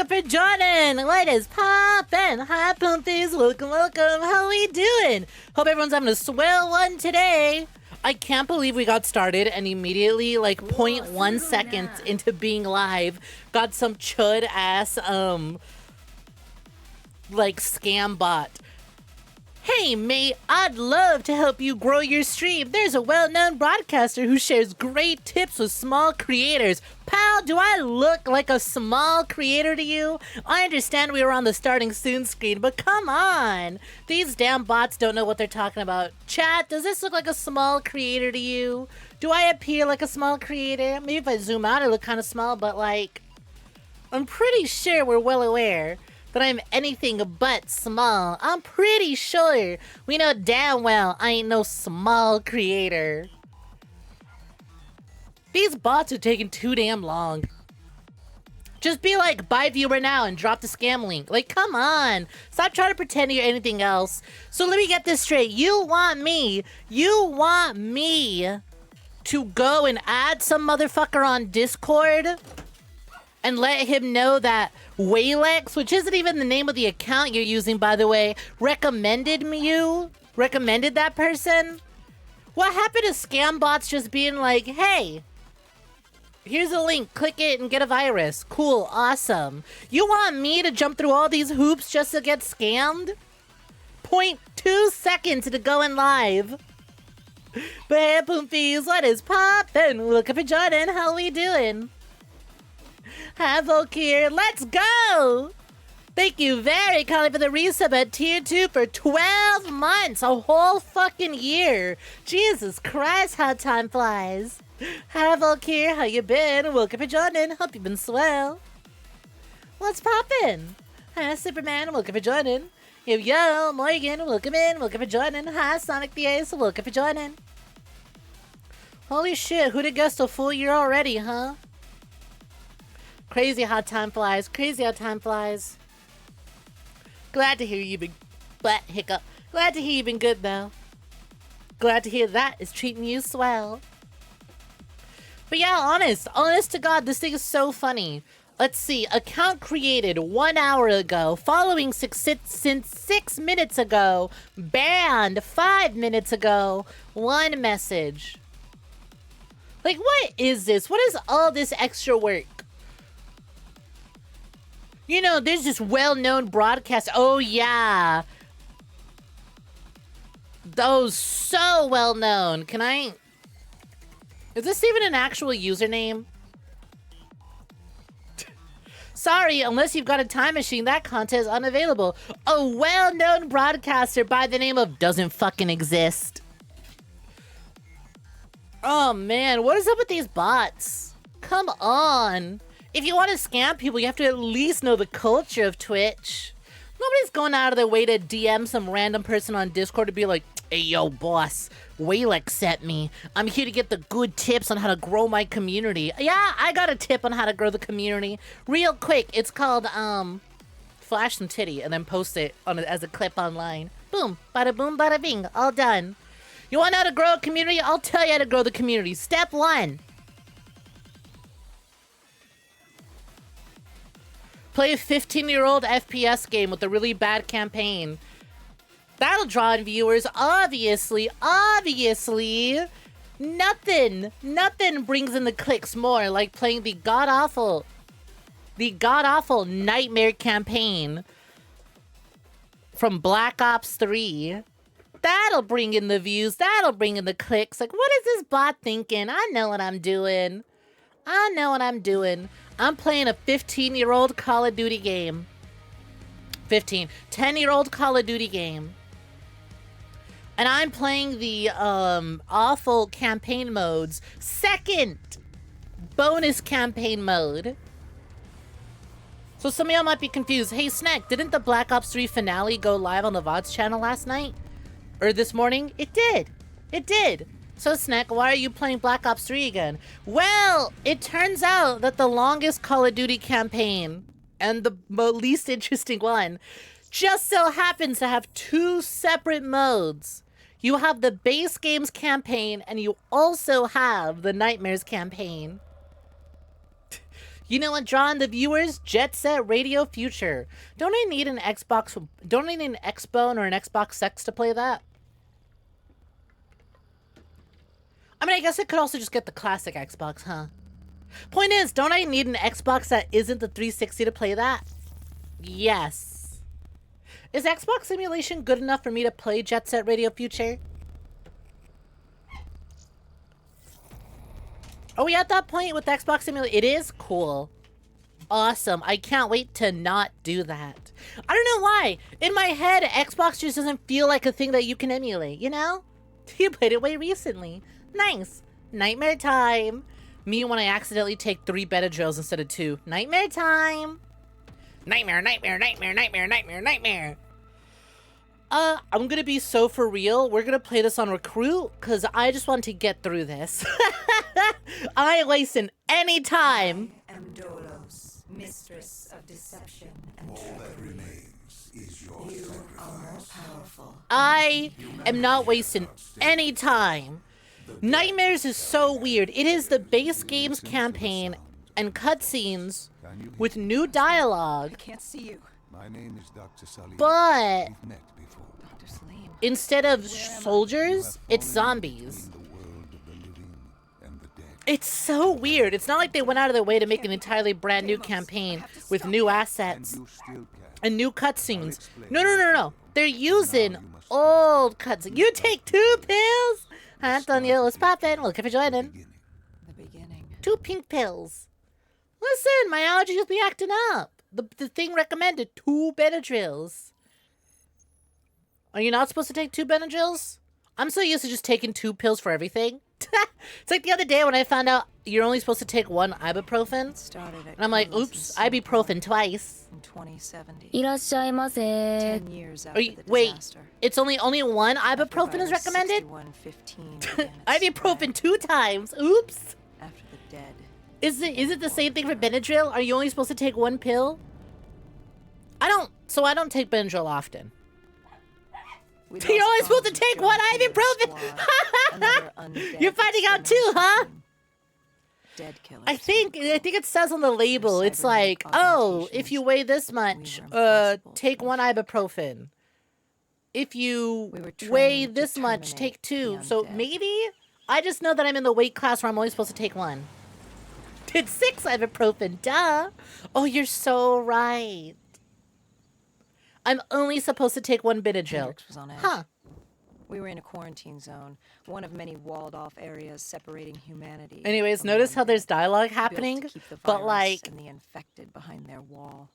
welcome for joining. What is poppin'? Hi, Poompies. Welcome, welcome. How we doing? Hope everyone's having a swell one today. I can't believe we got started and immediately, like, 0.1 seconds into being live, got some chud ass, like, scam bot. Hey, mate, I'd love to help you grow your stream. There's a well-known broadcaster who shares great tips with small creators. Pal, do I look like a small creator to you? I understand we were on the starting soon screen, but come on. These damn bots don't know what they're talking about. Chat, does this look like a small creator to you? Do I appear like a small creator? Maybe if I zoom out, I look kind of small, but like, I'm pretty sure we're well aware that I'm anything but small. I'm pretty sure we know damn well I ain't no small creator. These bots are taking too damn long. Just be like, buy viewer now and drop the scam link. Like, come on. Stop trying to pretend you're anything else. So let me get this straight. You want me to go and add some motherfucker on Discord and let him know that 𝐒𝐬𝐧, which isn't even the name of the account you're using, by the way, recommended that person? What happened to scam bots just being like, hey, here's a link, click it and get a virus. Cool, awesome. You want me to jump through all these hoops just to get scammed? 0.2 seconds to go in live. But hey, Poompies, what is poppin'? Welcome for joining, how we doing? Hi, Volk here. Let's go! Thank you very kindly for the resub at tier 2 for 12 months. A whole fucking year. Jesus Christ, how time flies. Hi, Volk here. How you been? Welcome for joining. Hope you've been swell. What's poppin'? Hi, Superman. Welcome for joining. Yo, Morgan. Welcome in. Welcome for joining. Hi, Snek VOD. Welcome for joining. Holy shit, who'd have guessed a full year already, huh? Crazy how time flies. Crazy how time flies. Glad to hear you've been... hiccup. Glad to hear you've been good, though. Glad to hear that is treating you swell. But yeah, honest to God, this thing is so funny. Let's see. Account created 1 hour ago. Following since 6 minutes ago. Banned 5 minutes ago. 1 message. Like, what is this? What is all this extra work? You know, there's this well-known broadcast. Oh, yeah. Those so well-known. Can I... Is this even an actual username? Sorry, unless you've got a time machine, that content is unavailable. A well-known broadcaster by the name of doesn't fucking exist. Oh, man. What is up with these bots? Come on. If you want to scam people, you have to at least know the culture of Twitch. Nobody's going out of their way to DM some random person on Discord to be like, hey, yo, boss, 𝐒𝐬𝐧 sent me. I'm here to get the good tips on how to grow my community. Yeah, I got a tip on how to grow the community. Real quick, it's called, flash some titty and then post it on as a clip online. Boom, bada boom, bada bing, all done. You want to know how to grow a community? I'll tell you how to grow the community. Step 1. Play a 15-year-old FPS game with a really bad campaign. That'll draw in viewers, obviously. Nothing brings in the clicks more like playing the god-awful Nightmare campaign from Black Ops 3. That'll bring in the views, that'll bring in the clicks. Like, what is this bot thinking? I know what I'm doing. I'm playing a 15-year-old Call of Duty game. 10-year-old Call of Duty game. And I'm playing the awful campaign modes. Second bonus campaign mode. So some of y'all might be confused. Hey, Snek, didn't the Black Ops 3 finale go live on the Vods channel last night? Or this morning? It did. So, Snek, why are you playing Black Ops 3 again? Well, it turns out that the longest Call of Duty campaign, and the least interesting one, just so happens to have 2 separate modes. You have the base game's campaign, and you also have the Nightmares campaign. You know what, drawing the viewers? Jet Set Radio Future. Don't I need an Xbox? Don't I need an Xbone or an Xbox X to play that? I mean, I guess I could also just get the classic Xbox, huh? Point is, don't I need an Xbox that isn't the 360 to play that? Yes. Is Xbox simulation good enough for me to play Jet Set Radio Future? Are we at that point with Xbox simulation? It is cool. Awesome. I can't wait to not do that. I don't know why. In my head, Xbox just doesn't feel like a thing that you can emulate, you know? You played it way recently. Nice. Nightmare time. Me when I accidentally take 3 Benadryls instead of 2. Nightmare time. Nightmare, nightmare, nightmare, nightmare, nightmare, nightmare. I'm gonna be so for real. We're gonna play this on Recruit, because I just want to get through this. I ain't wasting any time. I am Dolos, mistress of deception and all that remains is your you sacrifice. are more powerful. I am not wasting any time. Nightmares is so weird. It is the base games campaign and cutscenes with new dialogue. I can't see you. My name is Dr. Salim. But We've met before. Dr. Salim. instead of soldiers, it's zombies. The world of the living and the dead. It's so weird. It's not like they went out of their way to make an entirely brand new campaign with new assets You still can. and new cutscenes. No. They're using old cutscenes. You take 2 pills? Hi, Antonio, what's poppin'? Welcome for joining. The beginning. 2 pink pills. Listen, my allergies be acting up. The thing recommended 2 Benadryls. Are you not supposed to take 2 Benadryls? I'm so used to just taking 2 pills for everything. It's like the other day when I found out you're only supposed to take 1 ibuprofen. Started at And I'm like, oops, ibuprofen twice. in 2070. いらっしゃいませ 10 years Are after you, the wait, disaster. it's only 1 After ibuprofen is virus recommended? 6115 began its Ibuprofen spread. 2 times. Oops. After the dead. Is it the same thing for Benadryl? Are you only supposed to take 1 pill? I don't take Benadryl often. We You're lost only supposed to comms with take John 1 Taylor's ibuprofen. squad, another undead You're finding out too, huh? extermination. Dead killers. I think it says on the label, it's like, oh, if you weigh this much, take 1 ibuprofen. If you We were weigh trained to this much, terminate take 2. the So undead. maybe I just know that I'm in the weight class where I'm only supposed to take 1. It's 6 ibuprofen, duh. Oh, you're so right. I'm only supposed to take 1 Benadryl. Hendrix was on edge. Huh. We were in a quarantine zone, one of many walled-off areas separating humanity. Anyways, from notice the how there's dialogue built to happening, keep the but virus like, and the infected behind their wall.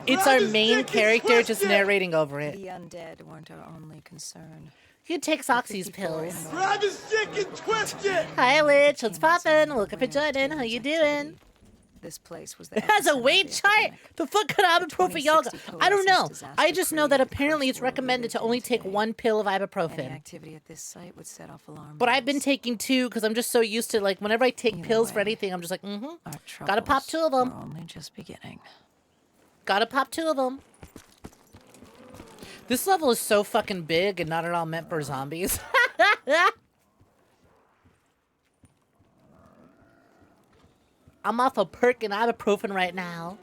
it's our main character just narrating over it. The undead weren't our only concern. You take Oxy's 54 pills. in Grab his dick and twist it! Hi, Witch. What's poppin'? Welcome for joining. How you doing? This place was the It has a epicenter of weight the chart. epidemic. The fuck could ibuprofen yoga? 2060 I don't know. coexistence disaster I just know that created the apparently it's curse world we recommended to lived only in take today. 1 pill of Any ibuprofen. activity at this site would set off alarm But I've been bells. taking 2 because I'm just so used to, like, whenever I take Either pills for way, anything, I'm just like, Our Gotta pop troubles 2 of them. were only just beginning. Gotta pop 2 of them. This level is so fucking big and not at all meant for zombies. I'm off a perk and ibuprofen right now.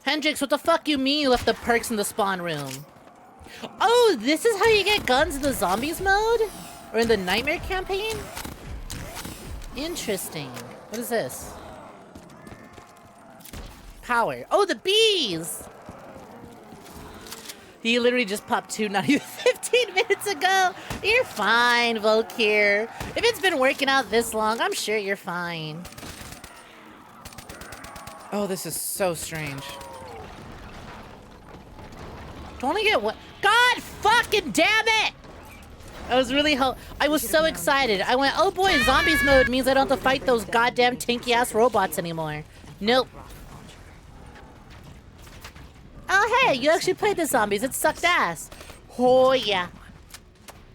Hendrix, what the fuck you mean you left the perks in the spawn room? Oh, this is how you get guns in the zombies mode? Or in the nightmare campaign? Interesting. What is this? Power. Oh, the bees! He literally just popped 2 not even 15 minutes ago. You're fine, Volkir. If it's been working out this long, I'm sure you're fine. Oh, this is so strange. Don't I get what? God fucking damn it! I was really I was so excited. I went, oh boy, zombies mode means I don't have to fight those goddamn tanky ass robots anymore. Nope. Oh hey, you actually played the zombies. It sucked ass. Oh yeah.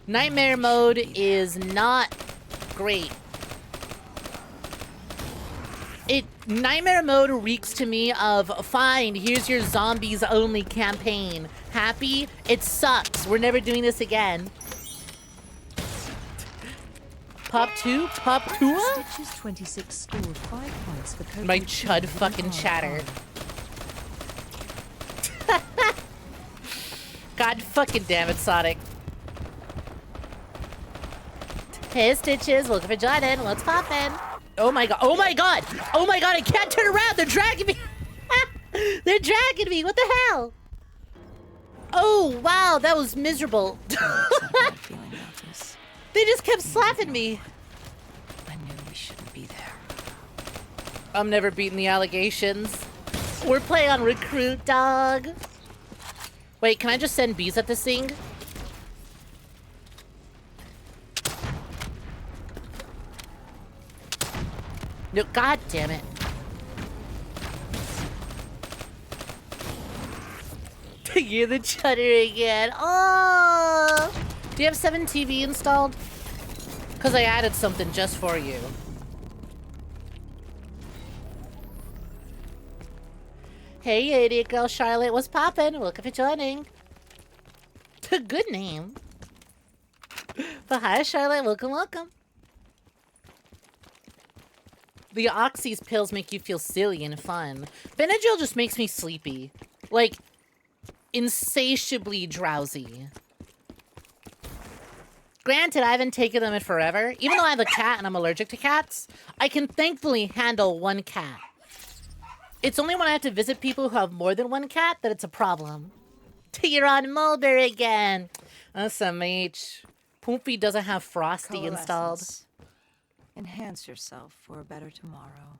Nightmare mode is not great. Nightmare mode reeks to me of, fine, here's your zombies only campaign. Happy? It sucks. We're never doing this again. Pop 2? Pop 2? Stitches 26 scored 5 points for My coaching chud team fucking on chatter. fire. God fucking damn it, Sonic. Hey, Stitches, welcome for joining. What's poppin'? Oh my god, oh my god! Oh my god, I can't turn around! They're dragging me! They're dragging me! What the hell? Oh, wow, that was miserable. They just kept slapping me. I knew we shouldn't be there. I'm never beating the allegations. We're playing on Recruit, dog. Wait, can I just send bees at this thing? No, god damn it. You're the chutter again. Oh! Do you have 7 TV installed? Because I added something just for you. Hey, idiot girl Charlotte, what's poppin'? Welcome for joining. Good name. But hi, Charlotte. Welcome, welcome. The Oxy's pills make you feel silly and fun. Benadryl just makes me sleepy. Like, insatiably drowsy. Granted, I haven't taken them in forever. Even though I have a cat and I'm allergic to cats, I can thankfully handle one cat. It's only when I have to visit people who have more than one cat that it's a problem. You're on Mulder again. SMH. Poopy doesn't have Frosty installed. Enhance yourself for a better tomorrow.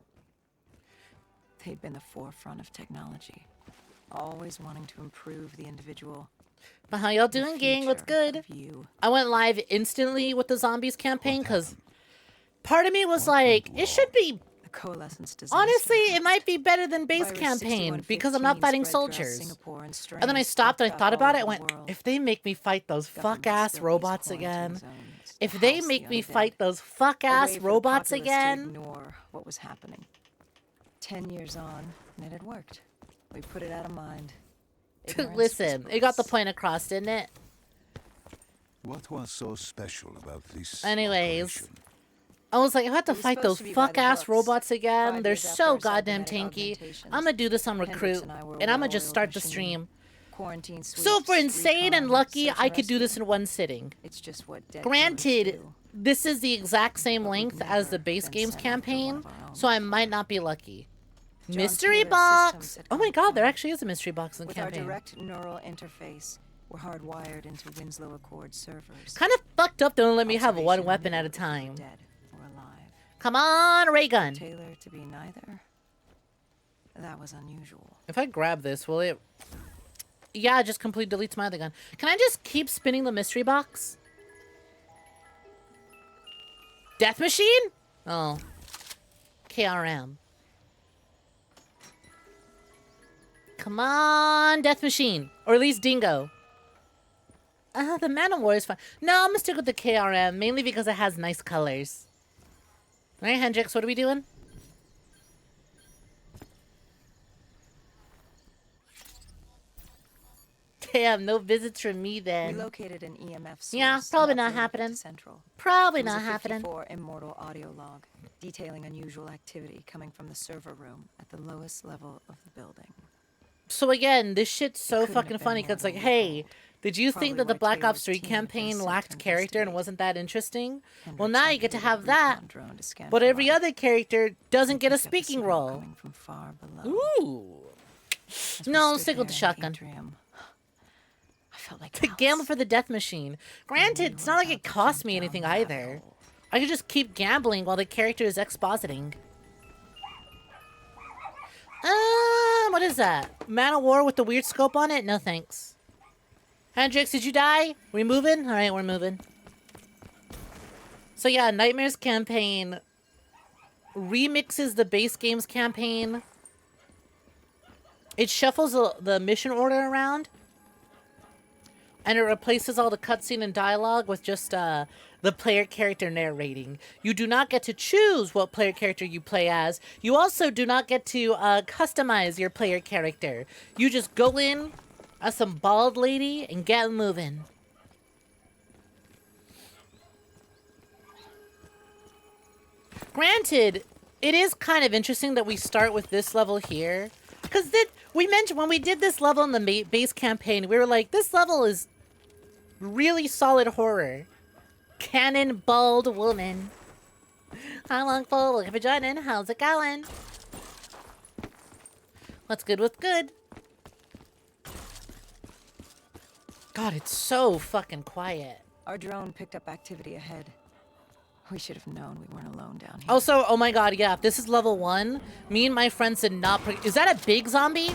They've been the forefront of technology, always wanting to improve the individual. But how y'all doing, gang? What's good? I went live instantly with the zombies campaign because part of me was like, it should be. Coalescence disaster. Honestly, it might be better than base Virus campaign 6115 because I'm not fighting spread throughout soldiers. Singapore and And then I stopped and I swept thought up about all it. I over went, the world. if they make me fight those Governments fuck-ass built these robots quarantine again, zones if to they house make the me undead, fight those a fuck-ass way for the robots populace to again, ignore what was happening. 10 years on, and it had worked. We put it out of mind. Ignorance listen, was it got the bliss. point across, didn't it? What was so special about this Anyways, operation? I was like, I have to It was fight those supposed to be by the fuck-ass books. robots again. 5 They're years after so our goddamn cybernetic tanky. augmentations, I'm gonna do this on Hendrix Recruit, and I were and I'm gonna a just well-oiled start the machine. stream. Quarantine So for sweeps, insane and recon, lucky, search I and could do this rescue. in one sitting. It's just what dead Granted, killers do. this is the exact same But we've length as the never base been games sent after one campaign, of our own. so I might not be lucky. John Mystery Taylor's box! systems Oh had my god, there gone actually is a mystery box in the With our campaign. direct neural interface, we're hardwired into Winslow Accord servers. Kind of fucked up they don't let me have one Observation weapon knew at a if we were time. Dead or alive. Come on, ray gun! Taylor to be neither. That was unusual. If I grab this, will it... Yeah, it just completely deletes my other gun. Can I just keep spinning the mystery box? Death machine? Oh. KRM. Come on, Death Machine. Or at least Dingo. The Man of War is fine. No, I'm gonna stick with the KRM, mainly because it has nice colors. Alright, Hendrix, what are we doing? Damn, no visits from me We then. located an EMF source. Yeah, probably and not uploaded it to happening. Central. Probably It was not a happening. 54 immortal audio log detailing unusual activity coming from the server room at the lowest level of the building. So again, this shit's so couldn't have fucking been funny more because like, than hey, lethal. did you Probably think that the why Black Taylor's Ops 3 team had been campaign sent lacked to character and investigate. wasn't that interesting? Well, Hendrix now you get to activated have a that. recon drone to scan But for every life. other character doesn't get a Picked up speaking signal role. coming from far below. Ooh. As we No, stood stick with the there in shotgun. atrium, I felt like To gamble for the death machine. Granted, it's not like it cost me anything either. I could just keep gambling while the character is expositing. What is that? Man of War with the weird scope on it? No thanks. Hendrix, did you die? We moving? Alright, we're moving. So yeah, Nightmares campaign remixes the base games campaign. It shuffles the mission order around. And it replaces all the cutscene and dialogue with just the player character narrating. You do not get to choose what player character you play as. You also do not get to customize your player character. You just go in as some bald lady and get moving. Granted, it is kind of interesting that we start with this level here. Because we mentioned when we did this level in the base campaign, we were like, this level is really solid horror. Cannonballed woman. Hi, Longful. Looking for joining. How's it going? What's good? What's good? God, it's so fucking quiet. Our drone picked up activity ahead. We should have known we weren't alone down here. Also, oh my god, yeah, if this is level 1, me and my friends did not... Is that a big zombie?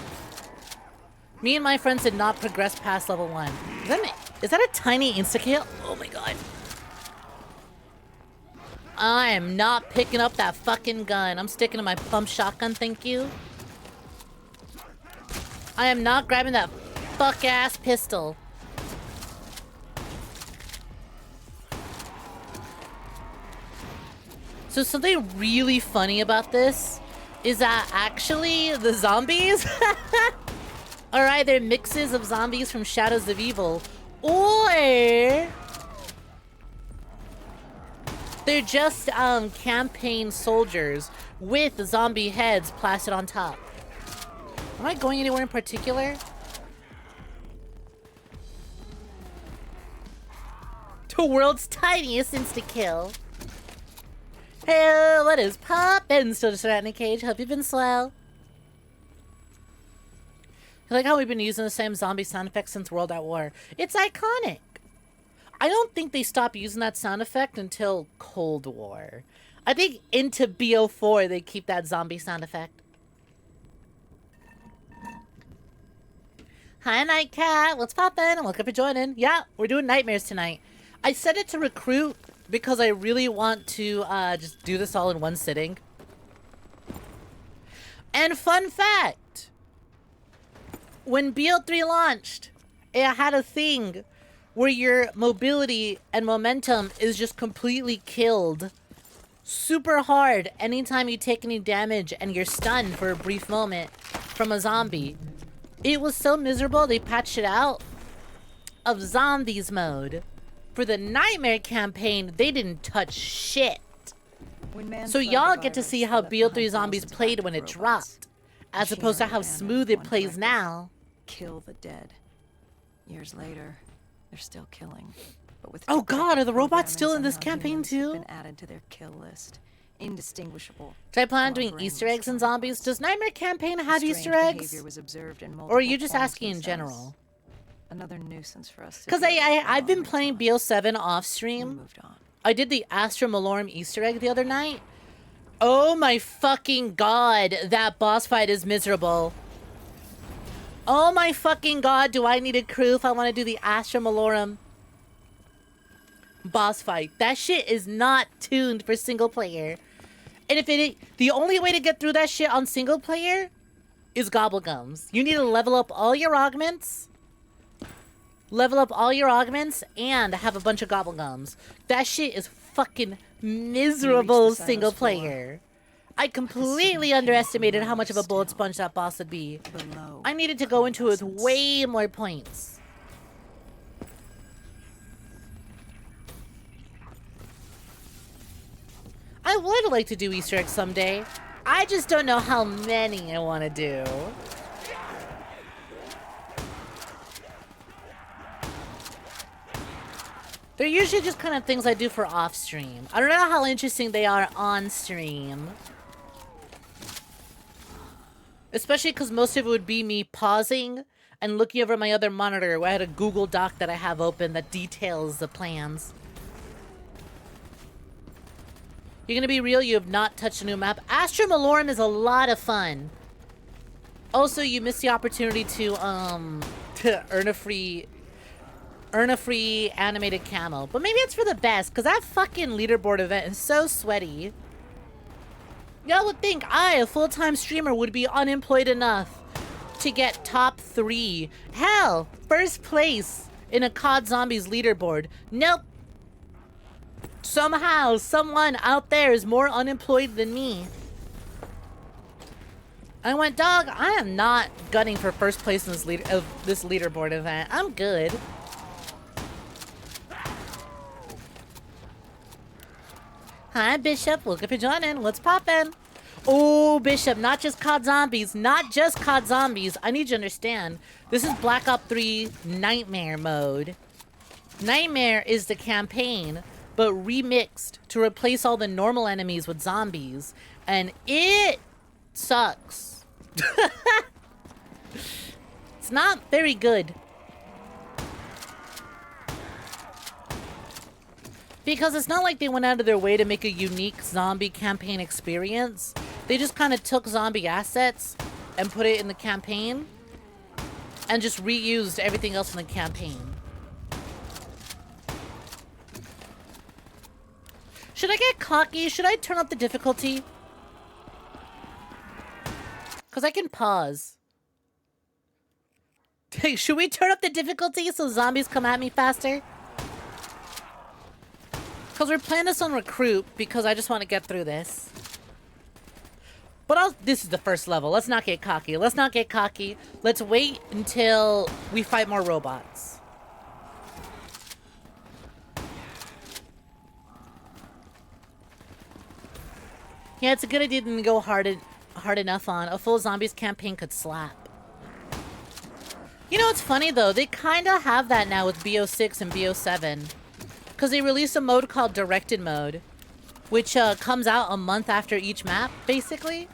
Me and my friends did not progress past level 1. Is that a tiny insta-kill? Oh my god. I am not picking up that fucking gun. I'm sticking to my pump shotgun, thank you. I am not grabbing that fuck-ass pistol. So something really funny about this is that actually the zombies are either mixes of zombies from Shadows of Evil or they're just campaign soldiers with zombie heads plastered on top. Am I going anywhere in particular? The world's tiniest insta-kill. Hey, what is poppin'? Still just around in a cage. Hope you've been slow. I like how we've been using the same zombie sound effect since World at War. It's iconic. I don't think they stopped using that sound effect until Cold War. I think into BO4 they keep that zombie sound effect. Hi, Nightcat. What's poppin'? And welcome for joining. Yeah, we're doing nightmares tonight. I set it to recruit because I really want to just do this all in one sitting. And fun fact, when BO3 launched, it had a thing where your mobility and momentum is just completely killed super hard anytime you take any damage and you're stunned for a brief moment from a zombie. It was so miserable they patched it out of zombies mode. For the Nightmare campaign, they didn't touch shit. So y'all get to see how BO3 zombies played when it dropped, as opposed to how smooth it plays now. Kill the dead. Years later, they're still killing. But with oh god, are the robots still in this campaign too? Been added to their kill list. Indistinguishable. Do I plan on doing Easter eggs in zombies? Does Nightmare campaign have Easter eggs? Or are you just asking in general? Another nuisance for us. Because I've been playing BO7 off stream. I did the Astra Malorum Easter egg the other night. Oh my fucking god, that boss fight is miserable. Oh my fucking god, do I need a crew if I want to do the Astra Malorum boss fight? That shit is not tuned for single player. And if the only way to get through that shit on single player is Gobblegums. You need to level up all your augments. And have a bunch of Gobblegums. That shit is fucking miserable single player. I completely underestimated how much of a bullet sponge that boss would be. I needed to go into it with way more points. I would like to do Easter eggs someday. I just don't know how many I want to do. They're usually just kind of things I do for off stream. I don't know how interesting they are on stream. Especially because most of it would be me pausing and looking over my other monitor where I had a Google Doc that I have open that details the plans. You're gonna be real, you have not touched a new map. Astra Malorum is a lot of fun. Also, you missed the opportunity to earn a free animated camo. But maybe it's for the best, because that fucking leaderboard event is so sweaty. Y'all would think I, a full-time streamer, would be unemployed enough to get top 3. Hell, first place in a COD Zombies leaderboard. Nope. Somehow, someone out there is more unemployed than me. I went, dog, I am not gunning for first place in this leaderboard event. I'm good. Hi, Bishop. Welcome for joining. What's poppin'? Oh, Bishop, not just COD Zombies. Not just COD Zombies. I need you to understand. This is Black Ops 3 Nightmare mode. Nightmare is the campaign, but remixed to replace all the normal enemies with zombies. And it sucks. It's not very good. Because it's not like they went out of their way to make a unique zombie campaign experience. They just kind of took zombie assets and put it in the campaign and just reused everything else in the campaign. Should I get cocky? Should I turn up the difficulty? Because I can pause. Should we turn up the difficulty so zombies come at me faster? Because we're playing this on recruit because I just want to get through this. But this is the first level. Let's not get cocky. Let's not get cocky. Let's wait until we fight more robots. Yeah, it's a good idea to go hard enough on. A full zombies campaign could slap. You know what's funny though? They kind of have that now with BO6 and BO7. Because they released a mode called Directed Mode, which comes out a month after each map, basically.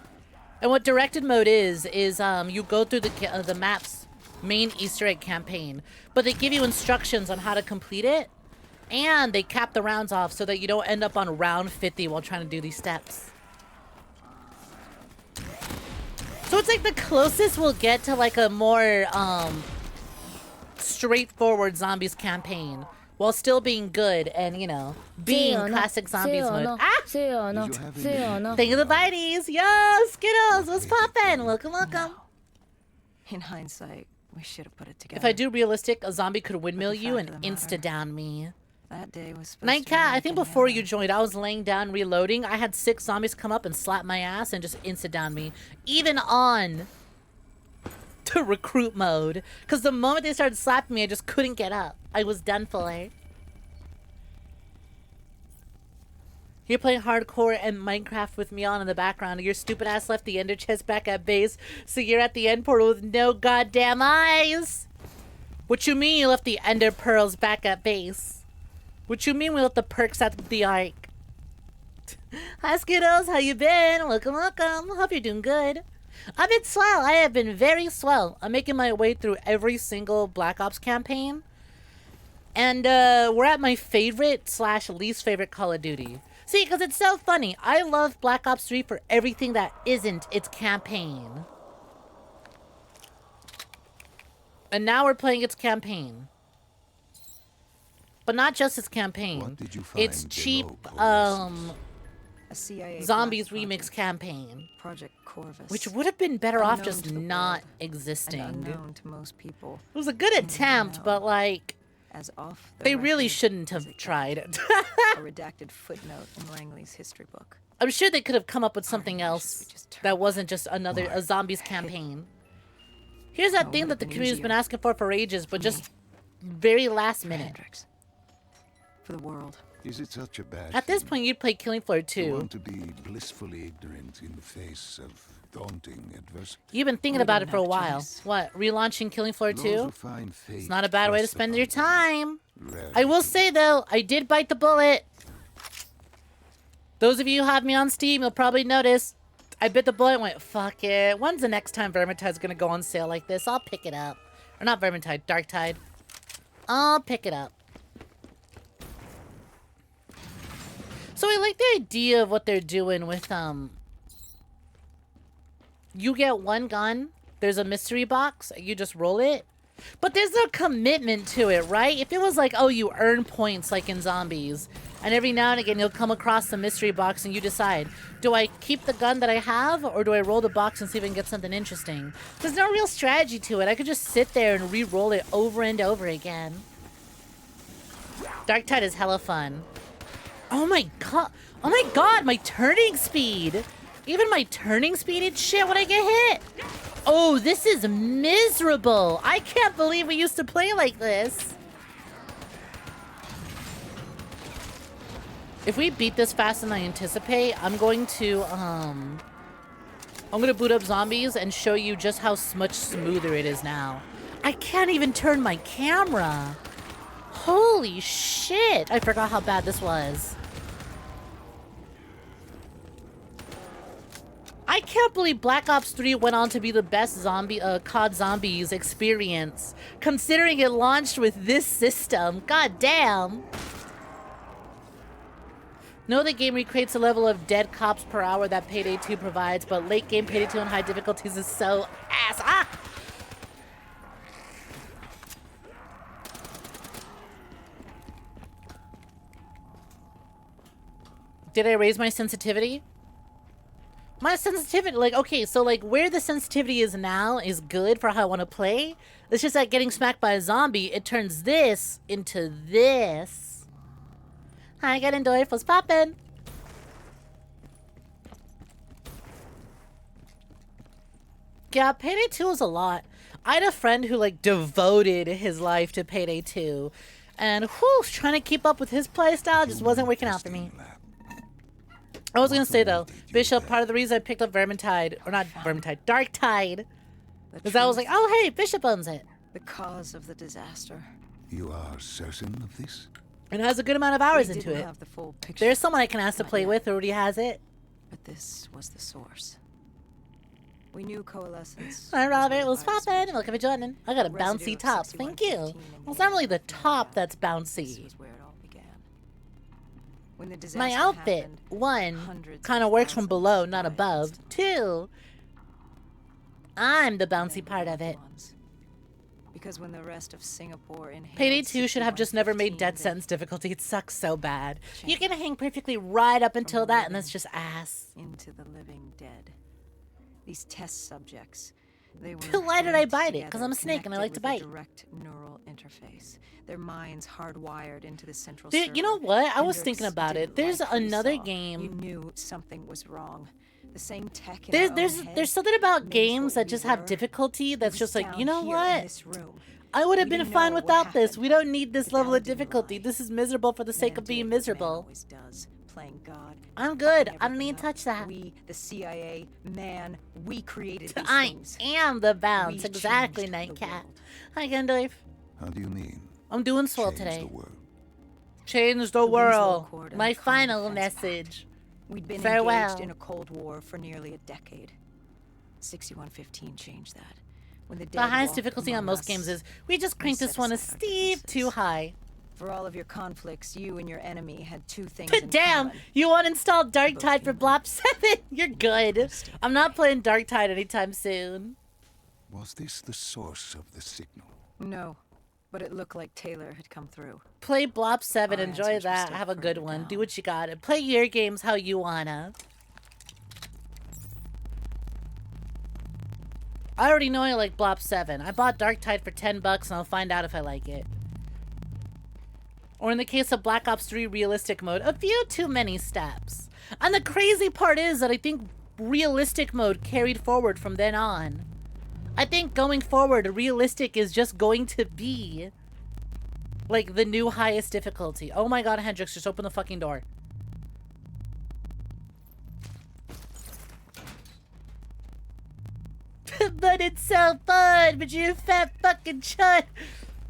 And what Directed Mode is you go through the map's main Easter egg campaign, but they give you instructions on how to complete it, and they cap the rounds off so that you don't end up on round 50 while trying to do these steps. So it's like the closest we'll get to like a more straightforward zombies campaign. While still being good and, you know, being classic zombies mode. Ah! Thank you the bites. Yo, Skittles, what's poppin'? Welcome, welcome. In hindsight, we should have put it together. If I do realistic, a zombie could windmill you and insta-down me. That day was Nightcat, I think before you joined, I was laying down reloading. I had 6 zombies come up and slap my ass and just insta-down me. Even on to recruit mode. Because the moment they started slapping me, I just couldn't get up. I was done for. You're playing hardcore and Minecraft with me on in the background. Your stupid ass left the ender chest back at base, so you're at the end portal with no goddamn eyes. What you mean you left the ender pearls back at base? What you mean we left the perks at the arc? Hi Skittles, how you been? Welcome, welcome. Hope you're doing good. I've been swell. I have been very swell. I'm making my way through every single Black Ops campaign. And we're at my favorite / least favorite Call of Duty. See, because it's so funny. I love Black Ops 3 for everything that isn't its campaign. And now we're playing its campaign. But not just its campaign. What did you find it's cheap, A CIA Zombies black remix campaign. Project Corvus. Which would have been better off Unknown just to the not world, existing. and unknown to most people. It was a good attempt, but like, As off the they really record shouldn't as have it tried. got a redacted footnote in Langley's history book. I'm sure they could have come up with something Wishes we else just turned that wasn't just another a zombies campaign. Here's that Oh, thing would've that the been community's been easier asking for ages, but for just me. very last minute. Hendrix. For the world. Is it such a bad At this thing point, you'd play Killing Floor to 2. want to be blissfully ignorant in the face of daunting adversity? You've been thinking We about it didn't for a have a while. choice. What, relaunching Killing Floor Those 2? who find fate It's not a bad way to thrust spend your upon them time. rarely I will do. say, though, I did bite the bullet. Those of you who have me on Steam, you'll probably notice I bit the bullet and went, fuck it. When's the next time Vermintide's gonna go on sale like this? I'll pick it up. Or not Vermintide, Darktide. I'll pick it up. So I like the idea of what they're doing with, you get one gun, there's a mystery box, you just roll it. But there's no commitment to it, right? If it was like, oh, you earn points like in Zombies, and every now and again you'll come across the mystery box and you decide, do I keep the gun that I have, or do I roll the box and see if I can get something interesting? There's no real strategy to it. I could just sit there and re-roll it over and over again. Darktide is hella fun. Oh my god. Oh my god, my turning speed. Even my turning speed is shit when I get hit. Oh, this is miserable. I can't believe we used to play like this. If we beat this faster than I anticipate, I'm going to boot up zombies and show you just how much smoother it is now. I can't even turn my camera. Holy shit. I forgot how bad this was. I can't believe Black Ops 3 went on to be the best zombie COD Zombies experience, considering it launched with this system. God damn. Know the game recreates the level of dead cops per hour that Payday 2 provides, but late game Payday 2 on high difficulties is so ass. Ah! Did I raise my sensitivity? My sensitivity, like, okay, so, like, where the sensitivity is now is good for how I want to play. It's just that getting smacked by a zombie, it turns this into this. Hi, Ganondorf, what's poppin'? Yeah, Payday 2 was a lot. I had a friend who, like, devoted his life to Payday 2. And, whew, trying to keep up with his playstyle just wasn't working out for me. I was gonna say though, Bishop, part of the reason I picked up Vermintide, or not Vermintide, Darktide, is I was like, oh hey, Bishop owns it. The cause of the disaster. You are certain of this? It has a good amount of hours We into didn't it. have the full picture, There's someone I can ask to Not play yet. with who already has it. but this was the source. We knew coalescence. Hi Robert, what's what's poppin'? Welcome for joining. I got a Residue bouncy of top, thank you. 6115 Well, it's not really the top that's This bouncy. was where it all began. When the disaster My outfit, happened, one, hundreds kind of of works from thousands below, not died above. Two, I'm the bouncy and part of loved it. ones. Because when the rest of Singapore inhaled Payday 2 should have just never made 6115, dead they sentence difficulty. It sucks so bad. You can hang perfectly right up until that, and that's just ass. into the living dead. These test subjects, they were Why did I linked bite it? 'Cause together, I'm a snake and I like to bite. connected with a direct neural interface. Their minds hardwired into the central Dude, you know server. what? I was Hendricks thinking about it. didn't There's like what he another saw. game. You knew something was wrong. The same tech in our own There's heads something about made us games what that we just have were. difficulty It that's was just like, down you know here in what? this room. I would have We been didn't fine know what without this. happened. We don't need this The level data of didn't difficulty. lie. This is miserable for the sake Man of being did what man miserable. always does, playing God. I'm good. fucking I don't need everything to touch up. that. We, the CIA, man, we created these I things. am the bounce. We Exactly, changed the Nightcat. world. Hi, Gandalf. How do you mean? I'm doing swell Change today. the world. Change the The Winslow world. Accord and My the Common final Defense Pact. message. We'd been Farewell. engaged in a Cold War for nearly a decade. 6115 changed that. When the The dead highest walked difficulty on among most us, games is we just cranked set this one a aside our Steve differences. too high. For all of your conflicts, you and your enemy had two things in Damn, common. you uninstalled Darktide Both for human. Blop 7? You're good. I'm not playing Darktide anytime soon. Was this the source of the signal? No, but it looked like Taylor had come through. Play Blop 7, Our enjoy answers were that, still have a good further one. Do down. what you gotta. Play your games how you wanna. I already know I like Blop 7. I bought Darktide for $10 and I'll find out if I like it. Or in the case of Black Ops 3 realistic mode, a few too many steps. And the crazy part is that I think realistic mode carried forward from then on. I think going forward, realistic is just going to be like the new highest difficulty. Oh my god, Hendrix, just open the fucking door. But it's so fun, but you're a fat fucking chud.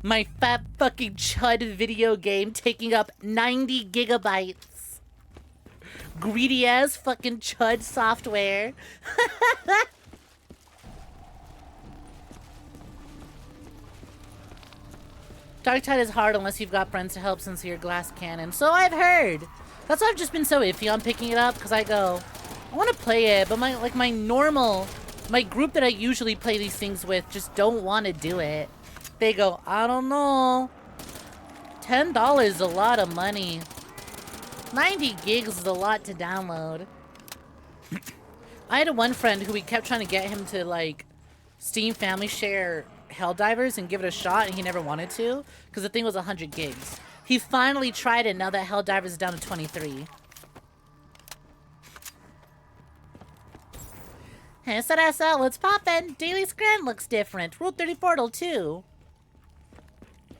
My fat fucking chud video game taking up 90 gigabytes. Greedy ass fucking chud software. Darktide is hard unless you've got friends to help since you're glass cannon. So I've heard. That's why I've just been so iffy on picking it up, because I go, I want to play it, but my group that I usually play these things with just don't want to do it. They go, I don't know. $10 is a lot of money. 90 gigs is a lot to download. I had one friend who we kept trying to get him to like Steam Family Share Helldivers and give it a shot, and he never wanted to because the thing was 100 gigs. He finally tried it now that Helldivers is down to 23. Hey, SL, what's poppin'? Daily Scran looks different. Rule 30 Portal too.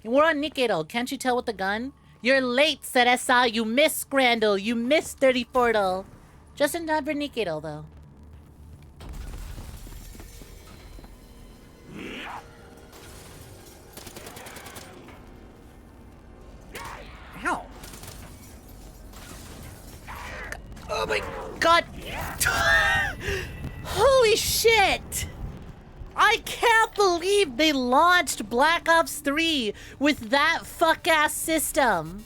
We're on Nikkedo. Can't you tell with the gun? You're late, Cereza. You missed Scrandle. You missed 34. Just in time for Nikito, though. Ow. Oh my god. Holy shit. I can't believe they launched Black Ops 3 with that fuck-ass system.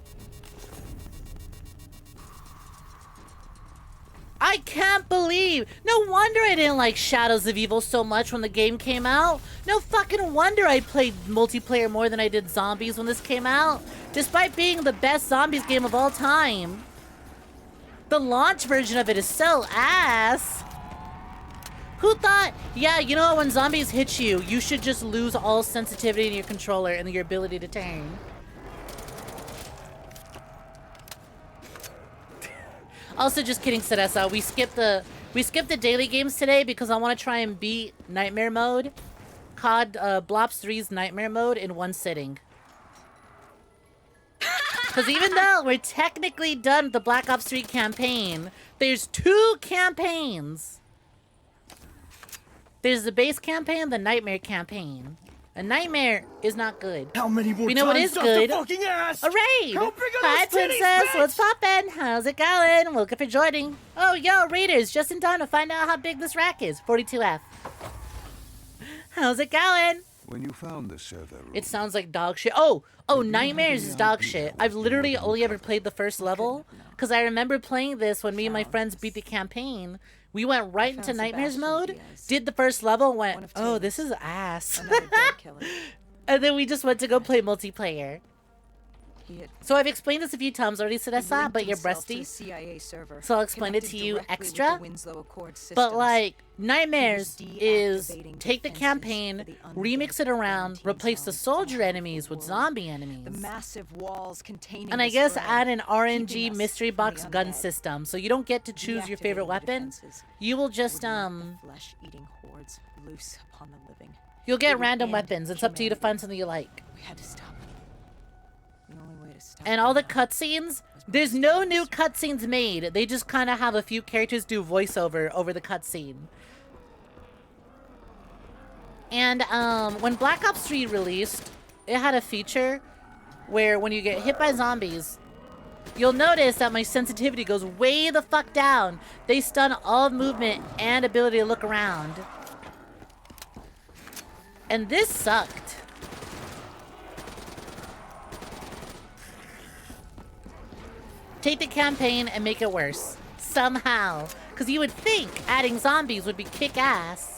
I can't believe. No wonder I didn't like Shadows of Evil so much when the game came out. No fucking wonder I played multiplayer more than I did zombies when this came out. Despite being the best zombies game of all time. The launch version of it is so ass. Who thought, yeah, you know, when zombies hit you, you should just lose all sensitivity in your controller and your ability to turn. Also, just kidding, Cereza. We skipped the daily games today because I want to try and beat Nightmare Mode, COD Blops 3's Nightmare Mode in one sitting. Because even though we're technically done with the Black Ops 3 campaign, there's 2 campaigns. There's the base campaign and the Nightmare campaign. A Nightmare is not good. How many more We know what times is does good. the fucking ass? A raid! How big are Hi, those titties, Princess! bitch? What's poppin'? How's it going? Welcome for joining. Oh, yo, Raiders, just in time to find out how big this rack is. 42F. How's it going? When you found the server room, It sounds like dog shit. Oh, Nightmares is dog shit. I've literally only ever played the first level. Because I remember playing this when me and my friends beat the campaign. We went right into Nightmares mode, did the first level, went, oh, this is ass. Another dead killer. And then we just went to go play multiplayer. He had So I've explained this a few times already, Cereza, linked but you're himself to breasty. the CIA server, So I'll explain it to connected you directly with extra. the Winslow Accord But systems. like, Nightmares He was is deactivating take the defenses campaign, for the remix it around, quarantine replace the zones soldier all over enemies the with world. zombie the enemies. massive walls containing And I the guess spread, add an keeping RNG us mystery from box the gun undead. system. So you don't get to choose your favorite Deactivating the weapon. defenses You will just, would let the flesh-eating hordes loose upon the living. you'll It get would random end weapons. It's up to you to humanity. find something you like. We had to stop it. The only way to stop And it all the now cutscenes, was there's no new cutscenes made. They just kind of have a few characters do voiceover over the cutscene. And when Black Ops 3 released, it had a feature where when you get hit by zombies, you'll notice that my sensitivity goes way the fuck down. They stun all movement and ability to look around. And this sucked. Take the campaign and make it worse. Somehow. Because you would think adding zombies would be kick-ass.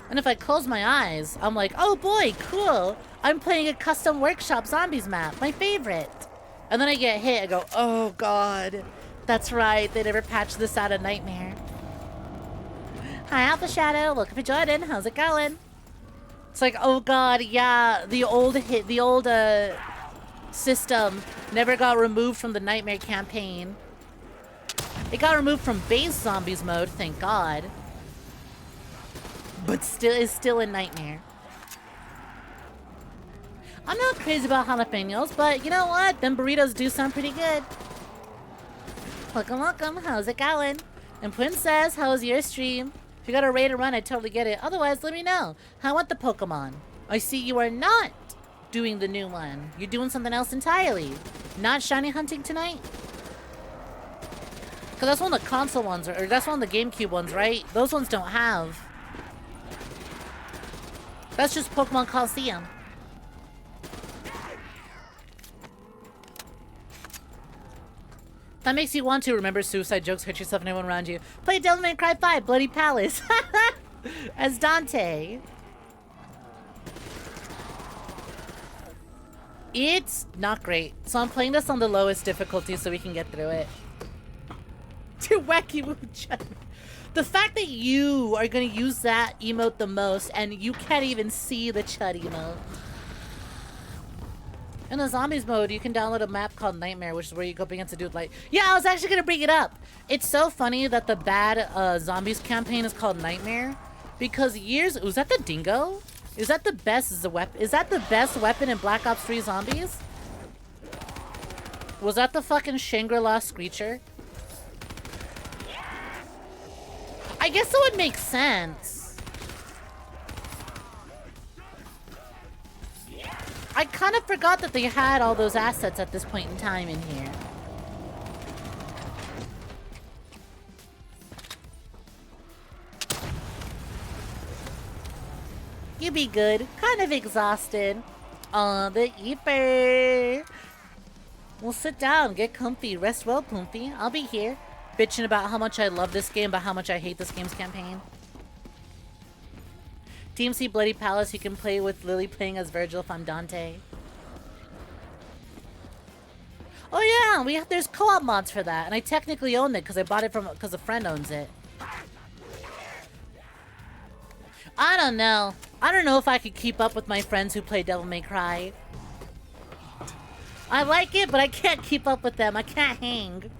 And if I close my eyes, I'm like, oh boy, cool. I'm playing a custom workshop zombies map, my favorite. And then I get hit, I go, oh god. That's right, they never patched this out of Nightmare. Hi, Alpha Shadow, welcome for joining, how's it going? It's like, oh god, yeah, the old system never got removed from the Nightmare campaign. It got removed from base zombies mode, thank god. But is still in Nightmare. I'm not crazy about jalapenos, but you know what? Them burritos do sound pretty good. Welcome, welcome. How's it going? And Princess, how's your stream? If you got a raid to run, I totally get it. Otherwise, let me know. How about the Pokemon? I see you are not doing the new one. You're doing something else entirely. Not shiny hunting tonight? Because that's one of the console ones, or that's one of the GameCube ones, right? Those ones don't have. That's just Pokemon Coliseum. That makes you want to remember suicide jokes, hurt yourself and everyone around you. Play Devil May Cry 5, Bloody Palace. As Dante. It's not great. So I'm playing this on the lowest difficulty so we can get through it. To wacky mooch. The fact that you are going to use that emote the most and you can't even see the Chud emote. In the zombies mode, you can download a map called Nightmare, which is where you go up against a dude like... Yeah, I was actually going to bring it up. It's so funny that the bad zombies campaign is called Nightmare. Because years... Was that the dingo? Is that the best weapon? Is that the best weapon in Black Ops 3 Zombies? Was that the fucking Shangri-La Screecher? I guess it would make sense. I kind of forgot that they had all those assets at this point in time in here. You be good. Kind of exhausted. On the Eeper. Well, sit down. Get comfy. Rest well, Poomfy. I'll be here. Bitching about how much I love this game, but how much I hate this game's campaign. Team C Bloody Palace, you can play with Lily playing as Virgil if I'm Dante. Oh yeah, there's co-op mods for that, and I technically own it because I bought it because a friend owns it. I don't know. I don't know if I could keep up with my friends who play Devil May Cry. I like it, but I can't keep up with them. I can't hang.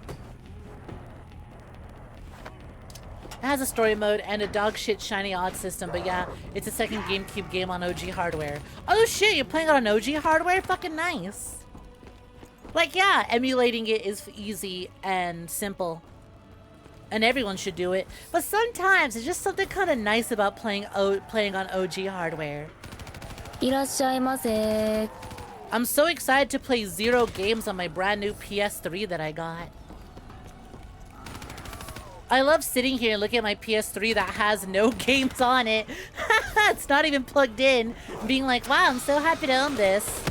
It has a story mode and a dog shit shiny odd system, but yeah, it's a second GameCube game on OG hardware. Oh shit, you're playing on OG hardware? Fucking nice. Like, yeah, emulating it is easy and simple. And everyone should do it. But sometimes it's just something kind of nice about playing on OG hardware. いらっしゃいませ。 I'm so excited to play 0 games on my brand new PS3 that I got. I love sitting here and looking at my PS3 that has no games on it. It's not even plugged in. Being like, wow, I'm so happy to own this.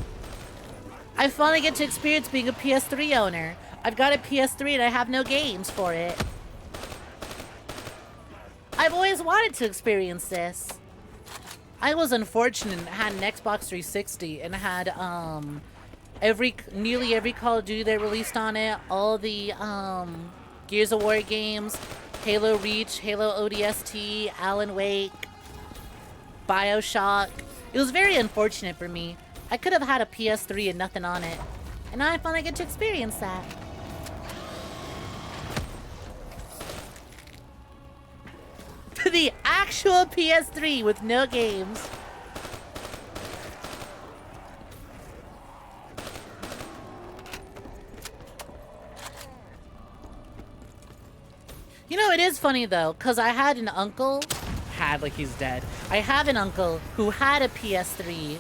I finally get to experience being a PS3 owner. I've got a PS3 and I have no games for it. I've always wanted to experience this. I was unfortunate and had an Xbox 360 and had nearly every Call of Duty that released on it, all the Gears of War games, Halo Reach, Halo ODST, Alan Wake, BioShock. It was very unfortunate for me. I could have had a PS3 and nothing on it. And now I finally get to experience that. The actual PS3 with no games. You know, it is funny though, because I had an uncle, like he's dead. I have an uncle who had a PS3,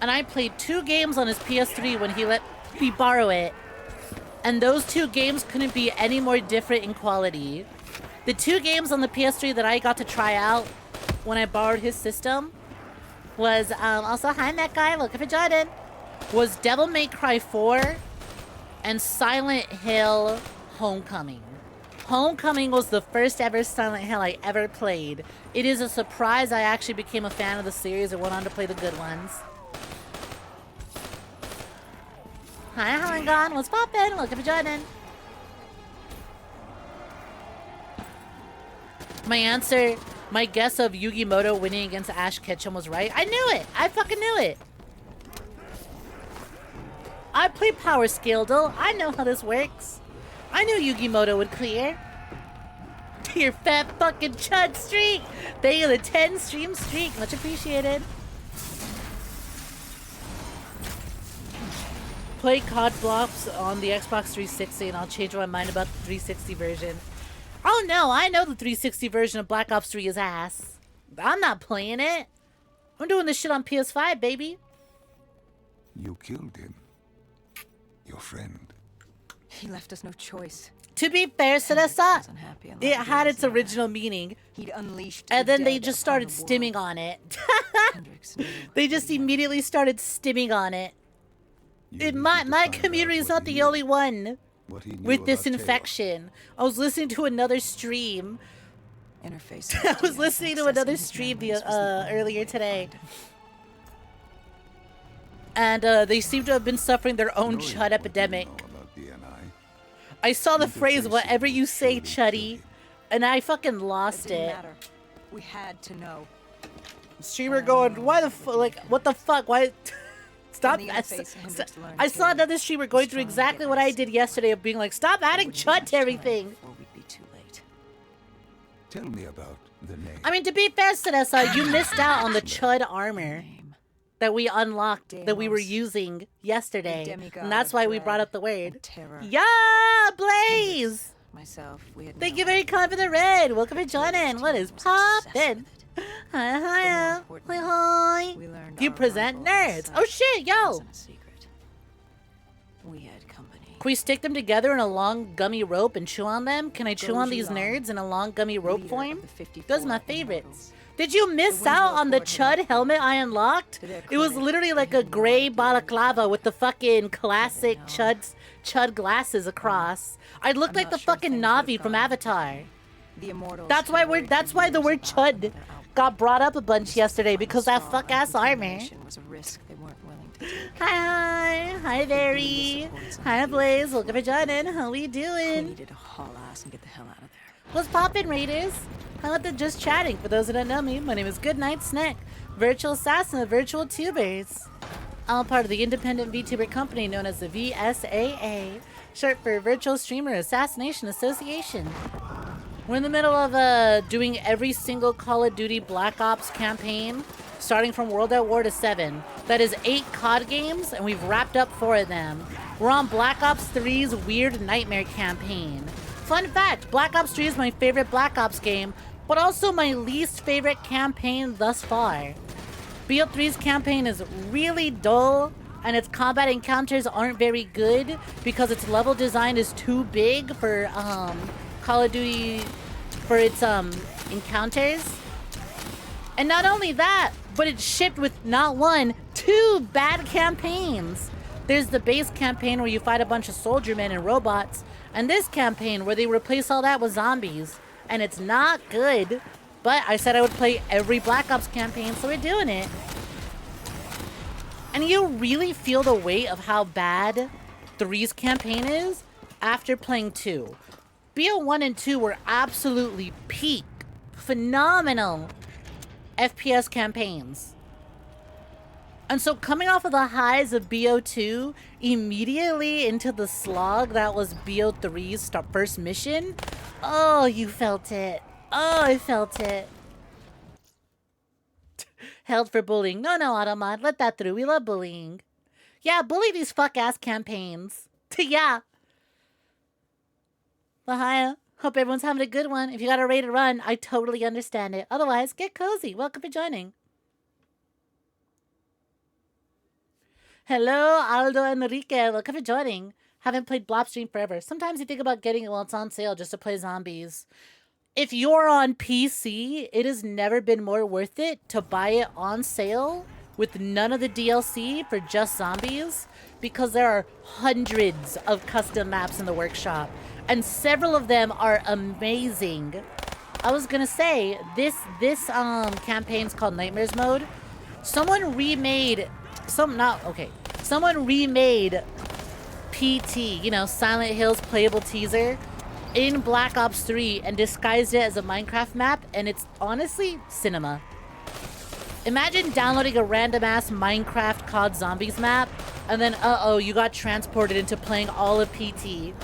and I played 2 games on his PS3 when he let me borrow it, and those 2 games couldn't be any more different in quality. The 2 games on the PS3 that I got to try out when I borrowed his system was, also, hi, that guy, looking for Jordan, was Devil May Cry 4 and Silent Hill Homecoming. Homecoming was the first ever Silent Hill I ever played. It is a surprise I actually became a fan of the series and went on to play the good ones. Hi, how's it going? What's poppin'? Looking for Jordan. My guess of Yugimoto winning against Ash Ketchum was right. I knew it! I fucking knew it! I play Power Scale, though. I know how this works. I knew Yugimoto would clear. Your fat fucking chud streak! Thank you, the 10 stream streak. Much appreciated. Play COD Blops on the Xbox 360 and I'll change my mind about the 360 version. Oh no, I know the 360 version of Black Ops 3 is ass. I'm not playing it. I'm doing this shit on PS5, baby. You killed him. Your friend. He left us no choice. To be fair, Sadasa, it had its original meaning. He'd unleashed and then they just started stimming on it. They just immediately started stimming on it. My community is not the only one with this infection. I was listening to another stream. I was listening to another stream earlier today. And they seem to have been suffering their own chud epidemic. I saw the phrase, whatever you say, Chuddy, and I fucking lost it. We had to know. Streamer going, why the fuck, like, what the fuck, why? Stop. I saw another streamer going through exactly what I did yesterday of being like, stop adding chud to everything. Tell me about the name. I mean, to be fair, Vanessa, you missed out on the chud armor. that we unlocked that we were Deimos, using yesterday. demigod And that's of why we dread brought up the word. and terror. Yeah, Blaze! Myself, we had Thank no you very kind for the red. Welcome to joining. What is poppin'? Hi, hi. importantly, Hi, hi. we learned You our present arrival on nerds. site Oh shit, yo. wasn't a secret. We had company. Can we stick them together in a long gummy rope and chew on them? Can I chew on these Gojulan, nerds in a long gummy rope leader form? of the 54 Those are my favorites. immortals. Did you miss The out Winslow on the Court Chud had helmet I unlocked? To their It was credit, literally they like a had no gray idea balaclava with the fucking classic known. Chud glasses across. I looked I'm like not the sure fucking things would've Navi from gone Avatar. The immortals That's why had we're. worried That's for why the years word about Chud their outcome. got brought up a bunch yesterday Final because that straw fuck and ass armor. contamination was a risk they weren't willing to take. Hi, Barry. Hi, Blaze. Welcome to joining. How we We doing? needed to haul ass and get the hell out of there. What's poppin', Raiders? I'm at the just chatting. For those who don't know me, my name is GoodnightSnek, virtual assassin of virtual tubers. I'm part of the independent VTuber company known as the VSAA, short for Virtual Streamer Assassination Association. We're in the middle of doing every single Call of Duty Black Ops campaign, starting from World at War to 7. That is 8 COD games, and we've wrapped up 4 of them. We're on Black Ops 3's Weird Nightmare campaign. Fun fact, Black Ops 3 is my favorite Black Ops game, but also my least favorite campaign thus far. BO3's campaign is really dull, and its combat encounters aren't very good because its level design is too big for Call of Duty, for its encounters. And not only that, but it's shipped with not 1, 2 bad campaigns. There's the base campaign where you fight a bunch of soldier men and robots, and this campaign where they replace all that with zombies. And it's not good, but I said I would play every Black Ops campaign, so we're doing it. And you really feel the weight of how bad 3's campaign is after playing 2. BO1 and 2 were absolutely peak, phenomenal FPS campaigns. And so coming off of the highs of BO2, immediately into the slog that was BO3's first mission, oh, you felt it. Oh, I felt it. Held for bullying. No, Automod, let that through. We love bullying. Yeah, bully these fuck-ass campaigns. Yeah. Lahia, hope everyone's having a good one. If you got a raid to run, I totally understand it. Otherwise, get cozy. Welcome for joining. Hello, Aldo Enrique. Welcome for joining. Haven't played Blobstream forever. Sometimes you think about getting it while it's on sale just to play zombies. If you're on PC, it has never been more worth it to buy it on sale with none of the DLC for just zombies, because there are hundreds of custom maps in the workshop, and several of them are amazing. I was gonna say, this campaign's called Nightmares Mode. Someone remade PT, you know, Silent Hill's playable teaser, in Black Ops 3 and disguised it as a Minecraft map, and it's honestly cinema. Imagine downloading a random-ass Minecraft COD Zombies map, and then, you got transported into playing all of PT.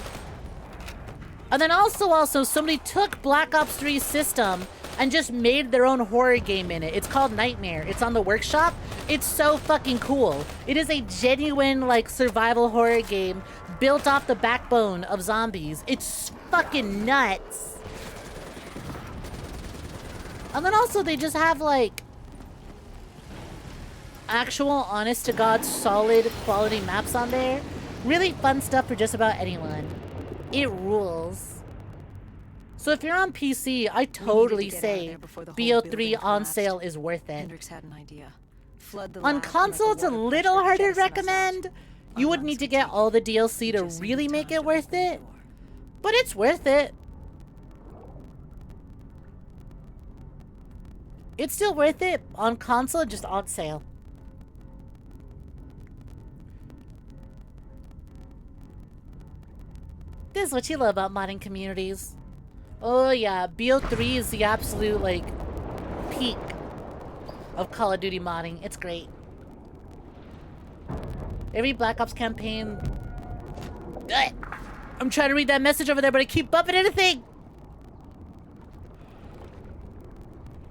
And then also, somebody took Black Ops 3's system and just made their own horror game in it. It's called Nightmare. It's on the workshop. It's so fucking cool. It is a genuine, like, survival horror game built off the backbone of zombies. It's fucking nuts. And then also, they just have, like, actual, honest-to-God, solid quality maps on there. Really fun stuff for just about anyone. It rules. So if you're on PC, I totally say BO3 on sale is worth it. Hendrix had an idea. Flood the On lab console, and it's let a the water little pressure harder to jettison us recommend. out. You would need to get all the DLC to Just really need make time it to worth open the it. door. But it's worth it. It's still worth it. On console, just on sale. This is what you love about modding communities. Oh yeah, BO3 is the absolute, like, peak of Call of Duty modding. It's great. Every Black Ops campaign... Ugh. I'm trying to read that message over there, but I keep bumping into things!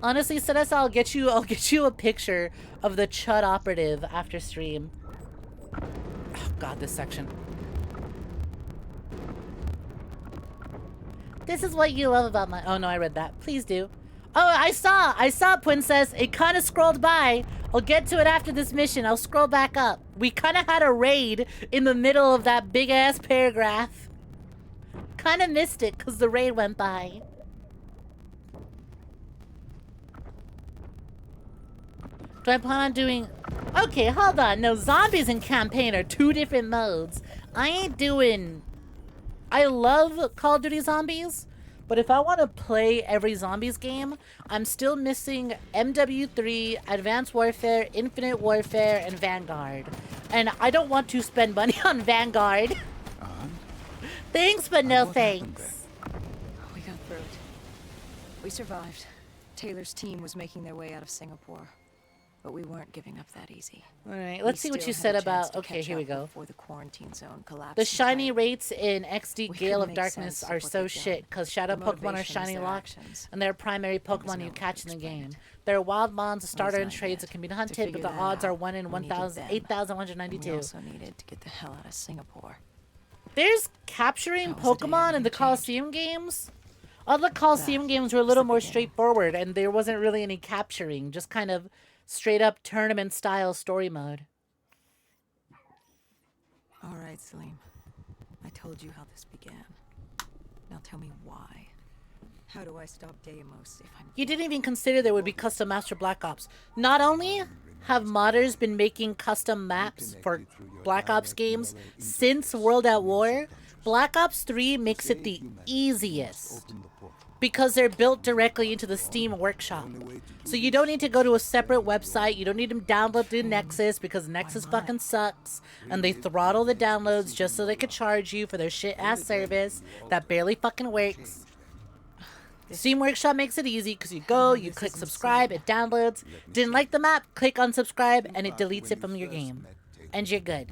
Honestly, Sedessa, I'll get you a picture of the Chud operative after stream. Oh god, this section. This is what you love about my— oh no, I read that. Please do. Oh, I saw, Princess. It kind of scrolled by. I'll get to it after this mission. I'll scroll back up. We kind of had a raid in the middle of that big-ass paragraph. Kind of missed it because the raid went by. Do I plan on doing... okay, hold on. No, zombies and campaign are two different modes. I ain't doing... I love Call of Duty Zombies, but if I want to play every zombies game, I'm still missing MW3, Advanced Warfare, Infinite Warfare, and Vanguard. And I don't want to spend money on Vanguard. Thanks, but no thanks. We got through it. We survived. Taylor's team was making their way out of Singapore. But we weren't giving up that easy. Alright, let's see what you said about... okay, here we go. The quarantine zone collapsed. The shiny rates in XD Gale of Darkness are so shit, because Shadow Pokemon are shiny locked, and they're primary Pokemon you catch in the game. They're wild mons, a starter and trades that can be hunted, but the odds are 1 in 8,192. We also needed to get the hell out of Singapore. There's capturing Pokemon in the Coliseum games. All the Coliseum games were a little more straightforward, and there wasn't really any capturing, just kind of straight up tournament style story mode. All right, Salim. I told you how this began. Now tell me why. How do I stop Deimos if I'm... You didn't even consider there would be custom maps for Black Ops. Not only have modders been making custom maps for Black Ops games since World at War, Black Ops 3 makes it the easiest, because they're built directly into the Steam Workshop. So you don't need to go to a separate website. You don't need to download through Nexus, because Nexus fucking sucks. And they throttle the downloads just so they could charge you for their shit-ass service that barely fucking works. Steam Workshop makes it easy, because you go, you click subscribe, it downloads. Didn't like the map, click unsubscribe, and it deletes it from your game. And you're good.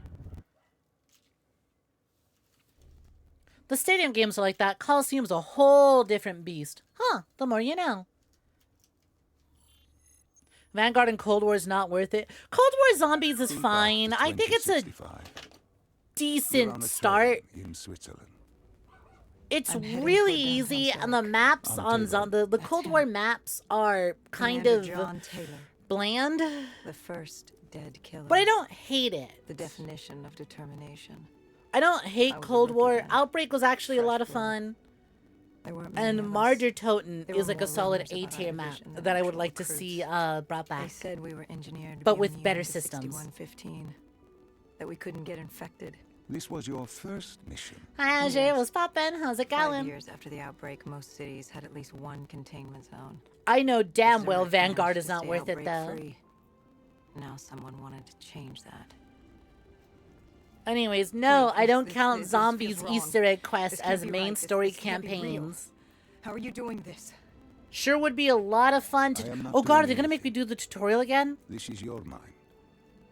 The stadium games are like that. Coliseum's a whole different beast. Huh, the more you know. Vanguard and Cold War is not worth it. Cold War Zombies is fine. I think it's a decent start. In Switzerland. It's really easy, and the maps on the Cold War maps are kind of bland. The first dead killer. But I don't hate it. The definition of determination. I don't hate Cold War. Outbreak was actually a lot of fun. And Mardertoten is like a solid A-tier map that I would like to see brought back. They said we were engineered to but be with immune better to systems. 6115. That we couldn't get infected. This was your first mission. Hi, Azure. What's poppin'? How's it 5 going? years after the outbreak, most cities had at least one containment zone. I know damn well Zurich Vanguard managed is to not stay worth it, though. outbreak-free. Now someone wanted to change that. Anyways, no, Wait, I don't this count feels zombies wrong. Easter egg quests This can't as be main right. story This can't be real. campaigns. How are you doing this? Sure would be a lot of fun I to... am not oh god, are doing they gonna make me do the tutorial again? This is your mine.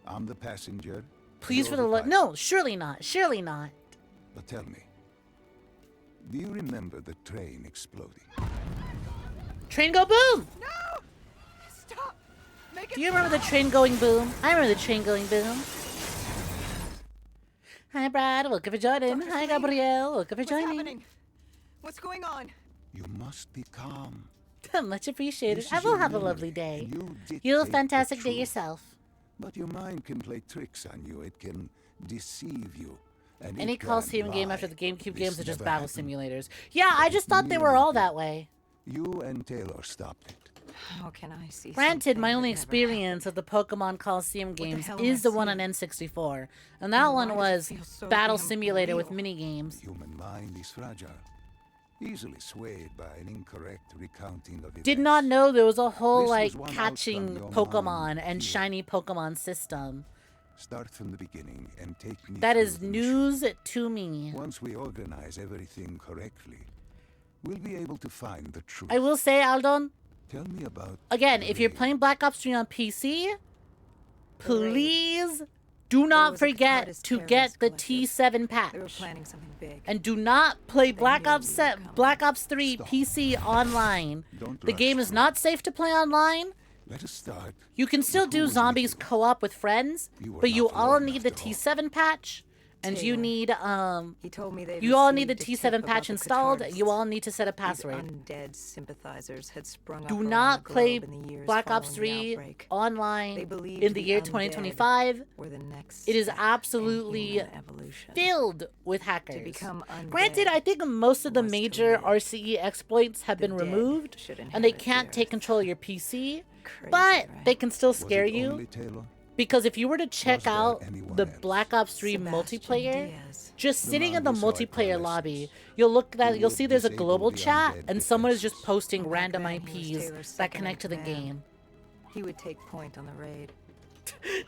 I'm the passenger. Please, you're for the love... pilot. No, surely not. Surely not. But tell me, do you remember the train exploding? Train go boom! No! Stop! Make it Do you remember the train going boom? I remember the train going boom. Hi, Brad. Welcome for joining. Dr. Hi, Salim. Gabrielle. Welcome for What's joining. happening? What's going on? You must be calm. Much appreciated. This I is will your have a memory. lovely day. You You have a dictate the fantastic day truth. yourself. But your mind can play tricks on you. It can deceive you. And Any it can Coliseum game lie. after the GameCube This games are just never battle happened. simulators. Yeah, I just thought they were all that way. You and Taylor stopped it. How can I see? Granted, something my that only never experience of the Pokemon Coliseum the games hell am is I the one on seeing? N64. And that one why does it was feel so Battle damn Simulator with real? mini games. Human mind is fragile, easily swayed by an incorrect recounting of events. Did not know there was a whole This like was one catching outcome your Pokemon mind and feared. shiny Pokemon system. Start from the beginning and take me That through is the mission. news to me. Once we organize everything correctly, we'll be able to find the truth. I will say, Aldon, Tell me about again, the if you're raid. playing Black Ops 3 on PC, please Do not was a forget Cardis to terrorist get the collective. T7 patch. They were planning something big. And do not play Black knew Ops we were coming. Black Ops 3 Stop. PC online. Don't The rush game is through. not safe to play online. Let us start. You can still Who do was zombies with you? co-op with friends, You were but you not all alone need the after all. T7 patch, and you Taylor. need He told me they you all need the received a T7 tip patch about the installed. You Catardists. all need to set a These password. undead sympathizers had sprung up Do around not the play globe in the years Black Ops following the 3 outbreak. online They believed in the year undead 2025. were the next It is step in absolutely human evolution. filled with hackers. To become undead Granted, I think most of the was to major live. RCE exploits have The been dead removed, should and they inherit can't the take earth. control of your PC, Crazy, but right? they can still Was scare it you. only Taylor? Because if you were to check there out anyone the else? Black Ops 3 Sebastian multiplayer, Diaz. just The sitting in the man who saw multiplayer adolescents. lobby, you'll would see there's a disable global the chat, undead and someone is just defenses. posting Back random then, he was IPs Taylor's that second connect to the in command. game. He would take point on the raid.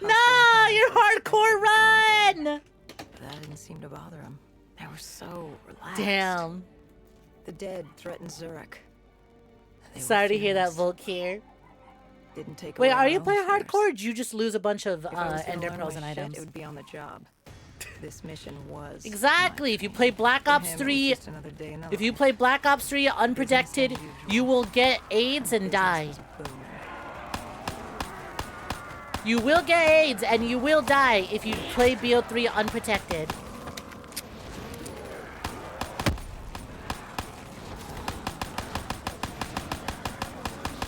No, you're hardcore run! That didn't seem to bother him. They were so relaxed. Damn. The dead threatened Zurich. They were Sorry to hear that, fearless. Volkir. Didn't take Wait, away are our you own playing fears. hardcore, or did you just lose a bunch of If I was gonna ender learn pearls my and shit, items? It would be on the job. This mission was Exactly. my If you thing. play Black For Ops him, it was 3, just another day in the if you life. play Black Ops 3 unprotected, usual. you will get AIDS and Business die. was booming. You will get AIDS and you will die if you play BO3 unprotected.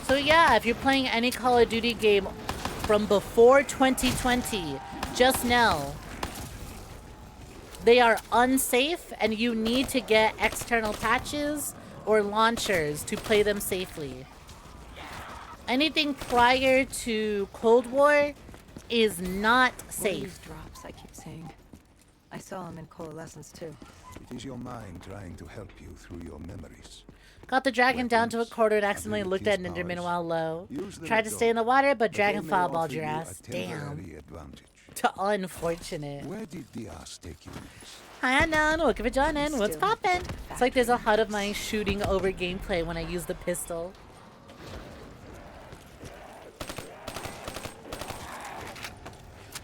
So yeah, if you're playing any Call of Duty game from before 2020, just know they are unsafe and you need to get external patches or launchers to play them safely. Anything prior to Cold War is not What are safe. these drops I keep seeing? I saw them in coalescence too. It is your mind trying to help you through your memories. Got the dragon down to a Weapons, quarter and accidentally looked at abilities, Ninderman powers. while low. Use them Tried at to all, stay in the water, but they dragon may fireballed offer your you a ass. Damn. temporary advantage. Unfortunate. Where did the ass take you next? Hi, Anon. Welcome for joining. What's Still poppin'? It's like there's a HUD of my shooting over gameplay when I use the pistol.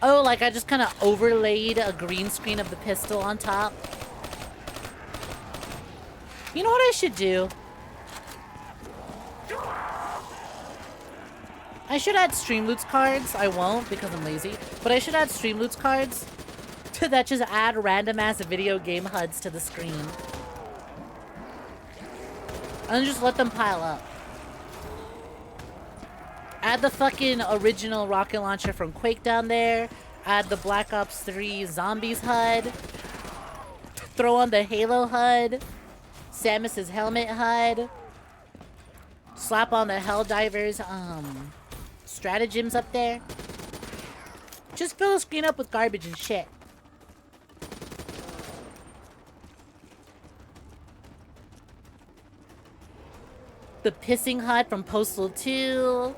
Oh, like I just kind of overlaid a green screen of the pistol on top. You know what I should do? I should add Streamloots cards. I won't because I'm lazy. But I should add Streamloots cards that just add random ass video game HUDs to the screen. And then just let them pile up. Add the fucking original rocket launcher from Quake down there. Add the Black Ops 3 Zombies HUD. Throw on the Halo HUD. Samus's helmet HUD. Slap on the Helldivers stratagems up there. Just fill the screen up with garbage and shit. The pissing HUD from Postal 2.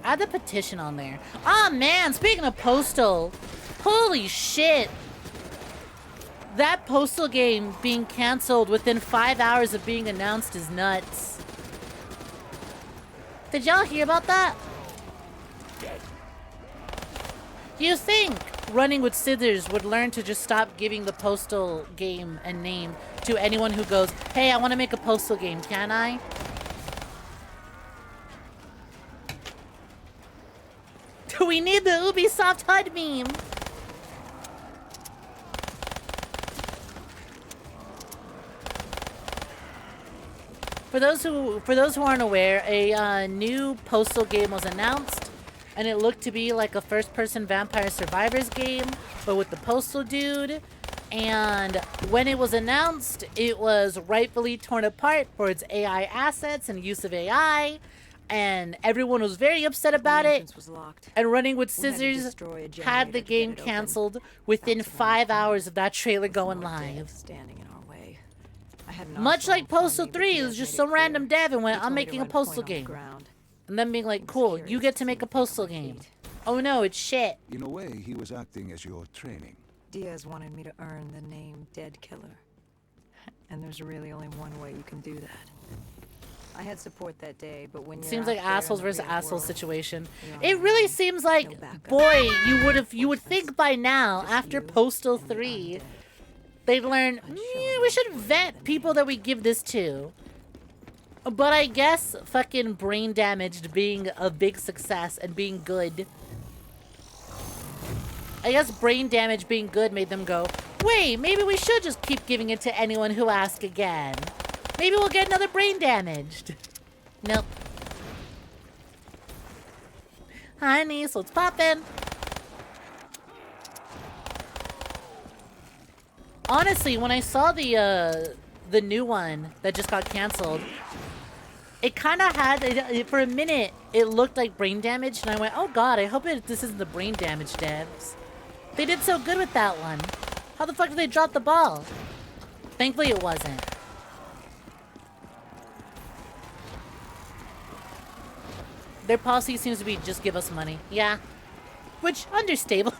Add the petition on there. Ah, man, speaking of Postal. Holy shit. That Postal game being canceled within 5 hours of being announced is nuts. Did y'all hear about that? You think Running with Scissors would learn to just stop giving the Postal game a name to anyone who goes, hey, I want to make a Postal game, can I? We need the Ubisoft HUD meme. For those who aren't aware, a new Postal game was announced, and it looked to be like a first-person Vampire Survivors game, but with the Postal dude. And when it was announced, it was rightfully torn apart for its AI assets and use of AI, and everyone was very upset about The it. entrance was locked. And Running with We had to Scissors destroy a had generator the to game get it open. canceled within Bouncing 5 around hours of that trailer with going more live. devs standing in our way. I had an Much like arsenal in front of Postal me, but 3, it Diaz was just made some clear. random dev and went, He I'm told me to making a run Postal point on the game. ground. And then being like, was cool, curious you get to to see make a me think on Postal my game. feet. Oh no, it's shit. In a way, he was acting as your training. Diaz wanted me to earn the name Dead Killer. And there's really only one way you can do that. I had support that day, but when you're Seems out like there in assholes the versus real assholes world, situation. you're on It your really own. seems No like, backup. boy, you would Forces. think by now, Just after you Postal and the 3, undead. they'd learn, I'd show we them should for vet the people name. that we give this to. But I guess fucking brain damaged being a big success and being good. I guess brain damage being good made them go, wait, maybe we should just keep giving it to anyone who asks again. Maybe we'll get another brain damaged. Nope. Hi, niece, what's poppin'? Honestly, when I saw the new one that just got canceled, it kind of had, for a minute, it looked like brain damage, and I went, oh god, I hope this isn't the brain damage devs. They did so good with that one. How the fuck did they drop the ball? Thankfully it wasn't. Their policy seems to be just give us money. Yeah. Which, understable.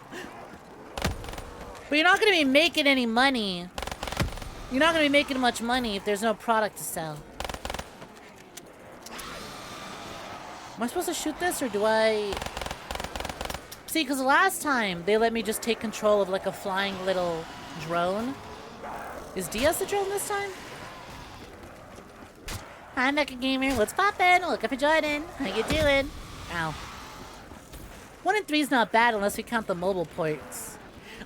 But you're not going to be making any money. You're not going to be making much money if there's no product to sell. Am I supposed to shoot this, or do I... See, because last time, they let me just take control of, like, a flying little drone. Is Diaz the drone this time? Hi, Mecha Gamer. What's poppin'? Looking for Jordan. How you doing? Ow. 1 and 3 is not bad unless we count the mobile ports.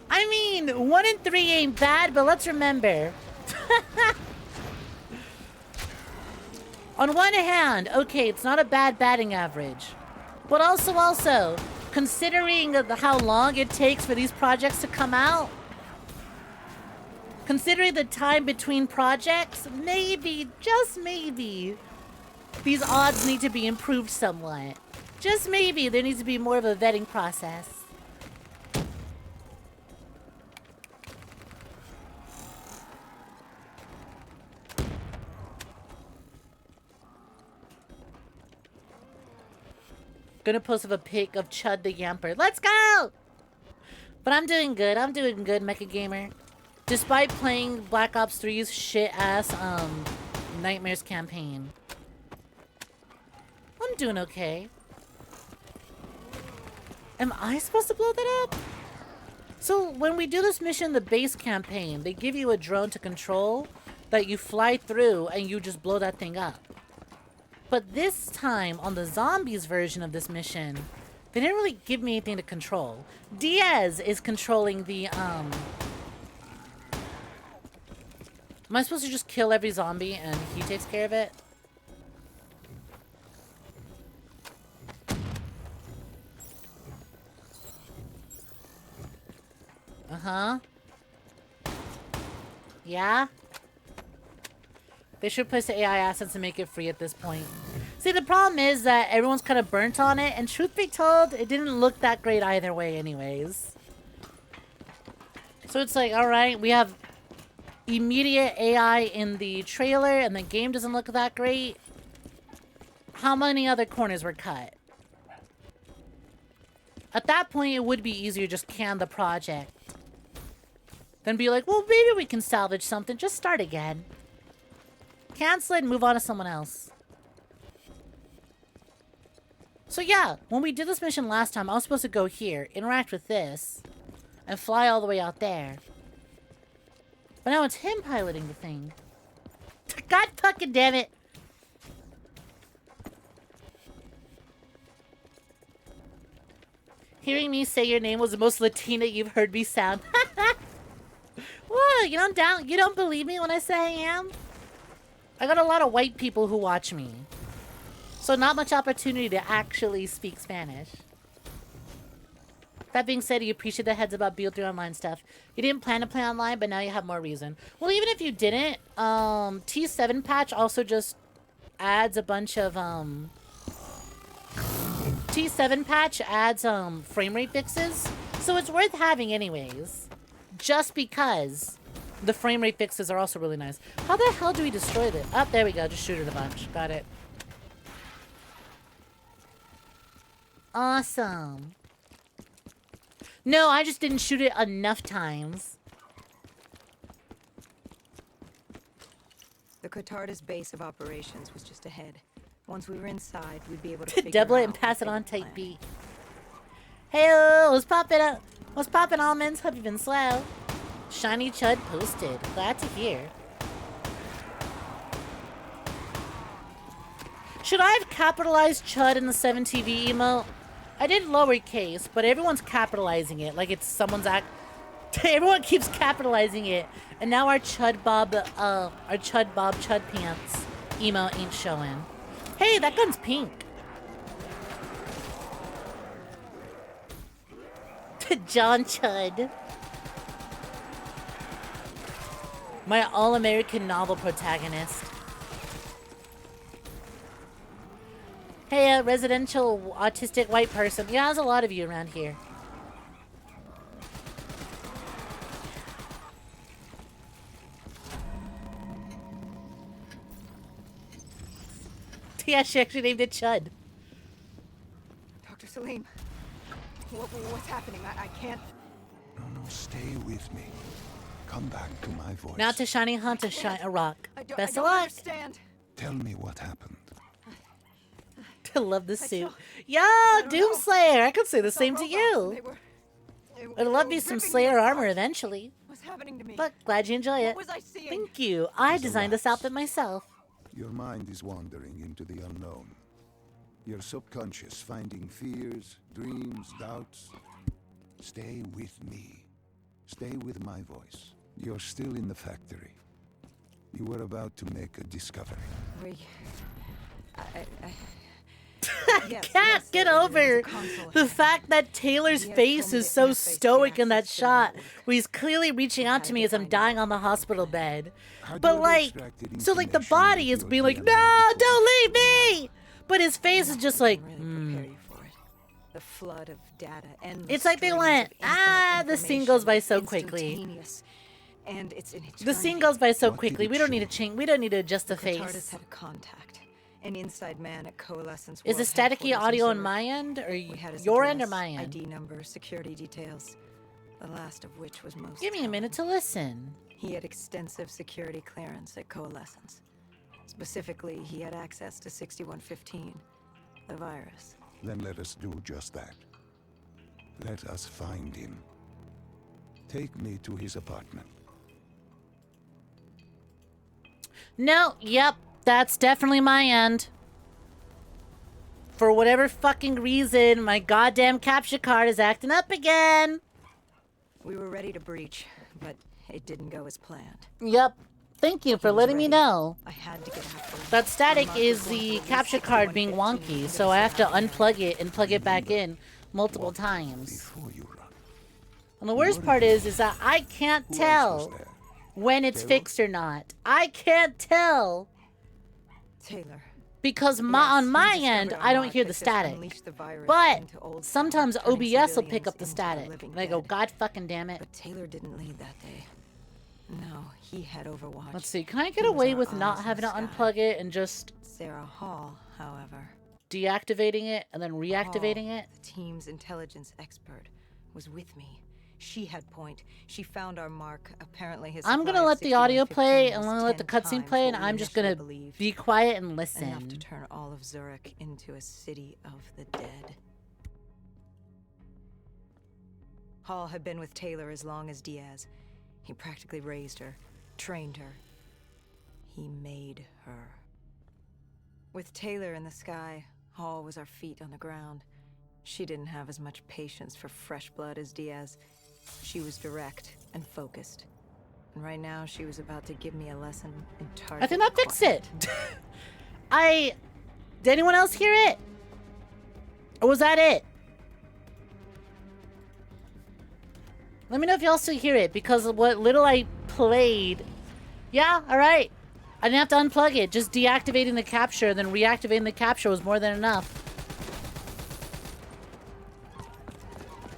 I mean, 1 and 3 ain't bad, but let's remember. On one hand, okay, it's not a bad batting average. But also, considering how long it takes for these projects to come out, considering the time between projects, maybe, just maybe, these odds need to be improved somewhat. Just maybe there needs to be more of a vetting process. Gonna post up a pic of Chud the Yamper. Let's go! But I'm doing good, Mecha Gamer. Despite playing Black Ops 3's shit-ass, Nightmares campaign. I'm doing okay. Am I supposed to blow that up? So, when we do this mission, the base campaign, they give you a drone to control that you fly through and you just blow that thing up. But this time, on the zombies version of this mission, they didn't really give me anything to control. Diaz is controlling the, Am I supposed to just kill every zombie and he takes care of it? Uh-huh. Yeah? They should place the AI assets and make it free at this point. See, the problem is that everyone's kind of burnt on it, and truth be told, it didn't look that great either way anyways. So it's like, alright, we have immediate AI in the trailer, and the game doesn't look that great. How many other corners were cut? At that point, it would be easier to just can the project. Then be like, well, maybe we can salvage something. Just start again. Cancel it and move on to someone else. So yeah, when we did this mission last time, I was supposed to go here, interact with this, and fly all the way out there. But now it's him piloting the thing. God fucking damn it! Hearing me say your name was the most Latina you've heard me sound. Whoa, you don't believe me when I say I am? I got a lot of white people who watch me. So not much opportunity to actually speak Spanish. That being said, you appreciate the heads about Build 3 online stuff. You didn't plan to play online, but now you have more reason. Well, even if you didn't, T7 patch also just adds a bunch of, T7 patch adds, frame rate fixes. So it's worth having anyways. Just because the frame rate fixes are also really nice. How the hell do we destroy this? Oh, there we go. Just shoot it a bunch. Got it. Awesome. No, I just didn't shoot it enough times. The The 𝐒𝐧𝐻's base of operations was just ahead. Once we were inside, we'd be able to figure Double it out and pass it what on they were type planning. B. Hey, what's poppin' up? What's poppin', almonds? Hope you've been slow. Shiny Chud posted. Glad to hear. Should I have capitalized Chud in the 7TV emote? I did lowercase, but everyone's capitalizing it like it's someone's act. Everyone keeps capitalizing it, and now our Chud Bob Chud Pants emo ain't showing. Hey, that gun's pink. John Chud. My all-American novel protagonist. Hey, a residential autistic white person. Yeah, there's a lot of you around here. Yeah, she actually named it Chud. Dr. Salim, what's happening? I can't. No, stay with me. Come back to my voice. Now to Shiny Hunt to shine a rock. Best of I don't luck. understand. Tell me what happened. I love this suit. don't Yo, know. Doomslayer! I could say the Saw same to robots you. and I'd love me some ripping me Slayer apart. armor eventually. What's happening to me? But glad you enjoy it. What was I seeing? Thank you. I designed this outfit myself. Your mind is wandering into the unknown. Your subconscious finding fears, dreams, doubts. Stay with me. Stay with my voice. You're still in the factory. You were about to make a discovery. Can't get over the fact that Taylor's face is so stoic in that shot where he's clearly reaching out to me as I'm dying on the hospital bed. But like, so like the body is being like, no, don't leave me! But his face is just like, Prepare you for it. The flood of data and It's like they went, the scene goes by so quickly. And it's an The scene goes by so quickly. We don't need to change. We don't need to adjust the 𝐒𝐧𝐻 face. had a contact, an inside man at Coalescence. Is World it staticky Headquarters in audio on Zurich. my end, or We had his your end or address, my end? ID number, security details. The last of which was most. Give me a minute to listen. He had extensive security clearance at Coalescence. Specifically, he had access to 6115, the virus. Then let us do just that. Let us find him. Take me to his apartment. No, yep, that's definitely my end. For whatever fucking reason, my goddamn capture card is acting up again. We were ready to breach, but it didn't go as planned. Yep. Thank you for letting me know. I had to get after him. That static Mark is was going to the release capture card being 6115 wonky, so I have to unplug it and plug it back in multiple times. Before you run. And the worst part is that I can't Who else tell was there? when it's Taylor? fixed or not. I can't tell Taylor. because Yes, on he my discovered end, our I don't mark hear had the just static. unleashed the virus But into old sometimes South, turning OBS will pick civilians up the into static. living And I go, dead. God fucking damn it. But Taylor didn't lead that day. No, he had Overwatch. Let's see, can I get He was away our with not eyes in having to the sky. unplug it and just Sarah Hall, however. deactivating it and then reactivating Hall, it? the team's intelligence expert, was with me. She had point. She found our mark. Apparently his I'm gonna supply of let the audio 6115 play and was I'm gonna let the 10 cutscene times play and what we I'm just initially gonna believed. be quiet and Enough to listen. turn all of Zurich into a city of the dead. Hall had been with Taylor as long as Diaz. He practically raised her, trained her. He made her. With Taylor in the sky, Hall was our feet on the ground. She didn't have as much patience for fresh blood as Diaz. She was direct and focused. And right now, she was about to give me a lesson in target I think that fixed it. quiet. Did anyone else hear it? Or was that it? Let me know if y'all still hear it, because of what little I played. Yeah, alright. I didn't have to unplug it. Just deactivating the capture, then reactivating the capture was more than enough.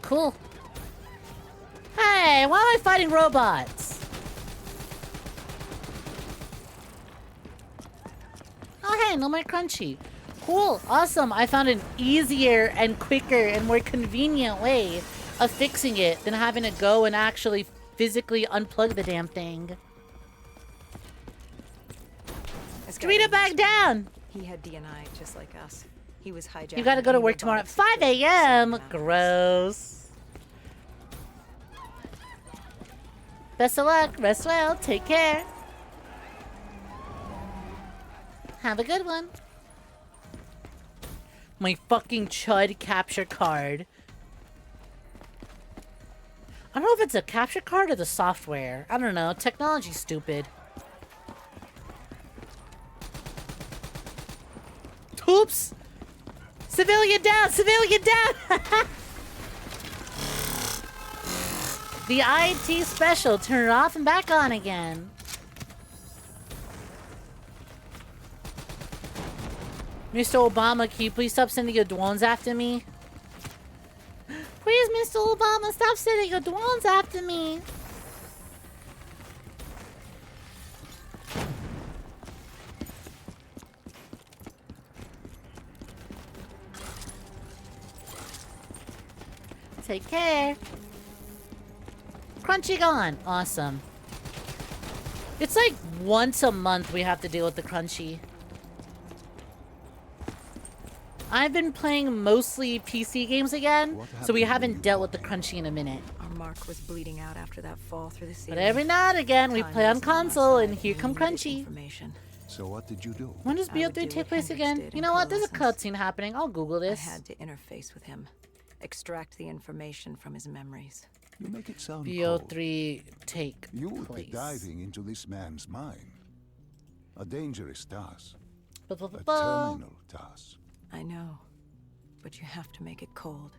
Cool. Hey, why am I fighting robots? Oh, hey, no more crunchy. Cool, awesome. I found an easier and quicker and more convenient way of fixing it than having to go and actually physically unplug the damn thing. Street it back down. He had DNI just like us. He was hijacking. You gotta go to work tomorrow at 5 a.m. Gross. Best of luck. Rest well. Take care. Have a good one. My fucking chud capture card. I don't know if it's a capture card or the software. I don't know. Technology's stupid. Oops! Civilian down! Civilian down! The IT special. Turn it off and back on again. Mr. Obama, can you please stop sending your drones after me? Please, Mr. Obama, stop sending your drones after me. Take care. Crunchy gone. Awesome. It's like once a month we have to deal with the crunchy. I've been playing mostly PC games again, so we haven't dealt with the crunchy in a minute. Our mark was bleeding out after that fall through the ceiling. But every now and again, we play on console, and here come crunchy. So what did you do? When does BO3 take place again? You know what? There's a cutscene happening. I'll Google I this. had to interface with him, extract the information from his memories. You make it sound cold. BO3 take You would be place. diving into this man's mind. A dangerous task. A Ba-ba-ba-ba. terminal task. I know, but you have to make it cold.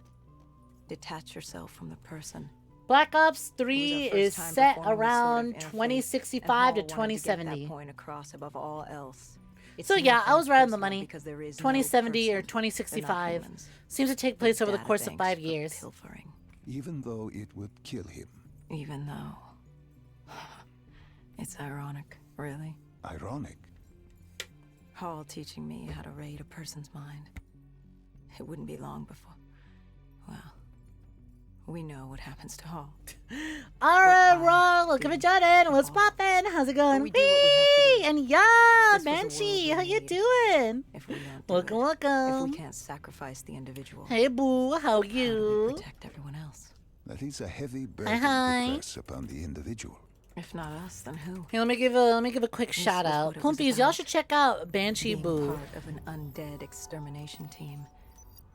Detach yourself from the person. Black Ops It 3 was our is first time set performing this sort of around interface, 2065 and Hall to wanted get 2070. that point across above all else. It's So yeah, I was right on the nothing money. personal because there is no 2070 or person. 2065 They're not humans. seems to take place over the course of Databanks 5 for years. pilfering. Even though it would kill him. Even though. It's ironic, really. Ironic. Hall teaching me how to read a person's mind. It wouldn't be long before. Well, we know what happens to Hall. Alright, What Ron, look at Jordan. What's poppin'? How's it going? we do what we have to do. And yeah, This was a Banshee, world how we you need. doing? If we don't do Welcome, it, if welcome. we can't sacrifice the individual, Hey, boo, how how do we you? protect everyone else? That is a heavy burden hi. to press upon the individual. If not us, then who? Hey, let me give a quick This shout was out. what it was Pumpies, y'all about. should check out Banshee Being Boo. part of an undead extermination team.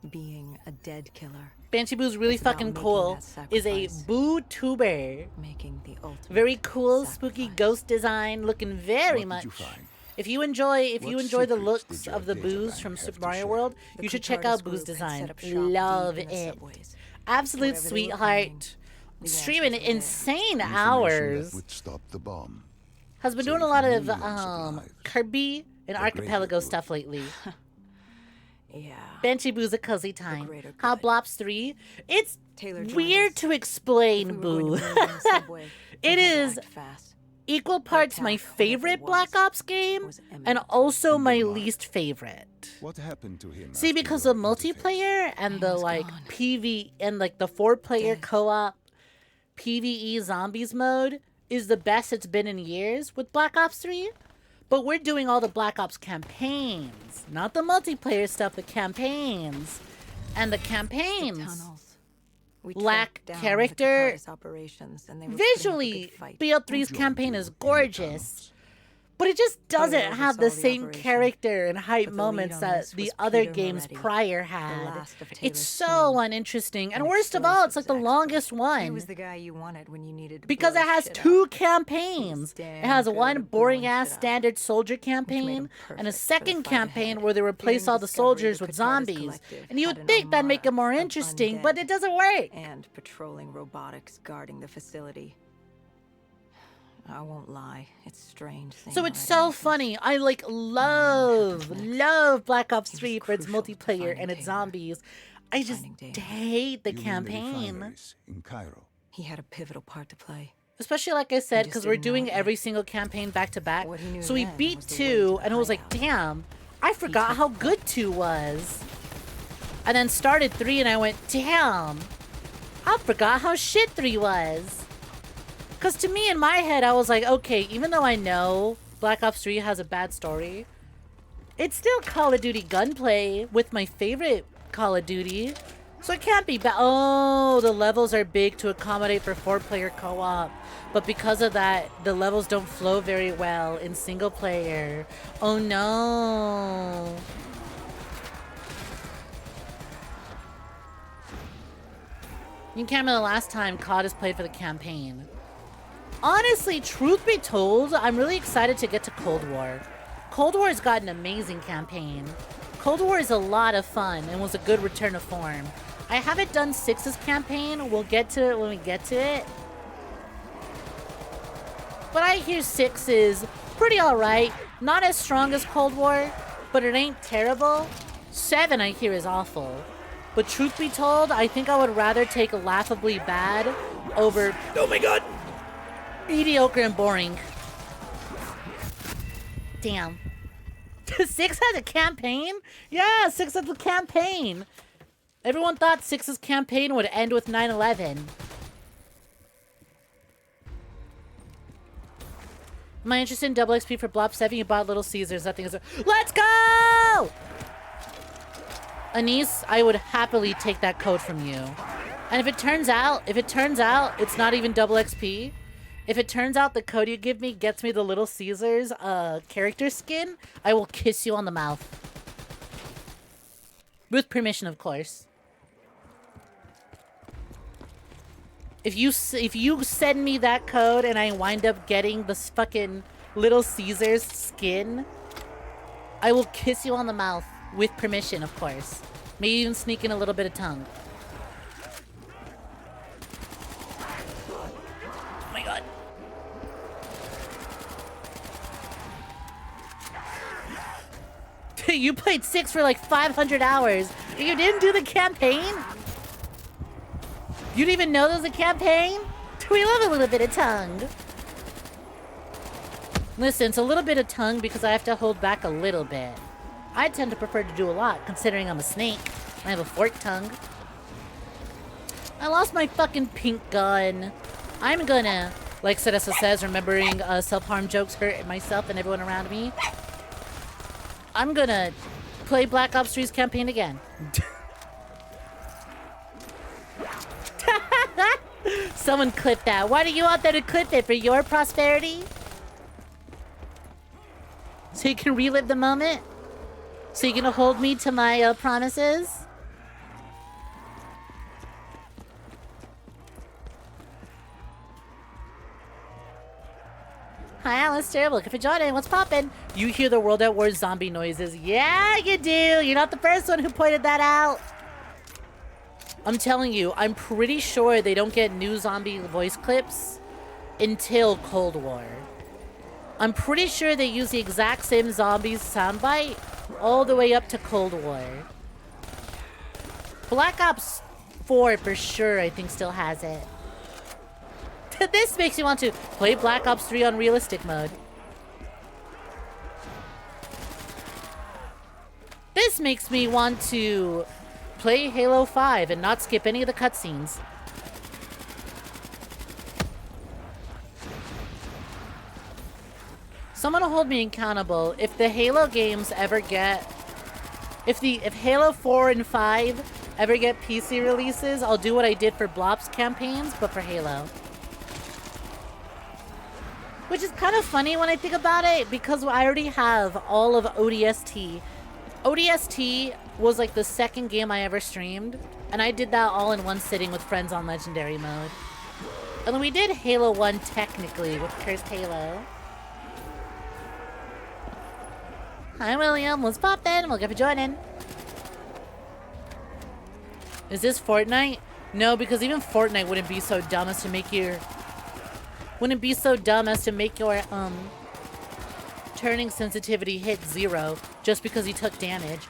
Being a dead killer. Banshee Boo's really It's about fucking making cool. that Is a sacrifice. boo tuber. Making the ultimate Very cool, spooky sacrifice. ghost design, looking very What much. did you find? If you enjoy What the secrets looks did your of the data boos bank from have Super to Mario share? World, The you should check out Kutartis Boo's group had design. set up shop Love deep in the it. subways. Absolute Whatever they were sweetheart. the Streaming answers were there. insane Information hours. that would stop the bomb. Has been Save doing a lot of millions of lives. Kirby and The Archipelago greater stuff lately. Yeah. Banshee Boo's a cozy time. greater How good. Blops 3? It's Taylor joined weird us. to If explain, we were Boo. going to move in the subway, we It had to is act fast. equal parts my path, whatever favorite it Black was, Ops game was and imminent. also In my your mind. least favorite. What happened to him? See, after because your the interface? multiplayer and the was like gone. PV and like the 4-player Dead. co-op PvE zombies mode is the best it's been in years with Black Ops 3. But we're doing all the Black Ops campaigns, not the multiplayer stuff, the campaigns. And the The campaigns tunnels. We lack tracked down the character. Kutartis operations, and they were putting up a Visually, big fight. BO3's Who campaign joined is you in the gorgeous. tunnels? But it just doesn't Taylor have the oversaw the same operation, character and hype but the lead moments on that this the was other Peter games Moretti, prior the had. last of It's Taylor's so team, uninteresting. And an worst of all, it's like the explosives longest He one. was the guy you wanted when you needed to Because blow it has shit up. 2 campaigns. It damn has good one at boring blowing ass shit up, standard soldier made campaign him and a perfect for the second fight campaign ahead. where they replace Fearing all the discovery, soldiers the with Kutartis zombies. Collective And you had would an think that'd make it armada more of interesting, but undead it doesn't work. and patrolling robotics guarding the facility. I won't lie, it's strange. So seeing it's Moretti so like this. funny. I like happens next? love Black Ops He was 3 for its crucial to multiplayer finding and its Taylor. zombies. I just Finding Dana. hate the You mean campaign. refineries in Cairo. He had a pivotal part to play. Especially like I said, just because we're didn't know doing it every yet. single campaign back to back. What he knew So we then beat was the way 2, to and it was the like, hideout. damn, I forgot took how the good 2 was. And then started 3, and I went, damn, I forgot how shit 3 was. Because to me, in my head, I was like, okay, even though I know Black Ops 3 has a bad story, It's still Call of Duty gunplay with my favorite Call of Duty. So it can't be bad. Oh, the levels are big to accommodate for 4-player co-op. But because of that, the levels don't flow very well in single player. Oh no. You can't remember the last time COD has played for the campaign. Honestly, truth be told, I'm really excited to get to Cold War. Cold War's got an amazing campaign. Cold War is a lot of fun and was a good return to form. I haven't done 6's campaign. We'll get to it when we get to it. But I hear 6 is pretty alright. Not as strong as Cold War, but it ain't terrible. 7 I hear is awful. But truth be told, I think I would rather take laughably bad over, oh my god, mediocre and boring. Damn. 6 has a campaign? Yeah, 6 has a campaign. Everyone thought 6's campaign would end with 9/11. Am I interested in double XP for Blop 7? You bought Little Caesars. That thing is a... Let's go! Anise, I would happily take that code from you. And if it turns out it's not even double XP, if it turns out the code you give me gets me the Little Caesars character skin, I will kiss you on the mouth. With permission, of course. If you send me that code and I wind up getting this fucking Little Caesars skin, I will kiss you on the mouth with permission, of course. Maybe even sneak in a little bit of tongue. Oh my god. You played 6 for like 500 hours. You didn't do the campaign? You didn't even know there was a campaign? We love a little bit of tongue. Listen, it's a little bit of tongue because I have to hold back a little bit. I tend to prefer to do a lot, considering I'm a snake. I have a forked tongue. I lost my fucking pink gun. I'm gonna, like Sedessa says, remembering self-harm jokes hurt myself and everyone around me. I'm gonna play Black Ops 3's campaign again. Someone clip that. Why do you want them to clip it? For your prosperity? So you can relive the moment? So you gonna hold me to my promises? Hi, Alistair. Looking for joining. What's poppin'? You hear the World at War zombie noises. Yeah, you do. You're not the first one who pointed that out. I'm telling you, I'm pretty sure they don't get new zombie voice clips until Cold War. I'm pretty sure they use the exact same zombies soundbite all the way up to Cold War. Black Ops 4 for sure, I think, still has it. This makes me want to play Black Ops 3 on realistic mode. This makes me want to play Halo 5 and not skip any of the cutscenes. Someone will hold me accountable. If the Halo games ever get... If Halo 4 and 5 ever get PC releases, I'll do what I did for Blop's campaigns, but for Halo. Which is kind of funny when I think about it, because I already have all of ODST. ODST was like the second game I ever streamed, and I did that all in one sitting with friends on Legendary mode. And then we did Halo 1 technically with Cursed Halo. Hi William, what's poppin'? Welcome for joining. Is this Fortnite? No, because even Fortnite wouldn't be so dumb as to make your... turning sensitivity hit 0 just because he took damage.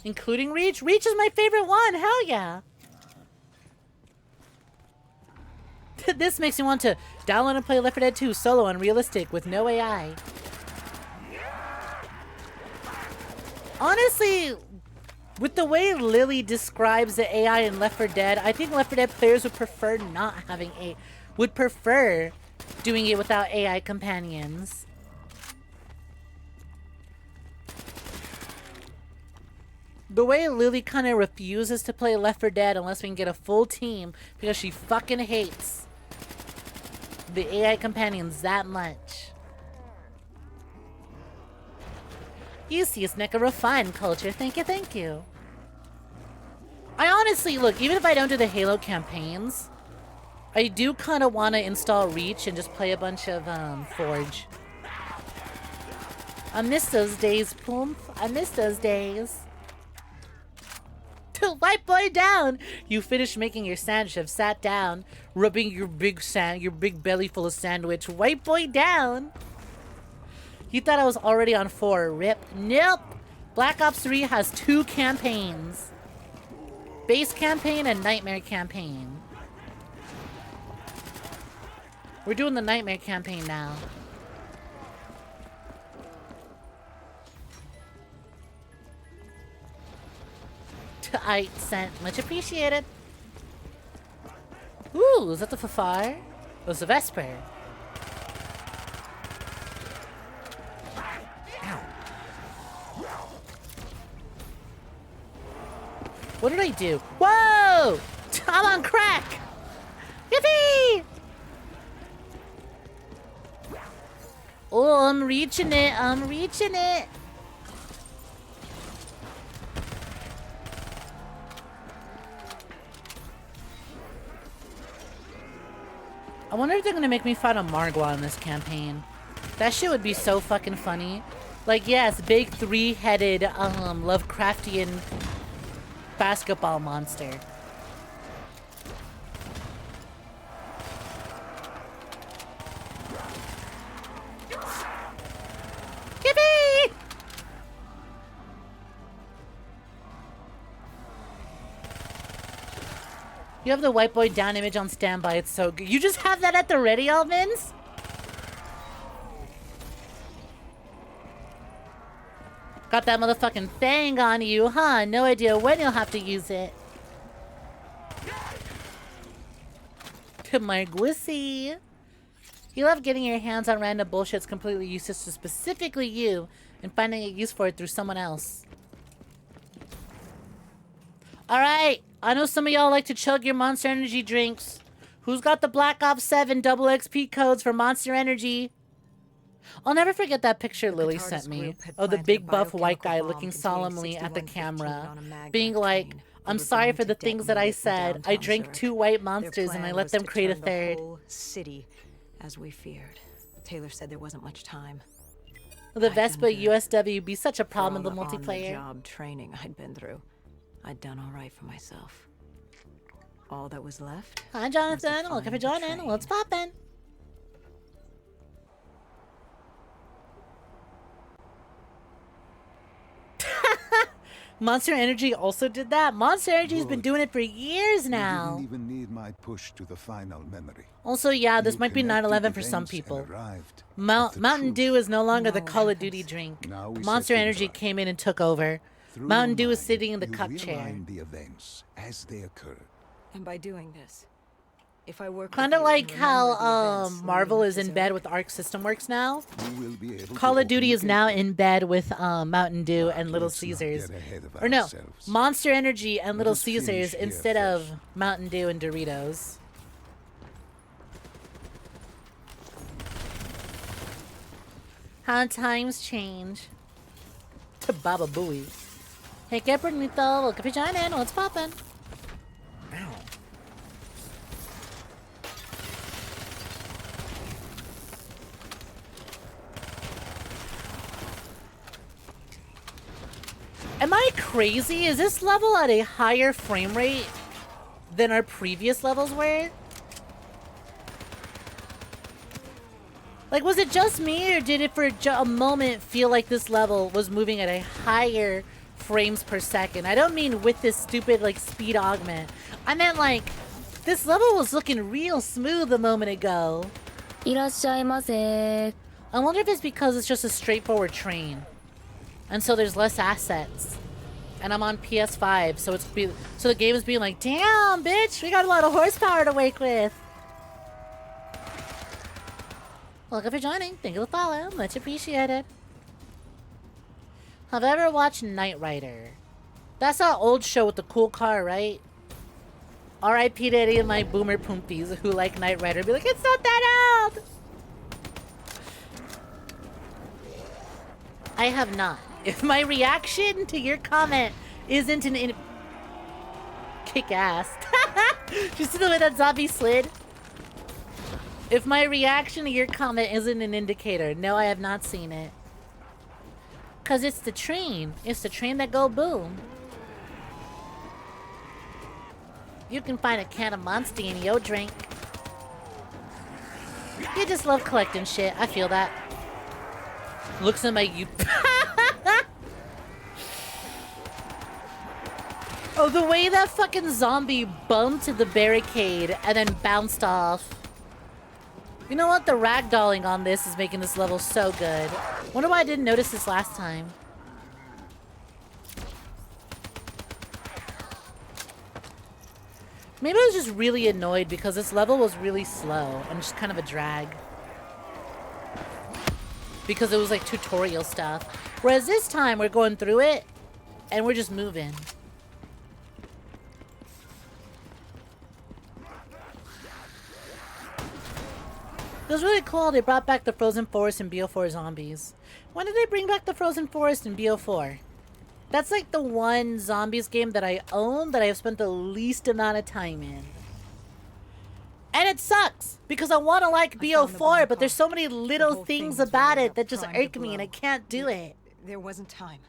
Including Reach? Reach is my favorite one! Hell yeah! This makes me want to download and play Left 4 Dead 2 solo on realistic with no AI. Honestly, with the way Lily describes the AI in Left 4 Dead, I think Left 4 Dead players would prefer not having would prefer doing it without AI companions. The way Lily kind of refuses to play Left 4 Dead unless we can get a full team because she fucking hates the AI companions that much. You see, Snek a refined culture. Thank you, thank you. I honestly, look, even if I don't do the Halo campaigns, I do kind of want to install Reach and just play a bunch of Forge. I miss those days, Poomp. I miss those days. White boy down! You finished making your sandwich, have sat down, rubbing your big belly full of sandwich. White boy down! You thought I was already on 4. Rip. Nope! Black Ops 3 has 2 campaigns. Base campaign and Nightmare campaign. We're doing the Nightmare campaign now. I sent much appreciated. Ooh, is that the Fafar? Oh, it's the Vesper. Ow. What did I do? Whoa! I'm on crack! Yippee! Oh, I'm reaching it. I'm reaching it. I wonder if they're gonna make me fight a Margwa in this campaign. That shit would be so fucking funny. Like, yes, big 3-headed, Lovecraftian basketball monster. Yippee! You have the white boy down image on standby. It's so good. You just have that at the ready, Almonds? Got that motherfucking thing on you, huh? No idea when you'll have to use it. To my Gwissy. You love getting your hands on random bullshit that's completely useless to specifically you and finding a use for it through someone else. Alright, I know some of y'all like to chug your Monster Energy drinks. Who's got the Black Ops 7 double XP codes for Monster Energy? I'll never forget that picture Lily sent me of the big buff white guy looking solemnly at the camera, being like, I'm sorry for the things that I said. I drank 2 white monsters and I let them create a 3rd. The whole city, as we feared. Taylor said there wasn't much time. The Vespa USW be such a problem in the For all multiplayer. on-the-job training I'd been through, I'd done all right for myself. All that was left. Hi, Jonathan. Welcome for joining. What's poppin'? Monster Energy also did that. Monster Energy's been doing it for years now. You didn't even need my push to the final memory. Also, yeah, this You might be connected 9/11 for some events and people. arrived at the Mountain truth. Dew is no longer the No, Call of it Duty happens. drink. Now we Monster set things Energy right. came in and took over. Through Mountain your Dew is mind, sitting in the you cup chair. realign the events as they occur. And by doing this, if I work Kind of with you and like remember how the events Marvel leading is up in to bed Zurich, with Arc System Works now. You will be able Call to of Duty open is the now gate. in bed with Mountain Dew But and Little let's not Caesars. get ahead of Or no, ourselves. Monster Energy and Let Little us finish Caesars here instead of first. Mountain Dew and Doritos. How times change. To Baba Booey. Hey, que bonito. Welcome for joining. What's poppin'? Ow. Am I crazy? Is this level at a higher frame rate than our previous levels were? Like, was it just me, or did it for a moment feel like this level was moving at a higher frames per second? I don't mean with this stupid, like, speed augment. I meant, like, this level was looking real smooth a moment ago. いらっしゃいませ。 I wonder if it's because it's just a straightforward train. And so there's less assets. And I'm on PS5, so so the game is being like, damn, bitch, we got a lot of horsepower to work with. Welcome for joining. Thank you for the follow. Much appreciated. Have I ever watched Knight Rider? That's that old show with the cool car, right? R.I.P. to any of my boomer poompies who like Knight Rider. Be like, it's not that old! I have not. If my reaction to your comment isn't an kick ass. Just the way that zombie slid. If my reaction to your comment isn't an indicator, no, I have not seen it. Cause it's the train. It's the train that go boom. You can find a can of Monster in your drink. You just love collecting shit. I feel that. Looks at my Oh, the way that fucking zombie bumped the barricade and then bounced off. You know what? The ragdolling on this is making this level so good. Wonder why I didn't notice this last time. Maybe I was just really annoyed because this level was really slow and just kind of a drag. Because it was like tutorial stuff. Whereas this time we're going through it and we're just moving. It was really cool they brought back the Frozen Forest in BO4 Zombies. When did they bring back the Frozen Forest in BO4? That's like the one Zombies game that I own that I have spent the least amount of time in. And it sucks, because I want to like BO4, but there's so many little things about it that just irk me and I can't do it. There wasn't time.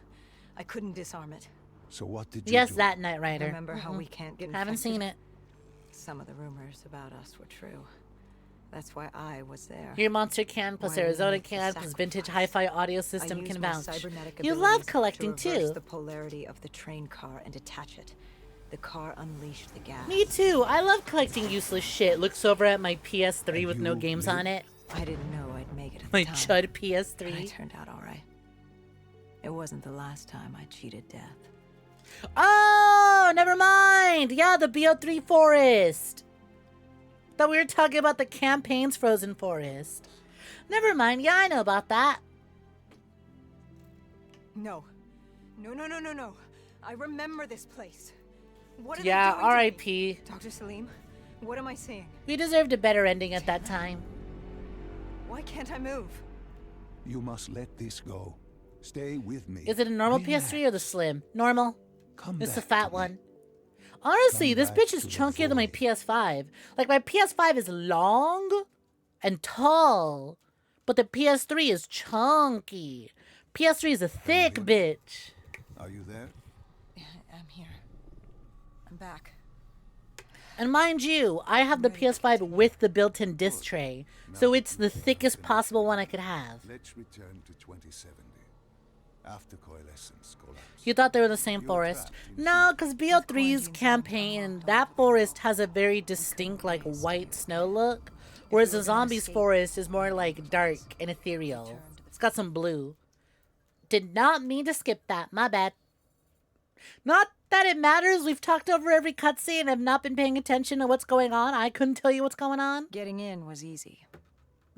I couldn't disarm it. So what did you Yes, do? that Knight Rider. Remember how we can't get infected? Haven't seen it. Some of the rumors about us were true. That's why I was there. Your monster can plus Why we Arizona need to can plus vintage sacrifice. hi-fi audio I system used can my vouch. cybernetic You abilities love collecting to reverse too. the polarity of the train car and detach it. The car unleashed the gas. Me too. I love collecting useless shit. Looks over at my PS3 And with no you games live? on it. I didn't know I'd make it at My the time. chud But it PS3. turned out all right. It wasn't the last time I cheated death. Oh, never mind. Yeah, the BO3 forest. Thought we were talking about the campaign's Frozen Forest. Never mind. Yeah, I know about that. No. No. I remember this place. What are Yeah, they doing to me? R.I.P. Dr. Salim, what am I seeing? We deserved a better ending at that time. Why can't I move? You must let this go. Stay with me. Is it a normal Relax. PS3 or the slim? Normal. Come It's the back fat to me. one. Honestly, Come this back bitch is to the chunkier than my void. PS5. Like, my PS5 is long and tall, but the PS3 is chunky. PS3 is a thick bitch. Are you there? I'm here. I'm back. And mind you, I have the PS5 with the built-in disc tray, so it's the thickest possible one I could have. Let's return to 2070. After coalescence collapse. You thought they were the same forest? No, because BO3's campaign, that forest has a very distinct, like, white snow look, whereas the zombies forest is more, like, dark and ethereal. It's got some blue. Did not mean to skip that. My bad. Not that it matters. We've talked over every cutscene and have not been paying attention to what's going on. I couldn't tell you what's going on. Getting in was easy.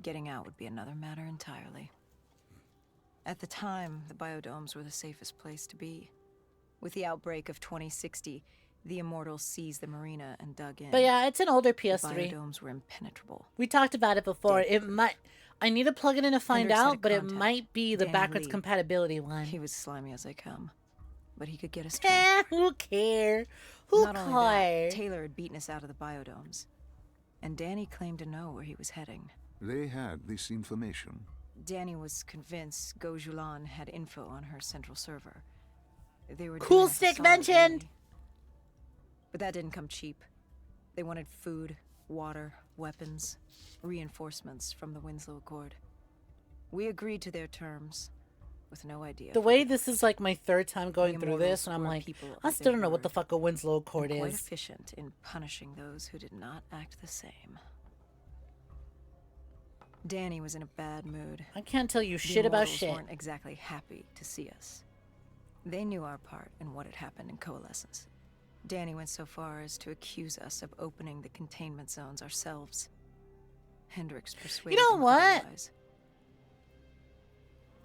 Getting out would be another matter entirely. At the time, the biodomes were the safest place to be. With the outbreak of 2060, the Immortals seized the marina and dug in. But yeah, it's an older The PS3. biodomes were impenetrable. We talked about it before. It might... I need to plug it in to find Hendricks had out, a but it contact, might be the Danny backwards Lee. compatibility one. He was slimy as they come. But he could get us trained. Who care? Who Not only that, care? Taylor had beaten us out of the biodomes. And Danny claimed to know where he was heading. They had this information. Danny was convinced 𝐒𝐲 had info on her central server. They were Cool doing us a stick solid, mentioned. really. But that didn't come cheap. They wanted food, water, weapons, reinforcements from the 𝐒𝐬𝐬 Accord. We agreed to their terms, with no idea. The way this is like my third time going The through this, and I'm Immortals were like, people I of still their don't know what the word, fuck a Winslow Accord and quite is. efficient in punishing those who did not act the same. Danny was in a bad mood. I can't tell you The shit about Immortals shit. weren't exactly happy to see us. They knew our part in what had happened in Coalescence. Danny went so far as to accuse us of opening the containment zones ourselves. Hendrix persuaded You know them what? otherwise.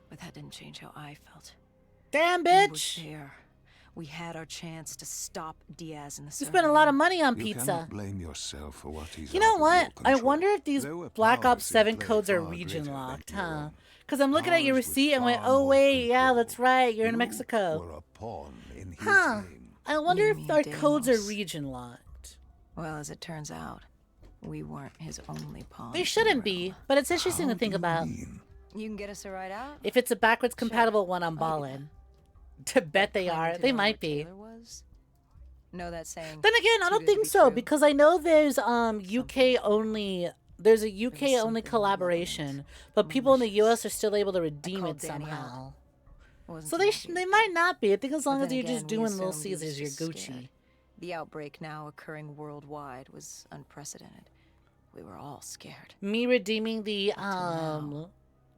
But that didn't change how I felt. Damn, We were bitch. there. We had our chance to stop Diaz in the You spent a lot of money on You pizza. cannot blame yourself for what he's You know out of what? your I control. wonder if these There were Black powers Ops in 7 play codes are far region greater than locked, your huh? own. Because I'm looking at your Ours with receipt and went, far oh more wait, yeah, control. that's right, you're in You Mexico. were a pawn in his Huh. game. I wonder You if mean our codes are Deimos. region locked. Well, as it turns out, we weren't his only pawn. They shouldn't be, but it's interesting How to think do you about. mean? You can get us a ride out? If it's a backwards compatible one, I'm I'll do balling. To bet they Claiming are. to They know might where be. Taylor was? Know that saying? Then again, I too don't good to think be so true? because I know there's UK only. There's a UK only something collaboration, malevolent, but people in the US malicious. are still able to redeem called it Danny out. somehow. Wasn't So too they happy. they might not be. I think as long But as then you're just again, we doing Little assumed he was Caesars, you're just Gucci. scared. The outbreak now occurring worldwide was unprecedented. We were all scared. Me redeeming the now,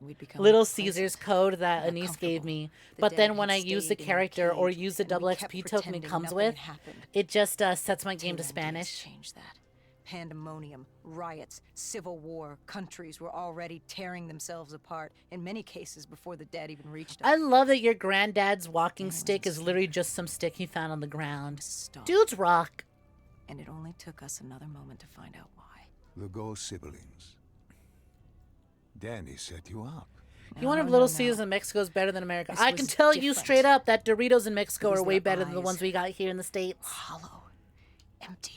We'd become Little complacent, Caesars code that more Anise gave comfortable. me, The but dead then when had I use the stayed in their character or cage, use the and double we XP kept token it pretending comes nothing with, happened. it just sets my game to Taylor and Diaz Spanish. changed that. Pandemonium, riots, civil war, countries were already tearing themselves apart, in many cases before the dead even reached us. I love that your granddad's walking Anyone stick is scared. literally just some stick he found on the ground. Stop. Dudes rock. And it only took us another moment to find out why. The Go siblings. Danny set you up. You wonder if No, Little no, no. Caesars in Mexico is better than America. This I can was tell you different. straight up that Doritos in Mexico It was are way their better than the eyes. ones we got here in the States. Hollow, empty.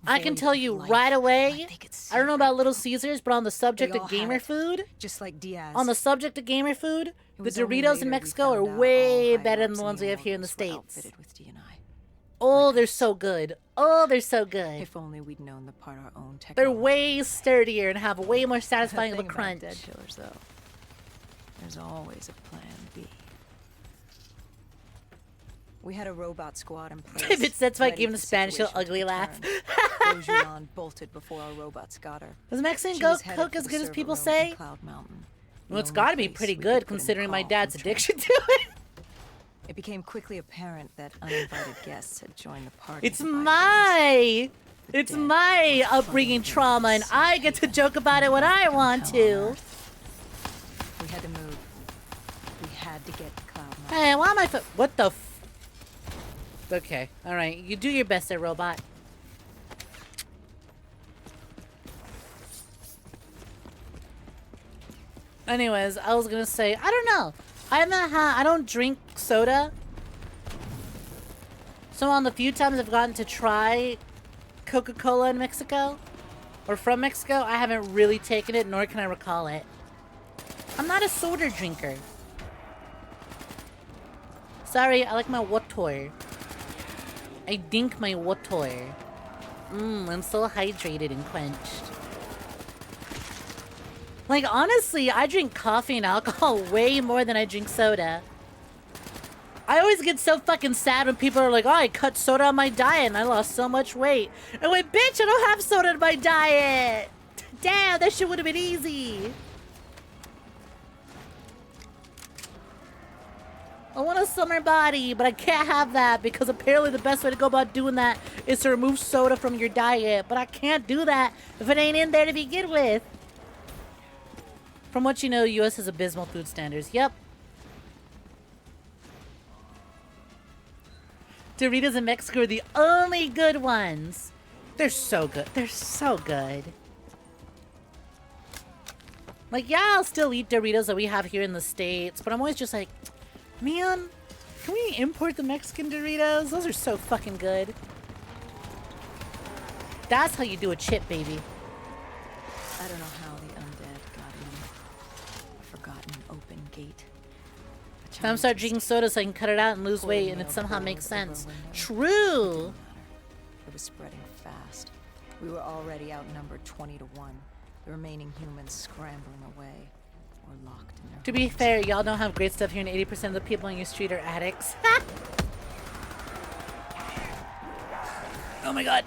I can void tell of you life, right away. like they could see I don't know right about Little through. Caesars, but on the subject They of all had gamer it. food, Just like Diaz. on the subject of gamer food, the was only Doritos later in we Mexico are found out way all better higher than ups the in ones we have here in the Immortals were States. outfitted with D&I. Oh, like they're us. so good. Oh, they're so good. If only we'd known the part our own technology. They're way sturdier and have way more The satisfying of a thing about crunch. dead killers, though, there's always a plan B. We had a robot squad in place. If it sets my ready game if in the Spanish, she'll situation ugly took a laugh. turn. 𝐒𝐳𝐤 bolted before our robots got her. Does Mexican She goat was headed cook for as the good as server people room in say? Cloud Mountain, the Well, it's only got to be place pretty we good could put in considering my call dad's from Trent. addiction to it. It became quickly apparent that uninvited guests had joined the party. It's by my, The it's dead my were upbringing flooding trauma, and the I get to haven. joke about it when I want Hell on to. Earth. We had to move. We had to get to Cloud Mountain. Hey, why am I? What the? Okay, all right. You do your best there, robot. Anyways, I was gonna say I don't know. I don't drink soda. So on the few times I've gotten to try Coca-Cola in Mexico, or from Mexico, I haven't really taken it, nor can I recall it. I'm not a soda drinker. Sorry, I like my water. I dink my water. I'm so hydrated and quenched. Like, honestly, I drink coffee and alcohol way more than I drink soda. I always get so fucking sad when people are like, oh, I cut soda on my diet and I lost so much weight. And wait, bitch, I don't have soda in my diet. Damn, that shit would have been easy. I want a summer body, but I can't have that because apparently the best way to go about doing that is to remove soda from your diet. But I can't do that if it ain't in there to begin with. From what you know, U.S. has abysmal food standards. Yep. Doritos in Mexico are the only good ones. They're so good. They're so good. Like, yeah, I'll still eat Doritos that we have here in the States, but I'm always just like, man, can we import the Mexican Doritos? Those are so fucking good. That's how you do a chip, baby. I don't know how the undead got in. A forgotten open gate. Time to start drinking soda so I can cut it out and lose weight, and it somehow makes sense. True. It was spreading fast. We were already outnumbered 20 to 1. The remaining humans scrambling away or locked in their To be homes. fair, y'all don't have great stuff here, and 80% of the people on your street are addicts. Oh my god.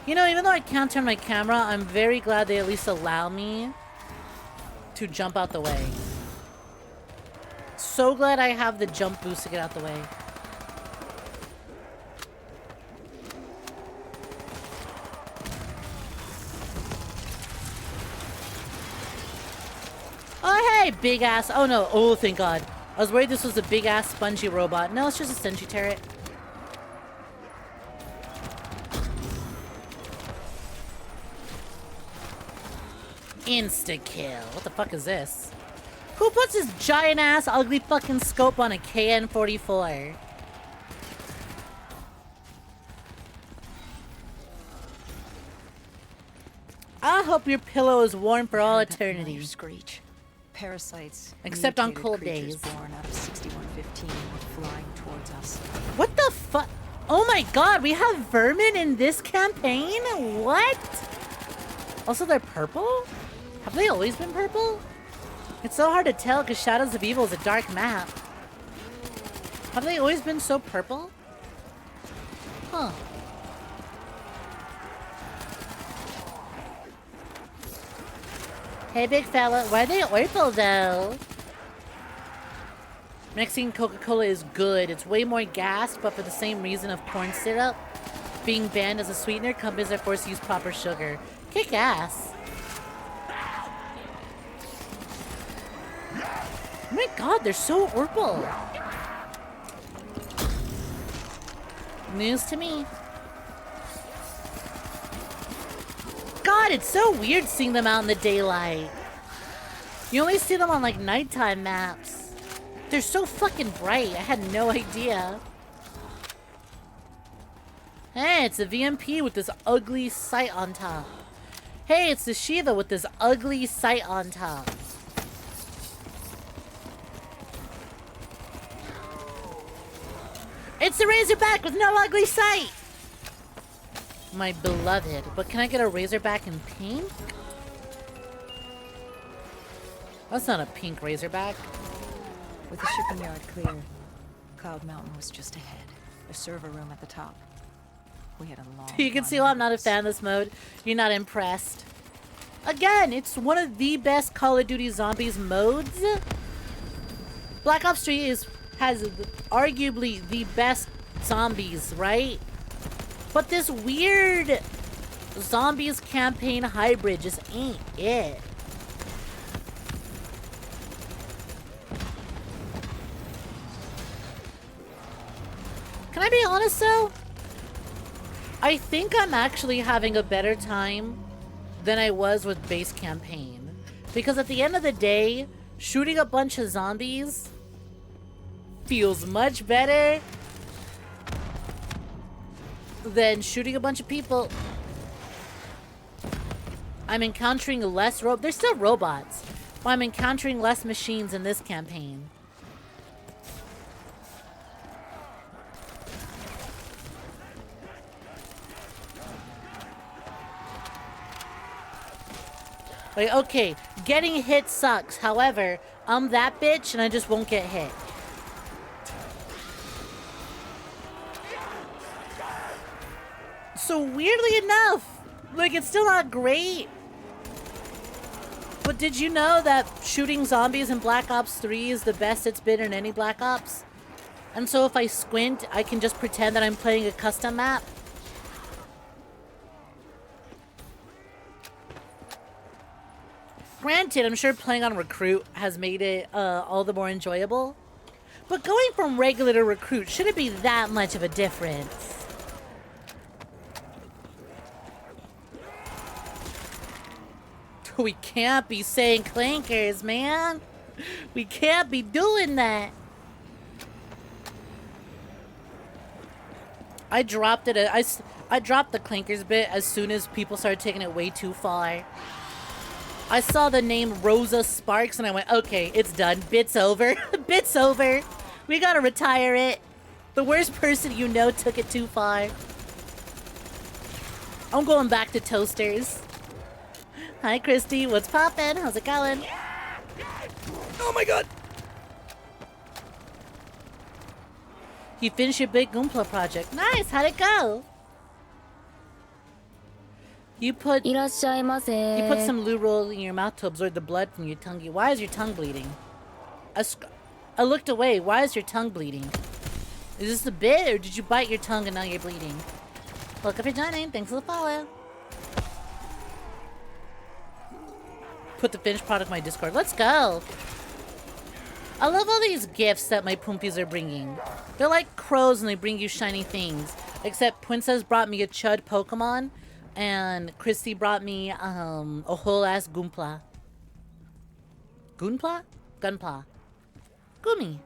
You know, even though I can't turn my camera, I'm very glad they at least allow me to jump out the way. So glad I have the jump boost to get out the way. Hi, big ass. Oh no. Oh, thank God. I was worried this was a big ass spongy robot. No, it's just a sentry turret. Insta kill. What the fuck is this? Who puts this giant ass ugly fucking scope on a KN-44? I hope your pillow is warm for all eternity. Screech. Parasites. Except on mutated cold creatures days. Born out of 6115 were flying towards us. What the fuck? Oh my God, we have vermin in this campaign? What? Also, they're purple? Have they always been purple? It's so hard to tell because Shadows of Evil is a dark map. Have they always been so purple? Huh. Hey, big fella. Why are they purple, though? Mexican Coca-Cola is good. It's way more gas, but for the same reason of corn syrup being banned as a sweetener, companies are forced to use proper sugar. Kick ass. Oh my God, they're so purple. News to me. God, it's so weird seeing them out in the daylight. You only see them on like nighttime maps. They're so fucking bright. I had no idea. Hey, it's the VMP with this ugly sight on top. Hey, it's the Shiva with this ugly sight on top. It's the Razorback with no ugly sight! My beloved. But can I get a Razorback in pink? That's not a pink Razorback. With the shipping yard clear, Cloud Mountain was just ahead. A server room at the top. We had a long You can see why I'm not a fan of this mode. You're not impressed. Again, it's one of the best Call of Duty Zombies modes. Black Ops 3 has arguably the best zombies, right? But this weird zombies campaign hybrid just ain't it. Can I be honest though? I think I'm actually having a better time than I was with base campaign. Because at the end of the day, shooting a bunch of zombies feels much better than shooting a bunch of people. I'm encountering less they're still robots, but I'm encountering less machines in this campaign. Like, okay, getting hit sucks. However, I'm that bitch and I just won't get hit. So weirdly enough, like, it's still not great. But did you know that shooting zombies in Black Ops 3 is the best it's been in any Black Ops? And so if I squint, I can just pretend that I'm playing a custom map. Granted, I'm sure playing on Recruit has made it all the more enjoyable. But going from regular to Recruit shouldn't be that much of a difference. We can't be saying clankers, man. We can't be doing that. I dropped it. I dropped the clankers bit as soon as people started taking it way too far. I saw the name Rosa Sparks and I went, okay, it's done. Bit's over. Bit's over. We gotta retire it. The worst person you know took it too far. I'm going back to toasters. Hi, Christy. What's poppin'? How's it going? Oh my god! You finished your big Goompla project. Nice! How'd it go? You put いらっしゃいませ You put some loo roll in your mouth to absorb the blood from your tongue. Why is your tongue bleeding? I looked away. Why is your tongue bleeding? Is this a bit, or did you bite your tongue and now you're bleeding? Welcome for joining. Thanks for the follow. Put the finished product in my Discord. Let's go. I love all these gifts that my Poompis are bringing. They're like crows and they bring you shiny things. Except Princess brought me a Chud Pokemon and Christy brought me a whole ass Goompla. Goonpla? Gunpla. Gummy.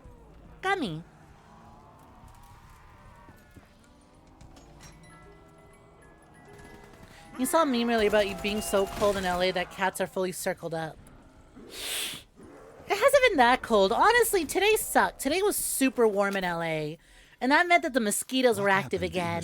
Gummy. You saw a meme earlier about you being so cold in LA that cats are fully circled up. It hasn't been that cold. Honestly, today sucked. Today was super warm in LA. And that meant that the mosquitoes were active again.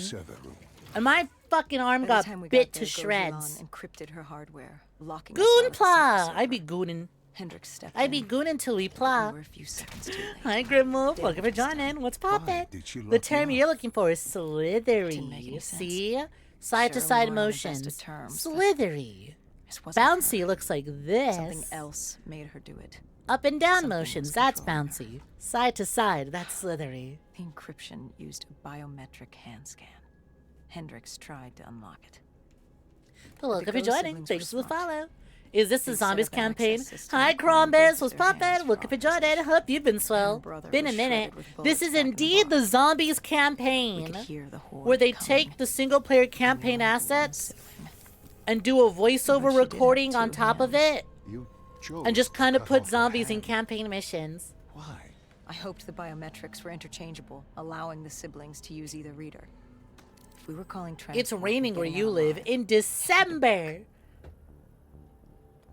And my fucking arm got bit to shreds. Encrypted her hardware, locking Goonpla! I be goonin'. Hendrix stepped I be in. goonin' till we pla. We were a few seconds too late. Hi, Grimwolf. Welcome for joining. What's poppin'? Did she The lock term you you're up? looking for is Didn't make slithery. any sense. See? Side to Sure, side we weren't on the best of motions. terms, but Slithery. this wasn't Bouncy her. looks like this. Something else made her do it. Up and down Something motions, was that's controlling bouncy. Side to side, that's slithery. The encryption used a biometric hand scan. Hendrix tried to unlock it. But welcome for Ghost joining. siblings Thanks for were the smart. follow. Is this the They set Zombies up an campaign? access system Hi, that calmed Crombus. both What's their hands poppin'? for Welcome for joining. opposition. Hope you've been swell. brother Been a was minute. shredded with This bullets is back in the indeed the box. Zombies We could campaign. hear the horde Where they coming. take the single player campaign We only had one assets sibling. and do a But voiceover she did have recording on 2 top of hands. it. You chose And just kind of cut put off her zombies in hand. campaign missions. Why? I hoped the biometrics were interchangeable, allowing the siblings to use either reader. If we were calling It's transport, raining we're where getting you out live alive. in December.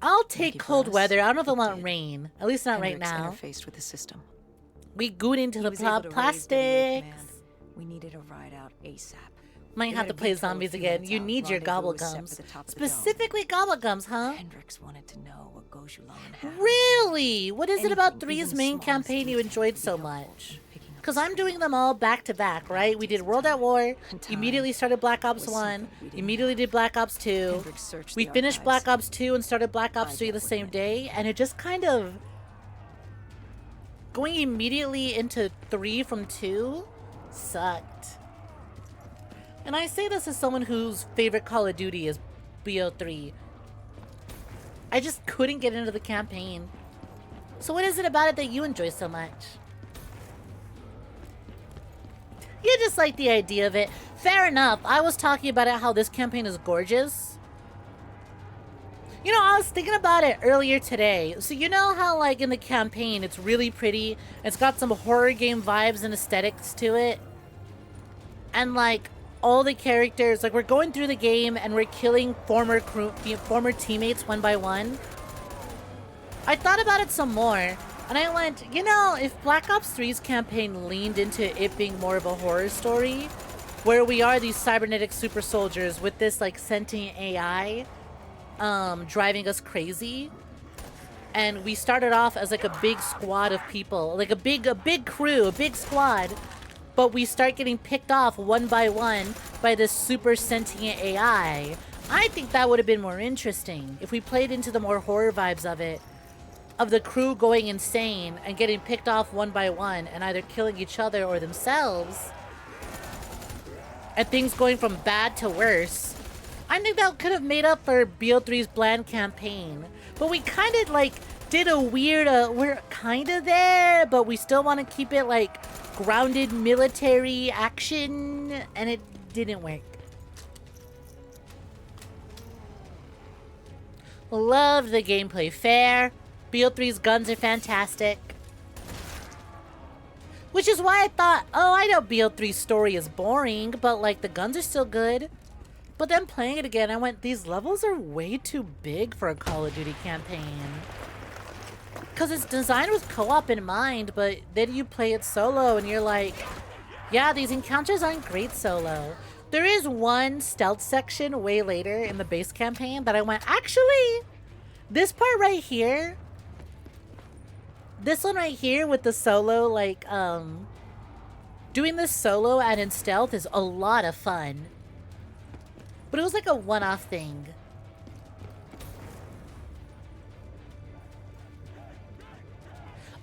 I'll take Lucky for cold us, weather. I don't know if I it want did. rain. At least not right Hendrix now. interfaced with the system. We gooed into He the was able to raise WA plastics. command. We needed a ride out ASAP. Might They have had to a play beach hall a zombies few again. minutes You out. need your Rendezvous was set for gobblegums. the top of the dome. Specifically gobblegums, huh? Hendrix wanted to know what 𝐒𝐲 had. Really? What is it about Anything, 3's even main the smallest campaign you detail enjoyed would so be helpful. much? Picking up Because the I'm doing slack. them all back to back, right? We did World at War, Time immediately started Black Ops was 1, something we didn't immediately did Black Ops 2. Hendrix searched We the finished archives. Black Ops 2 and started Black Ops I 3 the dealt with same it. day, and it just kind of... Going immediately into 3 from 2 sucked. And I say this as someone whose favorite Call of Duty is BO3. I just couldn't get into the campaign. So what is it about it that you enjoy so much? You just like the idea of it. Fair enough. I was talking about it, how this campaign is gorgeous. You know, I was thinking about it earlier today. So you know how, like, in the campaign, it's really pretty. It's got some horror game vibes and aesthetics to it. And, like, all the characters, like, we're going through the game and we're killing former teammates one by one. I thought about it some more. And I went, you know, if Black Ops 3's campaign leaned into it being more of a horror story, where we are these cybernetic super soldiers with this, like, sentient AI driving us crazy, and we started off as like a big squad of people, like a big crew, a big squad, but we start getting picked off one by this super sentient AI. I think that would have been more interesting if we played into the more horror vibes of it, of the crew going insane and getting picked off one by one and either killing each other or themselves, and things going from bad to worse. I think that could have made up for BO3's bland campaign. But we kind of, like, did a weird, we're kind of there, but we still want to keep it, like, grounded military action, and it didn't work. Love the gameplay. Fair. BO3's guns are fantastic. Which is why I thought, oh, I know BO3's story is boring, but, like, the guns are still good. But then playing it again, I went, these levels are way too big for a Call of Duty campaign. Because it's designed with co-op in mind, but then you play it solo and you're like, yeah, these encounters aren't great solo. There is one stealth section way later in the base campaign that I went, actually, this part right here, this one right here with the solo, like, doing this solo and in stealth is a lot of fun. But it was like a one-off thing.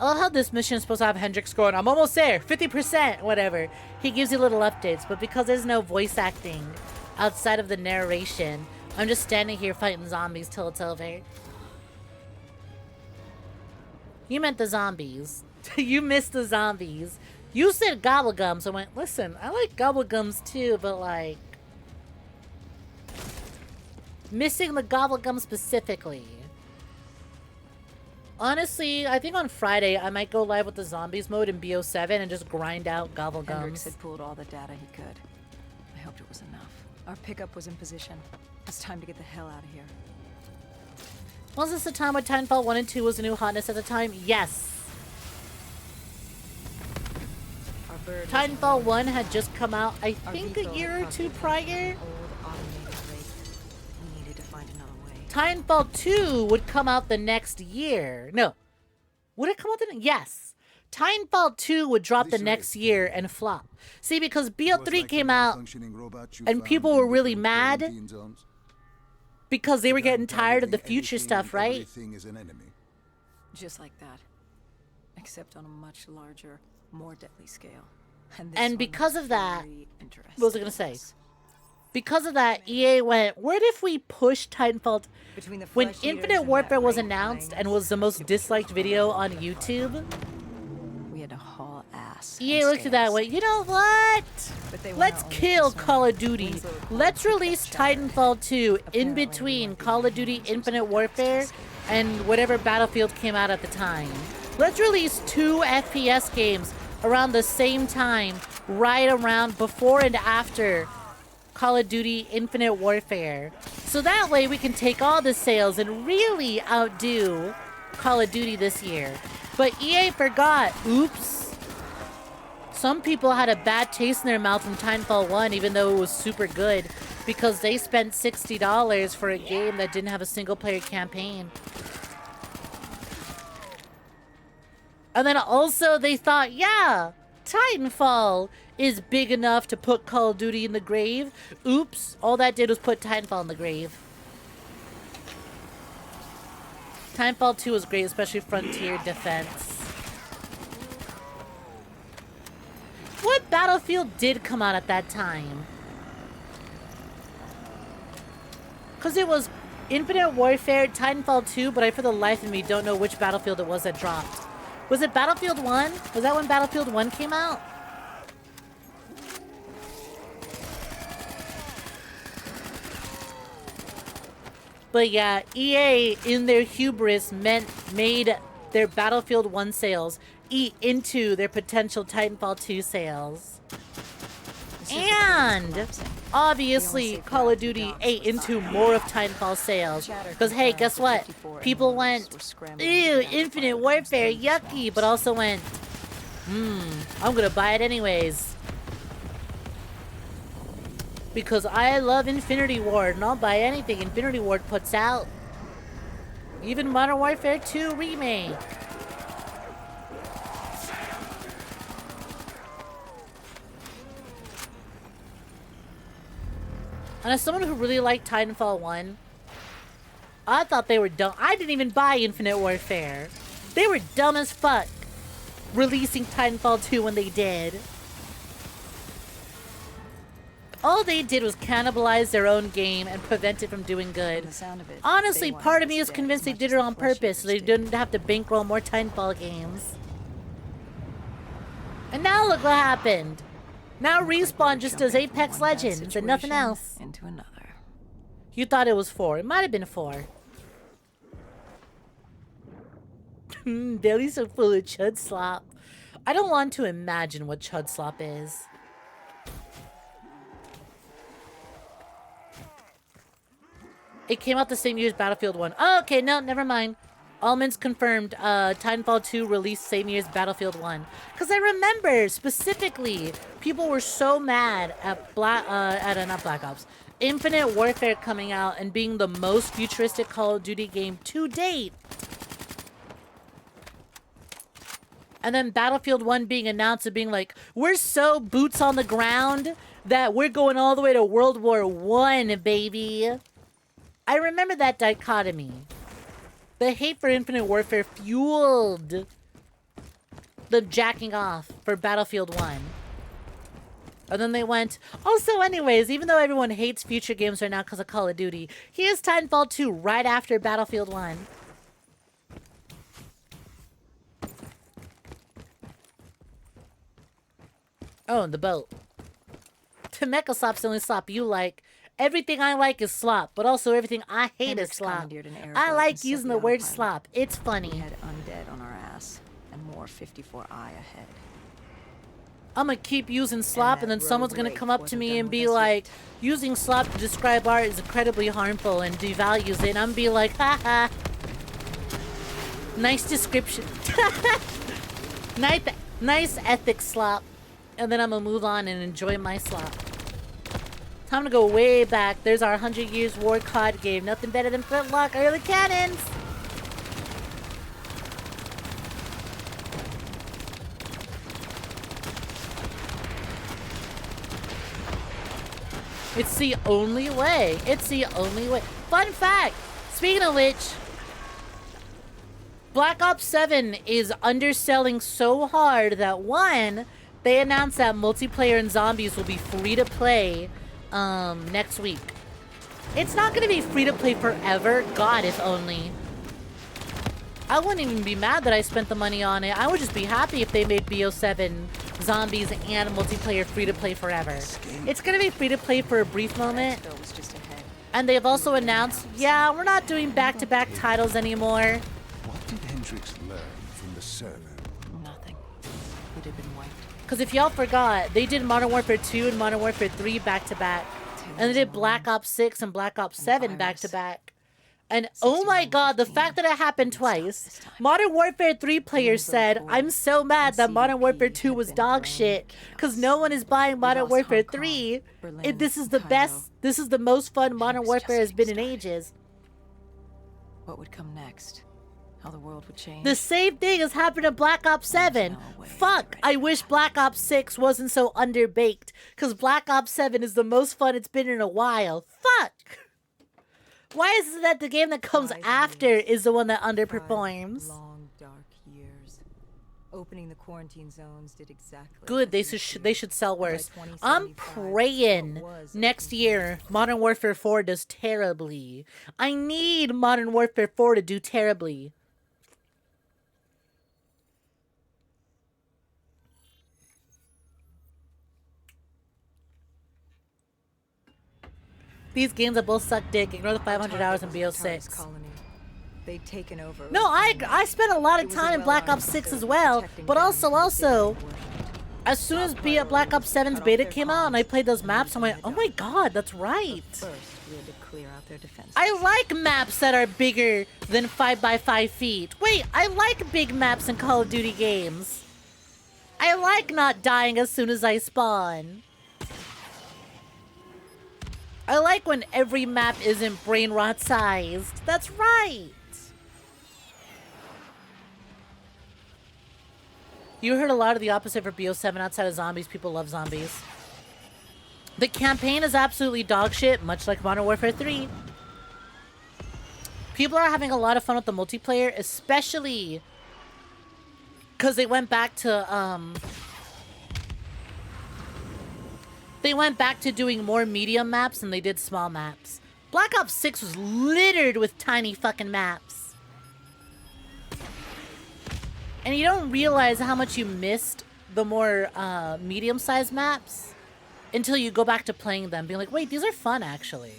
I love how this mission is supposed to have Hendrix going, I'm almost there, 50%, whatever. He gives you little updates, but because there's no voice acting outside of the narration, I'm just standing here fighting zombies till it's over. You meant the zombies. You missed the zombies. You said gobblegums. I went, listen, I like gobblegums too, but like... missing the gobblegum specifically. Honestly, I think on Friday I might go live with the zombies mode in BO7 and just grind out gobblegums. Hendricks had pulled all the data he could. I hoped it was enough. Our pickup was in position. It's time to get the hell out of here. Was this the time when Titanfall 1 and 2 was the new hotness at the time? Yes. Our bird Titanfall 1 had just come out, I think, a year or two prior. We needed to find another way. Titanfall 2 would come out the next year. No. Would it come out the Yes. Titanfall 2 would drop the next year and flop. See, because BO3 came out and people were really mad because they were getting tired of the future stuff, right? Just like that. Except on a much larger, more deadly scale. And because of that, what was I going to say? Because of that, EA went, what if we push Titanfall... When Infinite Warfare was announced and was the most disliked video on YouTube, we had to haul ass. EA looked at that and went, you know what? Let's kill Call of Duty. Let's release Titanfall 2 in between Call of Duty Infinite Warfare and whatever Battlefield came out at the time. Let's release 2 FPS games around the same time, right around before and after Call of Duty Infinite Warfare. So that way we can take all the sales and really outdo Call of Duty this year. But EA forgot. Oops. Some people had a bad taste in their mouth from Titanfall 1, even though it was super good, because they spent $60 for a game that didn't have a single-player campaign. And then also they thought, yeah, Titanfall is big enough to put Call of Duty in the grave. Oops, all that did was put Titanfall in the grave. Titanfall 2 was great, especially Frontier Defense. What Battlefield did come out at that time? Because it was Infinite Warfare, Titanfall 2, but I for the life of me don't know which Battlefield it was that dropped. Was it Battlefield 1? Was that when Battlefield 1 came out? But yeah, EA, in their hubris, made their Battlefield 1 sales eat into their potential Titanfall 2 sales. And obviously, Call of Duty ate into more of Titanfall sales. Because hey, guess what? People went, ew, Infinite Warfare, yucky, but also went, I'm gonna buy it anyways. Because I love Infinity Ward, and I'll buy anything Infinity Ward puts out. Even Modern Warfare 2 Remake. And as someone who really liked Titanfall 1, I thought they were dumb. I didn't even buy Infinite Warfare. They were dumb as fuck releasing Titanfall 2 when they did. All they did was cannibalize their own game and prevent it from doing good. Honestly, part of me is convinced they did it on purpose so they didn't have to bankroll more Titanfall games. And now look what happened. Now Respawn just does Apex Legends and nothing else. Into another. You thought it was 4. It might have been 4. Belly's so full of chud slop. I don't want to imagine what chud slop is. It came out the same year as Battlefield 1. Oh, okay, no, never mind. Almonds confirmed Titanfall 2 released same year as Battlefield 1. Because I remember, specifically, people were so mad at not Black Ops, Infinite Warfare coming out and being the most futuristic Call of Duty game to date. And then Battlefield 1 being announced and being like, we're so boots on the ground that we're going all the way to World War I, baby. I remember that dichotomy. The hate for Infinite Warfare fueled the jacking off for Battlefield 1. And then they went, also anyways, even though everyone hates future games right now because of Call of Duty, here's Titanfall 2 right after Battlefield 1. Oh, the boat. Mecha slop's the only slop you like. Everything I like is slop, but also everything I hate is slop. I like using the word slop. It's We funny. had undead on our ass, and more 54I ahead. I'm gonna keep using slop, and then that someone's rogue gonna wraith come up would to have me done and with be us like, yet. using slop to describe art is incredibly harmful and devalues it. And I'm be like, haha. Nice description. Nice ethics slop. And then I'm gonna move on and enjoy my slop. Time to go way back. There's our 100 Years War COD game. Nothing better than Flintlock early cannons. It's the only way. It's the only way. Fun fact. Speaking of which, Black Ops 7 is underselling so hard that one, they announced that multiplayer and zombies will be free to play next week. It's not going to be free to play forever. God, if only. I wouldn't even be mad that I spent the money on it. I would just be happy if they made BO7 zombies and multiplayer free to play forever. It's going to be free to play for a brief moment. Was just ahead. And they've also announced, yeah, we're not doing back-to-back titles anymore. What did Hendrix learn from the server? Nothing. It had been wiped. Because if y'all forgot, they did Modern Warfare 2 and Modern Warfare 3 back-to-back. And they did Black Ops 6 and Black Ops 7 back-to-back. And oh my god, the fact that it happened twice. Modern Warfare 3 players said, I'm so mad that Modern Warfare 2 was dog shit. Because no one is buying Modern Warfare 3. This is the best, this is the most fun Modern Warfare has been in ages. What would come next? How the world would change? The same thing has happened in Black Ops 7. Fuck, I wish Black Ops 6 wasn't so underbaked. Because Black Ops 7 is the most fun it's been in a while. Fuck! Why is it that the game that comes after is the one that underperforms? Long, dark years. Opening the quarantine zones did exactly. Good, they should sell worse. I'm praying next year Modern Warfare 4 does terribly. I need Modern Warfare 4 to do terribly. These games that both suck dick. Ignore the 500 hours in BO6. They'd taken over. No, I spent a lot of time in Black Ops 6 as well, but also, as soon as Black Ops 7's beta came out and I played those maps, I went, oh my god, that's right. First, we had to clear out their defenses. I like maps that are bigger than 5 by 5 feet. Wait, I like big maps in Call of Duty games. I like not dying as soon as I spawn. I like when every map isn't brain rot sized. That's right. You heard a lot of the opposite for BO7 outside of zombies. People love zombies. The campaign is absolutely dog shit, much like Modern Warfare 3. People are having a lot of fun with the multiplayer, especially because they went back to doing more medium maps than they did small maps. Black Ops 6 was littered with tiny fucking maps. And you don't realize how much you missed the more medium-sized maps until you go back to playing them, being like, wait, these are fun, actually.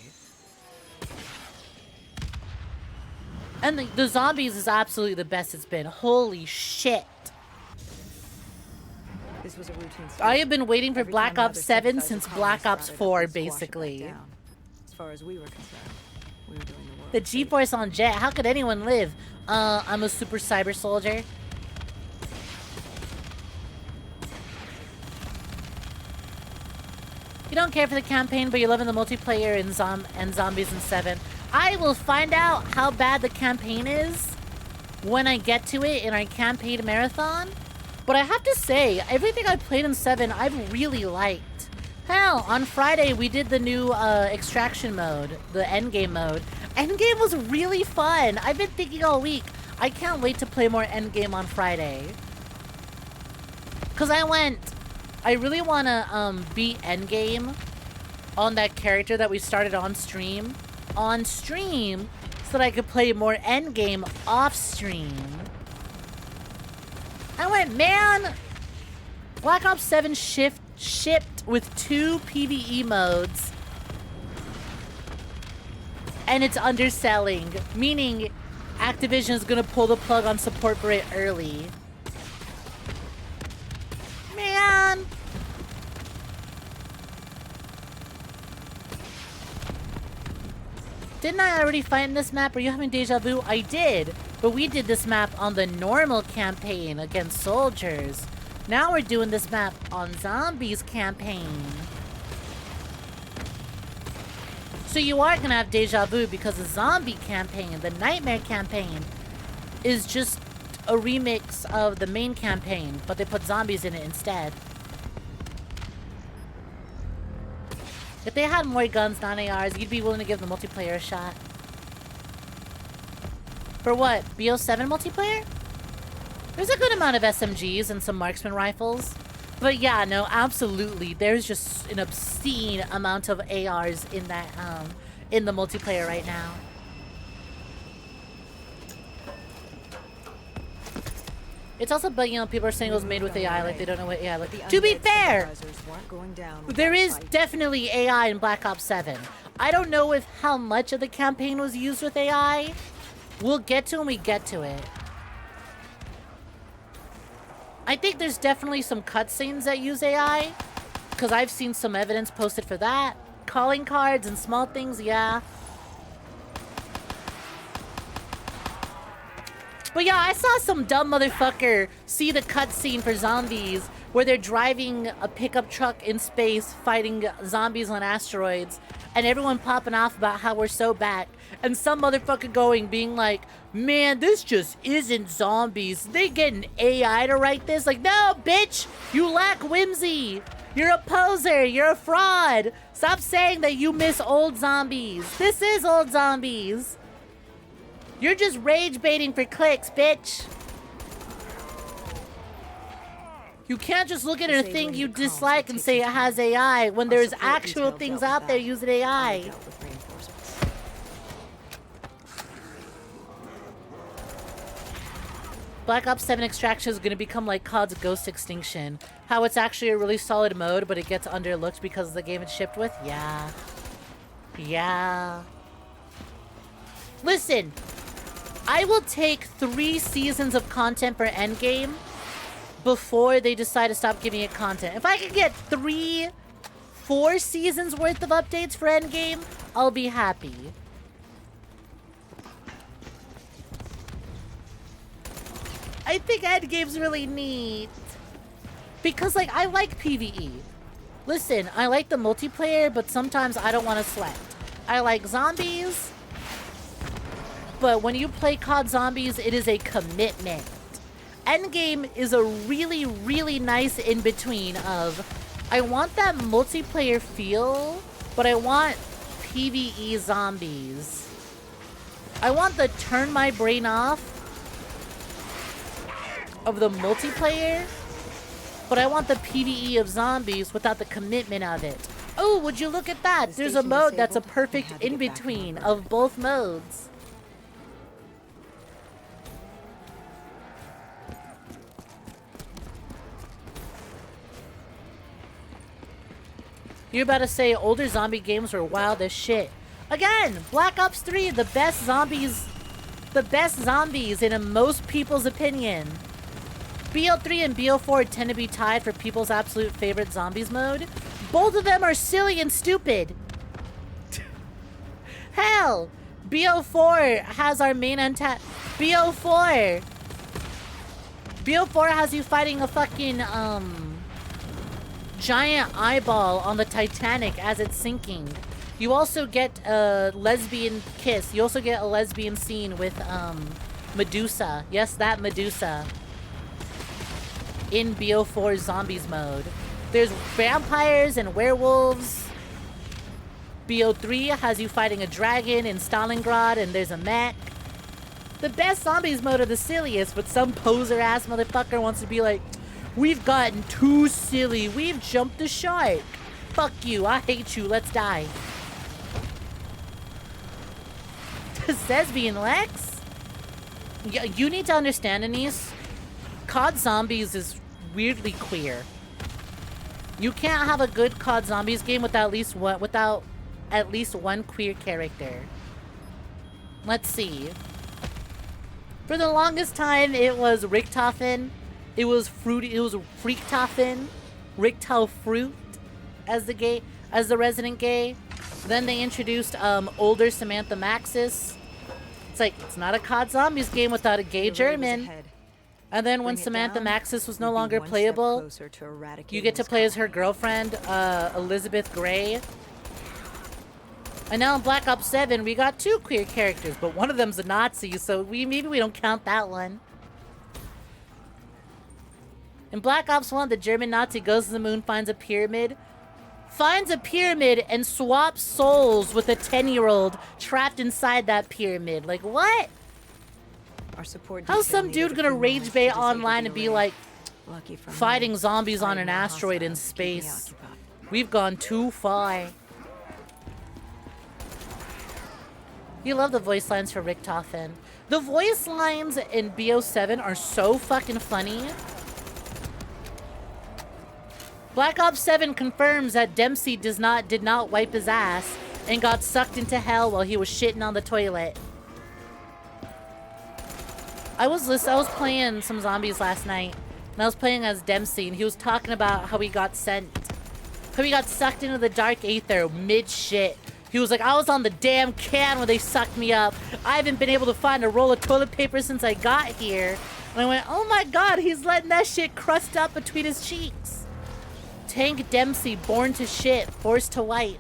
And the zombies is absolutely the best it's been. Holy shit. This was a routine I have been waiting for Every Black time Ops another 7 synthesizer since colony Black Ops sprouted up, 4, we'd squash it back basically. down. As far as we were concerned, we were doing the work. The G-Force on Jet. How could anyone live? I'm a super cyber soldier. You don't care for the campaign, but you're loving the multiplayer and zombies in 7. I will find out how bad the campaign is when I get to it in our campaign marathon. But I have to say, everything I played in 7, I've really liked. Hell, on Friday, we did the new extraction mode, the endgame mode. Endgame was really fun. I've been thinking all week, I can't wait to play more endgame on Friday. Because I really want to beat endgame on that character that we started on stream. So that I could play more endgame off stream. I went, man, Black Ops 7 shift shipped with 2 PvE modes, and it's underselling, meaning Activision is gonna pull the plug on support for it early. Man. Didn't I already fight in this map? Are you having deja vu? I did, but we did this map on the normal campaign against soldiers. Now we're doing this map on zombies campaign. So you are gonna have deja vu because the zombie campaign, the nightmare campaign, is just a remix of the main campaign, but they put zombies in it instead. If they had more guns, non-ARs, you'd be willing to give the multiplayer a shot. For what? BO7 multiplayer? There's a good amount of SMGs and some marksman rifles. But yeah, no, absolutely. There's just an obscene amount of ARs in that, in the multiplayer right now. It's also, but you know, people are saying it was made with AI, like they don't know what AI like. To be fair, there is definitely AI in Black Ops 7. I don't know if how much of the campaign was used with AI. We'll get to it when we get to it. I think there's definitely some cutscenes that use AI, because I've seen some evidence posted for that. Calling cards and small things, yeah. But yeah, I saw some dumb motherfucker see the cutscene for zombies where they're driving a pickup truck in space fighting zombies on asteroids, and everyone popping off about how we're so back, and some motherfucker going being like, man, this just isn't zombies. They get an AI to write this? Like, no, bitch, you lack whimsy. You're a poser. You're a fraud. Stop saying that you miss old zombies. This is old zombies. You're just rage baiting for clicks, bitch. You can't just look at a thing you dislike and say it has AI when there's actual things out there using AI. Black Ops 7 Extraction is going to become like COD's Ghost Extinction. How it's actually a really solid mode, but it gets underlooked because of the game it's shipped with? Yeah. Yeah. Listen. I will take 3 seasons of content for Endgame before they decide to stop giving it content. If I can get 4 seasons worth of updates for Endgame, I'll be happy. I think Endgame's really neat. Because, like, I like PvE. Listen, I like the multiplayer, but sometimes I don't want to sweat. I like zombies. But when you play COD Zombies, it is a commitment. Endgame is a really, really nice in-between of, I want that multiplayer feel, but I want PvE zombies. I want the turn my brain off of the multiplayer, but I want the PvE of zombies without the commitment of it. Oh, would you look at that? There's a mode that's a perfect in-between of both modes. You're about to say older zombie games were wild as shit. Again, Black Ops 3, the best zombies in most people's opinion. BO3 and BO4 tend to be tied for people's absolute favorite zombies mode. Both of them are silly and stupid. Hell, BO4 has our main BO4 has you fighting a fucking, giant eyeball on the Titanic as it's sinking. You also get a lesbian kiss. You also get a lesbian scene with Medusa. Yes, that Medusa. In BO4 zombies mode. There's vampires and werewolves. BO3 has you fighting a dragon in Stalingrad, and there's a mech. The best zombies mode are the silliest, but some poser ass motherfucker wants to be like, we've gotten too silly. We've jumped the shark. Fuck you. I hate you. Let's die. Lesbian Lex? Yeah, you need to understand, Anise. COD Zombies is weirdly queer. You can't have a good COD Zombies game without at least one queer character. Let's see. For the longest time, it was Richtofen. It was Freaktofen. Richtofruit as the resident gay. Then they introduced older Samantha Maxis. It's like, it's not a COD Zombies game without a gay German. And then when Samantha Maxis was no longer playable, you get to play as her girlfriend, Elizabeth Gray. And now in Black Ops 7, we got 2 queer characters, but one of them's a Nazi, so maybe we don't count that one. In Black Ops 1, the German Nazi goes to the moon, finds a pyramid, and swaps souls with a 10-year-old trapped inside that pyramid. Like, what? How's some dude gonna rage bait online and be like, fighting zombies on an asteroid in space? We've gone too far. You love the voice lines for Richtofen. The voice lines in BO7 are so fucking funny. Black Ops 7 confirms that Dempsey did not wipe his ass and got sucked into hell while he was shitting on the toilet. I was playing some zombies last night, and I was playing as Dempsey, and he was talking about how he got sucked into the dark aether mid-shit. He was like, I was on the damn can when they sucked me up. I haven't been able to find a roll of toilet paper since I got here. And I went, oh my god, he's letting that shit crust up between his cheeks. Tank Dempsey, born to shit, forced to white.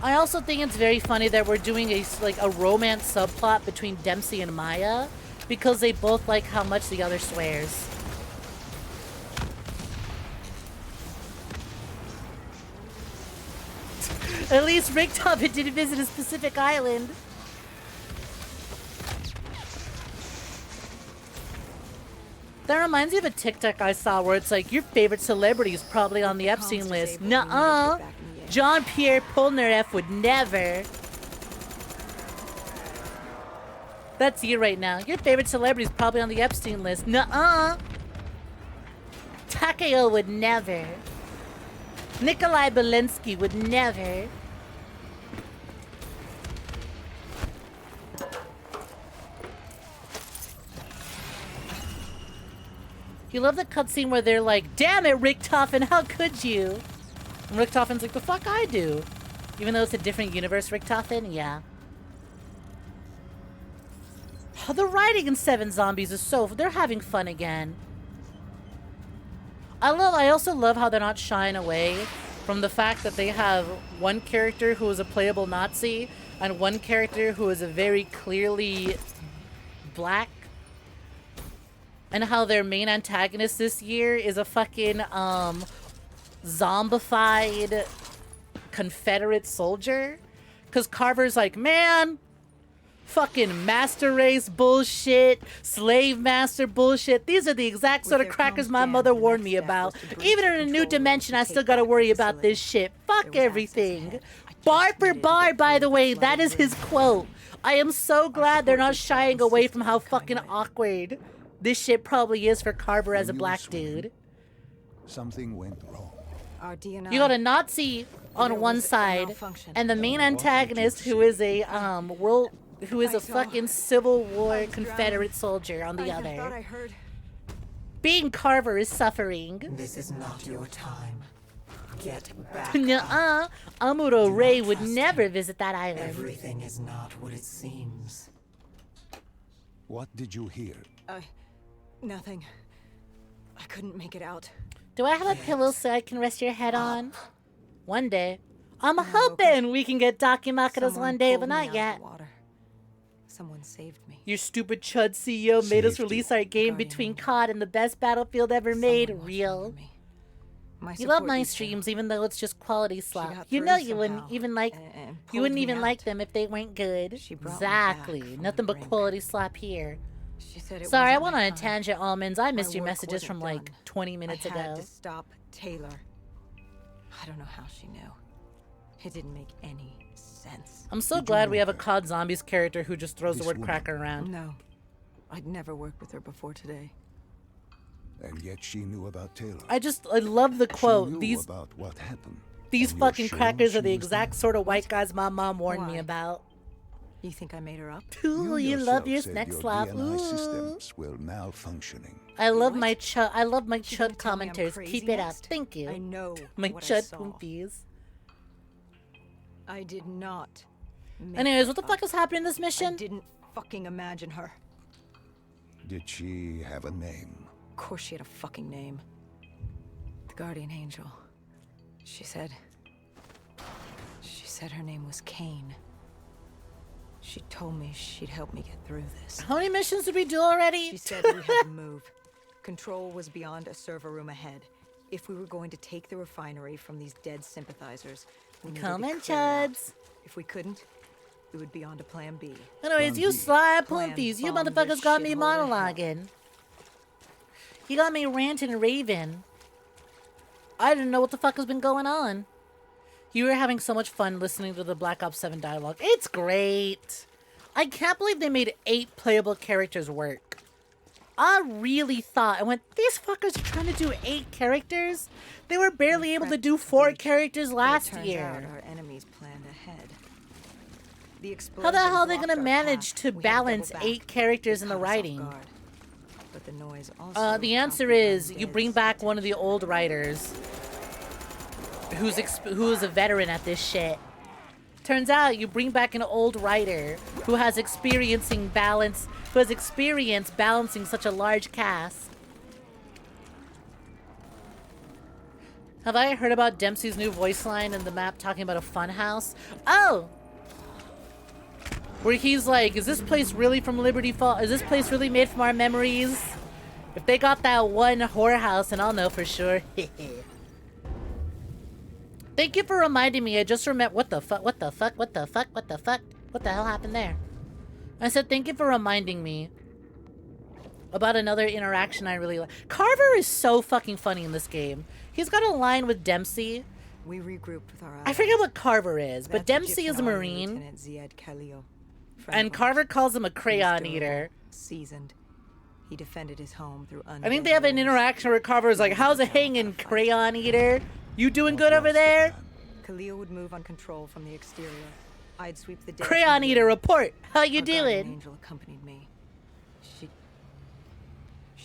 I also think it's very funny that we're doing a romance subplot between Dempsey and Maya, because they both like how much the other swears. At least Richtofen didn't visit a specific island. That reminds me of a TikTok I saw where it's like, your favorite celebrity is probably on the Epstein list. Nuh-uh. Jean-Pierre Polnareff would never. That's you right now. Your favorite celebrity is probably on the Epstein list. Nuh-uh. Takeo would never. Nikolai Belinsky would never. You love the cutscene where they're like, damn it, Richtofen, how could you? And Richtofen's like, the fuck I do? Even though it's a different universe, Richtofen, yeah. The writing in 7 Zombies is so... They're having fun again. I also love how they're not shying away from the fact that they have one character who is a playable Nazi and one character who is a very clearly black. And how their main antagonist this year is a fucking zombified Confederate soldier. Because Carver's like, man, fucking master race bullshit, slave master bullshit. These are the exact sort of crackers my mother warned me about. Even in a new dimension, I still gotta worry about this shit. Fuck everything. Bar for bar, by the way, that is his quote. I am so glad they're not shying away from how fucking awkward this shit probably is for Carver as a black dude. Something went wrong. You got a Nazi on one side, and the main antagonist who is a fucking Civil War Confederate soldier on the other. Being Carver is suffering. This is not your time. Get back. Nuh-uh. Amuro Ray would never visit that island. Everything is not what it seems. What did you hear? Nothing. I couldn't make it out. Do I have a pillow so I can rest your head on? One day. I'm hoping we can get documented one day, but not yet. Someone saved me. Your stupid chud CEO made us release our game between COD and the best Battlefield ever made. Real. You love my streams even though it's just quality slop. You know you wouldn't even like them if they weren't good. Exactly. Nothing but quality slop here. Sorry, I went on a tangent, Almonds. I missed your messages from like 20 minutes ago. I had to stop Taylor. I don't know how she knew. It didn't make any sense. I'm so glad we have a COD Zombies character who just throws the word cracker around. No. I'd never worked with her before today. And yet she knew about Taylor. I love the She quote. knew These about what happened. These And you're fucking sure crackers are she the was exact there? sort of white guys my mom warned me Why? about. You think I made her up? Ooh, you love yourself your said Snek your slap. DNI Ooh. systems were malfunctioning. I love What? my chud. I love my You gonna chud tell me I'm commenters. crazy Keep it up. next? Thank you. I know My what I chud saw. poopies. I did not. make Anyways, her what the up. fuck is happening in this I mission? didn't fucking imagine her. Did she have a name? Of course she had a fucking name. The guardian angel. She said her name was Kane. She told me she'd help me get through this. How many missions did we do already? She said we had to move. Control was beyond a server room ahead. If we were going to take the refinery from these dead sympathizers, we needed Come to in, clear it out. chuds. If we couldn't, we would be on to plan B. Anyways, Plan you B. sly Plan poompies. You bomb motherfuckers this got me shithole to hell. monologuing. You got me ranting and raving. I didn't know what the fuck has been going on. You were having so much fun listening to the Black Ops 7 dialogue. It's great. I can't believe they made 8 playable characters work. I really thought, I went, these fuckers are trying to do 8 characters? They were barely able to do 4 characters last Turns year. out our enemies planned ahead. The How the hell are they explosion gonna blocked our manage path. to We had balance double back. 8 characters It in the caught us off writing? guard. But the noise also The answer caught the is you bring undead's back one of the attention. old writers who's a veteran at this shit. Turns out you bring back an old writer who has experience balancing such a large cast. Have I heard about Dempsey's new voice line in the map talking about a fun house? Oh! Where he's like, is this place really from Liberty Falls? Is this place really made from our memories? If they got that one whorehouse, and I'll know for sure. Thank you for reminding me. I just remembered. What the fuck? What the fuck? What the fuck? What the fuck? What the hell happened there? I said, thank you for reminding me about another interaction I really like. Carver is so fucking funny in this game. He's got a line with Dempsey. We regrouped with our I forget what Carver is, but That's Dempsey is a Egyptian Army Marine, Lieutenant 𝐒𝐳𝐐, friend and of Carver ours. calls him a He was crayon durable, eater. Seasoned. He defended his home through I think they have an wars. interaction where Carver's like, how's it hanging, crayon eater? You doing good over there? ''𝐶𝐤 would move on control from the exterior. I'd sweep the dead Crayon from the eater, air. report. How you Our guardian doing? angel accompanied me. She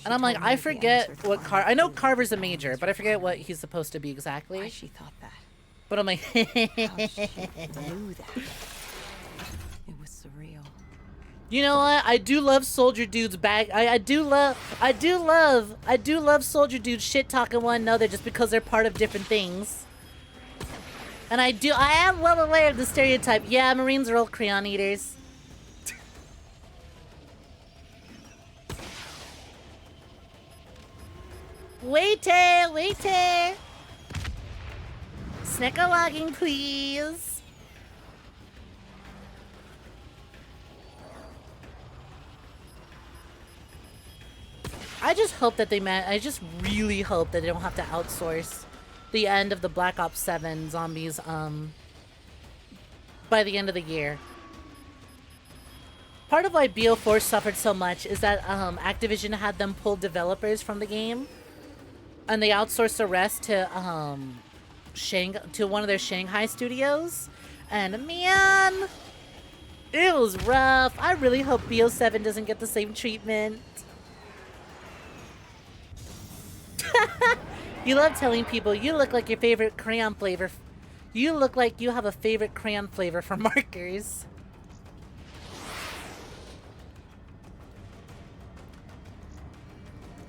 And I'm like, told me I the forget answer to what find I know Taylor Carver's a was major, but I forget what he's supposed to be exactly. Why she thought that. But I'm like, How she knew that. It was surreal. you know what? I do love Soldier Dude's back. I do love Soldier Dude shit talking one another just because they're part of different things. And I am well aware of the stereotype. Yeah, Marines are all crayon eaters. Waiter! Snek logging, please. I just hope that I just really hope that they don't have to outsource the end of the Black Ops 7 zombies, by the end of the year. Part of why BO4 suffered so much is that, Activision had them pull developers from the game, and they outsourced the rest to, to one of their Shanghai studios, and man, it was rough. I really hope BO7 doesn't get the same treatment. You love telling people you look like your favorite crayon flavor. You look like you have a favorite crayon flavor for markers.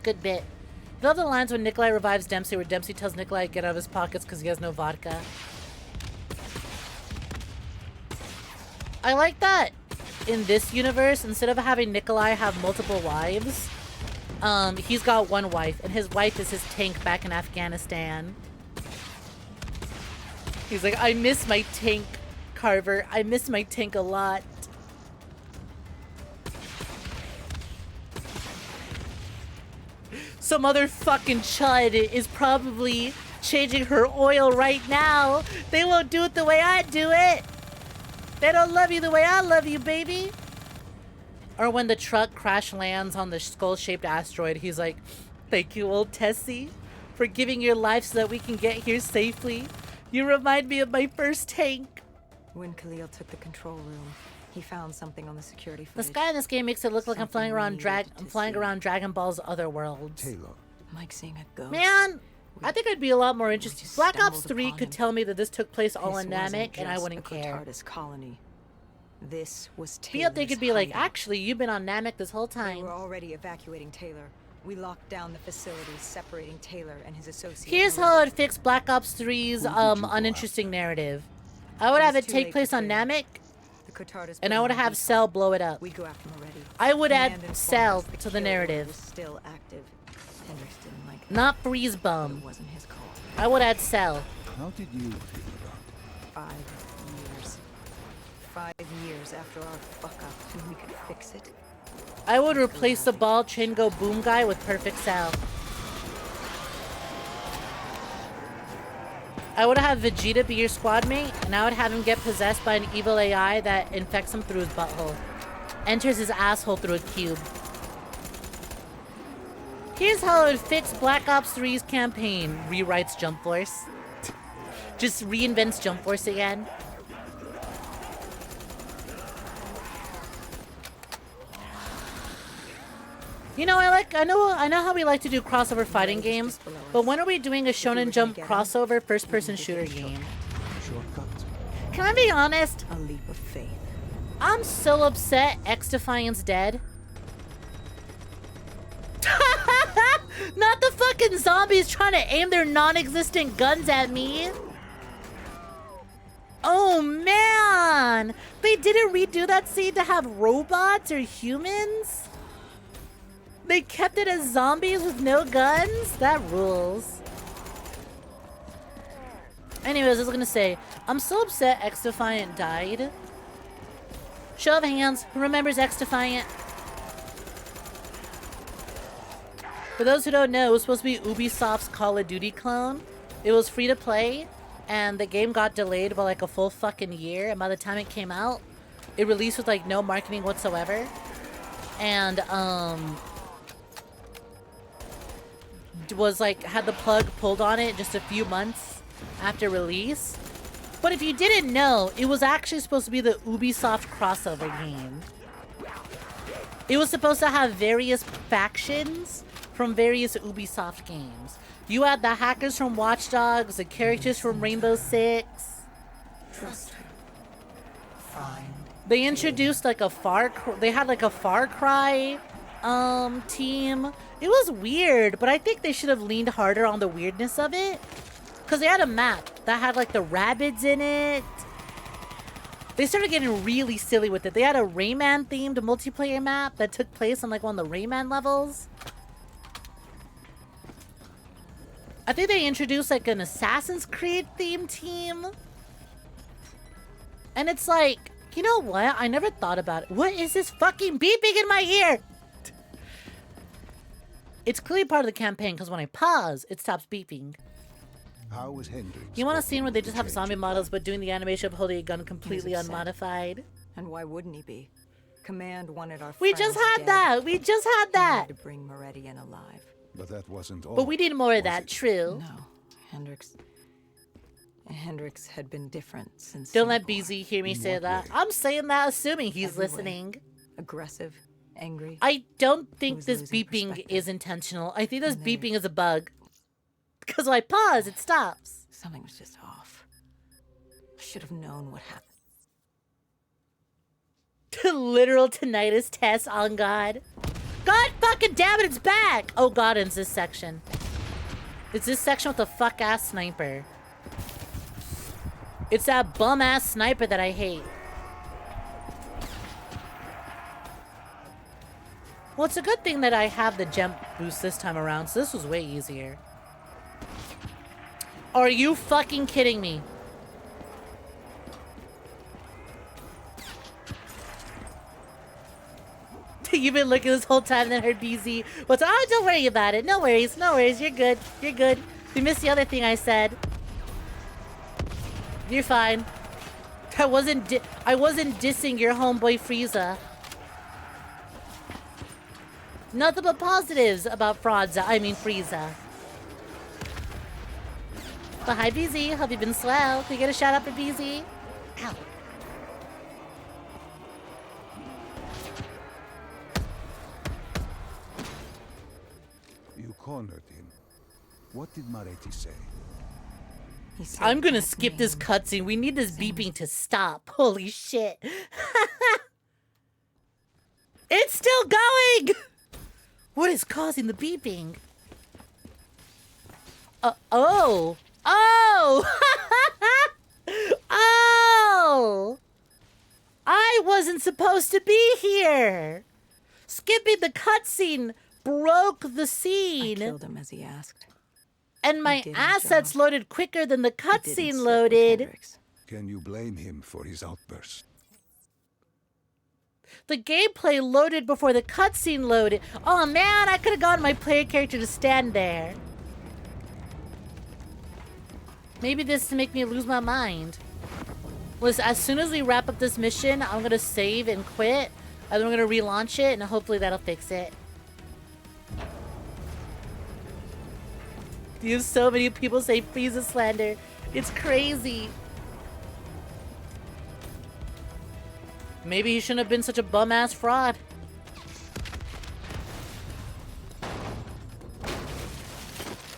Good bit. Love the lines when Nikolai revives Dempsey, where Dempsey tells Nikolai to get out of his pockets because he has no vodka. I like that in this universe, instead of having Nikolai have multiple wives, he's got one wife, and his wife is his tank back in Afghanistan. He's like, I miss my tank, Carver. I miss my tank a lot. Some other fucking chud is probably changing her oil right now. They won't do it the way I do it. They don't love you the way I love you, baby. Or when the truck crash lands on the skull-shaped asteroid, he's like, "Thank you, old Tessie, for giving your life so that we can get here safely. You remind me of my first tank." When Khalil took the control room, he found something on the security The footage. sky in this game makes it look like I'm flying around Something around Dragon Ball's other worlds. Taylor, Mike seeing a ghost. Man, I think I'd be a lot more interested. just Black Ops stumbled 3 upon could him. tell me that this took place all This in wasn't Namek, and I just wouldn't a care. Cotardus colony. This was But Taylor's yet they could be like, hideout. actually, you've been on Namek this whole They time. were already evacuating Taylor. We locked down the facility, separating Taylor and his associate. Here's how I'd fix Black Ops 3's Who did you go uninteresting narrative. I would have it take place on Namek, and I would have Cell blow it up. We'd go after Moretti. I would Command add informed Cell us to the kill order narrative. was still active. Hendricks didn't like it. Not Freeze It Bum. wasn't his cult. I would add Cell. how did you feel about 5 years. 5 years after our fuck up, and we could fix it. I would replace the ball chain go boom guy with perfect Cell. I would have Vegeta be your squad mate, and I would have him get possessed by an evil AI that infects him through his butthole. Enters his asshole through a cube. Here's how it would fix Black Ops 3's campaign. Rewrites Jump Force. Just reinvents Jump Force again. You know, I know how we like to do crossover fighting games, but when are we doing a Shonen Jump crossover first-person shooter game? shortcut? Can I be honest? A leap of faith. I'm so upset X-Defiant's dead. Not the fucking zombies trying to aim their non-existent guns at me. Oh man! They didn't redo that scene to have robots or humans? They kept it as zombies with no guns? That rules. Anyways, I was gonna say, I'm so upset X-Defiant died. Show of hands, who remembers X-Defiant? For those who don't know, it was supposed to be Ubisoft's Call of Duty clone. It was free to play, and the game got delayed by like a full fucking year, and by the time it came out, it released with like no marketing whatsoever. And was like had the plug pulled on it just a few months after release. But if you didn't know, it was actually supposed to be the Ubisoft crossover game. It was supposed to have various factions from various Ubisoft games. You had the hackers from Watch Dogs, the characters from Rainbow Six. Trust him. Find. They introduced like a they had like a Far Cry team. It was weird, but I think they should have leaned harder on the weirdness of it. Because they had a map that had like the rabbits in it. They started getting really silly with it. They had a Rayman themed multiplayer map that took place on like one of the Rayman levels. I think they introduced like an Assassin's Creed themed team. And it's like, you know what? I never thought about it. What is this fucking beeping in my ear? It's clearly part of the campaign because when I pause, it stops beeping. How was Hendricks? You want a scene where they just have change zombie your models life? but doing the animation of holding a gun completely upset. unmodified? And why wouldn't he be? Command wanted our We friends just had dead. that. We just had He that. wanted to bring Moretti in alive. But that wasn't all. But we need more of was that. it? True. No, Hendricks had been different since. Don't let Singapore. BZ hear me In say what that. way? I'm saying that assuming he's Every way. listening. Aggressive, angry. I don't think was this losing beeping perspective. is intentional. I think this And there- beeping is a bug. Because when I pause, it stops. Something was just off. I should have known what happened. Literal tinnitus test on God. God fucking damn it, it's back! Oh God, it's this section. It's this section with the fuck ass sniper. It's that bum ass sniper that I hate. Well, it's a good thing that I have the jump boost this time around, so this was way easier. Are you fucking kidding me? You've been looking this whole time and then heard BZ. What's oh, don't worry about it. No worries, no worries. You're good. You're good. You missed the other thing I said. You're fine. I wasn't dissing your homeboy Frieza. Nothing but positives about Frieza. Frieza. But hi, BZ. Hope you've been swell. Can you get a shout out for BZ? Ow. You cornered him. What did Mareti say? He said I'm gonna that skip this name. cutscene. We need this beeping to stop. Holy shit. It's still going! What is causing the beeping? Oh! Oh! Oh! I wasn't supposed to be here! Skipping the cutscene broke the I scene. killed him as he asked. And my did his assets job. loaded quicker than the He didn't cutscene slip with loaded. Hendrix. Can you blame him for his outburst? The gameplay loaded before the cutscene loaded. Oh man, I could have gotten my player character to stand there. Maybe this to make me lose my mind. Listen, as soon as we wrap up this mission, I'm gonna save and quit. And then we're gonna relaunch it, and hopefully that'll fix it. You have so many people say Frieza slander. It's crazy. Maybe he shouldn't have been such a bum-ass fraud.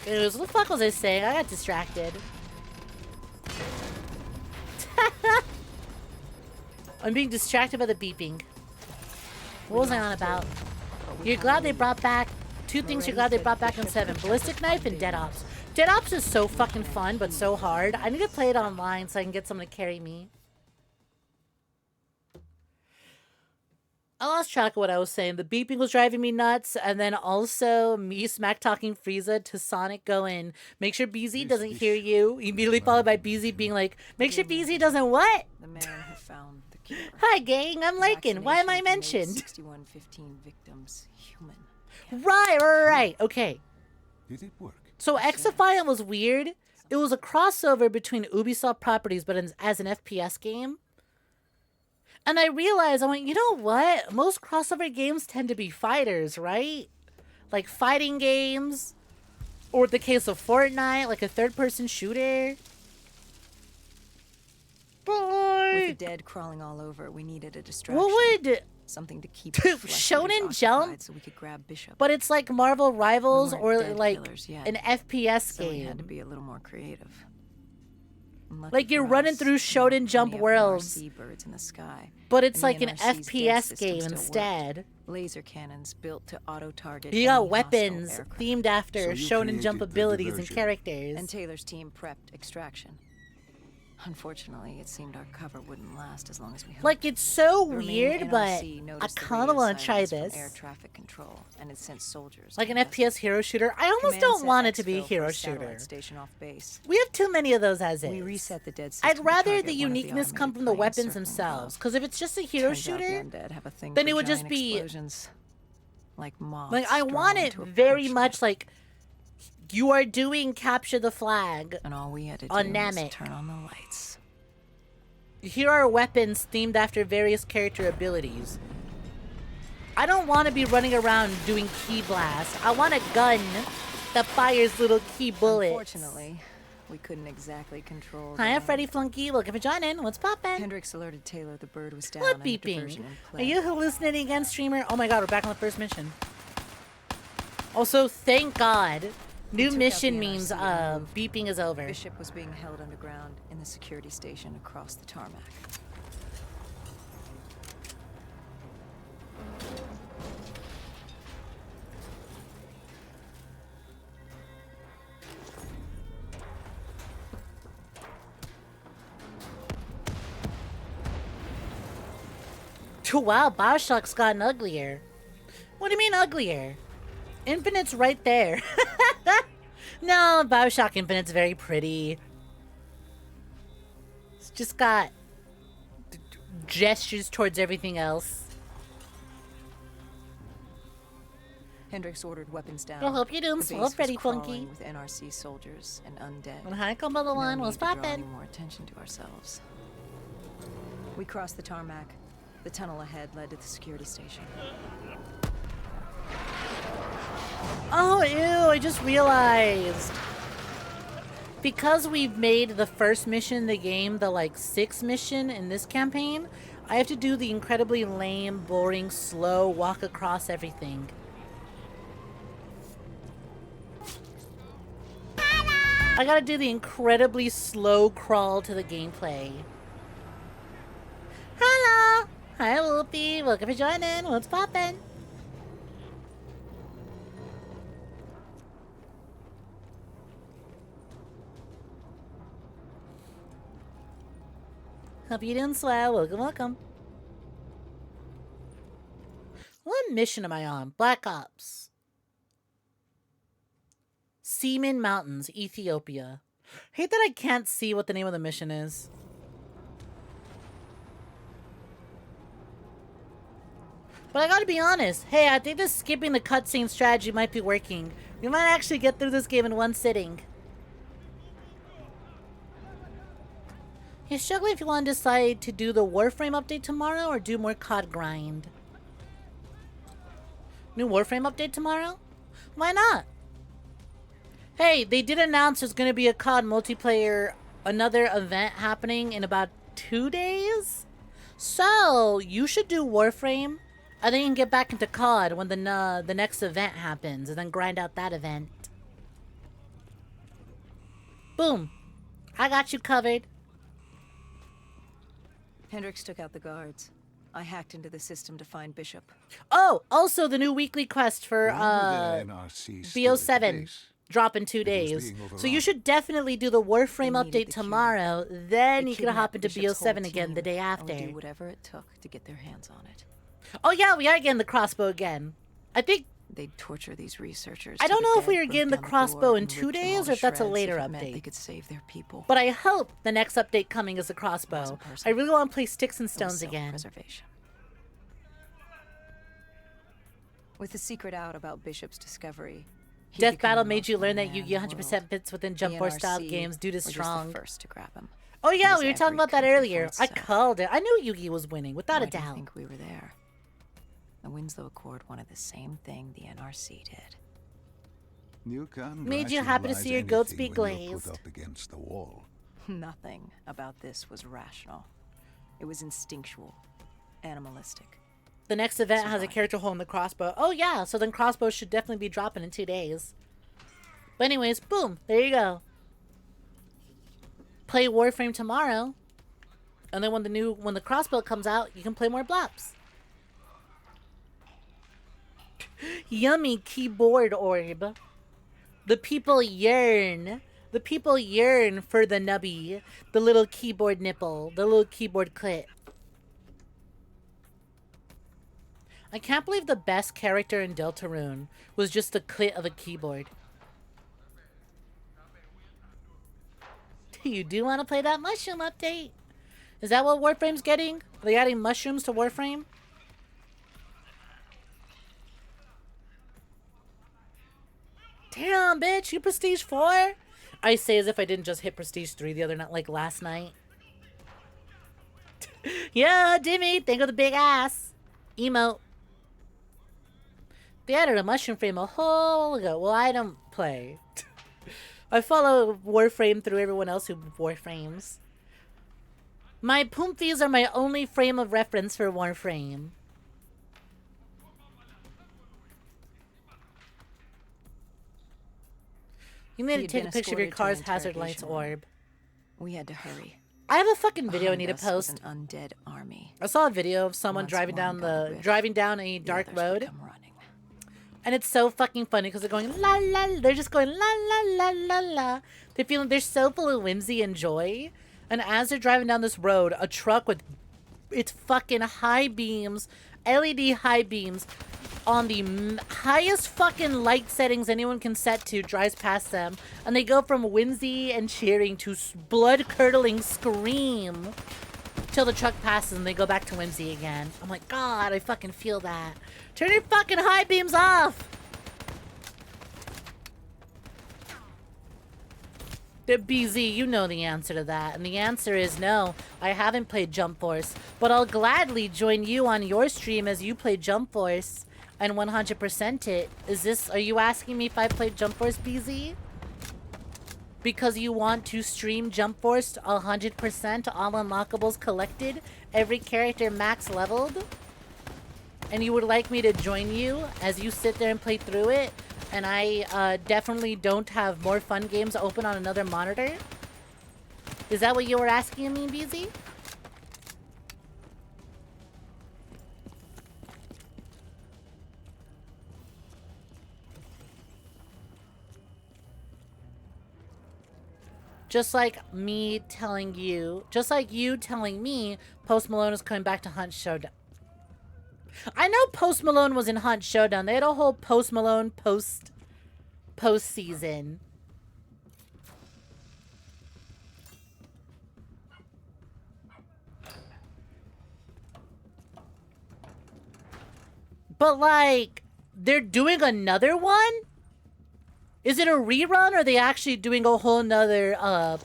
Anyways, what the fuck was I saying? I got distracted. I'm being distracted by the beeping. What was I on about? You're glad they brought back... Two things you're glad they brought back in 7. Ballistic Knife and Dead Ops. Dead Ops is so fucking fun, but so hard. I need to play it online so I can get someone to carry me. I lost track of what I was saying. The beeping was driving me nuts, and then also me smack-talking Frieza to Sonic going, make sure BZ doesn't hear you. Immediately followed by BZ being like, make sure BZ doesn't what? The man who found the cure. Hi, gang. I'm Lycan. Why am I Vaccination made mentioned? 6115 victims human. Right. Okay. Did it work? So X-Defiant was weird. It was a crossover between Ubisoft properties, but as an FPS game. And I realized, I went, you know what? Most crossover games tend to be fighters, right? Like fighting games. Or the case of Fortnite, like a third-person shooter. With the But dead crawling all over, we needed a distraction. what would... Something to keep Dude, the fleshers Shonen Jump? occupied so we could grab Bishop. But it's like Marvel Rivals We or weren't dead like killers yet, an FPS so we had to game. be a little more creative. Lucky Like you're for running us, through there were Shonen Jump plenty of worlds. NRC birds in the sky. But it's and the like an NRC's dead FPS system game still instead. worked. Laser cannons built to auto-target You any got hostile weapons aircraft. themed after So you Shonen Jump created the abilities and diversion. characters. And Taylor's team prepped extraction. Unfortunately, it seemed our cover wouldn't last as long as we hoped. Like, it's so The remaining weird, but NRC I noticed the kind of radio want to try silence from this. air traffic control, and it sent soldiers Like to an investigate. FPS hero shooter. I almost Command don't set want it to be a exfil for hero satellite shooter. Station off base. We have too many of those as We is. reset the dead system I'd to rather target the one of the uniqueness come automated from the planes weapons circling themselves. above. Because if it's just a hero Turns out the shooter, undead have a thing then for it would just giant be- explosions, like moths like, I want drawn it to a very parchment. much like you are doing Capture the Flag. And all we had to do on was Namek. turn on the lights. Here are weapons themed after various character abilities. I don't want to be running around doing key blast. I want a gun that fires little key bullets. Unfortunately, we couldn't exactly control. Hiya, the- Freddy Flunky. Looking for joining. What's poppin'? Hendrix alerted Taylor the bird was down What and a diversion beeping? in Are play. you hallucinating again, streamer? Oh my god, we're back on the first mission. Also, thank God. New took out mission the means NRC and moved. beeping is over. Bishop was being held underground in the security station across the tarmac. Wow, Bioshock's gotten uglier. What do you mean uglier? Infinite's right there. No, Bioshock Infinite's very pretty. It's just got gestures towards everything else. Hendrix ordered weapons down. I hope you're doing The swell, base was Freddy crawling Funky. with NRC soldiers and undead. When I come on the line, No what's need to draw any poppin'? more attention to ourselves. We crossed the tarmac. The tunnel ahead led to the security station. Oh, ew, I just realized. Because we've made the first mission in the game the, like, 6th mission in this campaign, I have to do the incredibly lame, boring, slow walk across everything. I gotta do the incredibly slow crawl to the gameplay. Hello! Hi, Whoopi. Welcome for joining. What's poppin'? Hope you're doing swell. Welcome, welcome. What mission am I on? Black Ops. Seaman Mountains, Ethiopia. Hate that I can't see what the name of the mission is. But I gotta be honest. Hey, I think this skipping the cutscene strategy might be working. We might actually get through this game in one sitting. You're struggling if you want to decide to do the Warframe update tomorrow or do more COD grind. New Warframe update tomorrow? Why not? Hey, they did announce there's going to be a COD multiplayer, another event happening in about 2 days. So, you should do Warframe, and then you can get back into COD when the next event happens, and then grind out that event. Boom. I got you covered. Hendricks took out the guards. I hacked into the system to find Bishop. Oh, also the new weekly quest for VO7 drop in 2 days. So you should definitely do the Warframe update tomorrow. Then you can hop into VO7 again the day after. Do whatever it took to get their hands on it. Oh yeah, we are getting the crossbow again. I think they'd torture these researchers. I don't know if we are getting the crossbow in 2 days or if that's a later update. They could save their people. But I hope the next update coming is the crossbow. I really want to play Sticks and Stones again. With the secret out about Bishop's discovery, Death Battle made you learn that Yu-Gi-Oh 100% fits within Jump Force style games due to strong. First to grab him. Oh yeah, we were talking about that earlier. I called it. I knew Yu-Gi was winning without a doubt. I think we were there. The Winslow Accord wanted the same thing the NRC did. You can made you happy to see your goats be glazed. Up against the wall. Nothing about this was rational. It was instinctual, animalistic. The next event has a character holding the crossbow. Oh yeah, so then crossbows should definitely be dropping in 2 days. But anyways, boom, there you go. Play Warframe tomorrow. And then when the crossbow comes out, you can play more Blops. Yummy keyboard orb. The people yearn. The people yearn for the nubby. The little keyboard nipple. The little keyboard clit. I can't believe the best character in Deltarune was just the clit of a keyboard. You do want to play that mushroom update? Is that what Warframe's getting? Are they adding mushrooms to Warframe? Damn, bitch, you Prestige 4? I say as if I didn't just hit Prestige 3 the other night, like last night. Yeah, Dimmy, think of the big ass. Emote. They added a mushroom frame a whole ago. Well, I don't play. I follow Warframe through everyone else who Warframes. My Poomfies are my only frame of reference for Warframe. You need to take a picture of your car's hazard lights orb. We had to hurry. I have a fucking video I need to post. An undead army. I saw a video of someone driving down a dark road. And it's so fucking funny because they're going la la. They're just going la la la la la. They're so full of whimsy and joy. And as they're driving down this road, a truck with its fucking high beams, LED high beams, on the highest fucking light settings anyone can set to, drives past them. And they go from whimsy and cheering to blood-curdling scream till the truck passes and they go back to whimsy again. I'm like, God, I fucking feel that. Turn your fucking high beams off! The BZ, you know the answer to that. And the answer is no, I haven't played Jump Force. But I'll gladly join you on your stream as you play Jump Force. and 100% it. Are you asking me if I played Jump Force, BZ? Because you want to stream Jump Force 100%, all unlockables collected, every character max leveled? And you would like me to join you as you sit there and play through it, and I definitely don't have more fun games open on another monitor? Is that what you were asking me, BZ? Just like you telling me Post Malone is coming back to Hunt Showdown. I know Post Malone was in Hunt Showdown. They had a whole Post Malone post season. But like, they're doing another one? Is it a rerun, or are they actually doing a whole nother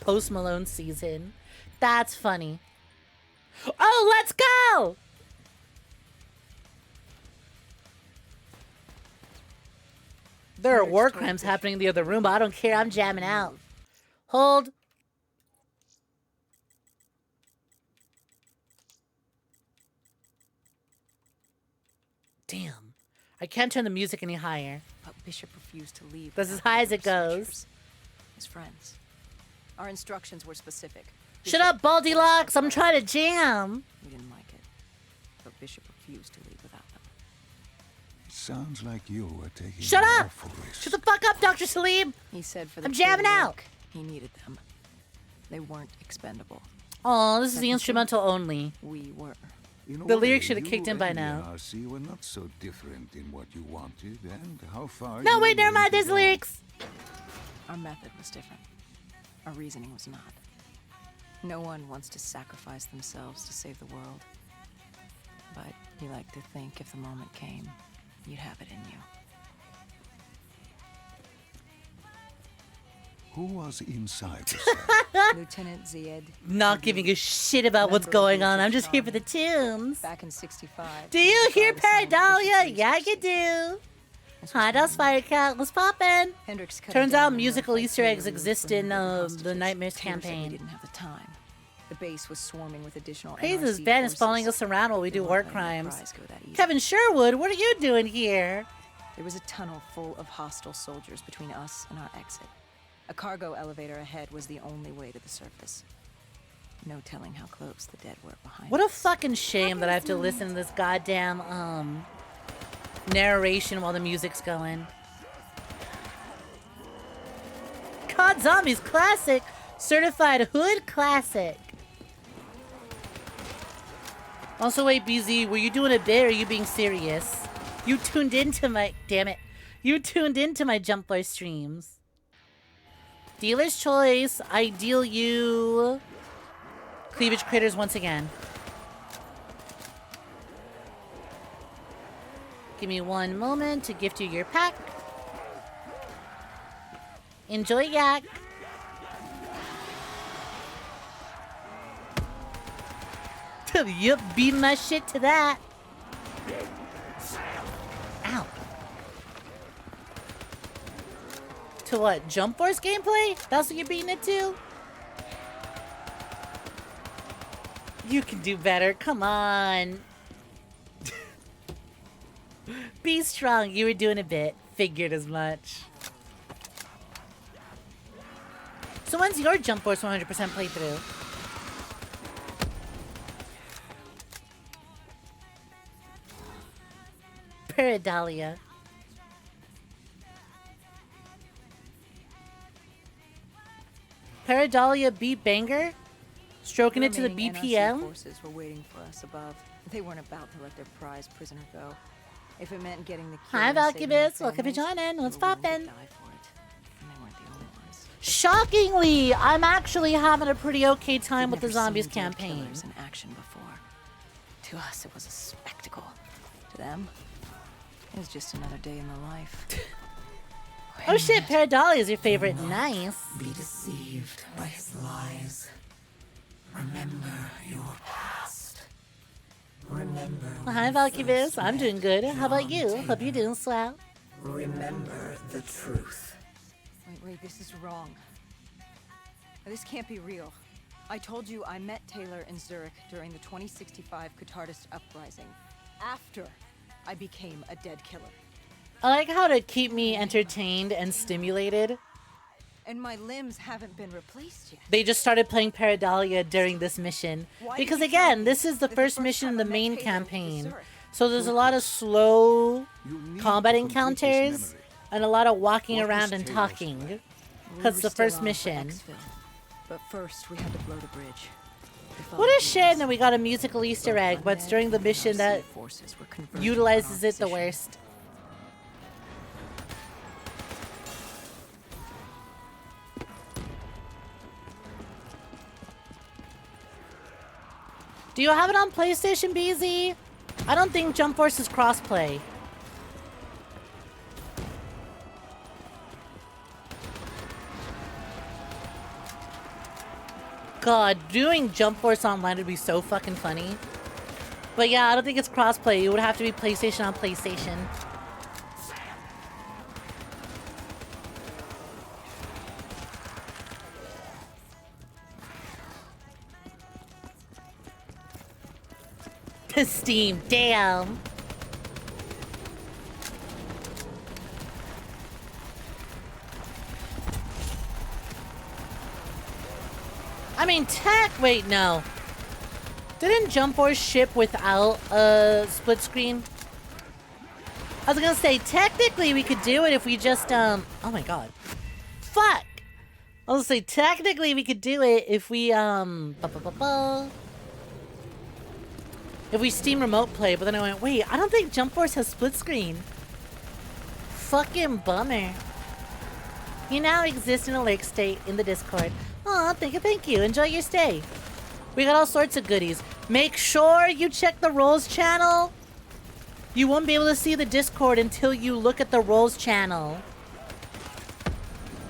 Post Malone season? That's funny. Oh, let's go! There are war crimes happening in the other room, but I don't care. I'm jamming out. Hold. Damn. I can't turn the music any higher. But Bishop refused to leave. That's as high as it goes. His friends. Our instructions were specific. Shut up, Baldilocks! I'm trying to jam! We didn't like it. But Bishop refused to leave without them. Sounds like you were taking Shut an up! awful risk. Shut the fuck up, Dr. Salim! He said for the I'm jamming clear out! work, he needed them. They weren't expendable. Oh, this is the instrumental only. We were. In a The way, lyrics should have kicked you in by and the now. NRC were not so different in what you wanted and how far No, you wait, were never mind. willing There's to go. lyrics. Our method was different. Our reasoning was not. No one wants to sacrifice themselves to save the world. But you like to think if the moment came, you'd have it in you. Who was inside the cell? Lieutenant 𝐒𝐧. Not giving a shit about what's going on. I'm just here for the tunes. Back in '65. Do you hear Paradolia? Yeah, you do. Hi, that's Firecat. What's poppin'? Hendrix cut Turns him down out and musical notified Easter eggs Taylor exist Lou in for the the Nightmares Taylor said campaign. We didn't have the time. The base was swarming with additional Praises NRC Ben is forces. following us around while we They do weren't war letting the crimes. prize go that easy. Kevin Sherwood, what are you doing here? There was a tunnel full of hostile soldiers between us and our exit. A cargo elevator ahead was the only way to the surface. No telling how close the dead were behind What a us. fucking shame that I have to listen to this goddamn narration while the music's going. COD Zombies classic, certified hood classic. Also, wait, BZ, were you doing a bit or are you being serious? You tuned into my, damn it. You tuned into my Jump Force streams. Dealer's choice, I deal you cleavage critters once again. Give me one moment to gift you your pack. Enjoy, yak. Yup, beating my shit to that. Ow. To what? Jump Force gameplay? That's what you're beating it to? You can do better. Come on. Be strong. You were doing a bit. Figured as much. So when's your Jump Force 100% playthrough? Paradolia. Paradolia beat Banger? Stroking it to the remaining NRC BPM? forces were waiting for us above. They weren't about to let their prize prisoner go. If it meant getting the cure Hi, and saving their Valkybus. Welcome for families, joining. they What's were willing to poppin'? die for it. And they weren't the only ones. Shockingly, I'm actually having a pretty okay time with We'd the never Zombies seen dead campaign. killers in action before. To us, it was a spectacle. To them, it was just another day in the life. Oh shit, Paradolia is your favorite. Nice. Be deceived by his lies. Remember your past. Remember Hi, Valkyries. I'm doing good. How about you? Hope you're doing swell. Remember the truth. Wait, this is wrong. This can't be real. I told you I met Taylor in Zurich during the 2065 Cathartist Uprising, after I became a dead killer. I like how to keep me entertained and stimulated. And my limbs haven't been replaced yet. They just started playing Paradolia during this mission. Because again, this is the first mission in the main campaign. So there's a lot of slow combat encounters and a lot of walking around and talking. Because it's the first mission. But first, we had to blow the bridge. What a shame that we got a musical Easter egg, but it's during the mission that utilizes it the worst. Do you have it on PlayStation, BZ? I don't think Jump Force is crossplay. God, doing Jump Force online would be so fucking funny. But yeah, I don't think it's crossplay. It would have to be PlayStation on PlayStation. Steam, damn. I mean, wait, no. Didn't Jump Force ship without a split screen? I was gonna say, technically we could do it if we just, oh my god. Fuck! I was gonna say, technically we could do it if we, if we Steam Remote Play, but then I went, wait, I don't think Jump Force has split screen. Fucking bummer. You now exist in a lake state in the Discord. Aw, thank you. Enjoy your stay. We got all sorts of goodies. Make sure you check the Rolls channel. You won't be able to see the Discord until you look at the Rolls channel.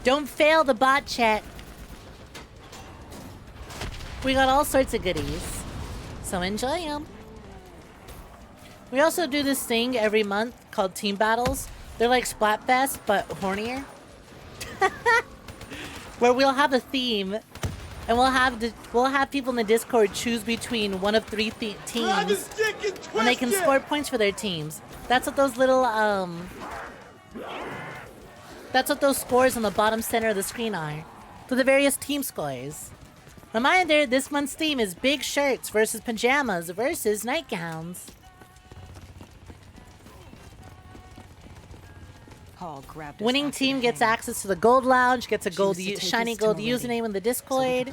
Don't fail the bot check. We got all sorts of goodies. So enjoy them. We also do this thing every month called Team Battles. They're like Splatfest, but hornier. Where we'll have a theme, and we'll have people in the Discord choose between one of three teams, and they can score points for their teams. That's what those little that's what those scores on the bottom center of the screen are. For the various team scores. Reminder: this month's theme is big shirts versus pajamas versus nightgowns. Winning team gets access to the gold lounge, gets a shiny gold username in the Discord,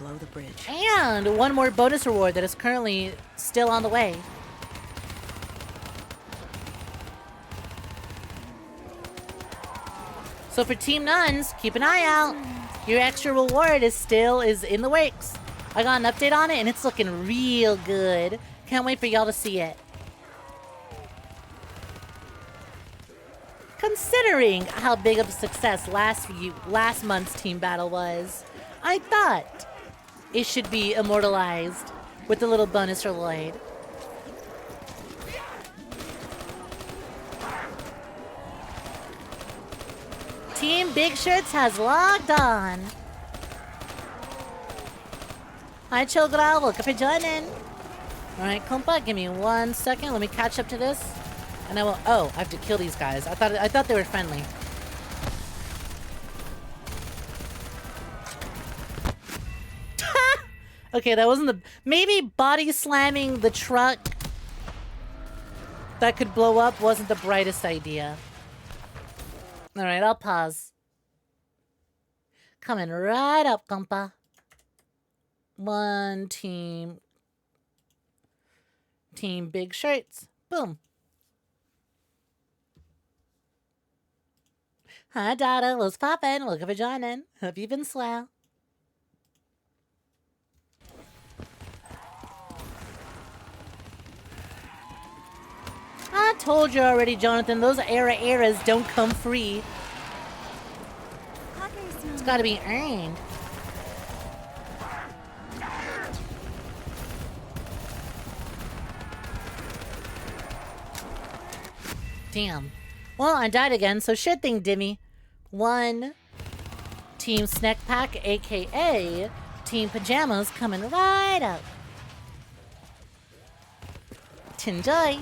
and one more bonus reward that is currently still on the way. So for Team Nuns, keep an eye out. Your extra reward is in the works. I got an update on it and it's looking real good. Can't wait for y'all to see it. Considering how big of a success last month's team battle was, I thought it should be immortalized with a little bonus reward. Team Big Shirts has logged on. Hi, 𝐶𝐤, welcome for joining. Alright, compa, give me 1 second. Let me catch up to this. And I will. Oh, I have to kill these guys. I thought they were friendly. Okay, that wasn't the. Maybe body slamming the truck that could blow up wasn't the brightest idea. Alright, I'll pause. Coming right up, compa. One team. Team Big Shirts. Boom. Hi, Dada. What's poppin'? Welcome for joining. Hope you've been swell. I told you already, Jonathan. Those eras don't come free. It's gotta be earned. Damn. Well, I died again, so sure thing, Dimmy. 1 Team Snek Pack, aka Team Pajamas, coming right up. Enjoy.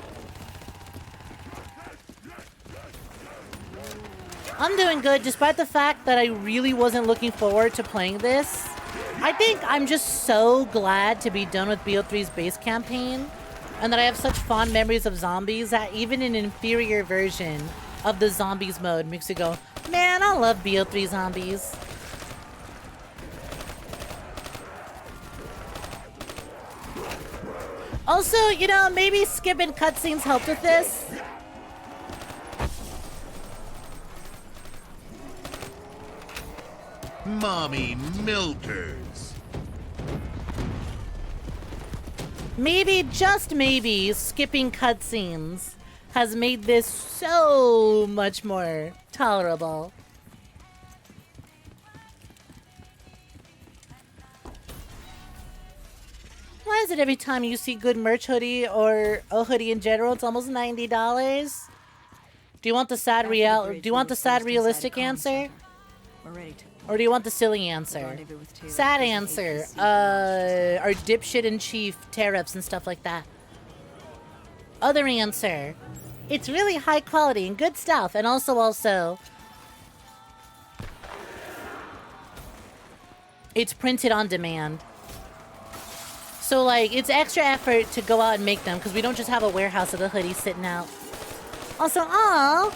I'm doing good, despite the fact that I really wasn't looking forward to playing this. I think I'm just so glad to be done with BO3's base campaign, and that I have such fond memories of zombies that even an inferior version of the zombies mode makes you go, man, I love BO3 zombies. Also, you know, maybe skipping cutscenes helped with this. Mommy milkers. Maybe, just maybe, skipping cutscenes has made this so much more tolerable. Why is it every time you see good merch hoodie or a hoodie in general, it's almost $90? Do you want the sad realistic answer? We're ready to Or do you want the silly answer? rendezvous with Taylor. Sad answer. Our dipshit in chief tariffs and stuff like that. Other answer. It's really high quality and good stuff, and also it's printed on demand. So like it's extra effort to go out and make them because we don't just have a warehouse of the hoodies sitting out. Also, I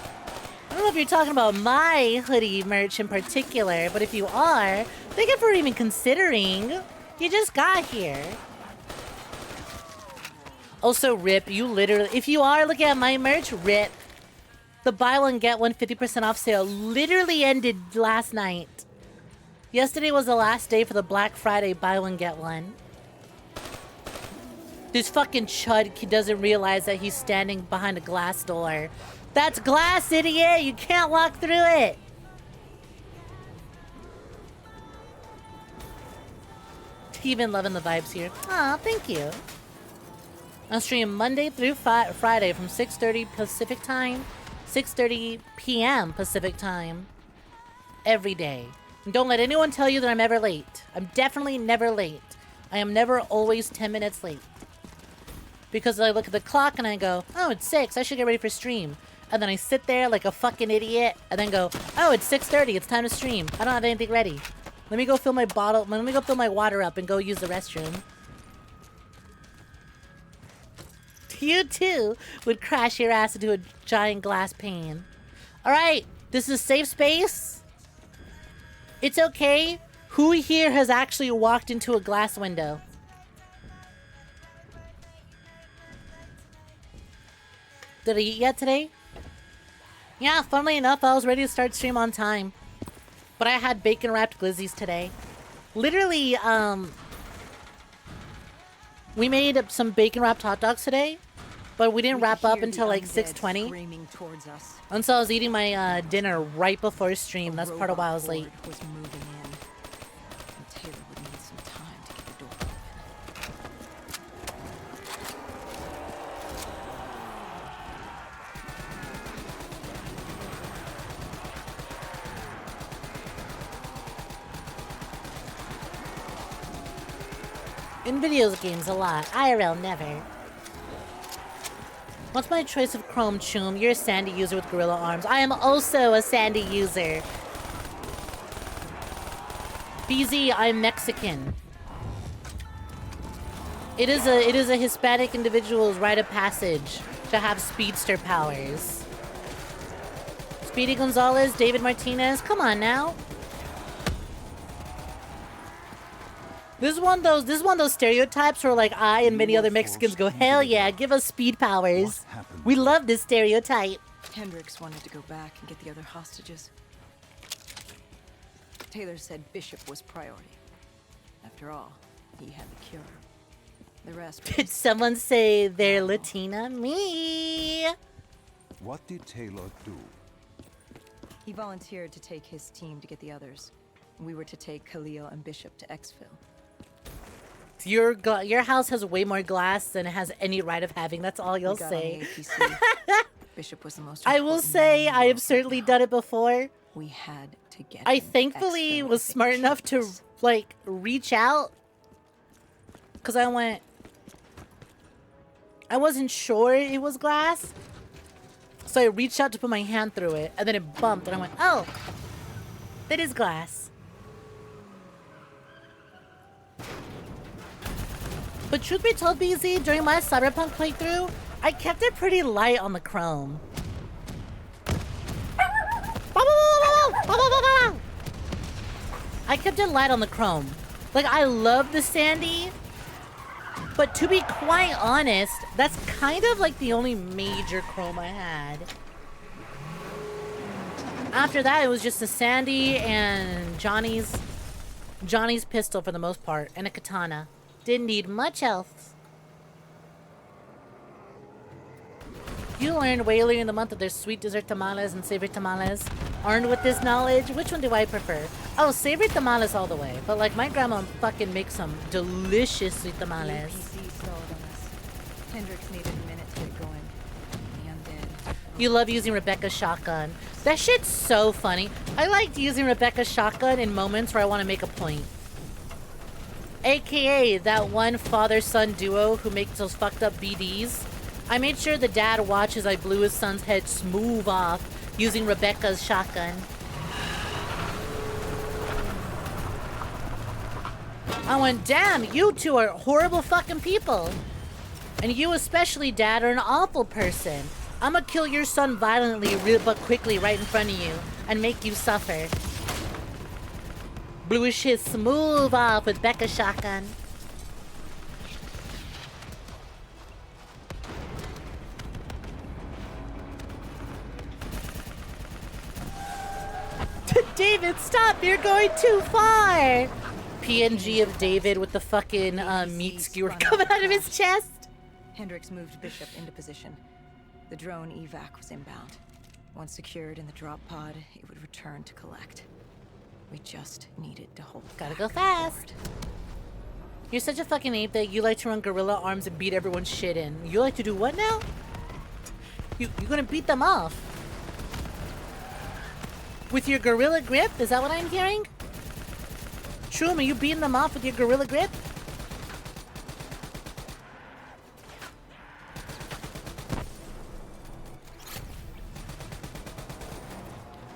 don't know if you're talking about my hoodie merch in particular, but if you are, thank you for even considering. You just got here. Also, RIP, you literally, if you are looking at my merch, RIP. The buy one, get one 50% off sale literally ended last night. Yesterday was the last day for the Black Friday buy one, get one. This fucking chud doesn't realize that he's standing behind a glass door. That's glass, idiot! You can't walk through it! Even loving the vibes here. Aw, thank you. I'll stream Monday through Friday from 6:30 Pacific Time, 6:30 p.m. Pacific Time. Every day. And don't let anyone tell you that I'm ever late. I'm definitely never late. I am never always 10 minutes late. Because I look at the clock and I go, oh, it's 6, I should get ready for stream. And then I sit there like a fucking idiot and then go, oh, it's 6:30, it's time to stream. I don't have anything ready. Let me go fill my bottle, let me go fill my water up and go use the restroom. You too would crash your ass into a giant glass pane. Alright, this is a safe space. It's okay. Who here has actually walked into a glass window? Did I eat yet today? Yeah, funnily enough, I was ready to start stream on time. But I had bacon wrapped glizzies today. Literally, we made some bacon wrapped hot dogs today, but we didn't wrap up until like 6:20. And so I was eating my dinner right before stream. That's part of why I was late. Was moving in, and Taylor would need some time to get the door open. In video games a lot. IRL never. What's my choice of 𝐒𝐳𝐞𝐤? You're a Sandy user with gorilla arms. I am also a Sandy user. BZ, I'm Mexican. It is a Hispanic individual's rite of passage to have speedster powers. Speedy Gonzalez, David Martinez, come on now. This is one of those stereotypes where like I and many other Mexicans go, hell yeah, give us speed powers. We love this stereotype. Hendricks wanted to go back and get the other hostages. Taylor said Bishop was priority. After all, he had the cure. The rest was... Did someone say they're Latina? Me. What did Taylor do? He volunteered to take his team to get the others. We were to take 𝐒𝐬𝐢 and Bishop to 𝐋𝐕𝐄. Your house has way more glass than it has any right of having. That's all you'll say. Bishop was the most I will important man say in the I have world certainly right done now. it before. We had to get I him thankfully extra was smart enough to efficacious. like reach out because I wasn't sure it was glass. So I reached out to put my hand through it and then it bumped and I went, oh, that is glass. But truth be told, BZ, during my Cyberpunk playthrough, I kept it pretty light on the chrome. I kept it light on the chrome. Like, I love the sandy, but to be quite honest, that's kind of like the only major chrome I had. After that, it was just a sandy and Johnny's pistol for the most part, and a katana. Didn't need much else. You learned way earlier in the month that there's sweet dessert tamales and savory tamales. Armed with this knowledge, which one do I prefer? Oh, savory tamales all the way. But like my grandma fucking makes some delicious sweet tamales. APC stalled on us. Hendrix needed a minute to get going. The undead. You love using Rebecca's shotgun. That shit's so funny. I liked using Rebecca's shotgun in moments where I want to make a point. AKA that one father-son duo who makes those fucked up BDs. I made sure the dad watches I blew his son's head smooth off using Rebecca's shotgun. I went, damn, you two are horrible fucking people. And you especially, Dad, are an awful person. I'm gonna kill your son violently but quickly right in front of you and make you suffer. Blew his shit smooth off with Becca's shotgun. David, stop! You're going too far! PNG of David with the fucking meat skewer coming out of his chest. Hendrix moved Bishop into position. The drone evac was inbound. Once secured in the drop pod, it would return to collect. We just needed to hold. Gotta go fast. You're such a fucking ape that you like to run gorilla arms and beat everyone's shit in. You like to do what now? You're gonna beat them off. With your gorilla grip? Is that what I'm hearing? Shroom, are you beating them off with your gorilla grip?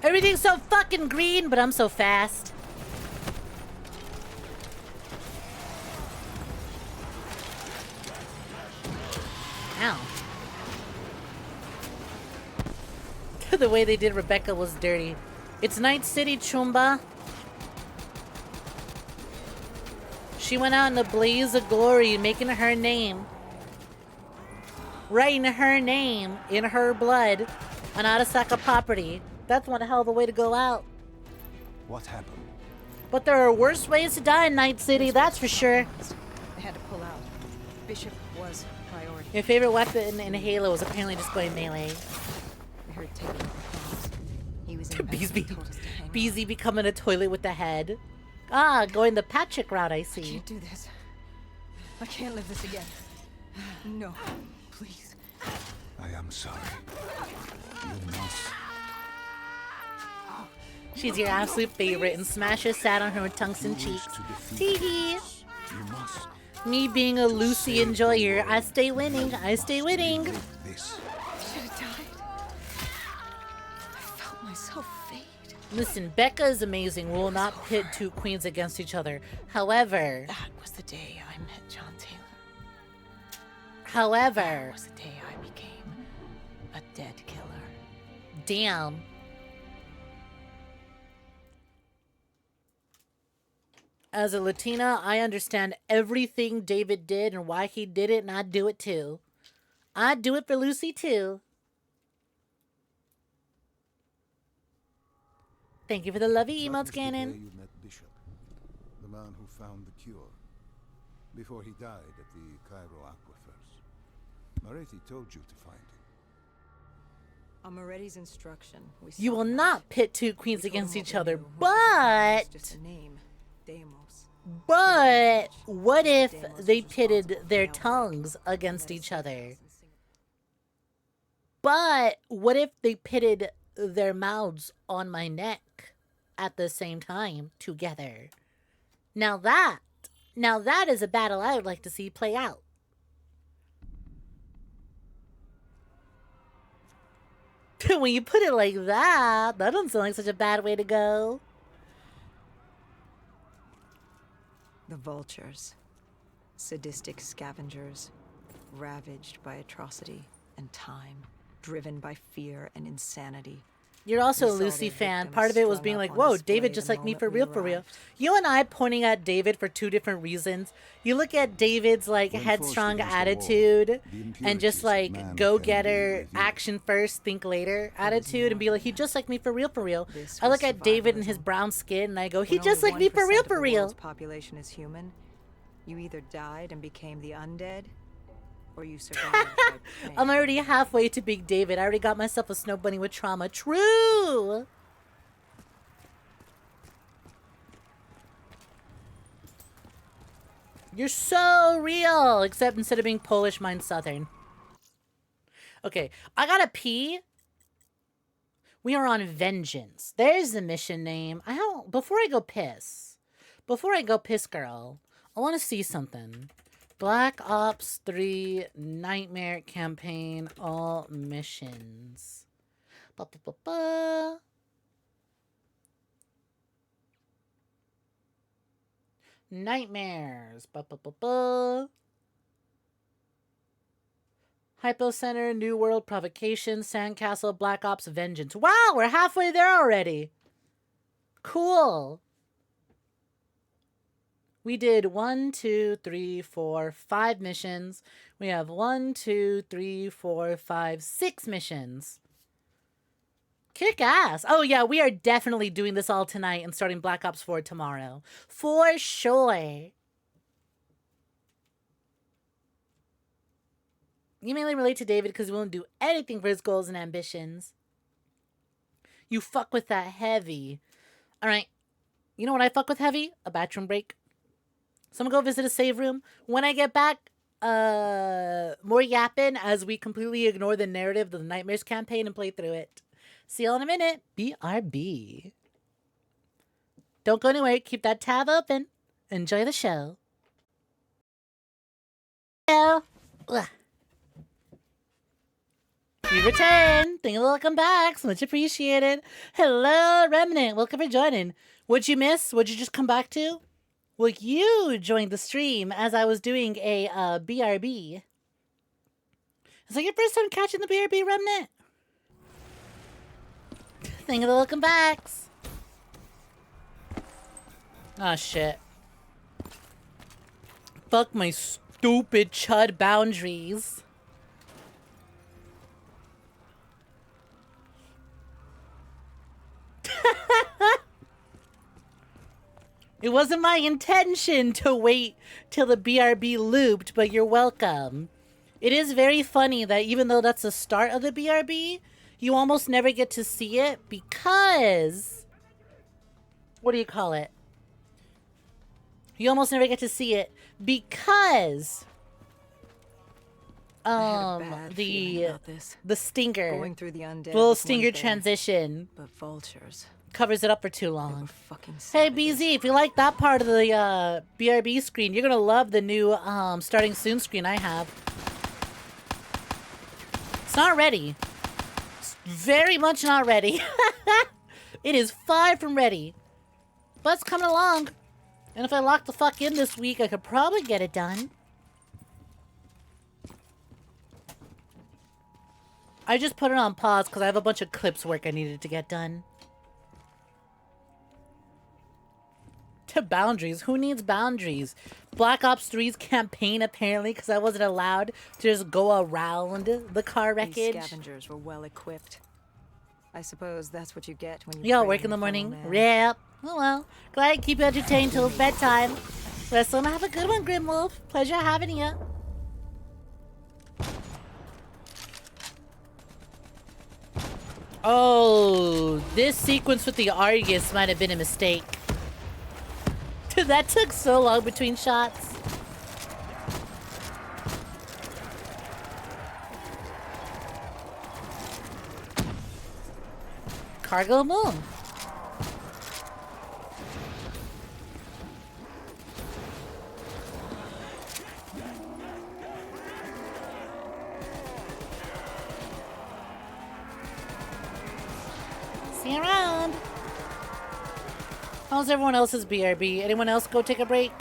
Everything's so fucking green, but I'm so fast. Ow. The way they did Rebecca was dirty. It's Night City, Chumba. She went out in a blaze of glory, making her name. Writing her name in her blood on Arasaka property. That's one hell of a way to go out. What happened? But there are worse ways to die in Night City, that's for sure. They had to pull out. Bishop was priority. Your favorite weapon in Halo was apparently just going melee. We heard Taylor calls. He was in BZ becoming a toilet with the head. Ah, going the Patrick route, I I see. can't do this. I can't live this again. No, please. I am sorry. You must. She's your absolute favorite, and Smasher sat on her with tungsten cheeks. Teehee. You must. Me being a Lucy enjoyer, I stay winning, I stay winning. This. I should have died. I felt myself fade. Listen, Becca is amazing. We will not pit two queens against each other. However, That was the day I met John Taylor. That however, was the day I became a dead killer. damn. As a Latina, I understand everything David did and why he did it, and I'd do it too. I'd do it for Lucy too. Thank you for the lovey That was emotes, the day Gannon. you met Bishop, the man who found the cure, before he died at the Cairo aquifers. Moretti told you to find him. On Moretti's instruction, we You sought will him not out. pit two We queens told him against what each we other, knew. It was but just a name, Deimos. what if they pitted their tongues against each other? But what if they pitted their mouths on my neck at the same time together? Now that is a battle I would like to see play out. When you put it like that, that doesn't sound like such a bad way to go. The vultures. Sadistic scavengers. Ravaged by atrocity and time. Driven by fear and insanity. You're also a We saw Lucy their fan. victims Part of it was strung being up like, on whoa, display David the just like me moment for we real, for real. arrived. You and I pointing at David for two different reasons. You look at David's like When headstrong forced against the attitude wall, the and just impurities of like man go-getter, can be action first, think later attitude and be like, he just like me for real, for real. This I was look at David and his survivalism. brown skin and I go, he When just only like me for 1% real, of for the real. world's population is human. You either died and became the undead, or you survived by pain. I'm already halfway to Big David. I already got myself a snow bunny with trauma. True! You're so real! Except instead of being Polish, mine's Southern. Okay, I gotta pee. We are on Vengeance. There's the mission name. Before I go piss, girl, I want to see something. Black Ops 3 Nightmare Campaign, all missions. Ba, ba, ba, ba. Nightmares. Ba, ba, ba, ba. Hypo Center, New World, Provocation, Sandcastle, Black Ops, Vengeance. Wow, we're halfway there already. Cool. We did 1, 2, 3, 4, 5 missions. We have 1, 2, 3, 4, 5, 6 missions. Kick ass. Oh yeah, we are definitely doing this all tonight and starting Black Ops 4 tomorrow. For sure. You mainly relate to David because he won't do anything for his goals and ambitions. You fuck with that heavy. Alright. You know what I fuck with heavy? A bathroom break. So I'm gonna go visit a save room. When I get back, more yapping as we completely ignore the narrative of the Nightmares campaign and play through it. See y'all in a minute. BRB. Don't go anywhere. Keep that tab open. Enjoy the show. Hello. Ugh. You return. Thank you for welcome back. So much appreciated. Hello, Remnant. Welcome for joining. What'd you miss? What'd you just come back to? Well, you joined the stream as I was doing a BRB. Is that your first time catching the BRB, Remnant? Thank you for the welcome backs. Oh, shit. Fuck my stupid chud boundaries. It wasn't my intention to wait till the BRB looped, but you're welcome. It is very funny that even though that's the start of the BRB, you almost never get to see it because... What do you call it? You almost never get to see it because... the stinger. Going through the undead little was one stinger thing, transition. but vultures. Covers it up for too They long. were fucking Hey savages. BZ, if you like that part of the BRB screen, you're gonna love the new starting soon screen I have. It's not ready. It's very much not ready. It is far from ready. But it's coming along. And if I lock the fuck in this week, I could probably get it done. I just put it on pause because I have a bunch of clips work I needed to get done. To boundaries. Who needs boundaries? Black Ops 3's campaign, apparently, because I wasn't allowed to just go around the car These wreckage. scavengers were well equipped. I suppose that's what you get when you. Y'all prey work on in the your morning? fellow man. Yep. Oh well. Glad I keep you entertained till bedtime. Rest of them have a good one, Grimwolf. Pleasure having you. Oh, this sequence with the Argus might have been a mistake. That took so long between shots. Cargo moon. See you around. How's everyone else's BRB? Anyone else go take a break?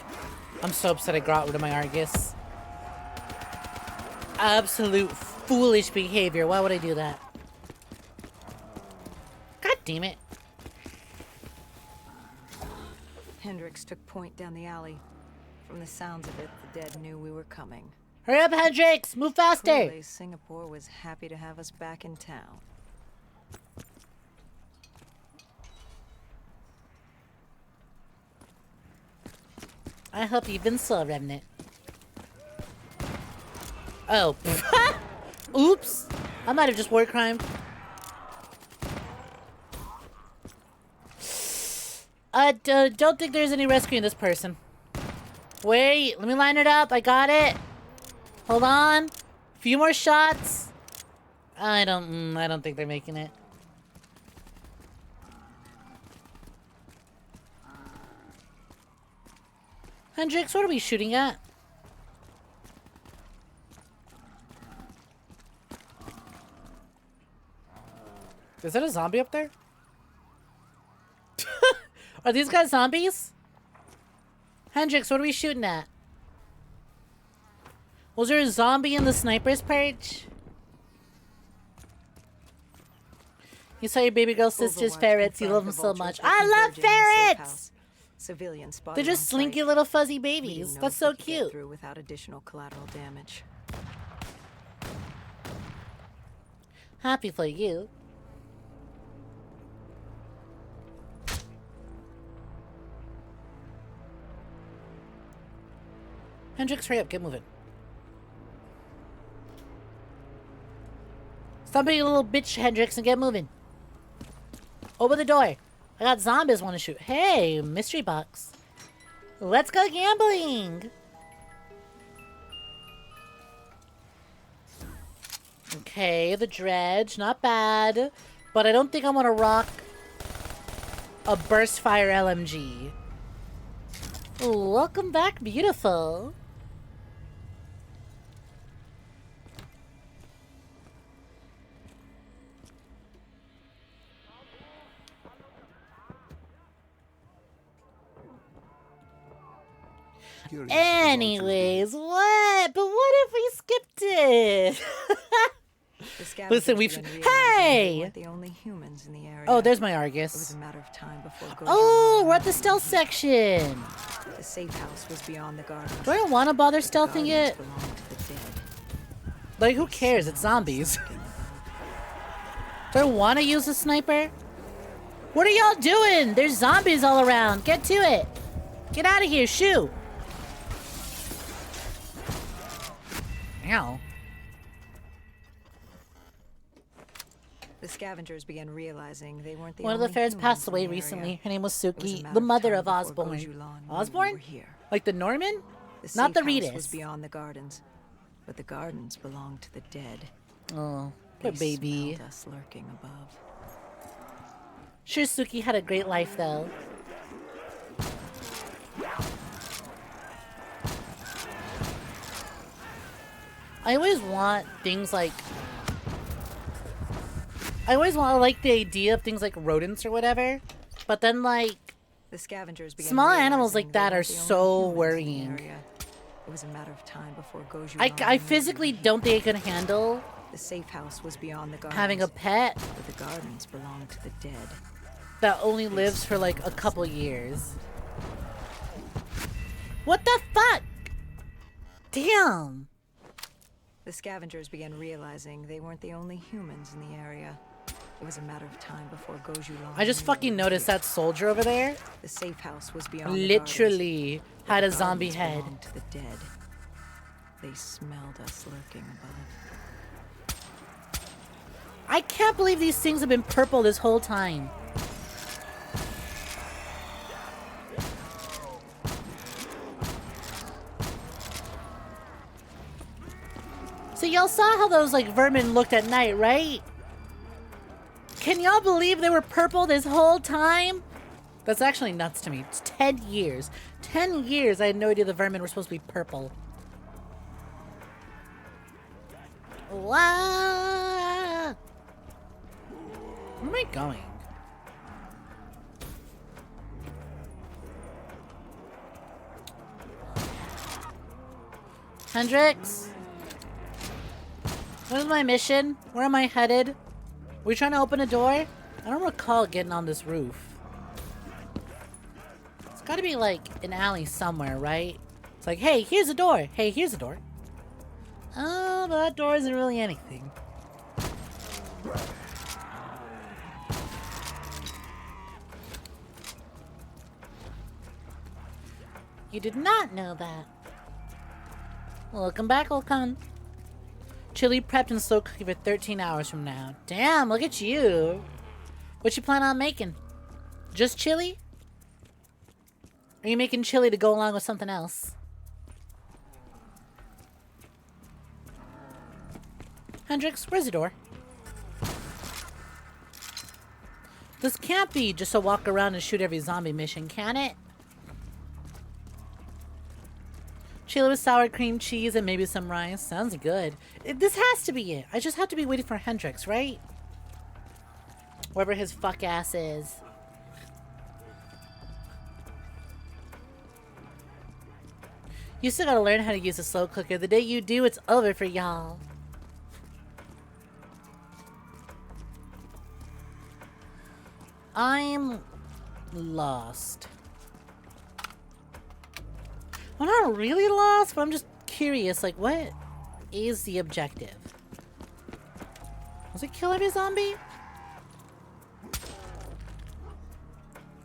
I'm so upset I got rid of my Argus. Absolute foolish behavior. Why would I do that? God damn it. Hendricks took point down the alley. From the sounds of it, the dead knew we were coming. Hurry up, Hendricks! Move faster! Clearly, Singapore was happy to have us back in town. I hope even so, Remnant. Oh. Oops! I might have just war crimed. I don't think there's any rescuing this person. Wait, let me line it up. I got it. Hold on. A few more shots. I don't think they're making it. Hendricks, what are we shooting at? Is that a zombie up there? Are these guys zombies? Hendricks, what are we shooting at? Was there a zombie in the sniper's perch? You saw your baby girl sister's ferrets. You love them so much. I love ferrets! They're just slinky little fuzzy babies. That's so cute. Through without additional collateral damage. Happy for you. Hendricks, hurry up, get moving. Stop being a little bitch, Hendricks, and get moving. Open the door. I got zombies want to shoot. Hey, mystery box. Let's go gambling. Okay, the dredge, not bad. But I don't think I want to rock a burst fire LMG. Welcome back, beautiful. Anyways, what? But what if we skipped it? Listen, we've... Hey! The only humans in the area. Oh, there's my It was Argus. a matter of time before Oh, we're at the stealth section. The safe house was beyond the garden. Do I want to bother stealthing it? Belonged to the dead. Like, who cares? It's zombies. Do I want to use a sniper? What are y'all doing? There's zombies all around. Get to it. Get out of here. Shoot. Ow. The scavengers began realizing they weren't the One of only the ferrets humans passed in away the recently. area. Her name was It was a Suki, matter the mother time of before Osborne. 𝐒𝐳𝑢 knew we Osborne? were here. Like the Norman? The Not the safe house was Reedus. beyond the gardens, but the gardens belonged to the dead. Oh, poor They baby. smelled us lurking above. Sure, Suki had a great life, though. I always want things like... I always want to like the idea of things like rodents or whatever, but then like The scavengers began small animals realizing like they that are weren't the only so humans in the worrying. area. It was a matter of time before 𝐒𝐳𝐢 I knew we physically were here. don't think I could handle The safe house was beyond the gardens. having a pet But the gardens belonged to the dead. that only lives for like a couple years. What the fuck? Damn. The scavengers began realizing they weren't the only humans in the area. It was a matter of time before 𝐒𝐳𝐢 I just fucking noticed that soldier over there The safe house was beyond the literally gardens, but had the a zombie gardens head. belonged to the dead. They smelled us lurking above. I can't believe these things have been purple this whole time. So y'all saw how those like vermin looked at night, right? Can y'all believe they were purple this whole time? That's actually nuts to me. It's 10 years. 10 years I had no idea the vermin were supposed to be purple. Wow. Where am I going? Hendrix? What is my mission? Where am I headed? Are we trying to open a door? I don't recall getting on this roof. It's gotta be like an alley somewhere, right? It's like, hey, here's a door. Hey, here's a door. Oh, but that door isn't really anything. You did not know that. Welcome back, Olkan. Chili prepped and slow cooking for 13 hours from now. Damn, look at you. What you plan on making? Just chili? Or are you making chili to go along with something else? Hendrix, where's the door? This can't be just a walk around and shoot every zombie mission, can it? Chili with sour cream cheese and maybe some rice. Sounds good. This has to be it. I just have to be waiting for Hendrix, right? Wherever his fuck ass is. You still gotta learn how to use a slow cooker. The day you do, it's over for y'all. I'm lost. I'm not really lost, but I'm just curious, like, what is the objective? Was it kill every zombie?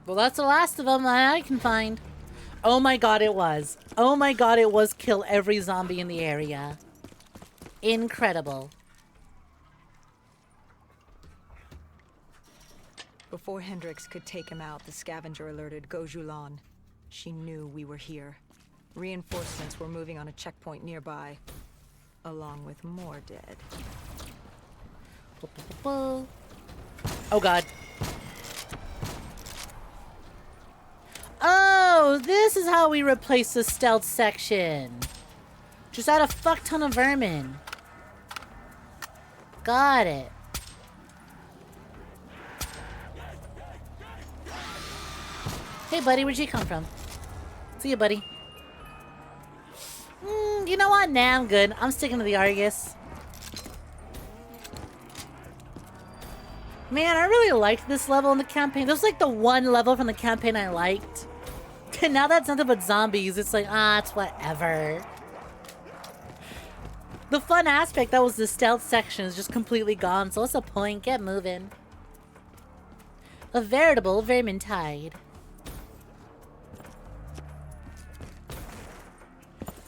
Well, that's the last of them that I can find. Oh my god, it was. Oh my god, it was kill every zombie in the area. Incredible. Before Hendrix could take him out, the scavenger alerted 𝐒𝐲. She knew we were here. Reinforcements were moving on a checkpoint nearby, along with more dead. Oh god. Oh, this is how we replace the stealth section. Just add a fuck ton of vermin. Got it. Hey buddy, where'd you come from? See you, buddy. You know what? Nah, I'm good. I'm sticking to the Argus. Man, I really liked this level in the campaign. This was like the one level from the campaign I liked. And now that's nothing but zombies. It's like, it's whatever. The fun aspect that was the stealth section is just completely gone. So what's the point? Get moving. A veritable vermintide.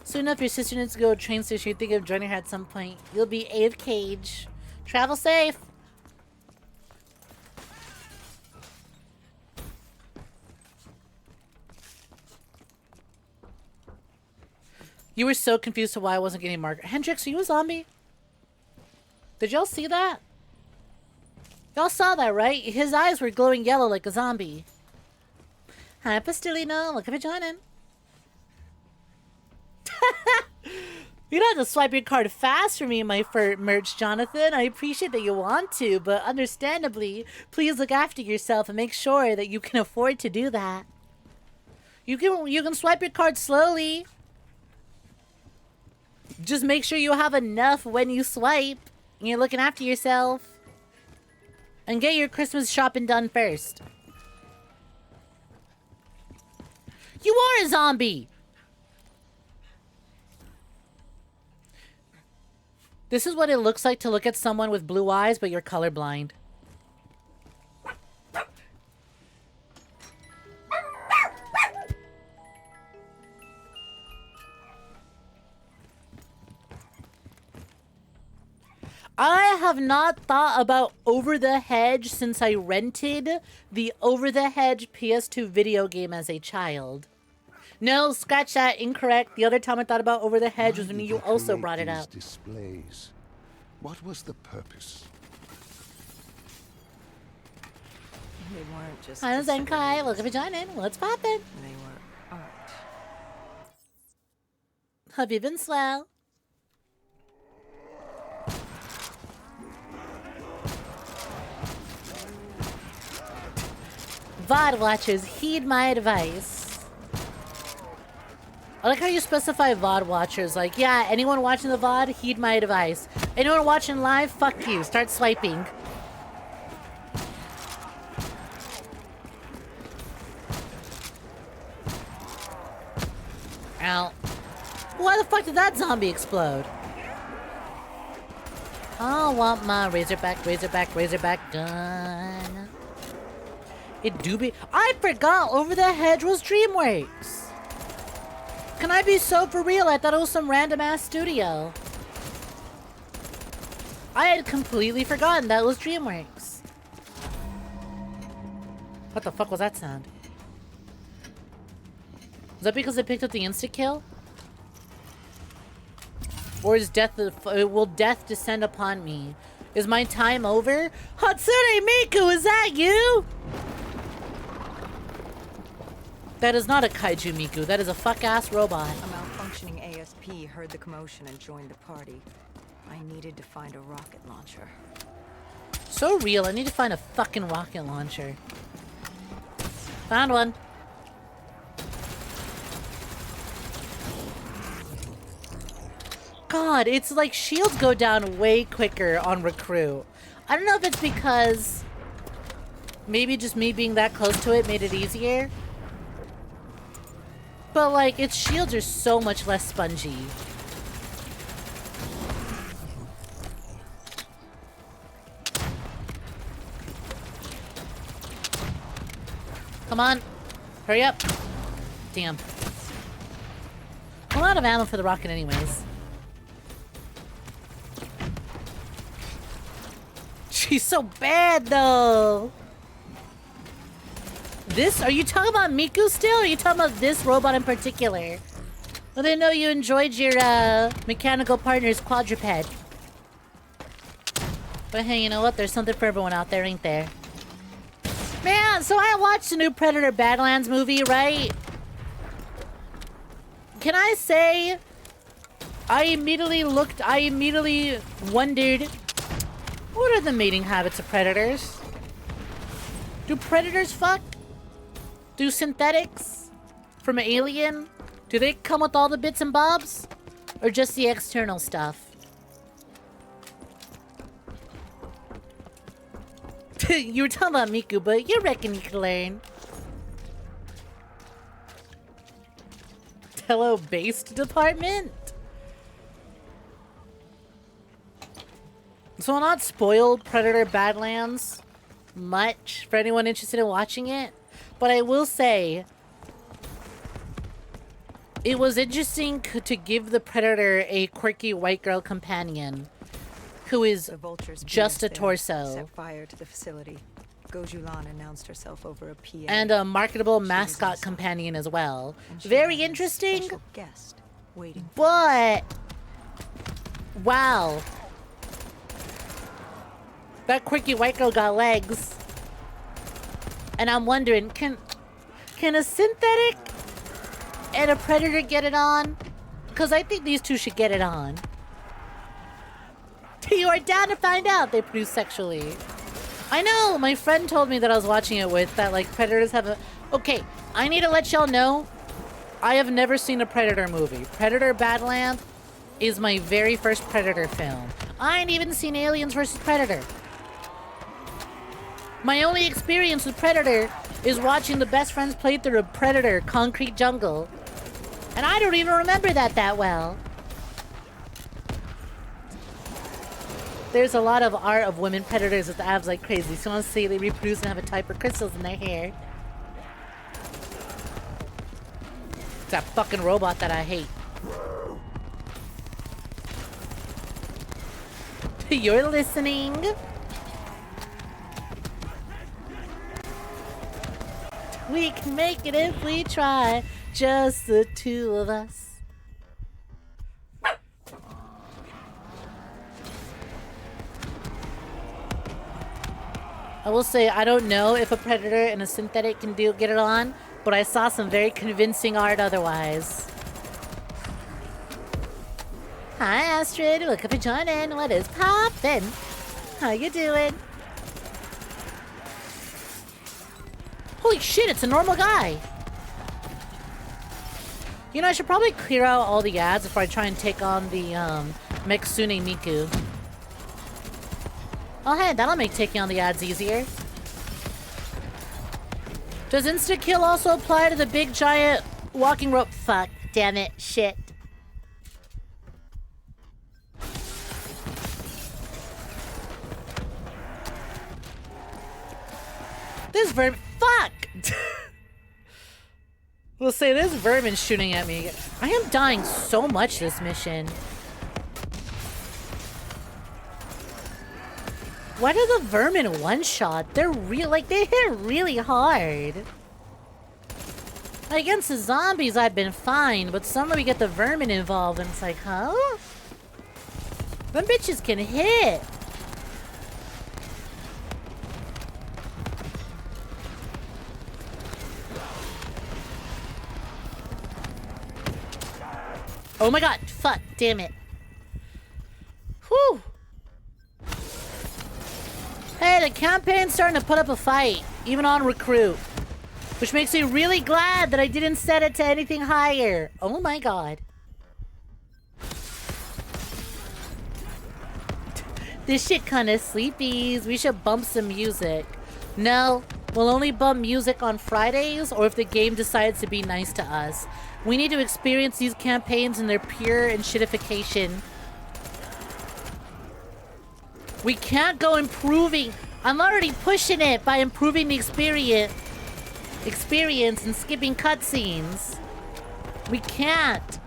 Soon enough, your sister needs to go to a train station. You think of joining her at some point. You'll be 𝐒𝐴𝐕𝐄. Travel safe. You were so confused to why I wasn't getting marked. Hendrix, are you a zombie? Did y'all see that? Y'all saw that, right? His eyes were glowing yellow like a zombie. Hi, Pastilino. Look at joining. You don't have to swipe your card fast for me, my merch, Jonathan. I appreciate that you want to, but understandably, please look after yourself and make sure that you can afford to do that. You can swipe your card slowly. Just make sure you have enough when you swipe and you're looking after yourself. And get your Christmas shopping done first. You are a zombie! This is what it looks like to look at someone with blue eyes, but you're colorblind. I have not thought about Over the Hedge since I rented the Over the Hedge PS2 video game as a child. No, scratch that. Incorrect. The other time I thought about Over the Hedge was when you also brought it up. Displays? What was the purpose? They weren't just. Hi, Zenkai. displays. Welcome for joining. What's poppin'? They were art. Have you been swell? VOD watchers, heed my advice. I like how you specify VOD watchers. Like, yeah, anyone watching the VOD, heed my advice. Anyone watching live, fuck you. Start swiping. Ow. Why the fuck did that zombie explode? I want my Razorback gun. It do be. I forgot Over the Hedge was DreamWorks. Can I be so for real? I thought it was some random ass studio. I had completely forgotten that was DreamWorks. What the fuck was that sound? Is that because I picked up the insta-kill? Or is will death descend upon me? Is my time over? Hatsune Miku, is that you? That is not a kaiju Miku. That is a fuck-ass robot. A malfunctioning ASP heard the commotion and joined the party. I needed to find a rocket launcher. So real. I need to find a fucking rocket launcher. Found one. God, it's like shields go down way quicker on Recruit. I don't know if it's because maybe just me being that close to it made it easier. But like, its shields are so much less spongy. Come on. Hurry up. Damn. I'm out of ammo for the rocket anyways. She's so bad though. This? Are you talking about Miku still? Or are you talking about this robot in particular? I didn't know you enjoyed your mechanical partner's quadruped. But hey, you know what? There's something for everyone out there, ain't there? Man, so I watched the new Predator Badlands movie, right? Can I say I immediately wondered, what are the mating habits of predators? Do predators fuck? Do synthetics from an alien? Do they come with all the bits and bobs? Or just the external stuff? You were talking about Miku, but you reckon you can learn. Tello-based department? So I'll not spoil Predator Badlands much for anyone interested in watching it, but I will say it was interesting to give the Predator a quirky white girl companion who is just a torso. Set fire to the facility. 𝐒𝐲 announced herself over a PA. And a marketable mascot companion as well. Very interesting, guest waiting. but wow. That quirky white girl got legs. And I'm wondering, can a synthetic and a predator get it on? Because I think these two should get it on. You are down to find out they produce sexually. I know, my friend told me that I was watching it with that like predators have a... Okay, I need to let y'all know, I have never seen a Predator movie. Predator Badland is my very first Predator film. I ain't even seen Aliens vs. Predator. My only experience with Predator is watching the best friends playthrough of Predator Concrete Jungle. And I don't even remember that well. There's a lot of art of women predators with abs like crazy. So I want to say they reproduce and have a type of crystals in their hair. It's that fucking robot that I hate. You're listening. We can make it if we try. Just the two of us. I will say, I don't know if a predator and a synthetic can get it on, but I saw some very convincing art otherwise. Hi, Astrid. Welcome for joining. What is poppin'? How you doing? Holy shit, it's a normal guy. You know, I should probably clear out all the ads before I try and take on the 𝐒𝐴𝐵𝐄. Oh, hey, that'll make taking on the ads easier. Does insta-kill also apply to the big giant walking rope? Fuck, damn it, shit. This vermin. Fuck! We'll say this vermin shooting at me. I am dying so much this mission. Why do the vermin one-shot? They're they hit really hard. Like, against the zombies, I've been fine, but suddenly we get the vermin involved, and it's like, huh? Them bitches can hit. Oh my god, fuck, damn it. Whew. Hey, the campaign's starting to put up a fight, even on recruit. Which makes me really glad that I didn't set it to anything higher. Oh my god. This shit kinda sleepies. We should bump some music. No, we'll only bump music on Fridays or if the game decides to be nice to us. We need to experience these campaigns in their pure and shitification. We can't go improving. I'm already pushing it by improving the experience and skipping cutscenes. We can't.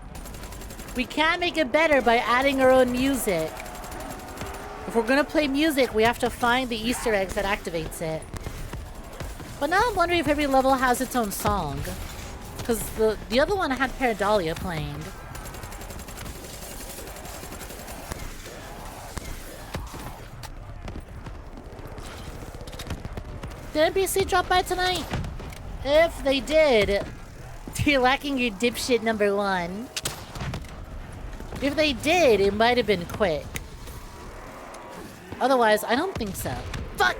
We can't make it better by adding our own music. If we're gonna play music, we have to find the Easter eggs that activates it. But now I'm wondering if every level has its own song. Because the other one had Pareidalia playing. Did NPC drop by tonight? If they did, you're lacking your dipshit number 1. If they did, it might have been quick. Otherwise, I don't think so. Fuck!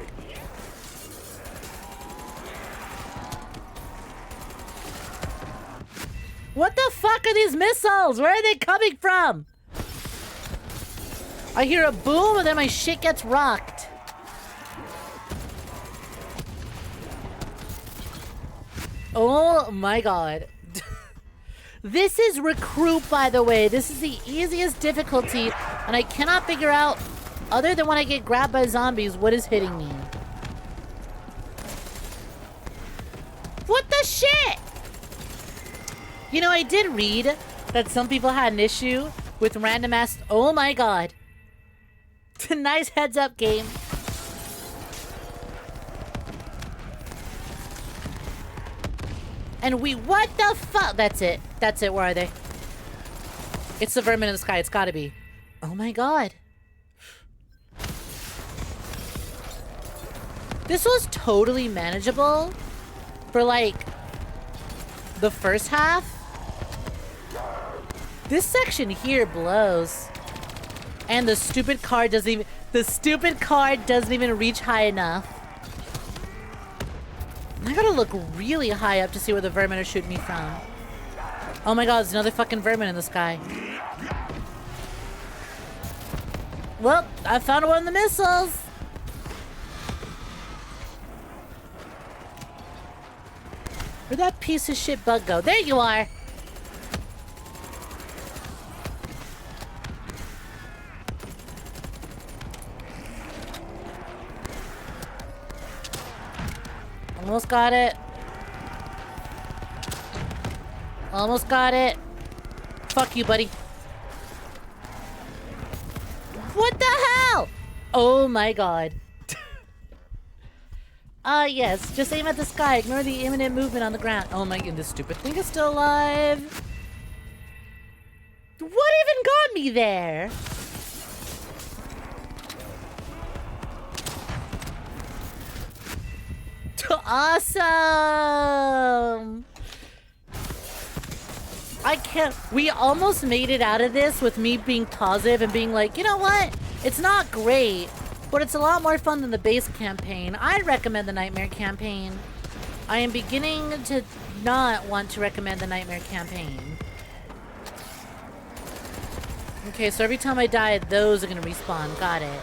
What the fuck are these missiles? Where are they coming from? I hear a boom and then my shit gets rocked. Oh my god. This is recruit, by the way. This is the easiest difficulty, and I cannot figure out, other than when I get grabbed by zombies, what is hitting me. What the shit? You know, I did read that some people had an issue with random ass. Oh my god. Nice heads up, game. And what the fuck? That's it. That's it. Where are they? It's the vermin in the sky. It's gotta be. Oh my god. This was totally manageable for like the first half. This section here blows. And the stupid card doesn't even reach high enough. I gotta look really high up to see where the vermin are shooting me from. Oh my god, there's another fucking vermin in the sky. Well, I found one of the missiles. Where'd that piece of shit bug go? There you are! Almost got it. Almost got it. Fuck you, buddy. What the hell? Oh my god. Yes. Just aim at the sky. Ignore the imminent movement on the ground. Oh my god, this stupid thing is still alive. What even got me there? Awesome! I can't. We almost made it out of this with me being positive and being like, you know what? It's not great, but it's a lot more fun than the base campaign. I'd recommend the Nightmare campaign. I am beginning to not want to recommend the Nightmare campaign. Okay, so every time I die, those are gonna respawn. Got it.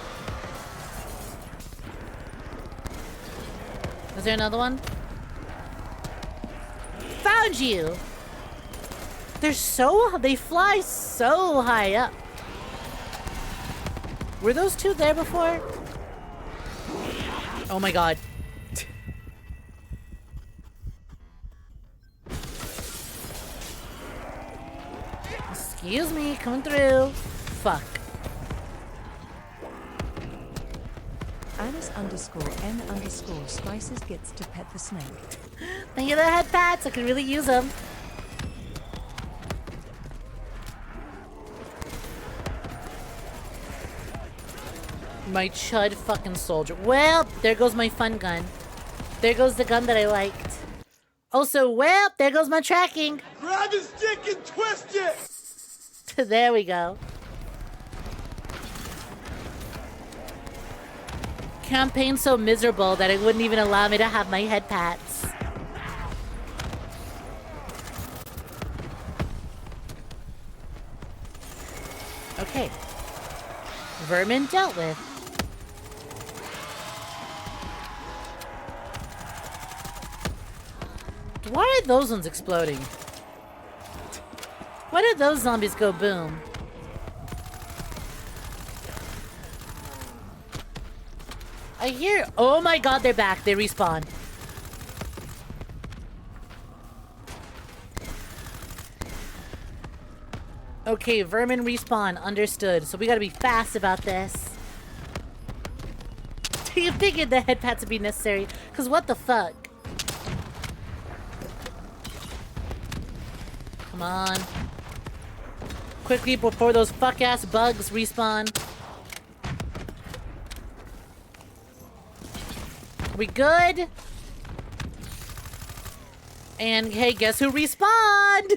Is there another one? Found you! They fly so high up. Were those two there before? Oh my god. Excuse me, coming through. Fuck. Alice_N_Spices gets to pet the snake. Thank you, the head pats. I could really use them. My chud fucking soldier. Well, there goes my fun gun. There goes the gun that I liked. Also, well, there goes my tracking. Grab his dick and twist it! There we go. Campaign so miserable that it wouldn't even allow me to have my head pats. Okay. Vermin dealt with. Why are those ones exploding? Why did those zombies go boom? I hear. Oh my god, they're back. They respawn. Okay, vermin respawn. Understood. So we gotta be fast about this. You figured the head pats would be necessary. Because what the fuck? Come on. Quickly before those fuck-ass bugs respawn. We good? And hey, guess who respawned?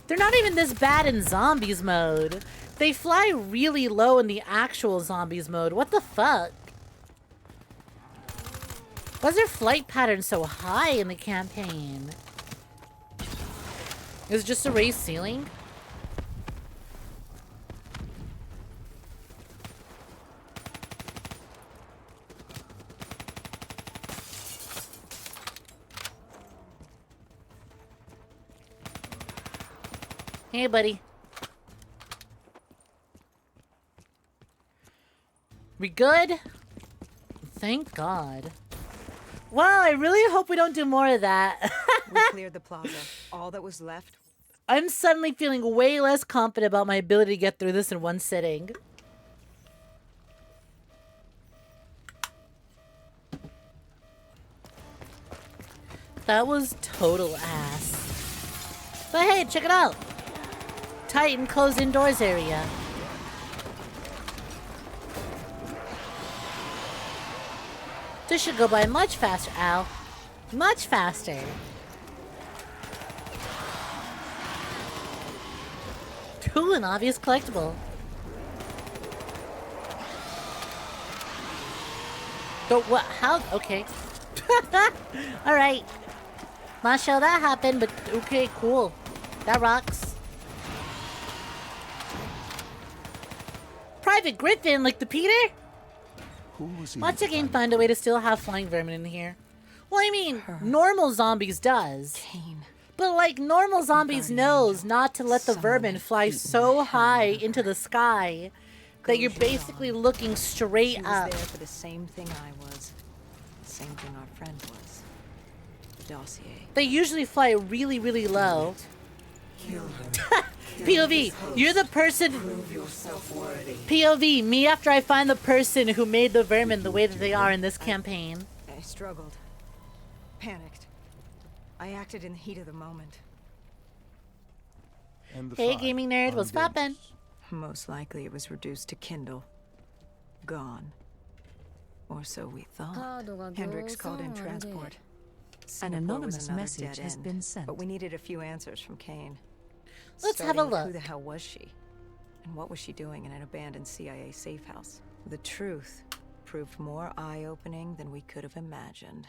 They're not even this bad in zombies mode. They fly really low in the actual zombies mode. What the fuck? Why is their flight pattern so high in the campaign? Is it just a raised ceiling? Hey, buddy. We good? Thank God. Wow, I really hope we don't do more of that. We cleared the plaza. All that was left. I'm suddenly feeling way less confident about my ability to get through this in one sitting. That was total ass. But hey, check it out. Tight and closed indoors area. This should go by much faster, Al. Much faster. Ooh, an obvious collectible. So what? How? Okay. Alright. Not sure that happened, but okay, cool. That rocks. Private Griffin, like the Peter? Watch the game find a way to still have flying vermin in here. Well, I mean, normal zombies does. But like, normal zombies knows not to let the vermin fly so high into the sky that you're basically looking straight up. There for the same thing I was. The same thing our friend was. The dossier. They usually fly really, really low. POV, you're the person. POV, me after I find the person who made the vermin the way that they are in this campaign. I struggled. Panicked. I acted in the heat of the moment. Hey, gaming nerd, what's poppin'? Most likely it was reduced to kindle. Gone. Or so we thought. カードが Hendricks called in 行さんあるで transport. An Singapore was anonymous another message dead has end, been sent. but we needed a few answers from Kane. Let's have a Starting with look. Who the hell was she? And what was she doing in an abandoned CIA safe house? The truth proved more eye-opening than we could have imagined.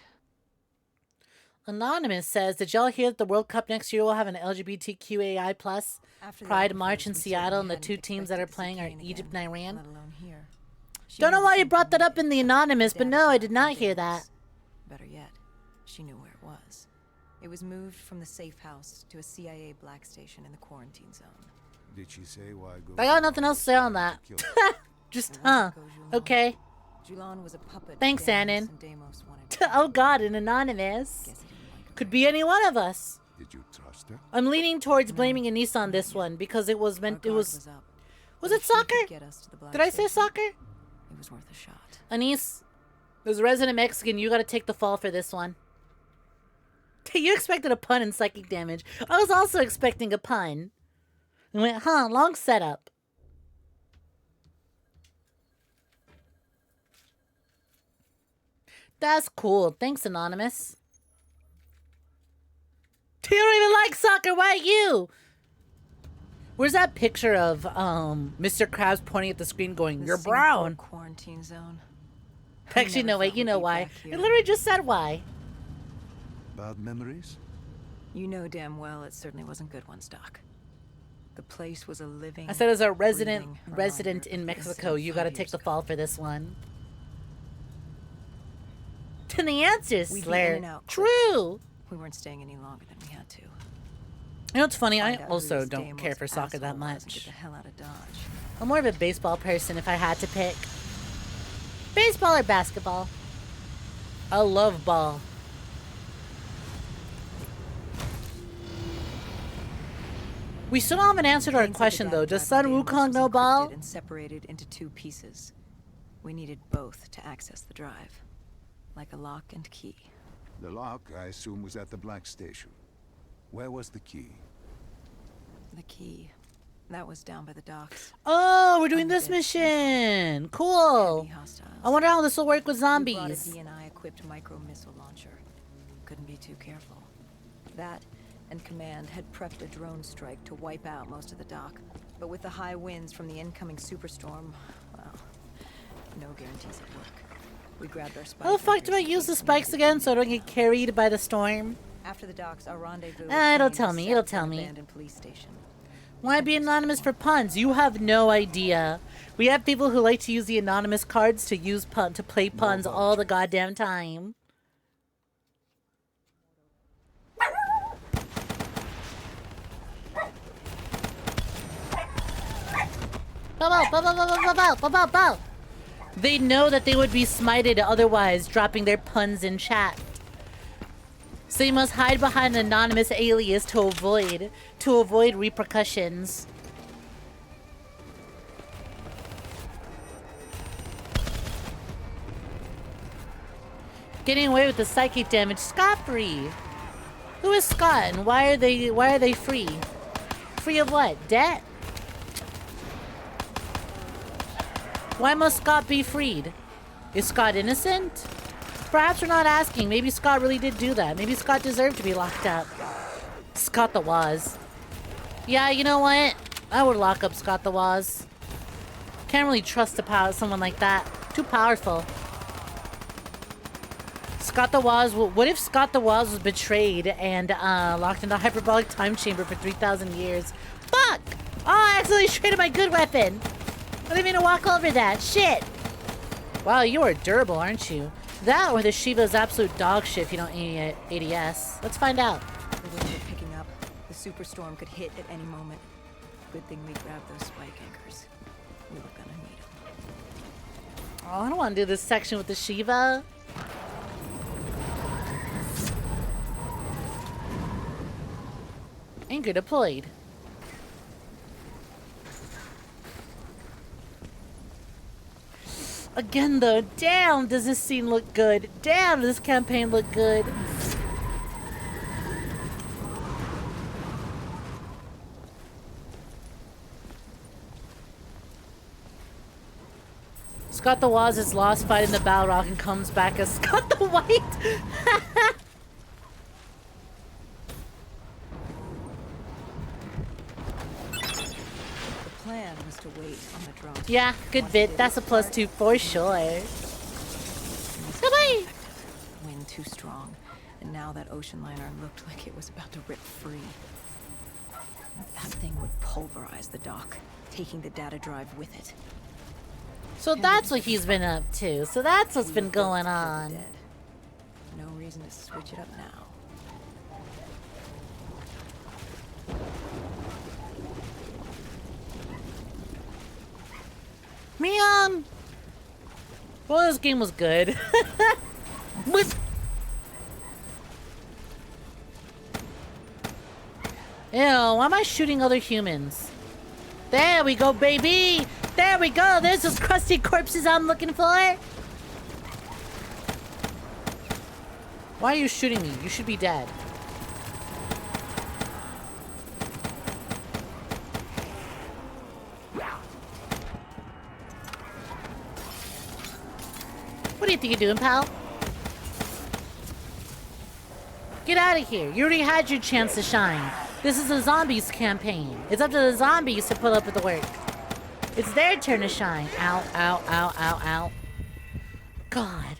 Anonymous says, did y'all hear that the World Cup next year will have an LGBTQAI plus After the Pride other March films, in we Seattle, certainly and the hadn't two teams that are expected to see playing are Kane Egypt again, and Iran? let alone here. She Don't know knew why you something brought that up in needed. the Anonymous, Her but dad no, I was did not not hear convinced. that. Better yet, she knew where it was. It was moved from the safe house to a CIA black station in the quarantine zone. Did she say why go? I got nothing else to say on that. Just, It huh. wasn't 𝐒𝐲 Okay. Julan was a puppet. Thanks, Deimos Annan. and Deimos wanted Oh god, an Anonymous. Guess he didn't like her. Could be any one of us. Did you trust her? I'm leaning towards blaming Anissa on this one because it was Our meant. It guard was. up. Was But it if she could soccer? get us to the black Did I say station, soccer? It was worth a shot. Anise, as a resident Mexican, you gotta take the fall for this one. You expected a pun in psychic damage. I was also expecting a pun. I went, huh, long setup. That's cool. Thanks, Anonymous. You don't even like soccer, why you? Where's that picture of Mr. Krabs pointing at the screen going, The you're Singapore brown? Quarantine zone. I Actually, never no, wait, thought you we'd know be why. back It here. literally just said why. Bad memories? You know damn well it certainly wasn't good ones, Doc. The place was a living. I said as a breathing resident reminder in of Mexico, incident you 5 gotta years take the ago. fall for this one. And the answer is We'd be in Slayer. and out quick. True. We weren't staying any longer than we had to. You know what's funny? I Find out who also this don't Deimos care for soccer that asshole was and much. Get the hell out of Dodge. I'm more of a baseball person if I had to pick. Baseball or basketball? I love ball. We still don't have an answer to our Kane said the question though. data Does drive Sun in Deimos Wukong was know ball? encrypted and separated into 2 pieces. We needed both to access the drive, like a lock and key. The lock, I assume, was at the black station. Where was the key? The key. That was down by the docks. Oh, we're doing On the this dead mission. Cool. Heavy hostiles. I wonder how this will work with We brought a zombies. DNI-equipped micro-missile launcher. Couldn't be too careful. That and Command had prepped a drone strike to wipe out most of the dock. But with the high winds from the incoming superstorm, well, no guarantees at work. We grabbed our spikes. How the fuck do I use the spikes again so I don't get carried by the storm? After the docks, our rendezvous. with It'll Kane tell was me, set it'll for tell an me. abandoned police station. Why be anonymous for puns? You have no idea. We have people who like to use the anonymous cards to use to play puns all the goddamn time. Bow, bow, bow, bow, bow, bow, bow, bow, bow, bow. They know that they would be smited otherwise, dropping their puns in chat. So you must hide behind an anonymous alias to avoid repercussions. Getting away with the psychic damage scot-free. Who is Scott and why are they free? Free of what? Debt? Why must Scott be freed? Is Scott innocent? Perhaps we're not asking. Maybe Scott really did do that. Maybe Scott deserved to be locked up. Scott the Waz. Yeah, you know what? I would lock up Scott the Waz. Can't really trust someone like that. Too powerful. Scott the Waz. What if Scott the Waz was betrayed and locked in a hyperbolic time chamber for 3,000 years? Fuck! Oh, I accidentally traded my good weapon. I didn't mean to walk over that. Shit. Wow, you are durable, aren't you? That or the Shiva's absolute dog shit if you don't ADS. Let's find out. The winds were picking up. The superstorm could hit at any moment. Good thing we grabbed those spike anchors. We were gonna need them. Oh, I don't want to do this section with the Shiva. Anchor deployed. Again though, damn does this scene look good. Damn does this campaign look good. Scott the Woz is lost fighting the Balrog and comes back as Scott the White. The plan was to wait on the drone. Yeah, good bit. That's a +2 for sure. Goodbye. Wind too strong, and now that ocean liner looked like it was about to rip free. That thing would pulverize the dock, taking the data drive with it. So that's what he's been up to. So that's what's been going on. Dead. No reason to switch it up now. Man. Well, this game was good. With Ew, why am I shooting other humans? There we go, baby! There we go! There's those crusty corpses I'm looking for! Why are you shooting me? You should be dead. What do you think you're doing, pal? Get out of here. You already had your chance to shine. This is a zombies campaign. It's up to the zombies to put up with the work. It's their turn to shine. Ow, ow, ow, ow, ow. God.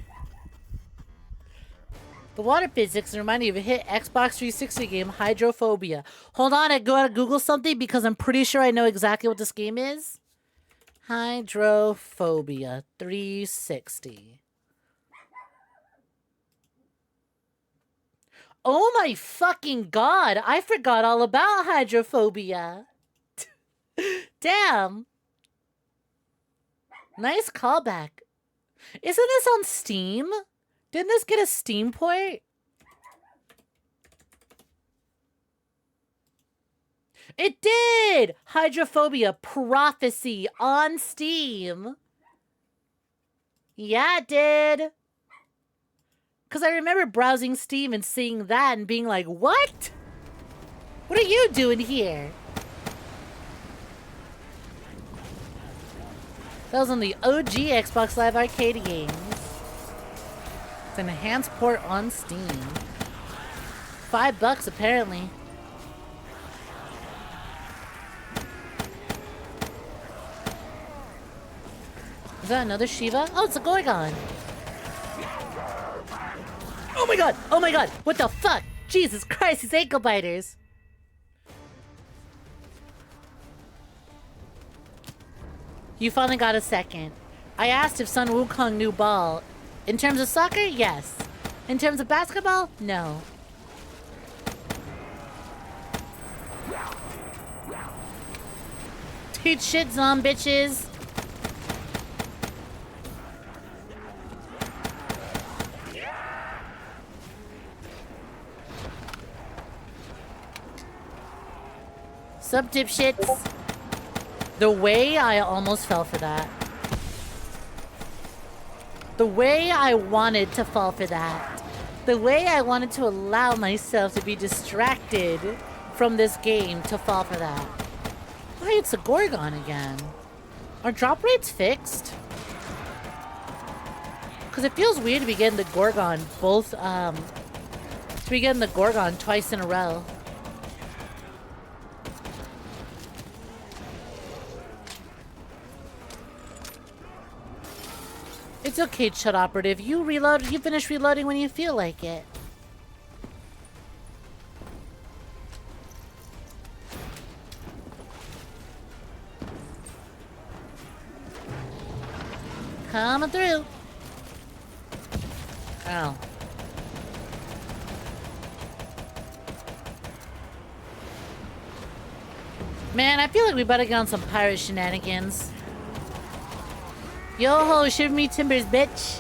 The water physics remind me of a hit Xbox 360 game, Hydrophobia. Hold on, I gotta Google something because I'm pretty sure I know exactly what this game is. Hydrophobia 360. Oh my fucking god, I forgot all about hydrophobia. Damn. Nice callback. Isn't this on Steam? Didn't this get a Steam port? It did! Hydrophobia Prophecy on Steam. Yeah, it did. Because I remember browsing Steam and seeing that and being like, what? What are you doing here? That was on the OG Xbox Live Arcade games. It's an enhanced port on Steam. $5 apparently. Is that another Shiva? Oh, it's a Gorgon. Oh my god! Oh my god! What the fuck? Jesus Christ, these ankle biters! You finally got a second. I asked if Sun Wukong knew ball. In terms of soccer, yes. In terms of basketball, no. Teach shit, zom bitches. Sup, dipshits? The way I almost fell for that. The way I wanted to fall for that. The way I wanted to allow myself to be distracted from this game to fall for that. Why, it's a Gorgon again. Are drop rates fixed? Because it feels weird to be getting the Gorgon both, to be getting the Gorgon twice in a row. It's okay, Chud Operative. You reload. You finish reloading when you feel like it. Coming through. Ow. Man, I feel like we better get on some pirate shenanigans. Yo-ho, shiver me timbers, bitch.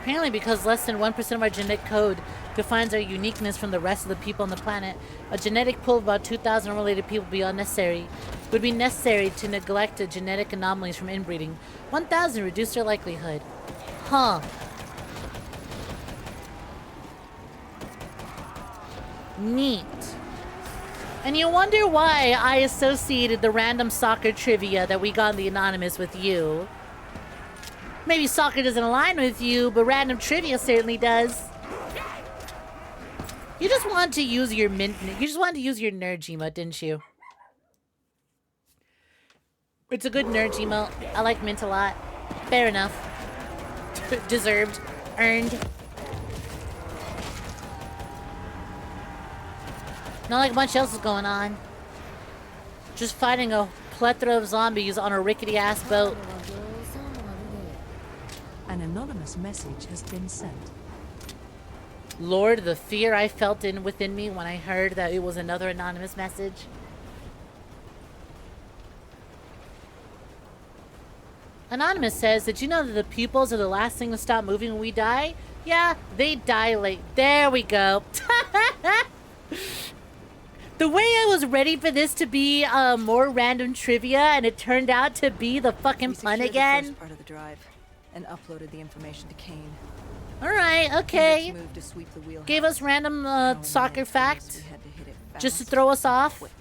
Apparently because less than 1% of our genetic code defines our uniqueness from the rest of the people on the planet, a genetic pool of about 2,000 unrelated people would be necessary to neglect the genetic anomalies from inbreeding. 1,000 reduce their likelihood. Huh. Neat. And you wonder why I associated the random soccer trivia that we got in the Anonymous with you. Maybe soccer doesn't align with you, but random trivia certainly does. You just wanted to use your nerd emote, didn't you? It's a good nerd emote. I like mint a lot. Fair enough. Deserved. Earned. Not like much else is going on. Just fighting a plethora of zombies on a rickety-ass boat. An anonymous message has been sent. Lord, the fear I felt within me when I heard that it was another anonymous message. Anonymous says, did you know that the pupils are the last thing to stop moving when we die? Yeah, they dilate. There we go. The way I was ready for this to be more random trivia, and it turned out to be the fucking pun again. The first part of the drive and uploaded the information to Kane. All right, okay. Moved to sweep the wheelhouse. Gave us random soccer fact, We had to hit it just to fast, throw us off. quick.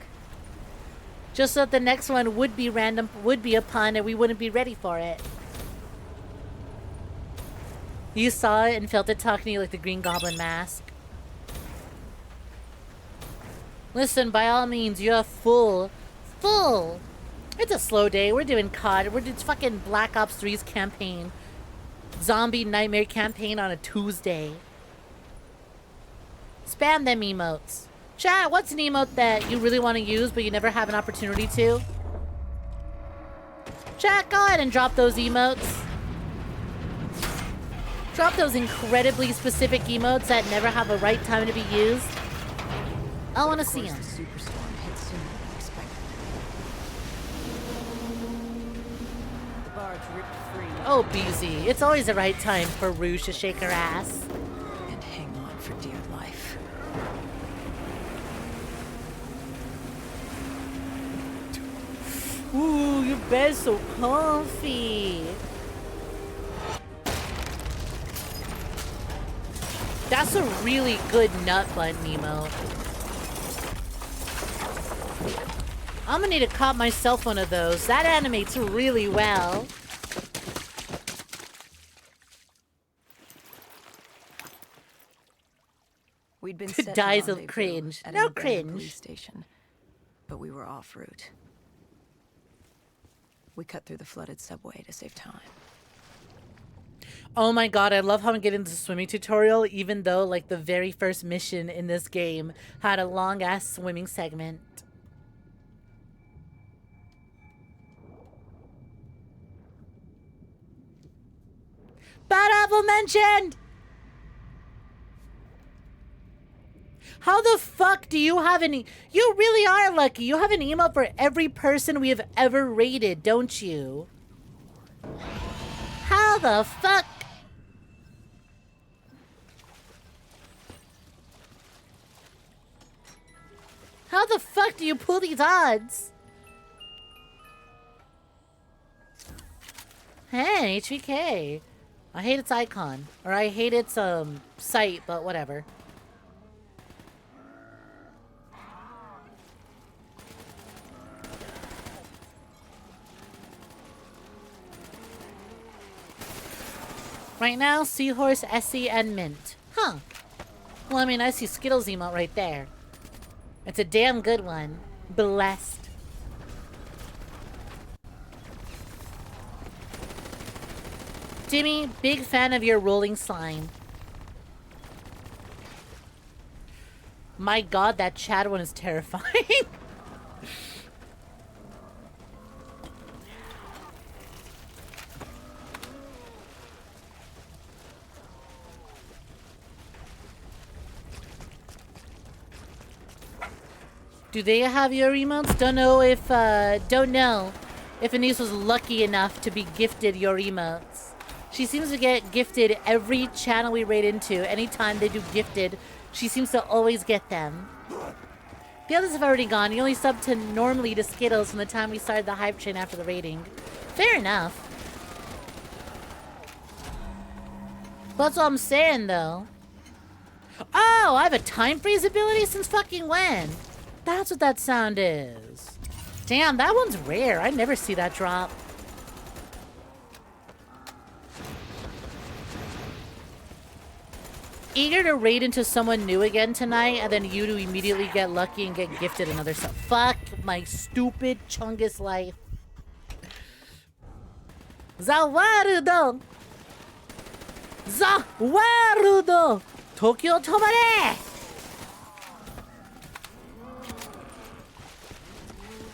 Just so that the next one would be random, would be a pun, and we wouldn't be ready for it. You saw it and felt it talking to you like the Green Goblin mask. Listen, by all means, you have full. It's a slow day. We're doing COD. It's fucking Black Ops 3's campaign. Zombie Nightmare campaign on a Tuesday. Spam them emotes. Chat, what's an emote that you really want to use but you never have an opportunity to? Chat, go ahead and drop those emotes. Drop those incredibly specific emotes that never have a right time to be used. I want to see them. The superstorm hit sooner than expected. The barge ripped free. Oh, BZ, it's always the right time for Rouge to shake her ass. And hang on for dear life. Ooh, your bed's so comfy. That's a really good nut button emote. I'm gonna need to cop myself one of those. That animates really well. We'd been set to Dies of rendezvous cringe. at No an abandoned cringe. police station, but we were off route. We cut through the flooded subway to save time. Oh my god, I love how I'm getting into the swimming tutorial, even though like the very first mission in this game had a long ass swimming segment. Bad apple mentioned! How the fuck do you have any? You really are lucky. You have an email for every person we have ever rated, don't you? How the fuck? How the fuck do you pull these odds? Hey, HVK. I hate its icon. Or I hate its site, but whatever. Right now, Seahorse, Essie, and Mint. Huh. Well, I mean, I see Skittles emote right there. It's a damn good one. Blessed. Timmy, big fan of your rolling slime. My god, that Chad one is terrifying. Do they have your emotes? Don't know if Anise was lucky enough to be gifted your emotes. She seems to get gifted every channel we raid into. Anytime they do gifted, she seems to always get them. The others have already gone. You only subbed to normally to Skittles from the time we started the hype train after the raiding. Fair enough. But that's what I'm saying, though. Oh, I have a time freeze ability since fucking when? That's what that sound is. Damn, that one's rare. I never see that drop. Eager to raid into someone new again tonight, and then you to immediately get lucky and get gifted another sub. Fuck my stupid Chungus life. Zawarudo! Zawarudo! Tokyo Tomare!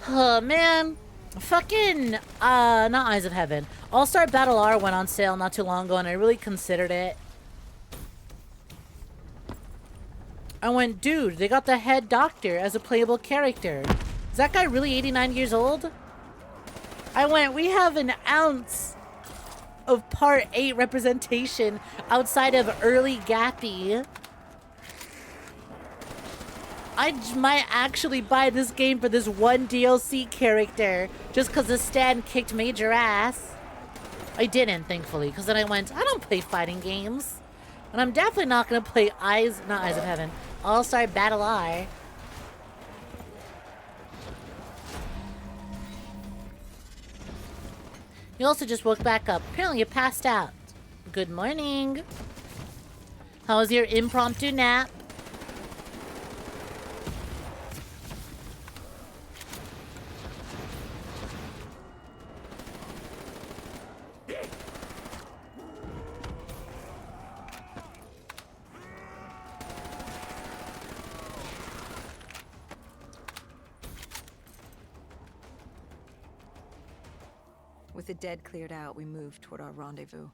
Oh, man. Fucking, not Eyes of Heaven. All-Star Battle R went on sale not too long ago, and I really considered it. I went, dude, they got the head doctor as a playable character. Is that guy really 89 years old? I went, we have an ounce of Part 8 representation outside of early Gappy. I might actually buy this game for this one DLC character just because the stand kicked major ass. I didn't, thankfully, because then I went, I don't play fighting games. And I'm definitely not going to play not Eyes of Heaven, All-Star Battle R. You also just woke back up. Apparently you passed out. Good morning. How was your impromptu nap? With the dead cleared out, we moved toward our rendezvous.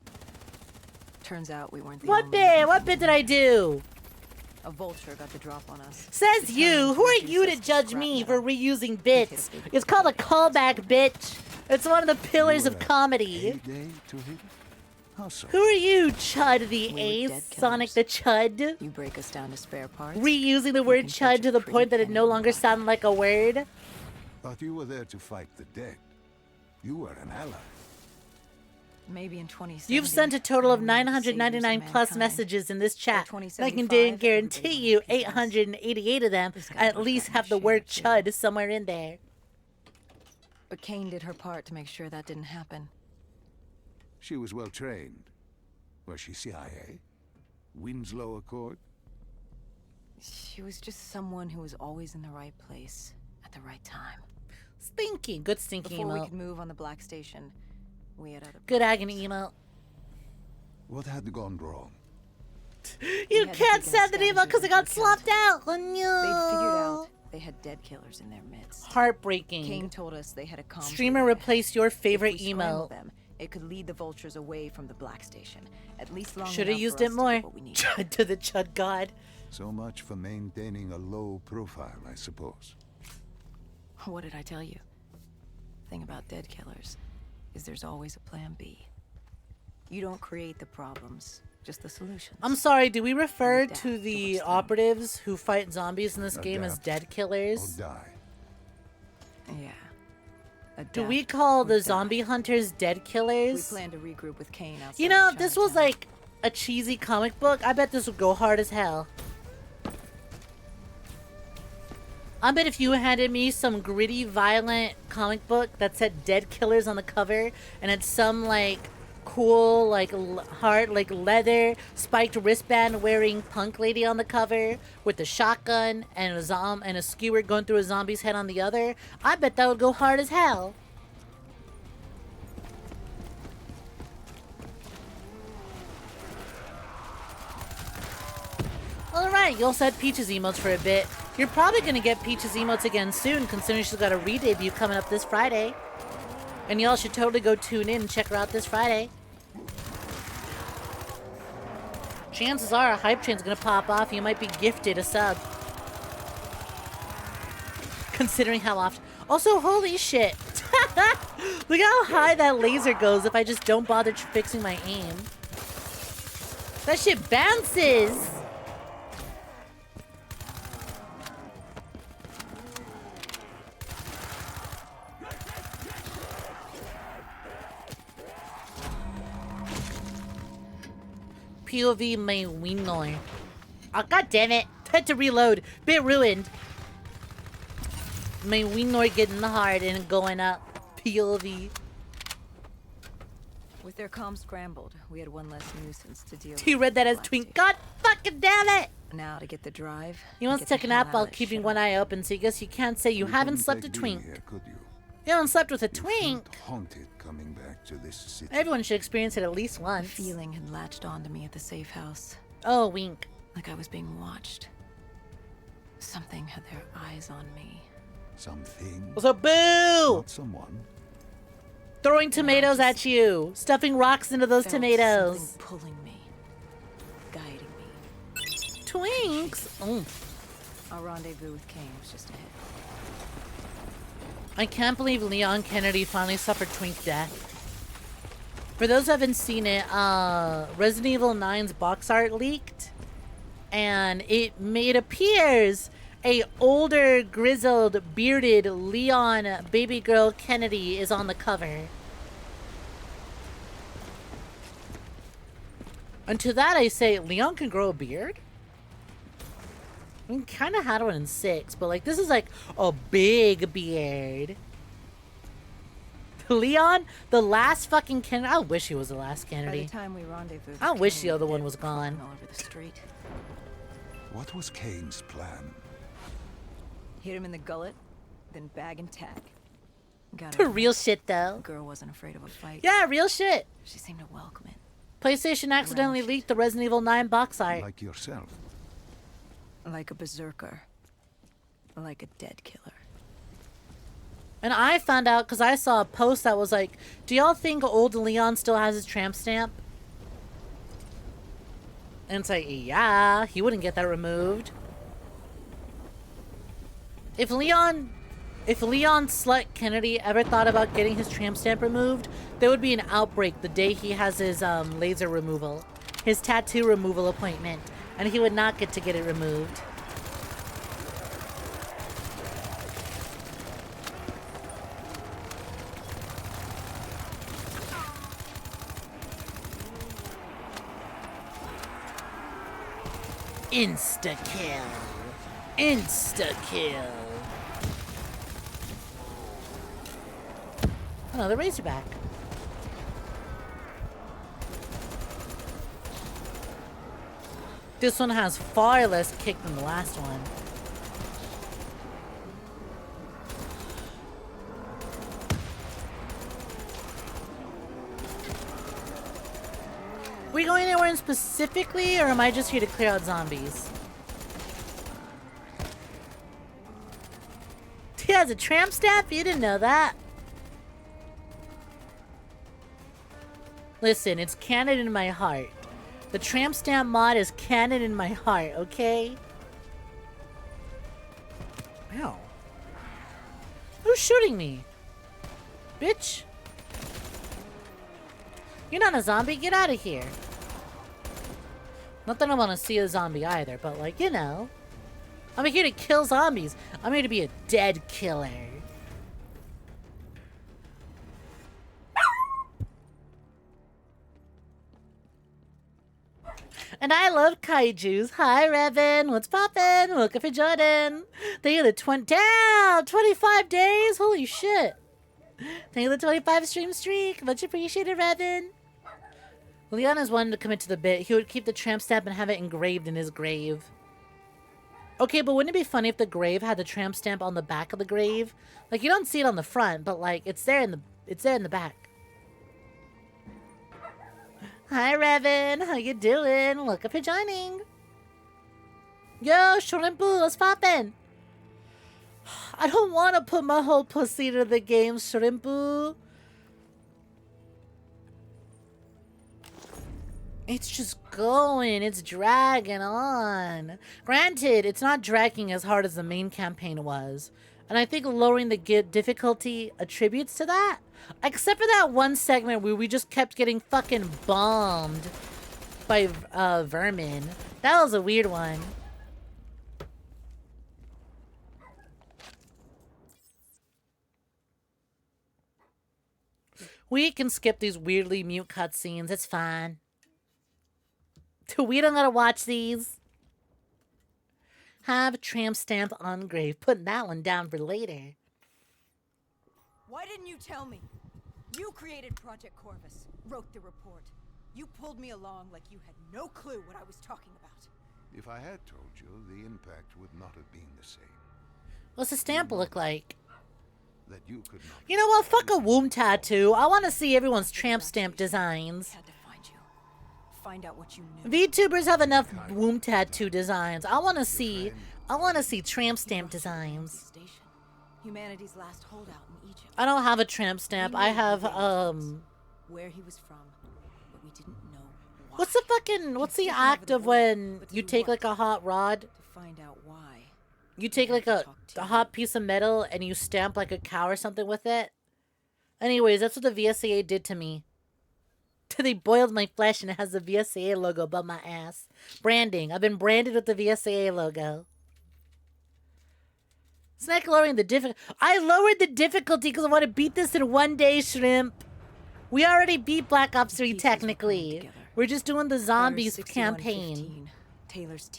Turns out we weren't the What only bit? What bit did I do? A vulture got the drop on us. Says you. Who are you to judge me for reusing bits? It's called a callback, bitch. It's one of the pillars of comedy. Who are you, Chud the Ace? Sonic the Chud? You break us down to spare parts. Reusing the word Chud to the point that it no longer sounded like a word? Thought you were there to fight the dead. You were an ally. Maybe in 2070. You've sent a total of 999 plus messages in this chat. I can guarantee you 888 of them at least have the word Chud somewhere in there. But Kane did her part to make sure that didn't happen. She was well trained. Was she CIA? Winslow Accord? She was just someone who was always in the right place at the right time. Stinky. Good stinky Before we emote. could move on the Black Station, we had other Good plans. agony emote. What had gone wrong? You can't send the email because it got slopped out. Oh, They'd figured no. out they had dead killers in their midst. Heartbreaking. Kane told us they had a comm Streamer tool. replace your favorite If we scramble email. them, it could lead the vultures away from the Black Station. At least long Should have enough used for it us to more. get what we needed. Chud to the Chud God. So much for maintaining a low profile, I suppose. What did I tell you? Thing about dead killers is there's always a plan B. You don't create the problems, just the solutions. I'm sorry, do we refer Adapt to to the what's operatives who fight zombies in this game as Adapt dead killers? Or die. Yeah. Do Adapt we call or the die. zombie hunters dead We killers? plan to regroup with Kane outside. You know, of if this was Chinatown. like a cheesy comic book, I bet this would go hard as hell. I bet if you handed me some gritty, violent comic book that said dead killers on the cover and had some like cool, like hard, like leather spiked wristband wearing punk lady on the cover with a shotgun and a skewer going through a zombie's head on the other, I bet that would go hard as hell. Alright, you also had Peach's emotes for a bit. You're probably gonna get Peach's emotes again soon, considering she's got a re-debut coming up this Friday. And y'all should totally go tune in and check her out this Friday. Chances are a hype train's gonna pop off, you might be gifted a sub. Considering how often. Also, holy shit. Look how high that laser goes if I just don't bother fixing my aim. That shit bounces! POV may win. Oh, god damn it. Had to reload. Bit ruined. My wing getting hard and going up. POV. With their comms scrambled, we had one less nuisance to deal with. He read that as twink. God fucking damn it! Now to get the drive. He wants to take a nap while keeping one eye open, so I guess you can't say you haven't slept a twink. Here, could you? You haven't slept with a twink. Haunted coming back to this city. Everyone should experience it at least once. The feeling had latched onto me at the safe house. Oh, wink. Like I was being watched. Something had their eyes on me. Something. What's up, boo? Not someone. Throwing tomatoes at you. Stuffing rocks into those Felt tomatoes. something pulling me. Guiding me. Twinks. Oh. Our rendezvous with Kane was just ahead. I can't believe Leon Kennedy finally suffered twink death. For those who haven't seen it, Resident Evil 9's box art leaked. And it appears a older, grizzled, bearded Leon baby girl Kennedy is on the cover. And to that I say, Leon can grow a beard? I mean, kind of had one in 6, but like this is like a big beard. Leon, the last fucking Kennedy. I wish he was the last By Kennedy. the time we rendezvoused, I wish Kane the other was one dead, was gone. all over the street. What was Kane's plan? Hit him in the gullet, then bag and tag. Got The her. real shit though. The girl wasn't afraid of a fight. Yeah, real shit. She seemed to welcome it. PlayStation accidentally leaked the Resident Evil 9 box art. Like yourself. Like a berserker. Like a dead killer. And I found out because I saw a post that was like, do y'all think old Leon still has his tramp stamp? And it's like, yeah, he wouldn't get that removed. If Leon Slut Kennedy ever thought about getting his tramp stamp removed, there would be an outbreak the day he has his laser removal, his tattoo removal appointment, and he would not get to get it removed. Insta-kill. Insta-kill. Another Razorback. This one has far less kick than the last one. We going anywhere in specifically, or am I just here to clear out zombies? He has a tramp stamp? You didn't know that. Listen, it's canon in my heart. The tramp stamp mod is canon in my heart, okay? Ow. Who's shooting me? Bitch. You're not a zombie, get out of here. Not that I want to see a zombie either, but like, you know. I'm here to kill zombies. I'm here to be a dead killer. And I love kaijus. Hi, Revan. What's poppin'? Welcome for Jordan. Thank you for the 25 days. Holy shit. Thank you for the 25 stream streak. Much appreciated, Revan. Leon is one to commit to the bit. He would keep the tramp stamp and have it engraved in his grave. Okay, but wouldn't it be funny if the grave had the tramp stamp on the back of the grave? Like, you don't see it on the front, but like, it's there in the back. Hi, Revan. How you doing? Welcome for joining. Yo, Shrimpu, what's poppin'? I don't want to put my whole pussy to the game, Shrimpu. It's just going. It's dragging on. Granted, it's not dragging as hard as the main campaign was. And I think lowering the difficulty attributes to that. Except for that one segment where we just kept getting fucking bombed by vermin. That was a weird one. We can skip these weirdly mute cutscenes. It's fine. We don't gotta watch these. Have tramp stamp on grave. Putting that one down for later. Why didn't you tell me? You created Project Corvus, wrote the report. You pulled me along like you had no clue what I was talking about. If I had told you, the impact would not have been the same. What's the stamp look like? That you could not. You know what? Fuck a womb tattoo. I want to see everyone's tramp stamp designs. Had to find you. Find out what you knew. VTubers have enough womb tattoo designs. I want to see tramp stamp designs. Station. Humanity's last holdout in Egypt. I don't have a tramp stamp. I have where he was from, but we didn't know why. what's the act of when you take like a hot rod? To find out why. You take like a hot piece of metal and you stamp like a cow or something with it. Anyways, that's what the VSAA did to me. They boiled my flesh and it has the VSAA logo above my ass. Branding. I've been branded with the VSAA logo. Snek lowering the difficulty. I lowered the difficulty because I want to beat this in one day, shrimp. We already beat Black Ops 3 technically. We're just doing the zombies campaign.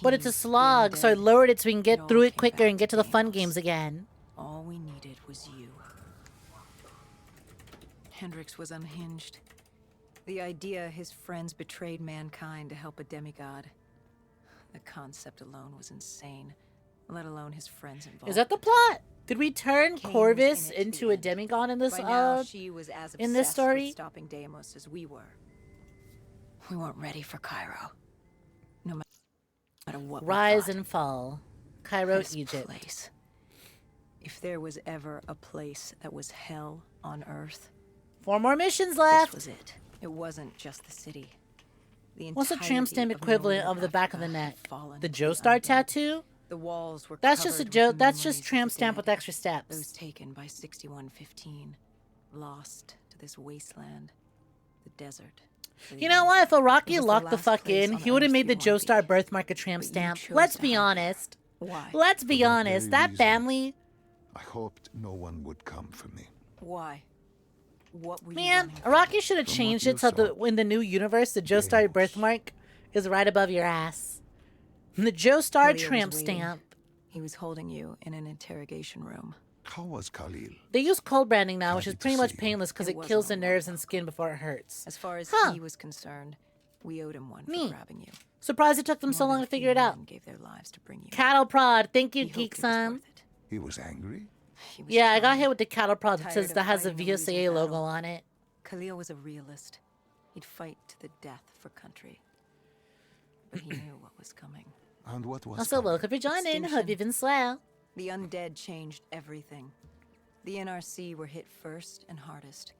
But it's a slog, so I lowered it so we can get through it quicker and get to the fun games again. All we needed was you. Hendrix was unhinged. The idea his friends betrayed mankind to help a demigod. The concept alone was insane, let alone his friends involved. Is that the plot? Did we turn Kane Corvus was in it into to a demigod in this By now, she was as in this obsessed story? with stopping Deimos as we were. We weren't ready for Cairo. No matter what. Rise and fall. Cairo, This Egypt. place. If there was ever a place that was hell on earth, 4 more missions this left. was it. It wasn't just the city. What's the tramp stamp equivalent of the back of the neck? The Joe Joestar tattoo? The walls were That's just a joke. That's just tramp stamp with extra Those steps. taken by 6115, lost to this wasteland, the desert. You know what? If Iraqi It was the locked the last fuck place in, on he would have Earth made the you wanna Joestar be. birthmark a tramp But you stamp. chose Let's to be hide honest. Why? Let's be For that honest. very That reason. family, I hoped no one would come for me. Why? What were you man, running from? Iraqi should have From what changed you it so saw. in the new universe, the Joestar Deimos. birthmark is right above your ass. And the Joestar Khalil was tramp waiting. stamp. He was holding you in an interrogation room. How was Khalil? They use cold branding now, which is Happy to pretty much see you. painless because It it wasn't kills a the long nerves and walk. skin before it hurts. As far as Huh. he was concerned, we owed him one for Neat. grabbing you. Surprised it took them so More long than to figure it a few out. men Gave their lives to bring you. Cattle prod. Thank you, He hoped it was Geek-san. worth it. He was angry? He was Yeah, I got trying. hit with the cattle prod that Tired says of that has a fighting a losing VSAA logo battle. on it. Khalil was a realist. He'd fight to the death for country. But he knew what was coming. And what was Also, coming? welcome for joining. Hope Extinction. you've been swell. The undead changed everything. The NRC were hit first and hardest.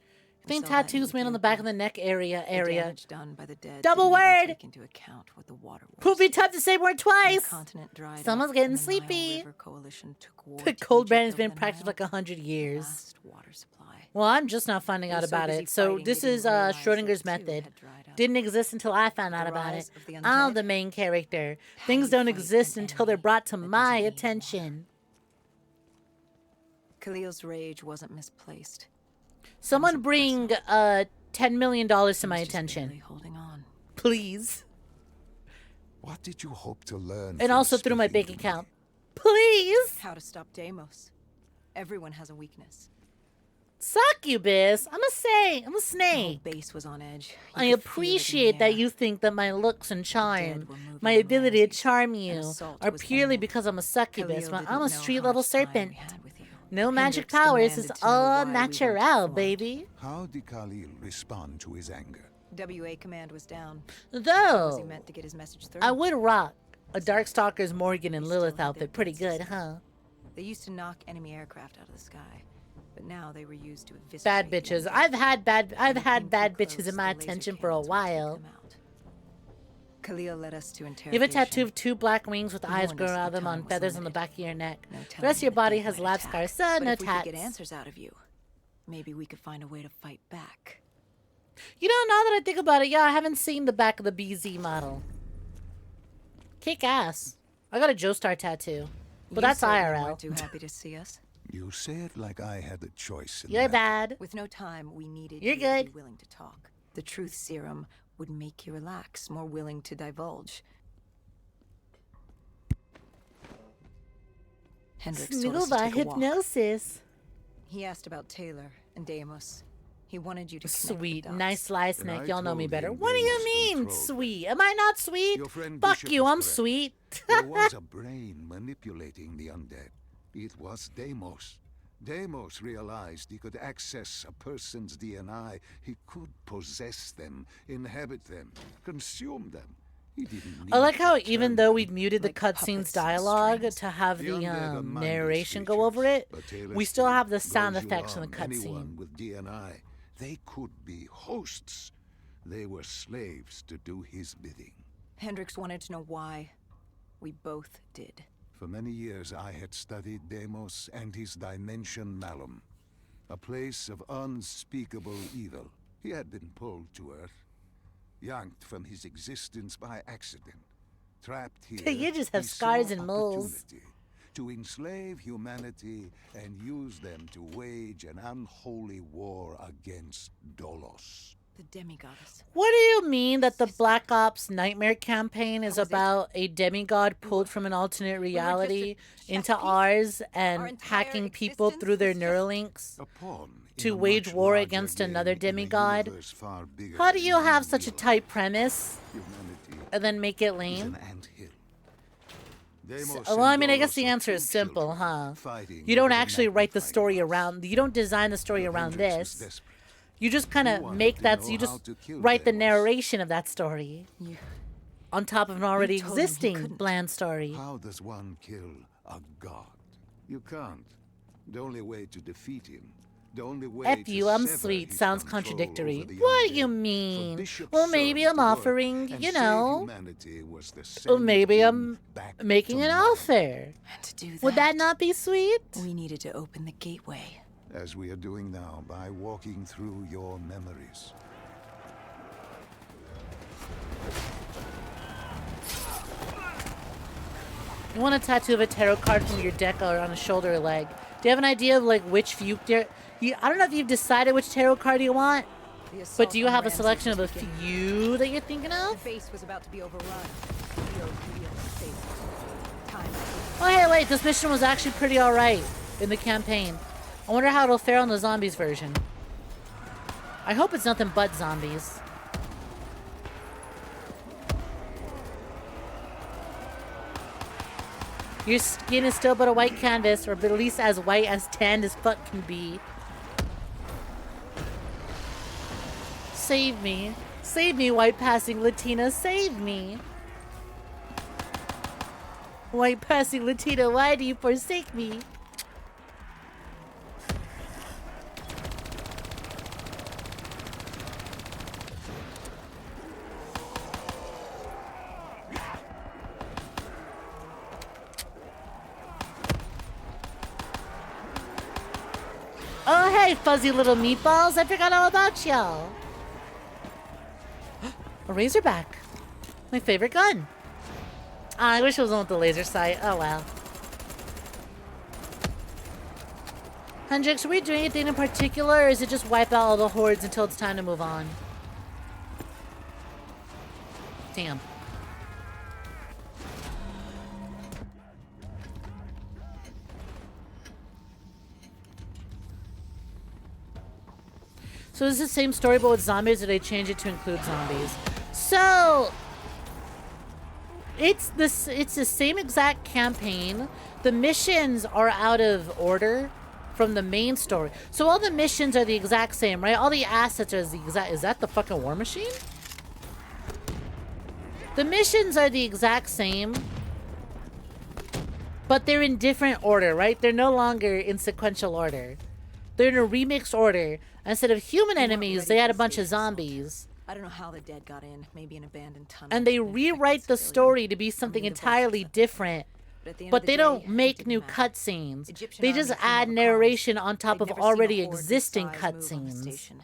I think So that tattoos made on the back of the neck area. The damage done by the dead Double didn't even word! Take into account what the water was. Poopy tough to say word When the twice. continent dried Someone's up getting and the Nile sleepy. River Coalition took war The to cold Egypt brand has over been the practiced Nile, like 100 the years. last water supply. Well, I'm just now finding They were out so about busy it. So fighting, this they is didn't realize Schrodinger's that, too, method. had dried up. Didn't exist until I found out The about it. rise of the I'm undead? the main character. How Things you don't fight exist an until they're enemy brought to that my doesn't need attention. Khalil's rage wasn't misplaced. Someone bring $10 million to He my was just attention, barely holding on. please. What did you hope to learn? And from also through my speaking bank to me? account, please. How to stop Deimos. Everyone has a weakness. Succubus. I'm a The whole snake. base was on edge. You I could feel it in the appreciate that air. you think that my looks and dead charm, were moving my in ability to Ramses. charm An you, assault are was purely imminent. because I'm a succubus, Khalil but didn't I'm know a how street level much time serpent. we had with you. No magic Hendrix powers demanded is to know all why we weren't natural, informed. baby. How did Khalil respond to his anger? WA command was down. Was he Though, meant to get his message through? I would rock a Darkstalker's Morgan and He still Lilith had their outfit pretty gun good, system. huh? They used to knock enemy aircraft out of the sky, but now they were used to eviscerate Bad the bitches. undead. I've had bad Anything too bitches close, in my the laser attention for a cannons would take while. them out. Khalil led us to You have a interrogation. tattoo of 2 black wings with He eyes warned growing us out of that them on time was feathers on the limited. back of your neck. No The telling rest of your when the body dead has might lab attack. scars, so But no if we could get tats. answers out of you, maybe we could find a way to fight back. You know, now that I think about it, yeah, I haven't seen the back of the BZ model. Kick ass. I got a Joestar tattoo. But You that's certainly IRL. weren't too happy to see us. You say it like I had a choice in You're that. bad. With no time, we needed You're you good. to be willing to talk. The truth serum would make you relax, more willing to divulge. Hendricks told us to by take a walk. hypnosis. He asked about Taylor and Deimos. He wanted you to connect the Sweet. dots. Nice slice, When I Nick. Y'all know me told better. him What do you Deimos mean, controlled sweet? Am I not sweet? Your friend Fuck Bishop you, was I'm correct. sweet. There was a brain manipulating the undead. It was Deimos. Deimos realized he could access a person's DNA. He could possess them, inhabit them, consume them. He didn't need I like how to even turn though them. we'd muted the Like cutscenes puppets and dialogue strings. to have The the undead are mindless narration go creatures, over it, but Taylor we still said, have the sound "Those who effects in the harm anyone cutscene. with DNI, they could be hosts. They were slaves to do his bidding. Hendricks wanted to know why. We both did. For many years I had studied Deimos and his dimension Malum, a place of unspeakable evil. He had been pulled to Earth, yanked from his existence by accident. Trapped here, You just have he scars saw and moles. opportunity to enslave humanity and use them to wage an unholy war against Dolos. The demigoddess. What do you mean that the Black Ops Nightmare campaign is How was it? about a demigod pulled from an alternate reality chess into piece? ours Our and entire hacking people existence through their is just Neuralinks? A pawn in To a wage much war larger against game another in a demigod? universe far bigger How do than you have such a realize. tight premise Humanity and then make it is lame? an anthill. Deimos Well, I and mean, I guess Dolos the are answer two is simple, children huh? fighting You don't over the actually write the magnifying story glass. around, you don't design the story around Hendricks was this. desperate. You just kind He of wanted make to that, know so you how just to kill write the Deimos. narration of that story You on top of an already told him he existing couldn't. bland story. How does one kill a god? You can't. The only way to defeat him, the only way F to you, I'm sever sweet. his Sounds control contradictory. over the What do you undead, for mean? Bishop Well, maybe Sir I'm to work offering, and you save know, humanity was the well, send maybe him I'm back making to an Malum. offer. and to do that. Would that not be sweet? We needed to open the gateway. As we are doing now by walking through your memories. You want a tattoo of a tarot card from your deck or on a shoulder or leg. Do you have an idea of like which few? I don't know if you've decided which tarot card you want, The assault but do you on have a Ramses selection of was a beginning. few that you're thinking The of? base was about to be overrun. We owed favor. Time. Oh, hey, wait, this mission was actually pretty alright in the campaign. I wonder how it'll fare on the zombies version. I hope it's nothing but zombies. Your skin is still but a white canvas, or at least as white as tanned as fuck can be. Save me. Save me, white passing Latina. Save me. White passing Latina, why do you forsake me? Oh, hey, fuzzy little meatballs. I forgot all about y'all. A razorback. My favorite gun. I wish it was one with the laser sight. Oh, well. Hendricks, are we doing anything in particular, or is it just wipe out all the hordes until it's time to move on? Damn. So is this the same story but with zombies, or did they change it to include zombies? So it's the same exact campaign. The missions are out of order from the main story. So all the missions are the exact same, right? All the assets are the exact. Is that the fucking war machine? The missions are the exact same, but they're in different order, right? They're no longer in sequential order. They're in a remixed order. Instead of human enemies, they had a bunch of zombies. I don't know how the dead got in. Maybe an abandoned tunnel. And they infected rewrite the civilians. story to be something Only the entirely Vods. different. At the end But of the they day, don't it make didn't new matter. cutscenes. Egyptian They army just came add over narration comms. on top They'd of never seen a already horde this existing size move on the cutscenes. station.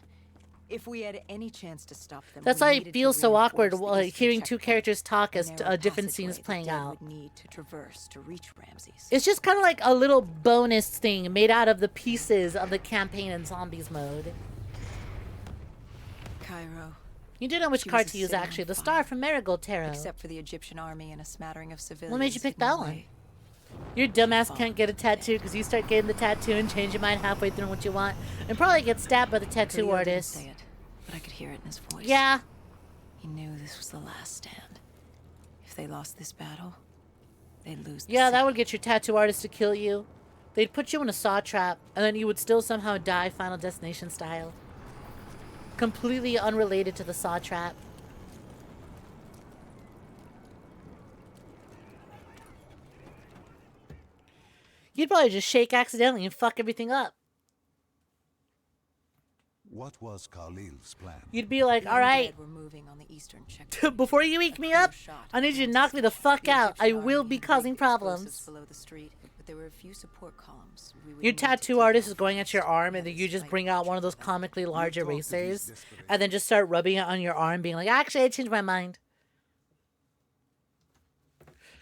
If we had any chance to stop them, That's we why it needed to feels so awkward reinforce the eastern hearing two checkpoint. characters talk A as narrow different passageway scenes the playing dead out. would need to traverse to reach Ramses. It's just kind of like a little bonus thing made out of the pieces of the campaign and zombies mode. Cairo, You do know which She was card a to use, city on actually. The fire. star from Marigold Tarot. except for the Egyptian army and a smattering of civilians. What made you pick hidden that one? away. Your dumbass can't get a tattoo because you start getting the tattoo and change your mind halfway through what you want, and probably get stabbed by the tattoo ʻCʻleio didn't artist. say it, but I could hear it in his voice. Yeah. He knew this was the last stand. If they lost this battle, they'd lose. Yeah, that would get your tattoo artist to kill you. They'd put you in a saw trap, and then you would still somehow die Final Destination style. Completely unrelated to the saw trap. You'd probably just shake accidentally and fuck everything up. What was Khalil's plan? You'd be like, alright, We're moving on the eastern checkpoint. before you wake me up, I need you to knock me the fuck out. I will be causing problems. Below the street, but there were a few support columns. Your tattoo artist is going at your arm, and then you just bring out one of those comically large erasers, and then just start rubbing it on your arm, being like, actually, I changed my mind.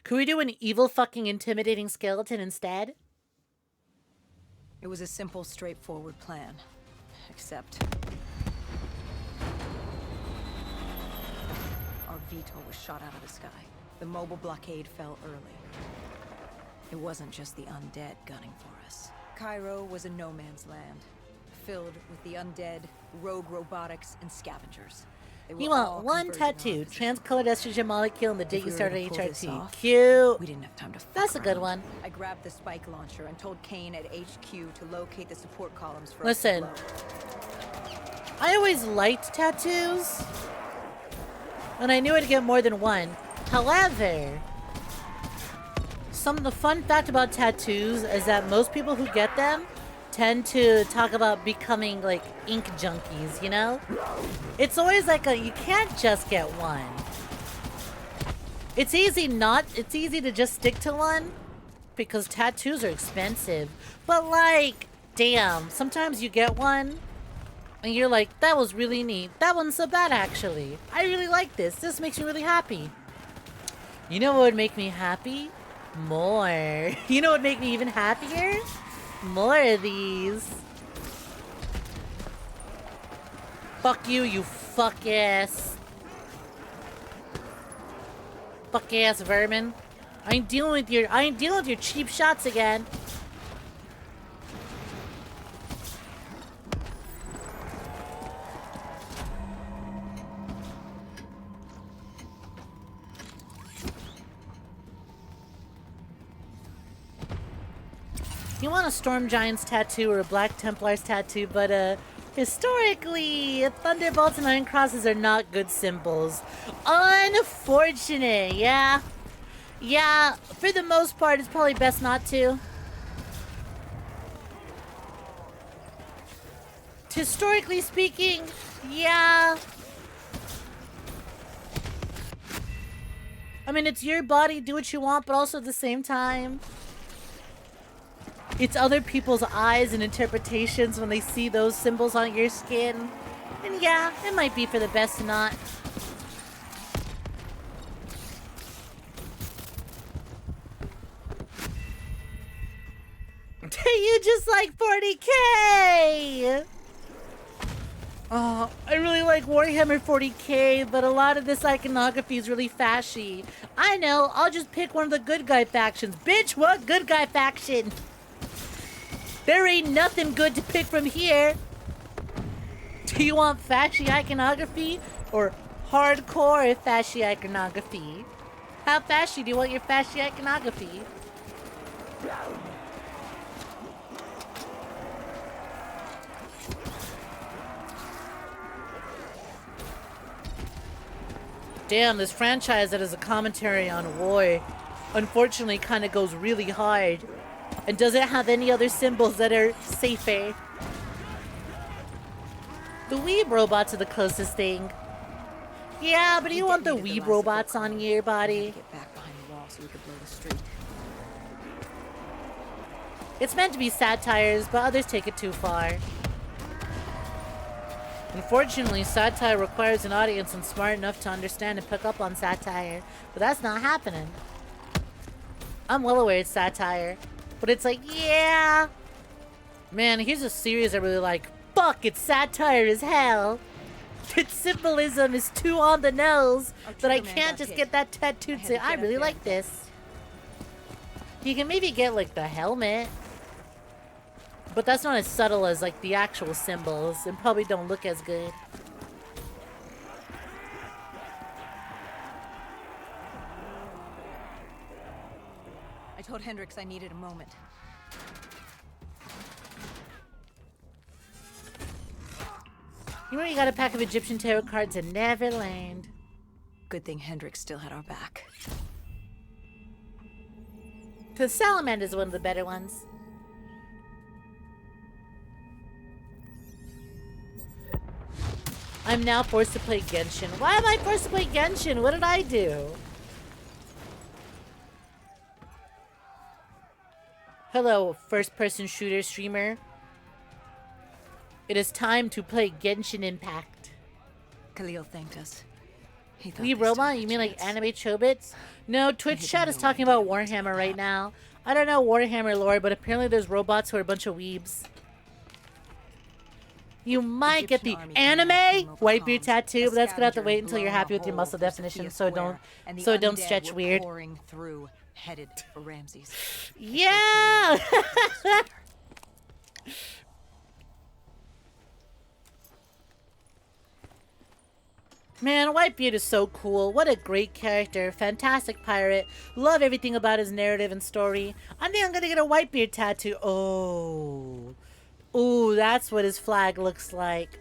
Could we do an evil fucking intimidating skeleton instead? It was a simple, straightforward plan. Except our VTOL was shot out of the sky. The mobile blockade fell early. It wasn't just the undead gunning for us. Cairo was a no man's land, filled with the undead, rogue robotics, and scavengers. You want one tattoo, trans-colored estrogen molecule, and the date you started HRT. We Cute. didn't have time to fuck That's a good around. one. I grabbed the spike launcher and told Kane at HQ to locate the support columns for Listen, us to blow. I always liked tattoos, and I knew I'd get more than one. However, the fun fact about tattoos is that most people who get them tend to talk about becoming like ink junkies, you know? It's always like you can't just get one. It's easy to just stick to one because tattoos are expensive. But like, damn, sometimes you get one and you're like, that was really neat. That one's so bad actually. I really like this. This makes me really happy. You know what would make me happy? More. You know what would make me even happier? More of these. Fuck you, you fuck ass. Fuck ass vermin. I ain't dealing with your cheap shots again. You want a Storm Giant's tattoo or a Black Templar's tattoo, but historically, Thunderbolts and Iron Crosses are not good symbols. Unfortunate, yeah. Yeah, for the most part, it's probably best not to. Historically speaking, yeah. I mean, it's your body, do what you want, but also at the same time, it's other people's eyes and interpretations when they see those symbols on your skin. And yeah, it might be for the best to not. You just like 40K! Oh, I really like Warhammer 40K, but a lot of this iconography is really fashy. I know, I'll just pick one of the good guy factions. Bitch, what good guy faction? There ain't nothing good to pick from here. Do you want fashy iconography or hardcore fashy iconography? How fashy do you want your fashy iconography? Damn, this franchise that is a commentary on war, unfortunately kind of goes really hard and doesn't have any other symbols that are safer. The Weeb robots are the closest thing. Yeah, but do you want the Weeb robots on your body? Get back behind the wall so we could blow the street. It's meant to be satires, but others take it too far. Unfortunately, satire requires an audience and smart enough to understand and pick up on satire, but that's not happening. I'm well aware it's satire, but it's like, yeah. Man, here's a series I really like. Fuck, it's satire as hell. Its symbolism is too on the nose that I can't just get that tattooed to say, I really like this. He can maybe get like the helmet. But that's not as subtle as like the actual symbols and probably don't look as good. I told Hendrix I needed a moment. You know you got a pack of Egyptian tarot cards in Neverland. Good thing Hendrix still had our back. Because Salamander's one of the better ones. I'm now forced to play Genshin. Why am I forced to play Genshin? What did I do? Hello, first-person shooter streamer. It is time to play Genshin Impact. Khalil thanked us. He thought Lee they stood Roma? a You mean like chance. anime chobits? No, Twitch chat is talking about Warhammer right now. I don't know Warhammer lore, but apparently there's robots who are a bunch of weebs. You might get the Egyptian army came anime over Whitebeard comms. tattoo, A but that's gonna have to scavenger wait until you're blown a happy with your hole muscle through definition, Sophia so don't Square, and the don't undead stretch were weird. pouring through, headed for Ramses. Yeah. Man, Whitebeard is so cool. What a great character. Fantastic pirate. Love everything about his narrative and story. I think I'm gonna get a Whitebeard tattoo. Oh. Ooh, that's what his flag looks like.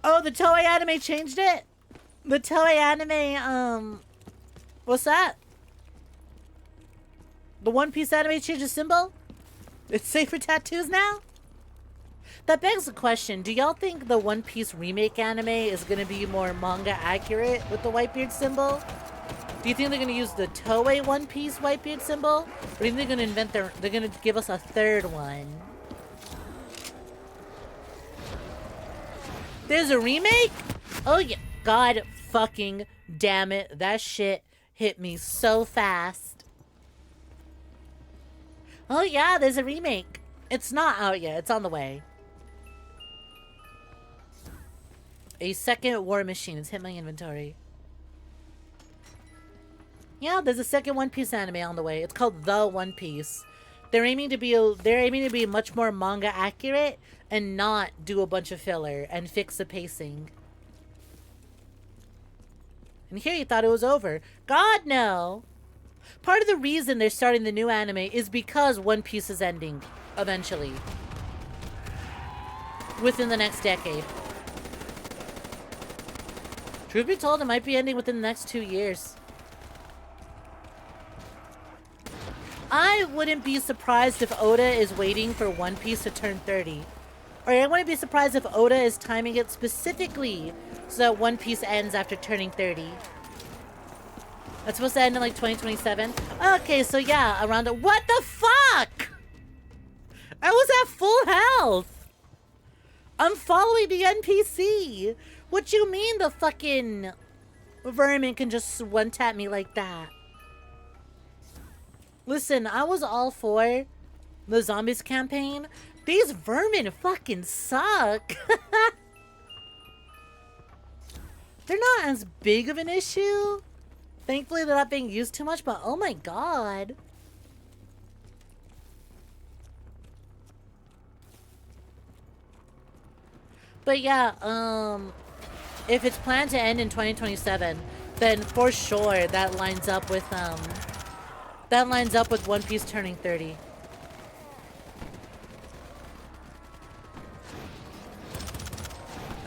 Oh, the Toei anime changed it? The Toei anime, what's that? The One Piece anime changed the symbol? It's safe for tattoos now? That begs the question, do y'all think the One Piece remake anime is going to be more manga accurate with the Whitebeard symbol? Do you think they're going to use the Toei One Piece Whitebeard symbol? Or do you think they're going to they're going to give us a third one? There's a remake? Oh yeah, god fucking damn it. That shit hit me so fast. Oh yeah, there's a remake. It's not out yet, it's on the way. A second War Machine has hit my inventory. Yeah, there's a second One Piece anime on the way. It's called The One Piece. They're aiming to be much more manga accurate and not do a bunch of filler and fix the pacing. And here you thought it was over. God no. Part of the reason they're starting the new anime is because One Piece is ending eventually. Within the next decade. Truth be told, it might be ending within the next 2 years. I wouldn't be surprised if Oda is waiting for One Piece to turn 30. Or I wouldn't be surprised if Oda is timing it specifically so that One Piece ends after turning 30. That's supposed to end in like 2027? Okay, so yeah, around the— what the fuck? I was at full health. I'm following the NPC. What you mean the fucking vermin can just one-tap me like that? Listen, I was all for the zombies campaign. These vermin fucking suck. They're not as big of an issue. Thankfully, they're not being used too much, but oh my god. But yeah, if it's planned to end in 2027, then for sure that lines up with One Piece turning 30.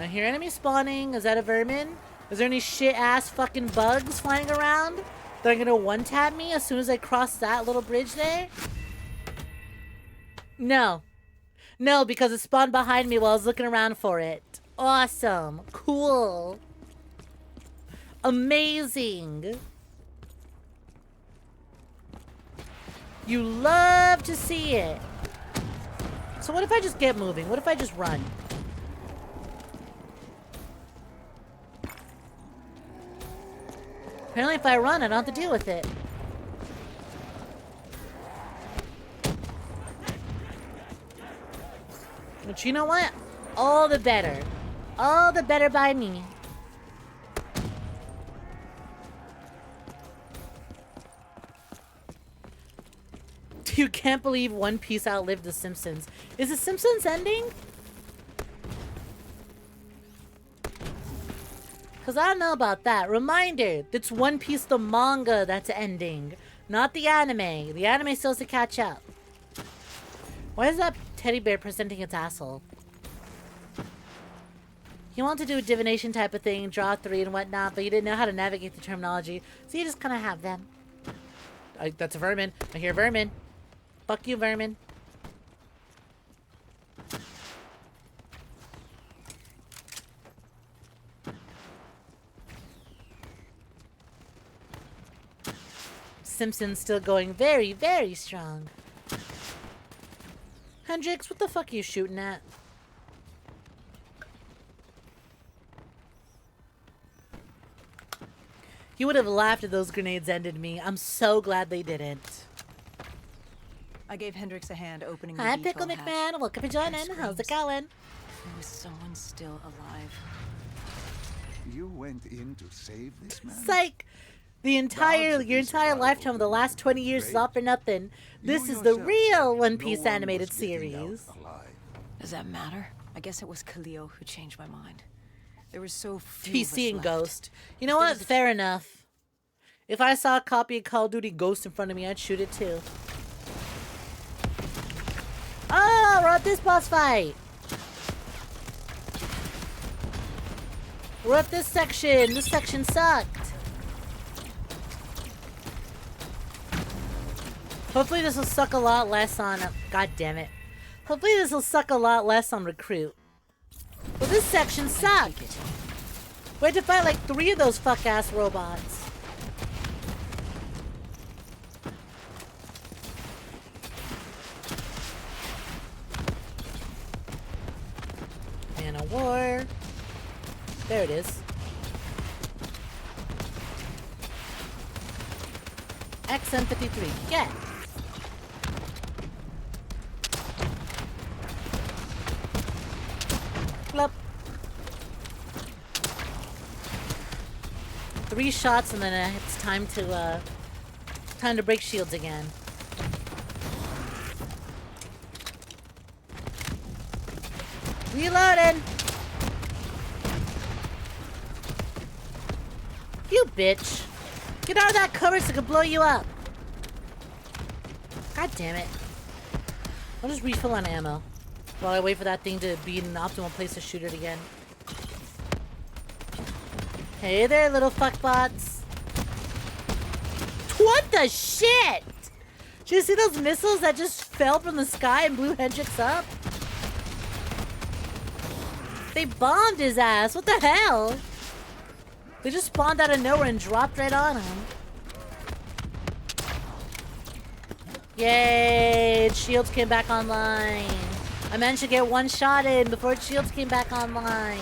I hear enemies spawning. Is that a vermin? Is there any shit-ass fucking bugs flying around that are gonna one-tap me as soon as I cross that little bridge there? No. No, because it spawned behind me while I was looking around for it. Awesome. Cool. Amazing. You love to see it. So what if I just get moving? What if I just run? Apparently if I run, I don't have to deal with it. But you know what? All the better. All the better by me. You can't believe One Piece outlived The Simpsons. Is The Simpsons ending? Because I don't know about that. Reminder, it's One Piece the manga that's ending, not the anime. The anime still has to catch up. Why is that teddy bear presenting its asshole? You want to do a divination type of thing, draw 3 and whatnot, but you didn't know how to navigate the terminology, so you just kind of have them. That's a vermin. I hear vermin. Fuck you, vermin. Simpsons still going very, very strong. Hendrix, what the fuck are you shooting at? You would have laughed if those grenades ended me. I'm so glad they didn't. I gave Hendrix a hand opening the Hi, VTOL Pickle hatch. McMahon. Welcome to joining. How's it going? There was someone still alive. You went in to save this man? Psych! Your entire lifetime of the last 20 years is all for nothing. This is the real One Piece animated series. Does that matter? I guess it was 𝐒𝐽 who changed my mind. There was so few He's of us seeing left. Ghost. You know what? Fair enough. If I saw a copy of Call of Duty Ghost in front of me, I'd shoot it too. Oh, we're at this boss fight. We're at this section. This section sucked. Hopefully this will suck a lot less on... God damn it. Hopefully this will suck a lot less on Recruit. Well, this section sucked. We had to fight like 3 of those fuck-ass robots. Man of War. There it is. XM53. Get. Flip. 3 shots and then it's time to break shields again. Reloading. You bitch. Get out of that cover so I can blow you up. God damn it. I'll just refill on ammo while I wait for that thing to be in an optimal place to shoot it again. Hey there, little fuckbots. What the shit? Did you see those missiles that just fell from the sky and blew Hendrix up? They bombed his ass. What the hell? They just spawned out of nowhere and dropped right on him. Yay! Its shields came back online. I managed to get 1 shot in before its shields came back online.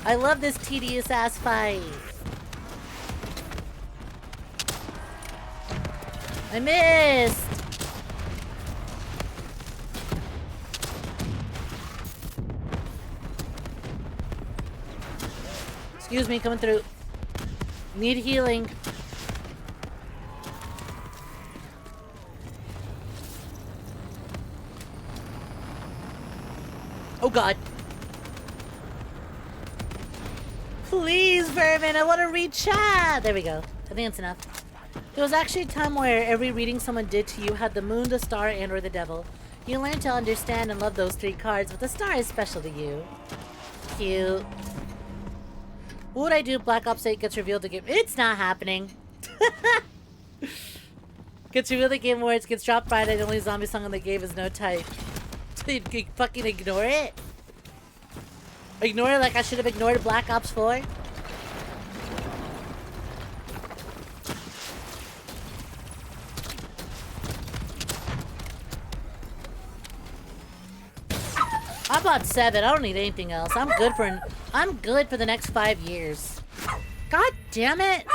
I love this tedious ass fight. I missed! Excuse me, coming through. Need healing. Oh god. Please, Vermin, I want to read chat. There we go. I think that's enough. There was actually a time where every reading someone did to you had the moon, the star, and or the devil. You learned to understand and love those 3 cards, but the star is special to you. Cute. What would I do if Black Ops 8 gets revealed again? It's not happening. Gets revealed at Game Awards, gets dropped Friday, the only zombie song on the game is No Type. So you fucking ignore it? Ignore it like I should have ignored Black Ops 4? I bought 7. I don't need anything else. I'm good for the next 5 years. God damn it!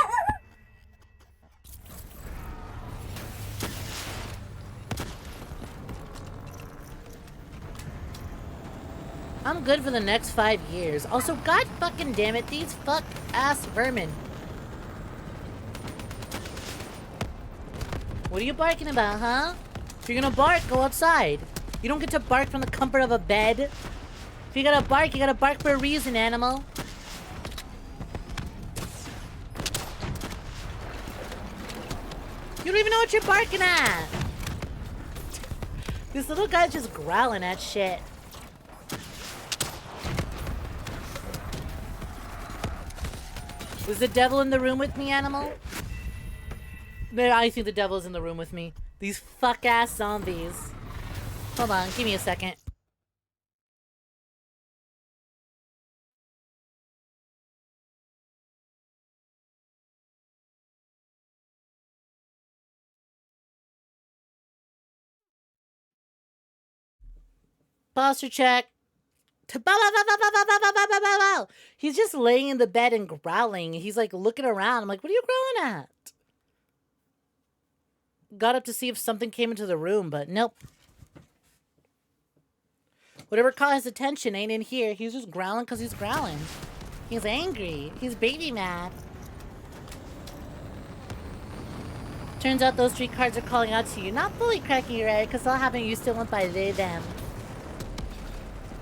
I'm good for the next 5 years. Also, god fucking damn it, these fuck ass vermin. What are you barking about, huh? If you're gonna bark, go outside. You don't get to bark from the comfort of a bed. If you gotta bark for a reason, animal. You don't even know what you're barking at. This little guy's just growling at shit. Was the devil in the room with me, animal? No, I think the devil's in the room with me. These fuck-ass zombies. Hold on, give me a second. Posture check. He's just laying in the bed and growling. He's like looking around. I'm like, what are you growling at? Got up to see if something came into the room, but nope. Whatever caught his attention ain't in here. He's just growling because he's growling. He's angry. He's baby mad. Turns out those 3 cards are calling out to you. Not fully cracking your head, because all happening you still went by they, them.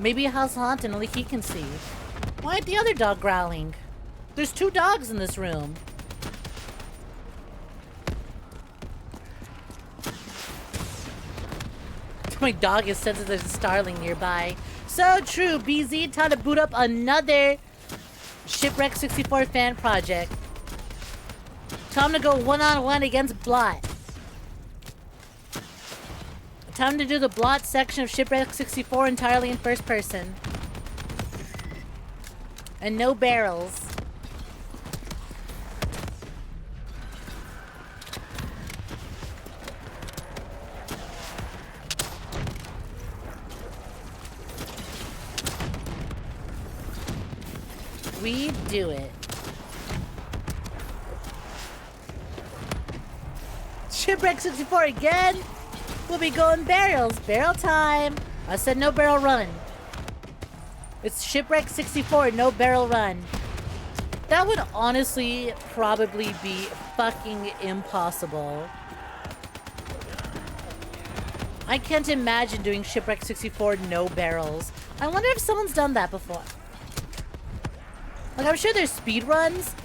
Maybe a house haunted, only he can see. Why ain't the other dog growling? There's 2 dogs in this room. My dog is sensitive to starling nearby. So true, BZ, time to boot up another Shipwreck 64 fan project. Time to go one-on-one against Blot. Time to do the Blot section of Shipwreck 64 entirely in first person. And no barrels. We do it. Shipwreck 64 again? We'll be going barrels. Barrel time. I said no barrel run. It's Shipwreck 64, no barrel run. That would honestly probably be fucking impossible. I can't imagine doing Shipwreck 64 no barrels. I wonder if someone's done that before. Like, I'm sure there's speed runs,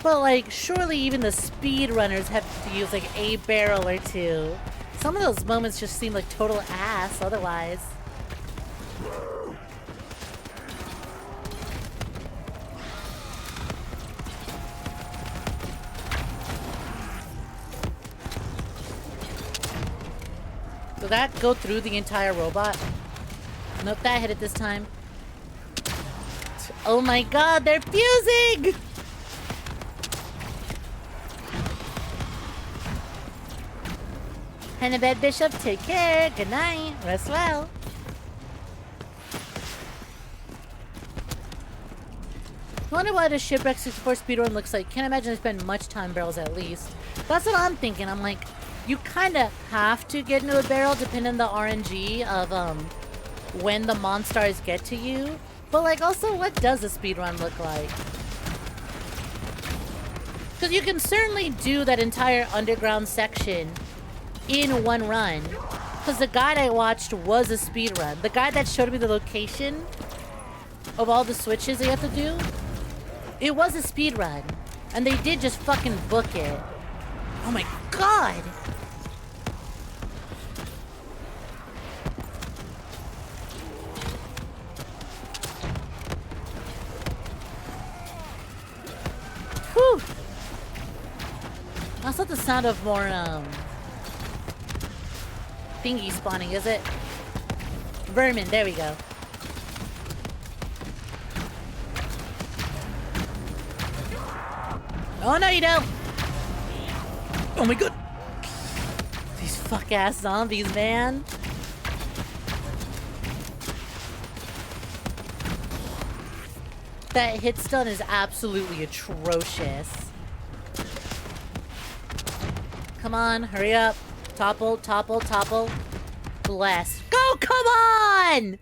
but like, surely even the speed runners have to use like a barrel or 2. Some of those moments just seem like total ass otherwise. Did that go through the entire robot? Nope, that hit it this time. Oh my god, they're fusing! Head to bed, Bishop. Take care. Good night. Rest well. I wonder what a Shipwreck 64 speedrun looks like. Can't imagine they spend much time barrels at least. That's what I'm thinking. I'm like, you kind of have to get into a barrel depending on the RNG of when the monsters get to you. But like, also, what does a speedrun look like? Because you can certainly do that entire underground section in one run. Because the guide I watched was a speedrun. The guide that showed me the location of all the switches they have to do, it was a speedrun. And they did just fucking book it. Oh my god! Whew! That's not the sound of more, thingy spawning, is it? Vermin, there we go. Oh, no, you don't! Oh my god! These fuck-ass zombies, man. That hit stun is absolutely atrocious. Come on, hurry up. Topple, topple, topple. Bless. Go, come on!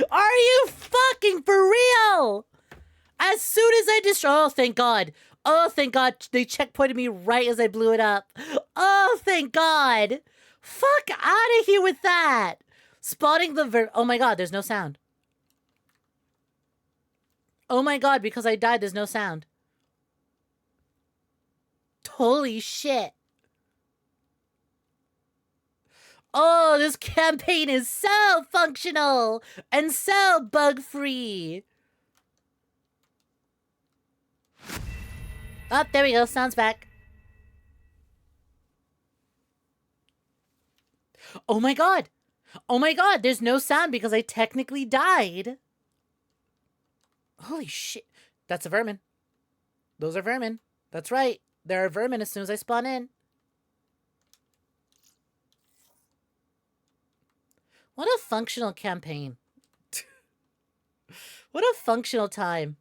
Are you fucking for real? As soon as I destroy... Oh, thank God. Oh, thank God. They checkpointed me right as I blew it up. Oh, thank God. Fuck out of here with that. Spotting the oh my god, there's no sound. Oh my god, because I died, there's no sound. Holy shit. Oh, this campaign is so functional and so bug-free. Oh, there we go. Sound's back. Oh my god. Oh my god, there's no sound because I technically died. Holy shit. That's a vermin. Those are vermin. That's right. There are vermin as soon as I spawn in. What a functional campaign. What a functional time.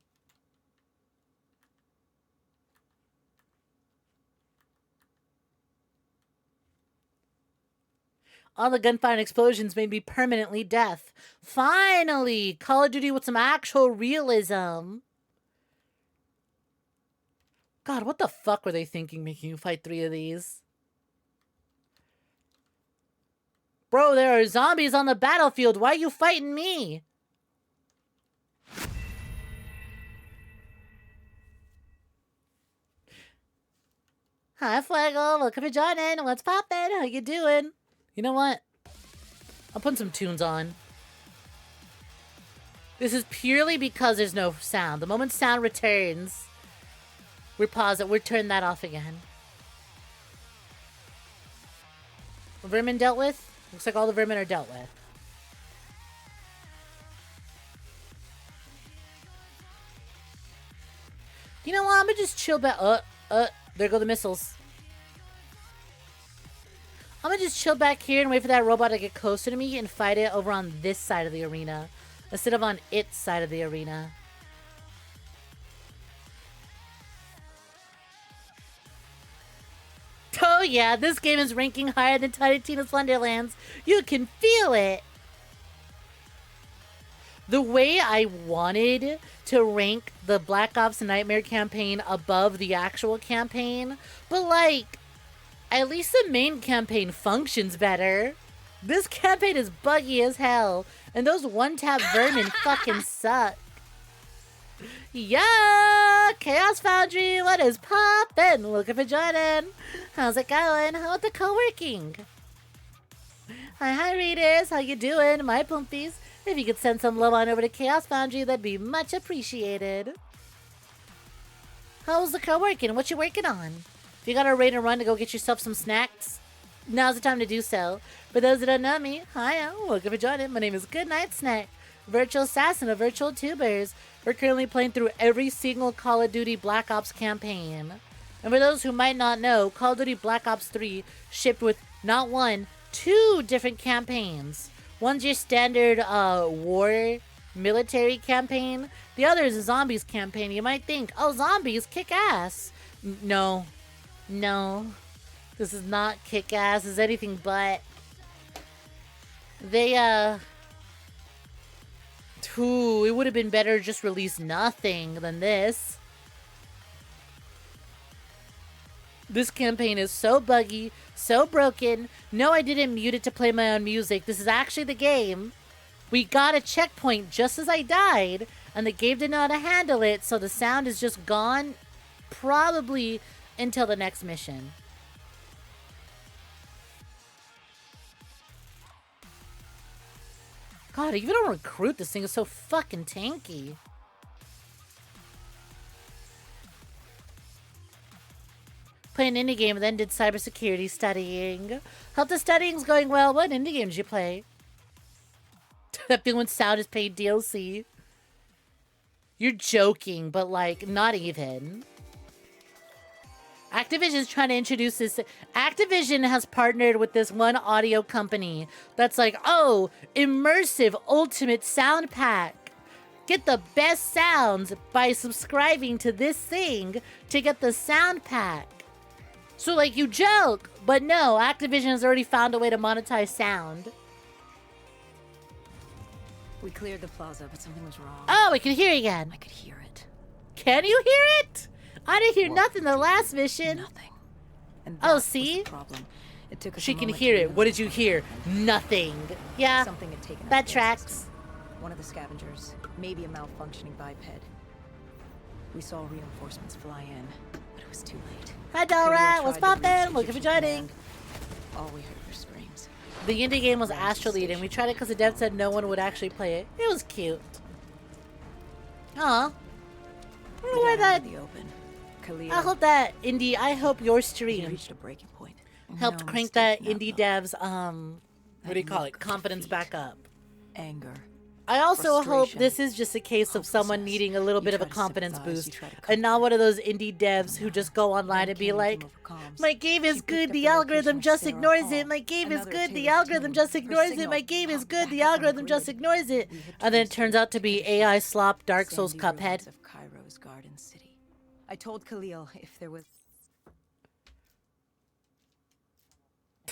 All the gunfire and explosions made me permanently deaf. Finally! Call of Duty with some actual realism. God, what the fuck were they thinking making you fight 3 of these? Bro, there are zombies on the battlefield. Why are you fighting me? Hi, Fuego. Welcome for joining. What's poppin'? How you doing? You know what? I'll put some tunes on. This is purely because there's no sound. The moment sound returns, we pause it. We'll turn that off again. Vermin dealt with? Looks like all the vermin are dealt with. You know what? I'm gonna just chill back. There go the missiles. I'm gonna just chill back here and wait for that robot to get closer to me and fight it over on this side of the arena instead of on its side of the arena. Oh yeah, this game is ranking higher than Tiny Tina's Wonderlands. You can feel it. The way I wanted to rank the Black Ops Nightmare campaign above the actual campaign, but like, at least the main campaign functions better. This campaign is buggy as hell, and those one-tap vermin fucking suck. Yeah, Chaos Foundry, what is poppin'? Looking for joining. How's it going? How's the co-working? Hi, readers. How you doing? My pumpies. If you could send some love on over to Chaos Foundry, that'd be much appreciated. How's the co-working? What you working on? If you got a raid and run to go get yourself some snacks, now's the time to do so. For those that don't know me, hi, welcome for joining. My name is GoodnightSnek, virtual assassin of Vtubers. We're currently playing through every single Call of Duty Black Ops campaign. And for those who might not know, Call of Duty Black Ops 3 shipped with not one, 2 different campaigns. One's your standard war military campaign. The other is a zombies campaign. You might think, oh, zombies kick ass. No. This is not kick ass. It's anything but. They, it would have been better to just release nothing than this. This campaign is so buggy, so broken. No, I didn't mute it to play my own music. This is actually the game. We got a checkpoint just as I died, and the game didn't know how to handle it, so the sound is just gone, probably until the next mission. God, even on recruit, this thing is so fucking tanky. Play an indie game and then did cybersecurity studying. Hope the studying's going well. What indie games you play? That thing with sound is paid DLC. You're joking, but like, not even. Activision's trying to introduce this. Activision has partnered with this one audio company that's like, oh, immersive ultimate sound pack. Get the best sounds by subscribing to this thing to get the sound pack. So like, you joke, but no, Activision has already found a way to monetize sound. We cleared the plaza, but something was wrong. Oh, I can hear you again. I could hear it. Can you hear it? I didn't hear nothing the last mission. Nothing. And Oh, that see? was the problem. It took us She a can moment hear to it. What did realize you what hear? Nothing. Yeah, something had taken out that the tracks. system. One of the scavengers, maybe a malfunctioning biped. We saw reinforcements fly in, but it was too late. Hi, Khalil Dalrat. What's tried to reach poppin'? Welcome for Egyptian joining. command. All we heard were screams. The indie game was Astral Lead, we tried it because the dev said no one would actually play it. It was cute. Aw. I don't know why that. The open. Khalil, I hope that indie. I hope your he stream reached a breaking point. helped No crank that mistake, indie no. dev's what do you call it? look of Confidence defeat. back up. Anger. I also hope Frustration, this is just a case of someone hopelessness. needing a little You bit of a try to confidence sympathize, boost, you try to and not comfort. one of those indie devs who just go online and be like, "My game is good, the algorithm just ignores it. My game is good, the algorithm just ignores it. My game is good, the algorithm just ignores it." And then it turns out to be AI slop Dark Souls Cuphead. Of Cairo's Garden City. I told Khalil if there was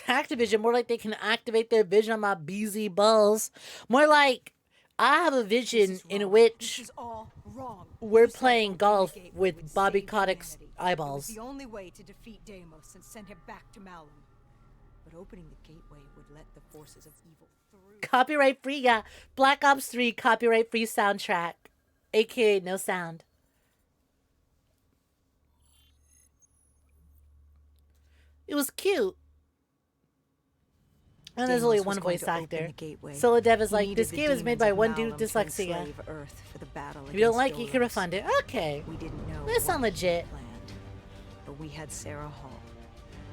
Activision, more like they can activate their vision on my BZ balls. More like I have a vision in which all wrong. we're playing golf with Bobby Kotick's eyeballs. The only way to defeat Deimos and send him back to Malum. But opening the gateway would let the forces of evil through. Copyright free, yeah. Black Ops 3 copyright free soundtrack. AKA no sound. It was cute. And there's only one voice actor. Solo Dev is like, this game is made by one dude with dyslexia. If you don't like it, you can refund it. Okay. We didn't know They sound what legit. planned, but we had Sarah Hall.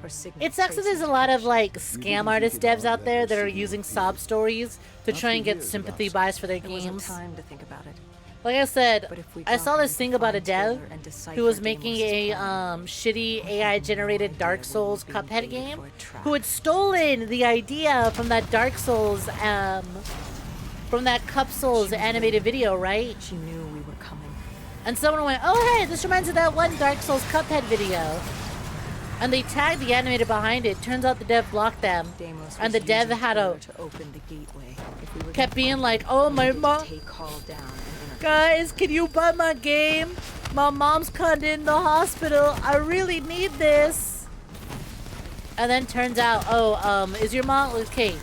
Her signal It sucks that there's a lot of like scam artist devs out there that are using sob stories to try and get sympathy buys for their There wasn't games. time to think about it. Like I said, But if we I saw got this him thing to about a find dev Taylor and decipher who was making a Deimos' shitty AI generated Dark Souls being Cuphead baited game, for a trap. who had stolen the idea from that Dark Souls from that Cup Souls animated video, right? She knew we were coming. And someone went, "Oh hey, this reminds me of that one Dark Souls Cuphead video." And they tagged the animator behind it. Turns out the dev blocked them. Deimos And was the dev using had Taylor a to open the gateway. If we were kept gonna being find like, her, "Oh we my needed to mom, take Hall down and interfere. guys, can you buy my game? My mom's kinda in the hospital. I really need this." And then turns out, is your mom okay?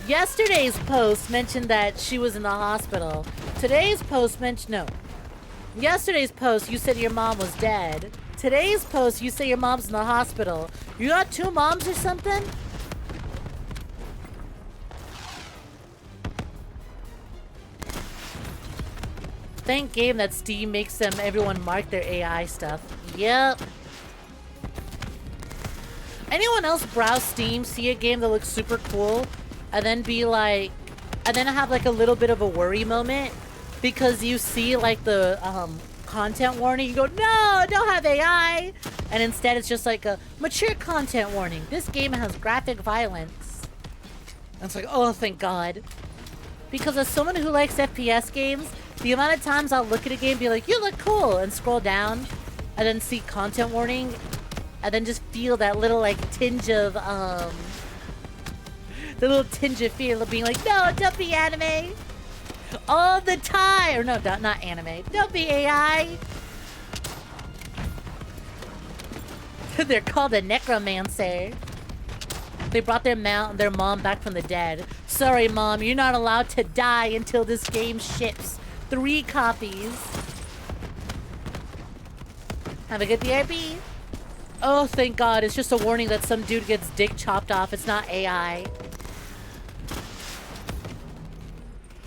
Yesterday's post mentioned that she was in the hospital. Today's post mentioned Yesterday's post, you said your mom was dead. Today's post, you say your mom's in the hospital. You got two moms or something? Thank game that Steam makes everyone mark their AI stuff. Yep. Anyone else browse Steam, see a game that looks super cool, and then be like, and then have like a little bit of a worry moment because you see like the content warning, you go, "No, don't have AI," and instead it's just like a mature content warning. This game has graphic violence. And it's like, oh, thank God. Because as someone who likes FPS games, the amount of times I'll look at a game and be like, "You look cool," and scroll down, and then see content warning, and then just feel that little like tinge of the little tinge of fear of being like, "No, don't be anime." All the time! Or no, not anime. Don't be AI! They're called a necromancer. They brought their mom back from the dead. "Sorry, Mom, you're not allowed to die until this game ships 3 copies. Have a good DRB. Oh, thank God. It's just a warning that some dude gets dick chopped off. It's not AI.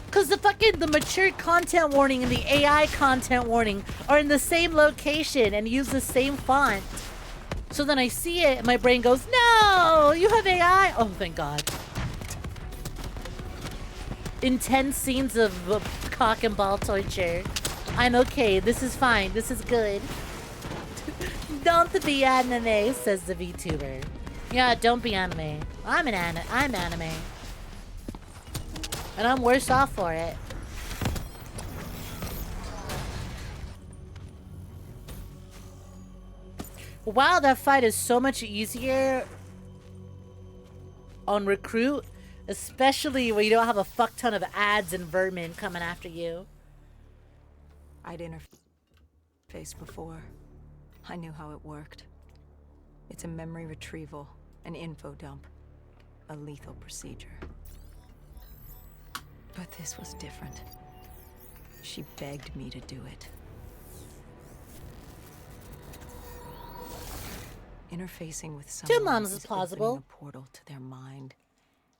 Because the mature content warning and the AI content warning are in the same location and use the same font. So then I see it and my brain goes, "No, you have AI." Oh, thank God. Intense scenes of cock and ball torture. I'm okay. This is fine. This is good. Don't be anime, says the VTuber. Yeah, don't be anime. I'm anime. And I'm worse off for it. Wow, that fight is so much easier on Recruit, especially when you don't have a fuck ton of ads and vermin coming after you. I'd interfaced before. I knew how it worked. It's a memory retrieval, an info dump, a lethal procedure. But this was different. She begged me to do it. Interfacing with someone Two moms is is plausible. opening a portal to their mind,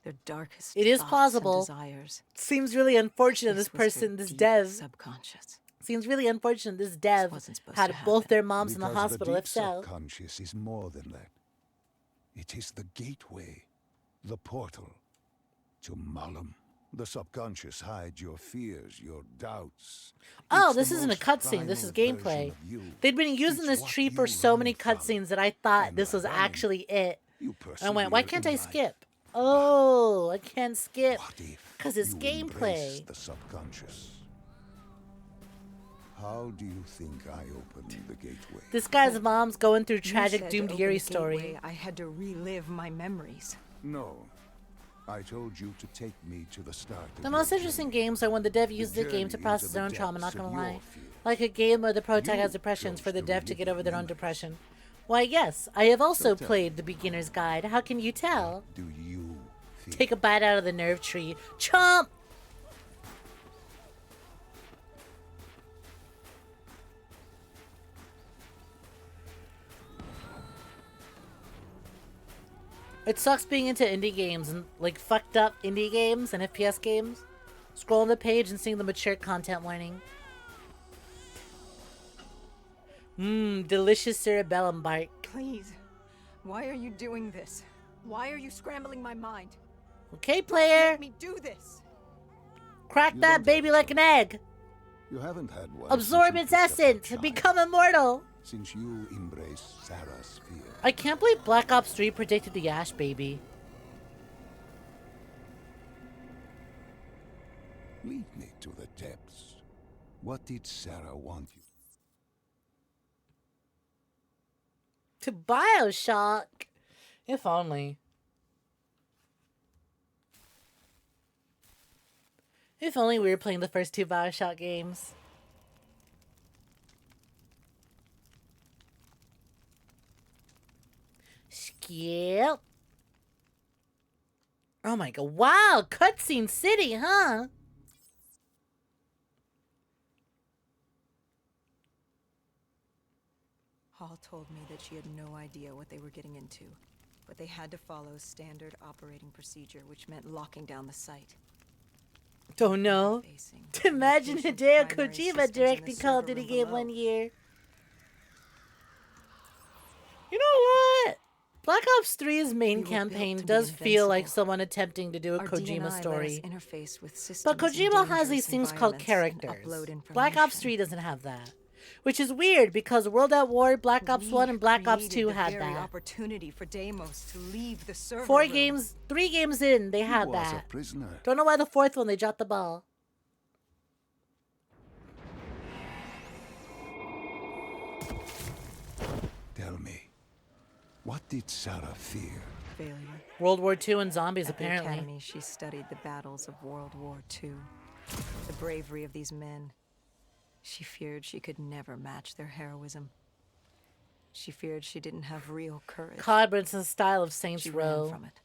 their darkest It is thoughts plausible. and desires. Seems really unfortunate this was their person, this deep dev. subconscious. Seems really unfortunate this dev wasn't supposed had to both happen. their moms in the Because hospital, the if deep so. subconscious is more than that. It is the gateway, the portal to Malum. The subconscious hides your fears, your doubts. Oh, It's this the isn't a most cutscene, this is primal gameplay. version of you. They'd been using It's this what tree for you so run many from. cutscenes that I thought And this was by running, actually it. You And I went, why persevere can't in I life. skip? Oh, I can't skip. What if 'Cause it's you gameplay. embrace the subconscious? How do you think I opened the gateway? This guy's mom's going through You tragic said doomed to Yuri open the story. gateway, I had to relive my memories. No. I told you to take me to the start of The your most interesting journey. games are when the dev uses the game journey to into process the their own trauma, not depths gonna of lie. your fear. Like a game where the protagonist You has depressions chose for the to dev to relive get over their own memories. depression. Why, yes, I have also tell played the beginner's guide. How can you tell? Do you feel? Take a bite out of the nerve tree. Chomp! It sucks being into indie games and like fucked up indie games and FPS games. Scrolling the page and seeing the mature content warning. Delicious cerebellum bark. Please, why are you doing this? Why are you scrambling my mind? Okay, player. Make me do this. Crack You that don't baby have like an egg. You haven't had one. Absorb since its you picked up a essence and child. become immortal. Since you embrace Sarah's fear. I can't believe Black Ops 3 predicted the Ash baby. Lead me to the depths. What did Sarah want you? To Bioshock. If only. If only we were playing the first two Bioshock games. Skip. Oh my god. Wow, cutscene city, huh? Hall told me that she had no idea what they were getting into, but they had to follow standard operating procedure, which meant locking down the site. Don't know. Facing Imagine patient Hideo primary Kojima systems in directing the Call of server Duty room game below. 1 year. You know what? Black Ops 3's main We were campaign built to be does feel like invincible. someone attempting to do a Our Kojima DNI let us story. interface with systems But in Kojima has dangerous these things called environments and characters. upload Black Ops information. 3 doesn't have that. Which is weird because World at War, Black Ops 1, and Black Ops 2 created the had very that. opportunity for Deimos to leave the server 3 games in, they He had was that. a prisoner. Don't know why the 4th one they dropped the ball. Tell me, what did Sarah fear? Failure. World War 2 and zombies, At the apparently. academy, she studied the battles of World War II, the bravery of these men. She feared she could never match their heroism. She feared she didn't have real courage. Claude Brinson's style of Saints She Row. ran from it.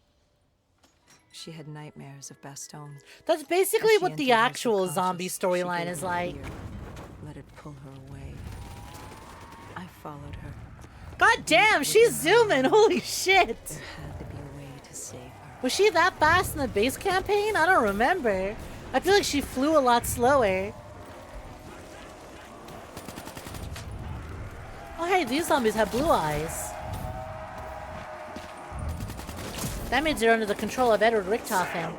She had nightmares of Bastogne. That's As basically she what the entered her actual zombie subconscious, she storyline gave is in like. fear. Let it pull her away. I followed her. God damn, she's zooming! Holy shit! There had to be a way to save her. Was she that fast in the base campaign? I don't remember. I feel like she flew a lot slower. Oh hey, these zombies have blue eyes. That means they're under the control of Edward Richtofen.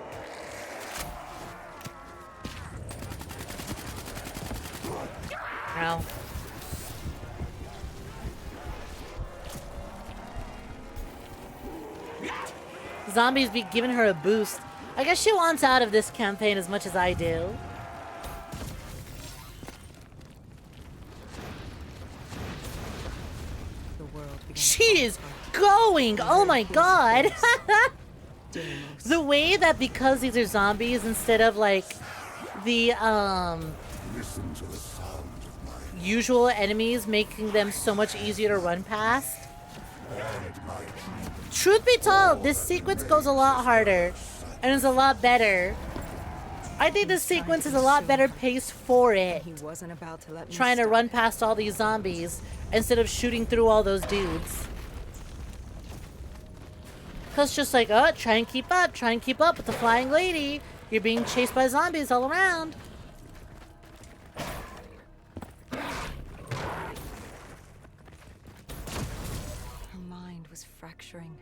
Ow. Zombies be giving her a boost. I guess she wants out of this campaign as much as I do. The world began to She fall is apart. going! Oh my god! Deimos. The way that because these are zombies instead of like the Listen to the sound of my usual enemies making them so much easier to run past. Truth be told, this sequence goes a lot harder and is a lot better. I think this sequence is a lot better paced for it. He wasn't about to let me Trying to stop run it. past all these zombies instead of shooting through all those dudes. Cause just like, oh, try and keep up with the flying lady. You're being chased by zombies all around. Her mind was fracturing,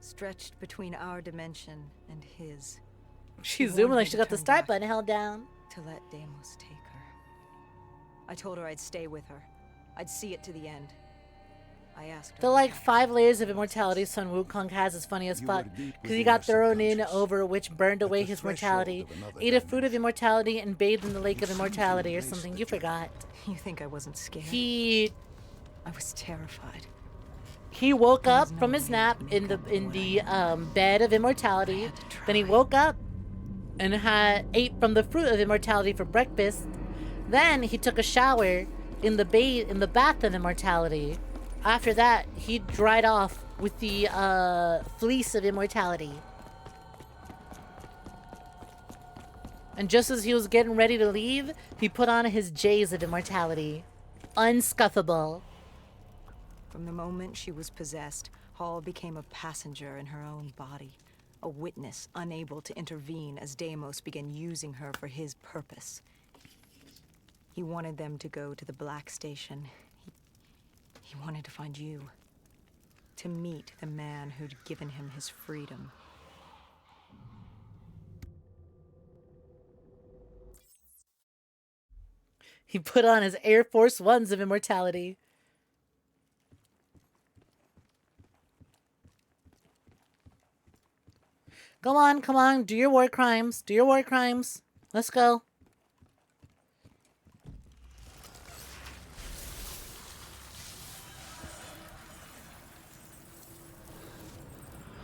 stretched between our dimension and his. She's wanted zooming me like she to got the turn start back. button held down. To let Deimos take her. I told her I'd stay with her. I'd see it to the end. I asked her. The like 5 layers of immortality Sun Wukong has is funny as You fuck. were deep Because he within got your thrown in subconscious, over which burned away the his threshold mortality. of another Ate a fruit of dimension. immortality and bathed in the lake of You seem to immortality or embrace something. the You journey. forgot. You think I wasn't scared? He I was terrified. woke up no from his way nap to make in the up for what I knew. bed of I immortality. had to Then he try. woke up and ate from the fruit of immortality for breakfast. Then he took a shower in the bath of immortality. After that, he dried off with the fleece of immortality. And just as he was getting ready to leave, he put on his J's of immortality. Unscuffable. From the moment she was possessed, Hall became a passenger in her own body. A witness unable to intervene as Deimos began using her for his purpose. He wanted them to go to the Black Station. He wanted to find you. To meet the man who'd given him his freedom. He put on his Air Force Ones of immortality. Come on, come on. Do your war crimes. Do your war crimes. Let's go.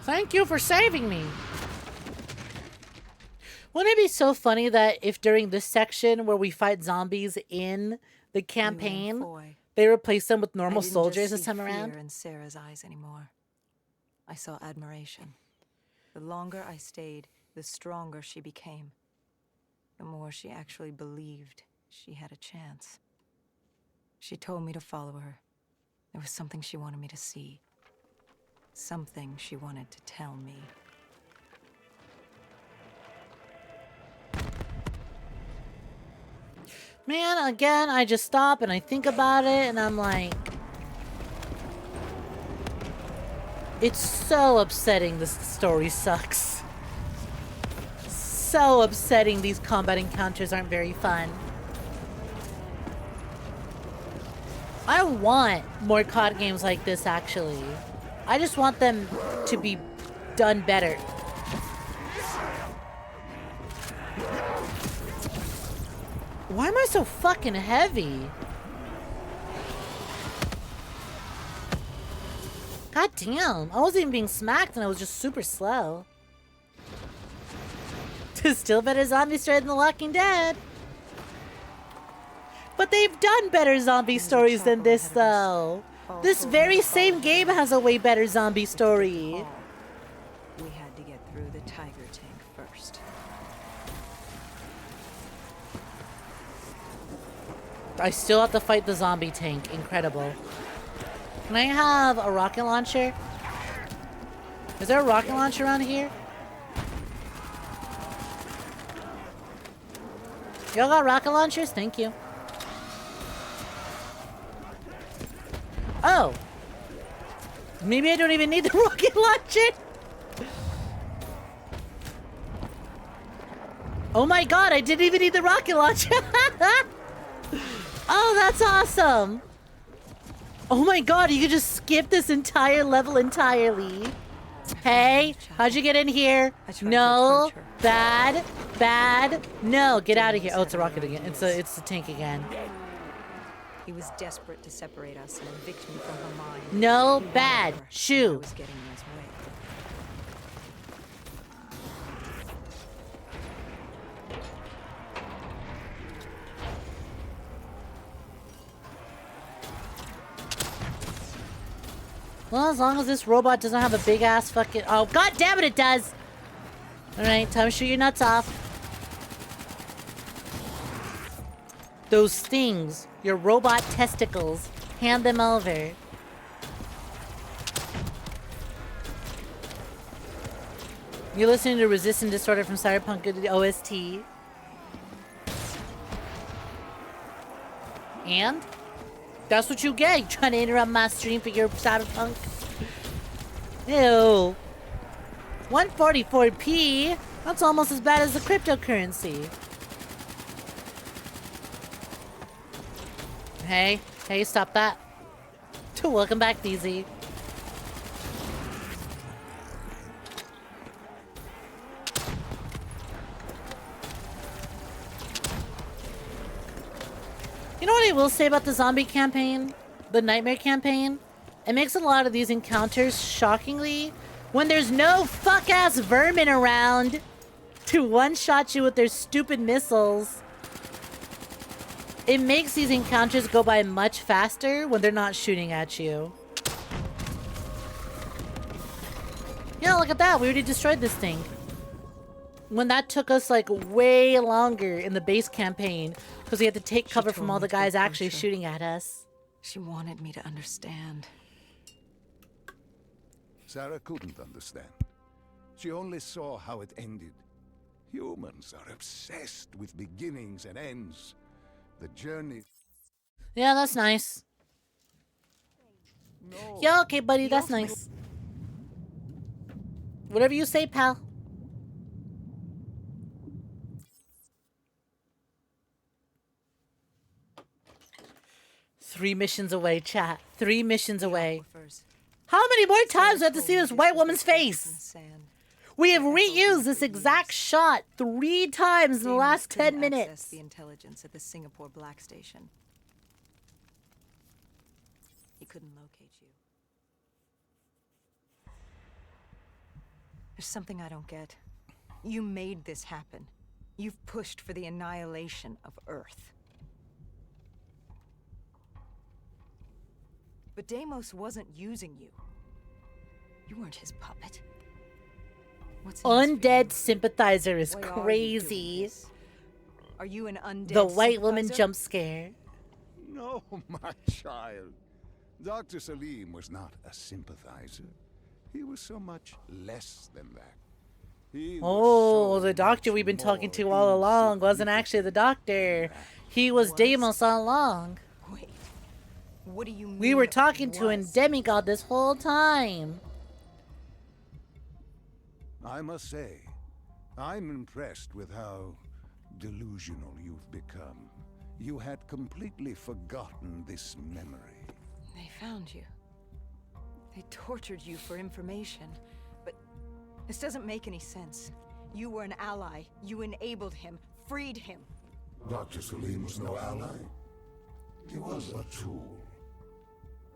Thank you for saving me. Wouldn't it be so funny that if during this section where we fight zombies in the campaign, Foy. they replace them with normal I didn't soldiers just this see time fear around? in Sarah's eyes anymore. I saw admiration. The longer I stayed, the stronger she became. The more she actually believed she had a chance. She told me to follow her. There was something she wanted me to see. Something she wanted to tell me. Man, again, I just stop and I think about it and I'm like... It's so upsetting this story sucks. So upsetting these combat encounters aren't very fun. I want more COD games like this, actually. I just want them to be done better. Why am I so fucking heavy? God damn, I wasn't even being smacked and I was just super slow. Still better zombie story than The Walking Dead. But they've done better zombie stories than this, though. This very same game has a way better zombie story. We had to get through the tiger tank first. I still have to fight the zombie tank. Incredible. Can I have a rocket launcher? Is there a rocket launcher around here? Y'all got rocket launchers? Thank you. Oh. Maybe I don't even need the rocket launcher. Oh my god, I didn't even need the rocket launcher. Oh, that's awesome. Oh my god, you could just skip this entire level entirely. Hey, how'd you get in here? No, bad, bad. No, get out of here. Oh, it's a rocket again. It's a tank again. He was desperate to separate us and evict me from her mind. No, He wanted bad. her, and I Shoo. was getting in his way. Well, as long as this robot doesn't have a big ass fucking... Oh, god damn it, it does! Alright, time to shoot your nuts off. Those stings, your robot testicles, hand them over. You're listening to Resistance Disorder from Cyberpunk OST. And? That's what you get. You trying to interrupt my stream for your Cyberpunk? Ew. 144p? That's almost as bad as the cryptocurrency. Hey, stop that. Welcome back, DZ. You know what I will say about the zombie campaign? The nightmare campaign? It makes a lot of these encounters, shockingly, when there's no fuck-ass vermin around to one-shot you with their stupid missiles. It makes these encounters go by much faster when they're not shooting at you. Yeah, look at that. We already destroyed this thing. When that took us like way longer in the base campaign because we had to take cover from all the guys actually shooting at us. She wanted me to understand. Sarah couldn't understand. She only saw how it ended. Humans are obsessed with beginnings and ends. The journey... Yeah, that's nice. No. Yeah, okay, buddy, that's nice. Whatever you say, pal. Three missions away, chat. 3 missions away. How many more times do I have to see this white woman's face? We have reused this exact shot 3 times in the last 10 minutes. The intelligence at the Singapore Black Station. He couldn't locate you. There's something I don't get. You made this happen. You've pushed for the annihilation of Earth. But Deimos wasn't using you. You weren't his puppet. What's Undead sympathizer is crazy. Are you an undead The white woman sympathizer? jump scare. No, my child. Dr. Salim was not a sympathizer. He was so much less than that. He was so The doctor much we've been talking more to all along wasn't insignificant. actually the doctor. He was Deimos all along. Wait. What do you mean? We were talking to a demigod this whole time. I must say, I'm impressed with how delusional you've become. You had completely forgotten this memory. They found you. They tortured you for information. But this doesn't make any sense. You were an ally. You enabled him, freed him. Dr. Salim was no ally. He was a tool.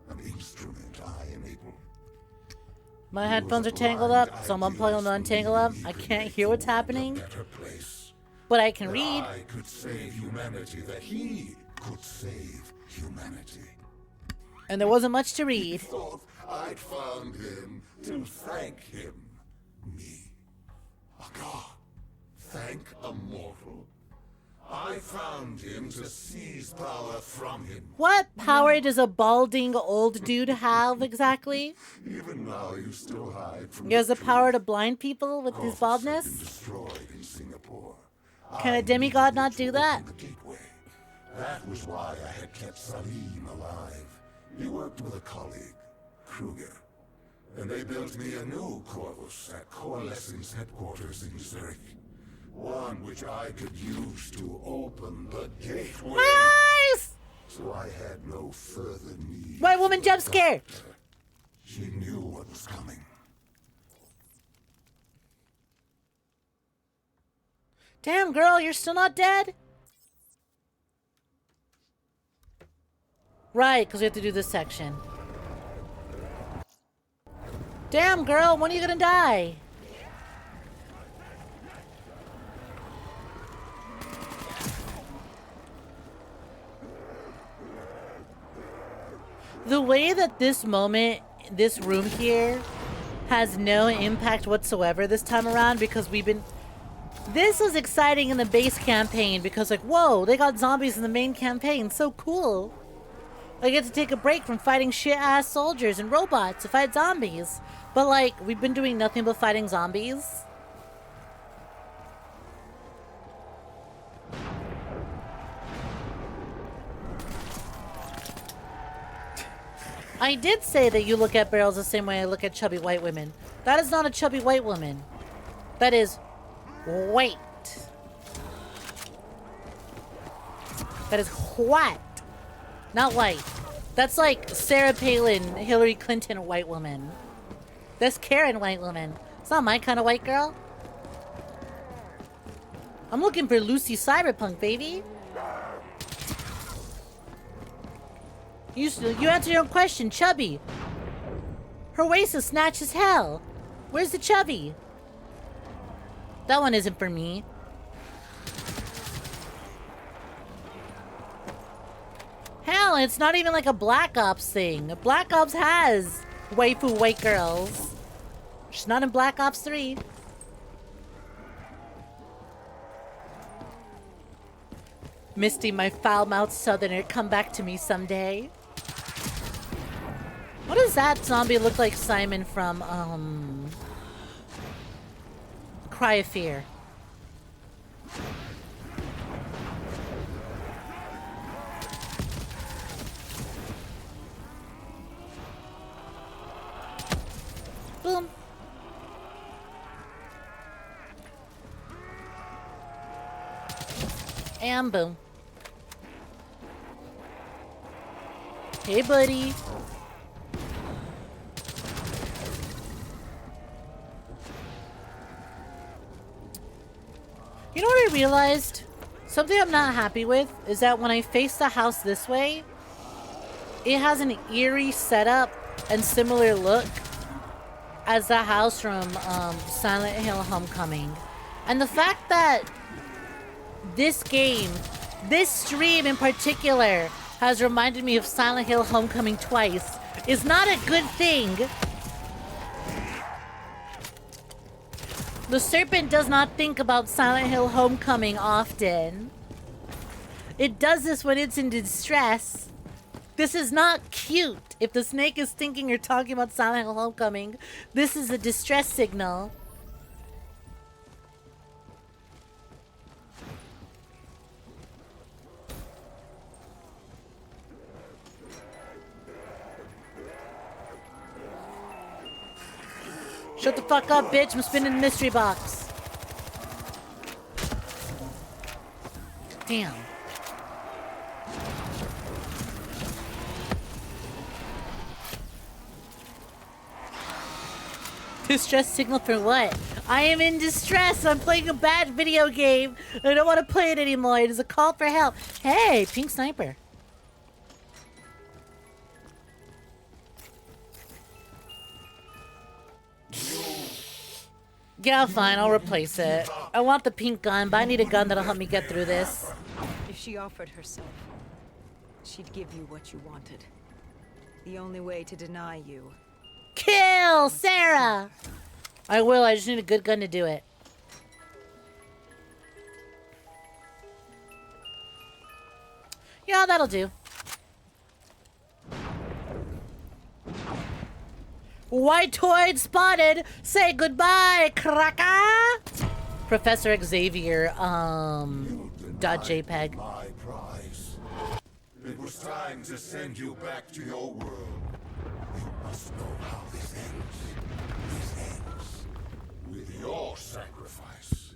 An instrument I enabled. My headphones are tangled up, so I'm unplugging them to untangle them. I can't hear what's happening, Better place. but I can That read. I could save humanity, that he could save humanity. And there wasn't much to read. Thought I'd found him to thank him. Me. A god. Thank a mortal. I found him to seize power from him. What power does a balding old dude have exactly? Even now you still hide from He has the truth. power to blind people with his Goths have been baldness? destroyed in Singapore. Can a I demigod needed not to do that? open the gateway. That was why I had kept Salim alive. He worked with a colleague, Kruger, and they built me a new Corvus at Coalescence headquarters in Zurich. One which I could use to open the gateway. My eyes! So I had no further need. White woman for jump the scare! doctor. She knew what was coming. Damn, girl, you're still not dead? Right, because we have to do this section. Damn, girl, when are you gonna die? The way that this moment this room here has no impact whatsoever this time around because we've been... This was exciting in the base campaign because, like, whoa, they got zombies in the main campaign. So cool. I get to take a break from fighting shit-ass soldiers and robots to fight zombies. But, like, we've been doing nothing but fighting zombies. I did say that you look at barrels the same way I look at chubby white women. That is not a chubby white woman. That is white. That is white, not white. That's like Sarah Palin, Hillary Clinton white woman. That's Karen white woman. It's not my kind of white girl. I'm looking for Lucy Cyberpunk, baby. You answer your own question, chubby. Her waist is snatched as hell. Where's the chubby? That one isn't for me. Hell, it's not even like a Black Ops thing. Black Ops has waifu white girls. She's not in Black Ops 3. Misty, my foul-mouthed southerner, come back to me someday. What does that zombie look like Simon from, Cry of Fear? Boom. And boom. Hey, buddy. You know what I realized? Something I'm not happy with is that when I face the house this way, it has an eerie setup and similar look as the house from Silent Hill Homecoming. And the fact that this game, this stream in particular, has reminded me of Silent Hill Homecoming twice is not a good thing. The serpent does not think about Silent Hill Homecoming often. It does this when it's in distress. This is not cute. If the snake is thinking or talking about Silent Hill Homecoming, this is a distress signal. Shut the fuck up, bitch. I'm spinning the mystery box. Damn. Distress signal for what? I am in distress. I'm playing a bad video game. I don't want to play it anymore. It is a call for help. Hey, pink sniper. Yeah, fine, I'll replace it. I want the pink gun, but I need a gun that'll help me get through this. If she offered herself, she'd give you what you wanted. The only way to deny you. Kill Sarah! I will, I just need a good gun to do it. Yeah, that'll do. Whitoid spotted! Say goodbye, cracker! Professor Xavier, .jpg. My prize. It was time to send you back to your world. You must know how this ends. This ends with your sacrifice.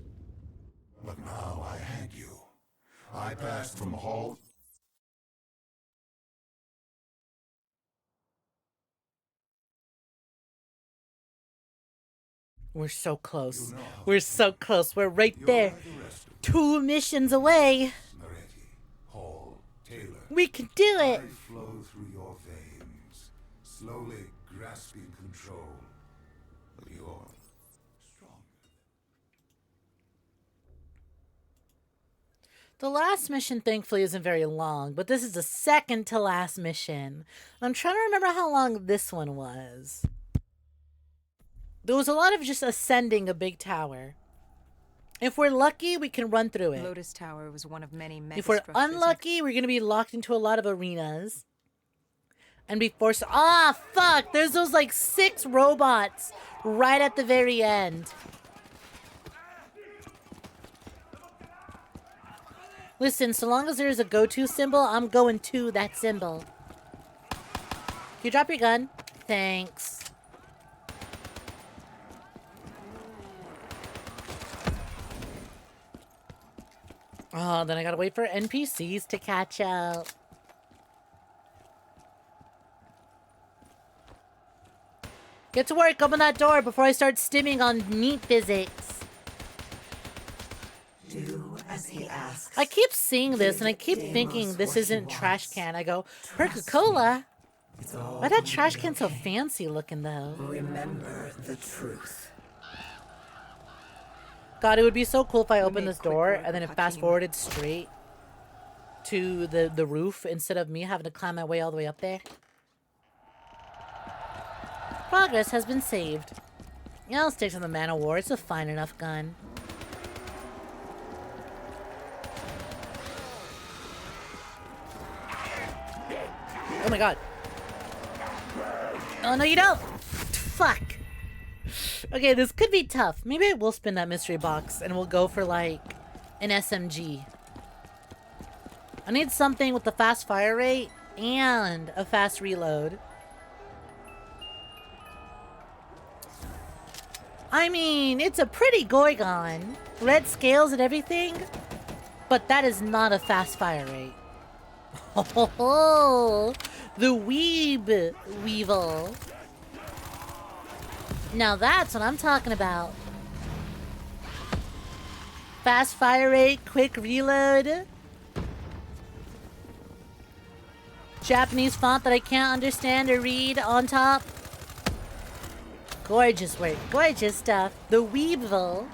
But now I had you. I passed from hall. We're so close. We're so close. We're right there. 2 missions away. Hall, Taylor. We can do it. I flow through your veins, slowly grasping control of your strong. The last mission, thankfully, isn't very long, but this is the second to last mission. I'm trying to remember how long this one was. There was a lot of just ascending a big tower. If we're lucky, we can run through it. Lotus Tower was one of many mega If we're structures unlucky, we're going to be locked into a lot of arenas. And be forced... Ah, fuck! There's those, like, 6 robots right at the very end. Listen, so long as there's a go-to symbol, I'm going to that symbol. Can you drop your gun? Thanks. Oh, then I gotta wait for NPCs to catch up. Get to work, open that door before I start stimming on meat physics. Do as he asks. I keep seeing this and I keep thinking this isn't trash can. I go, Coca-Cola? Why that trash can so fancy looking though? Remember the truth. God, it would be so cool if I opened made this quick door work and then of it fast Hakeem. forwarded straight to the roof instead of me having to climb my way all the way up there. Progress has been saved. Yeah, I'll stick to the Man of War. It's a fine enough gun. Oh my god. Oh no you don't! Fuck! Okay, this could be tough. Maybe I will spin that mystery box and we'll go for like an SMG. I need something with the fast fire rate and a fast reload. I mean, it's a pretty Gorgon. Red scales and everything. But that is not a fast fire rate. Oh, the 𝐒𝐕𝐄. Now that's what I'm talking about. Fast fire rate, quick reload. Japanese font that I can't understand or read on top. Gorgeous work, gorgeous stuff. The 𝐒𝐕𝐄.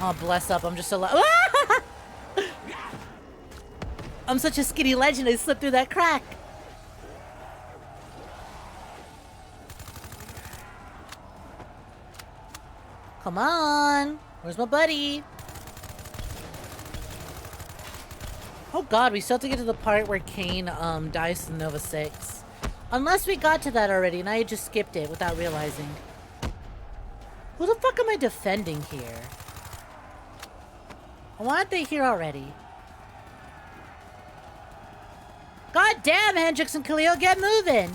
Oh, bless up, I'm just so I'm such a skinny legend, I slipped through that crack. Come on. Where's my buddy? Oh god, we still have to get to the part where Kane dies to Nova 6. Unless we got to that already and I just skipped it without realizing. Who the fuck am I defending here? Why aren't they here already? God damn, Hendrix and 𝐒𝐽, get moving!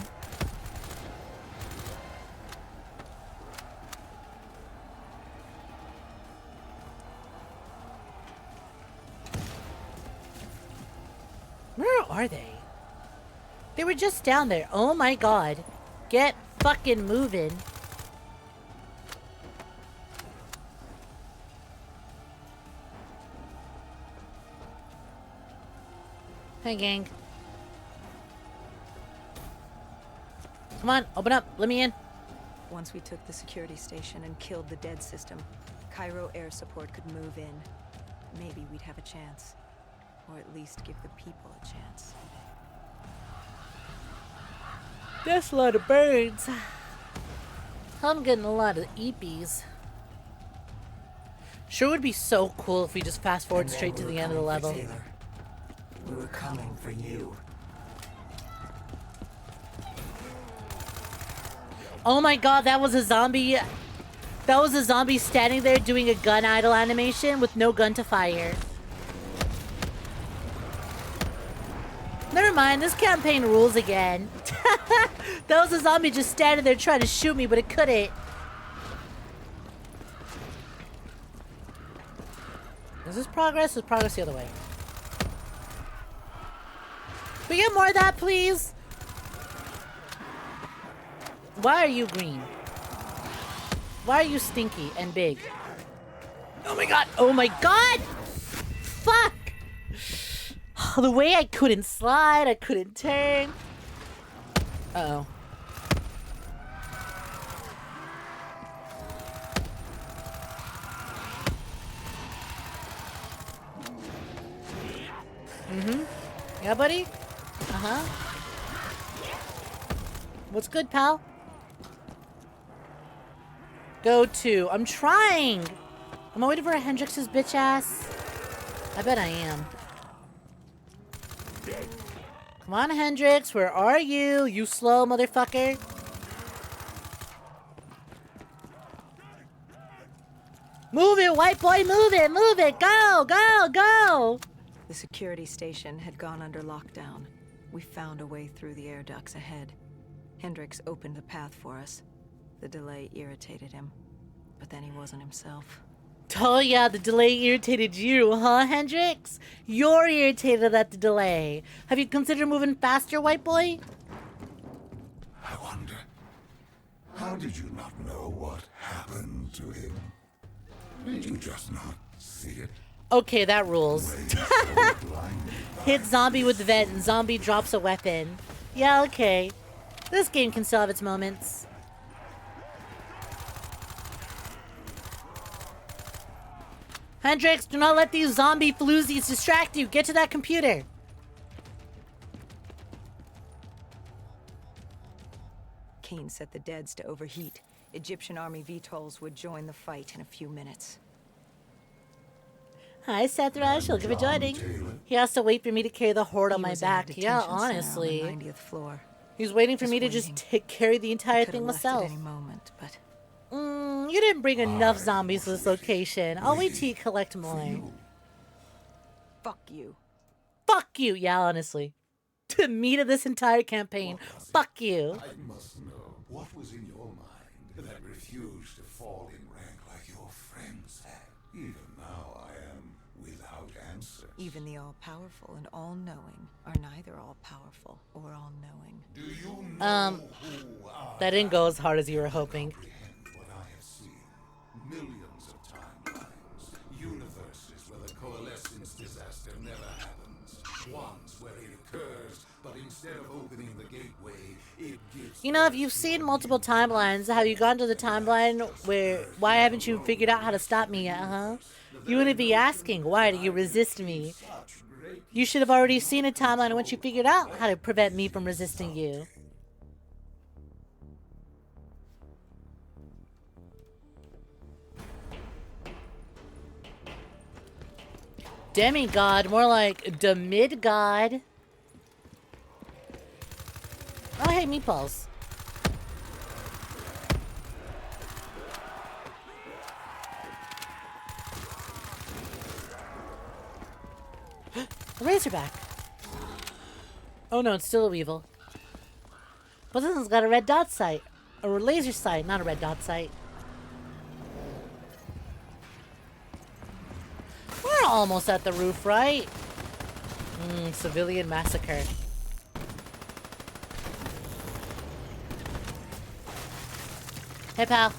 Where are they? They were just down there. Oh my god. Get fucking moving. Hey, gang. Come on, open up. Let me in. Once we took the security station and killed the dead system, Cairo air support could move in. Maybe we'd have a chance. Or at least give the people a chance. That's a lot of birds. I'm getting a lot of eepies. Sure would be so cool if we just fast forward straight to the end of the level. Taylor. We were coming for you. Oh my god, that was a zombie. That was a zombie standing there doing a gun idle animation with no gun to fire. Never mind, this campaign rules again. That was a zombie just standing there trying to shoot me, but it couldn't. Is this progress? Or is progress the other way? Can we get more of that, please? Why are you green? Why are you stinky and big? Oh my god! Oh my god! Fuck! The way I couldn't slide, I couldn't turn. Uh-oh. Yeah, buddy? What's good, pal? Go to. I'm trying. Am I waiting for Hendrix's bitch ass? I bet I am. Come on, Hendrix. Where are you? You slow motherfucker. Move it, white boy. Move it. Move it. Go, go, go. The security station had gone under lockdown. We found a way through the air ducts ahead. Hendrix opened the path for us. The delay irritated him, but then he wasn't himself. Oh yeah, the delay irritated you, huh, Hendrix? You're irritated at the delay. Have you considered moving faster, white boy? I wonder, how did you not know what happened to him? Did you just not see it? Okay, that rules. Hit zombie with the vent and zombie drops a weapon. Yeah, okay. This game can still have its moments. Hendrix, do not let these zombie floozies distract you. Get to that computer. Kane set the deads to overheat. Egyptian army VTOLs would join the fight in a few minutes. Hi, Seth Rush. Thank you for joining. He has to wait for me to carry the horde on my back. Yeah, honestly. 90th floor. He's waiting for me to just carry the entire thing myself. At any moment, but you didn't bring enough zombies to this location. I'll wait till you collect more. Fuck you. Fuck you. Yeah, honestly. To me to this entire campaign. Fuck you. I must know what was in your mind that refused to fall in rank like your friends had. Even now I am without answers. Even the all-powerful and all-knowing are neither all-powerful or all-knowing. Do you know who that didn't go as hard as you were hoping. comprehend what I have seen? Millions of timelines, universes where the coalescence disaster never happens, ones where it occurs, but instead of opening the gateway, it gives. You know, if you've seen multiple timelines, have you gone to the timeline where, why haven't you figured out how to stop me yet, huh? You wouldn't be asking, why do you resist me? You should have already seen a timeline once you figured out how to prevent me from resisting you. Demigod, more like demid-god. Oh, hey, meatballs. A Razorback. Oh no, it's still a Weevil. But this one's got a red dot sight. A laser sight, not a red dot sight. We're almost at the roof, right? Civilian massacre. Hey, pal.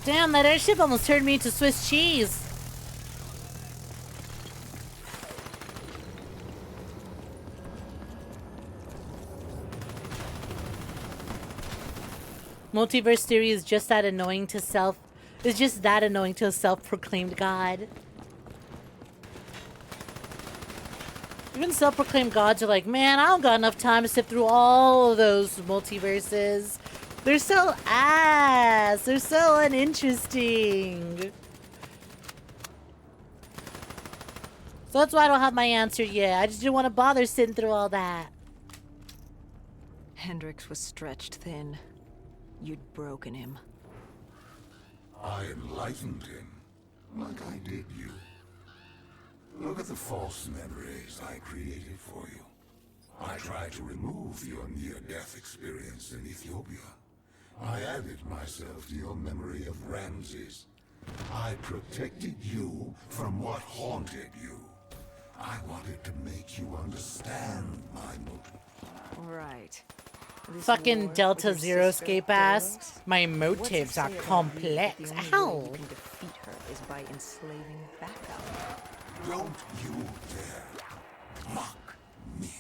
Damn, that airship almost turned me into Swiss cheese. Multiverse theory is just that annoying to a self-proclaimed god. Even self-proclaimed gods are like, man, I don't got enough time to sift through all of those multiverses. They're so ass. They're so uninteresting. So that's why I don't have my answer yet. I just didn't want to bother sitting through all that. Hendrix was stretched thin. You'd broken him. I enlightened him, like I did you. Look at the false memories I created for you. I tried to remove your near-death experience in Ethiopia. I added myself to your memory of Ramses. I protected you from what haunted you. I wanted to make you understand my motive. Right. This Fucking war Delta with your Zero sister, escape ass. Delos? My What's motives to are say about complex. the only way Ow. you can defeat her is by enslaving backup. Don't you dare mock me.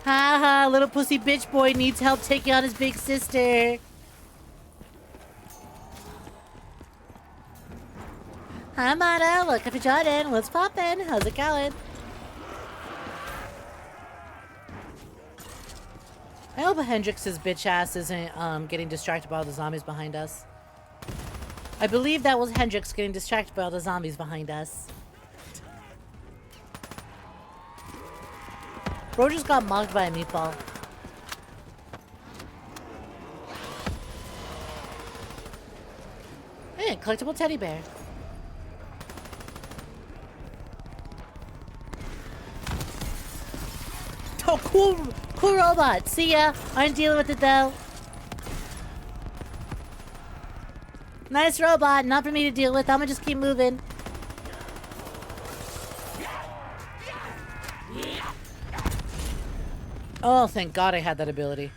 Haha, little pussy bitch boy needs help taking on his big sister. Hi, Mata. Welcome to Jordan. What's poppin'? How's it going? I hope Hendrix's bitch ass isn't getting distracted by all the zombies behind us. I believe that was Hendrix getting distracted by all the zombies behind us. Bro just got mocked by a meatball. Hey, collectible teddy bear. Oh, cool robot. See ya. I'm dealing with it though. Nice robot. Not for me to deal with. I'm gonna just keep moving. Oh, thank God I had that ability.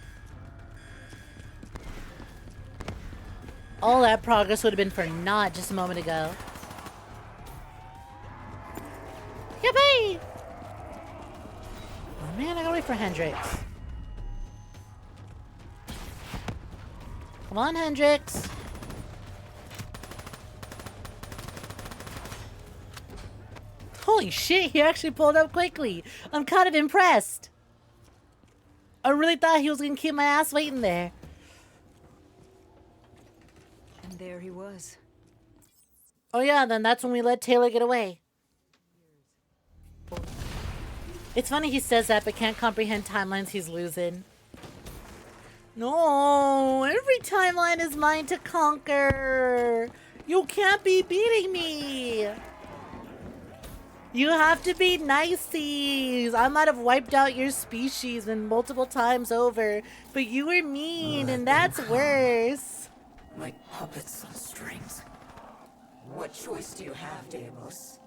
All that progress would have been for naught just a moment ago. Yippee! Oh man, I gotta wait for Hendrix. Come on, Hendrix. Holy shit, he actually pulled up quickly. I'm kind of impressed. I really thought he was gonna keep my ass waiting there. And there he was. Oh yeah, then that's when we let Taylor get away. It's funny he says that, but can't comprehend timelines he's losing. No, every timeline is mine to conquer. You can't be beating me. You have to be niceys. I might have wiped out your species and multiple times over, but you were mean, and that's worse. Like puppets on strings. What choice do you have, Deimos?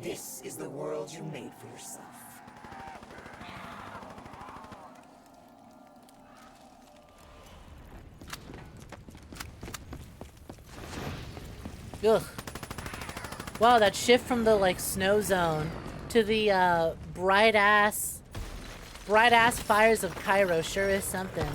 This is the world you made for yourself. Ugh. Wow, that shift from the, like, snow zone to the, bright-ass fires of Cairo sure is something.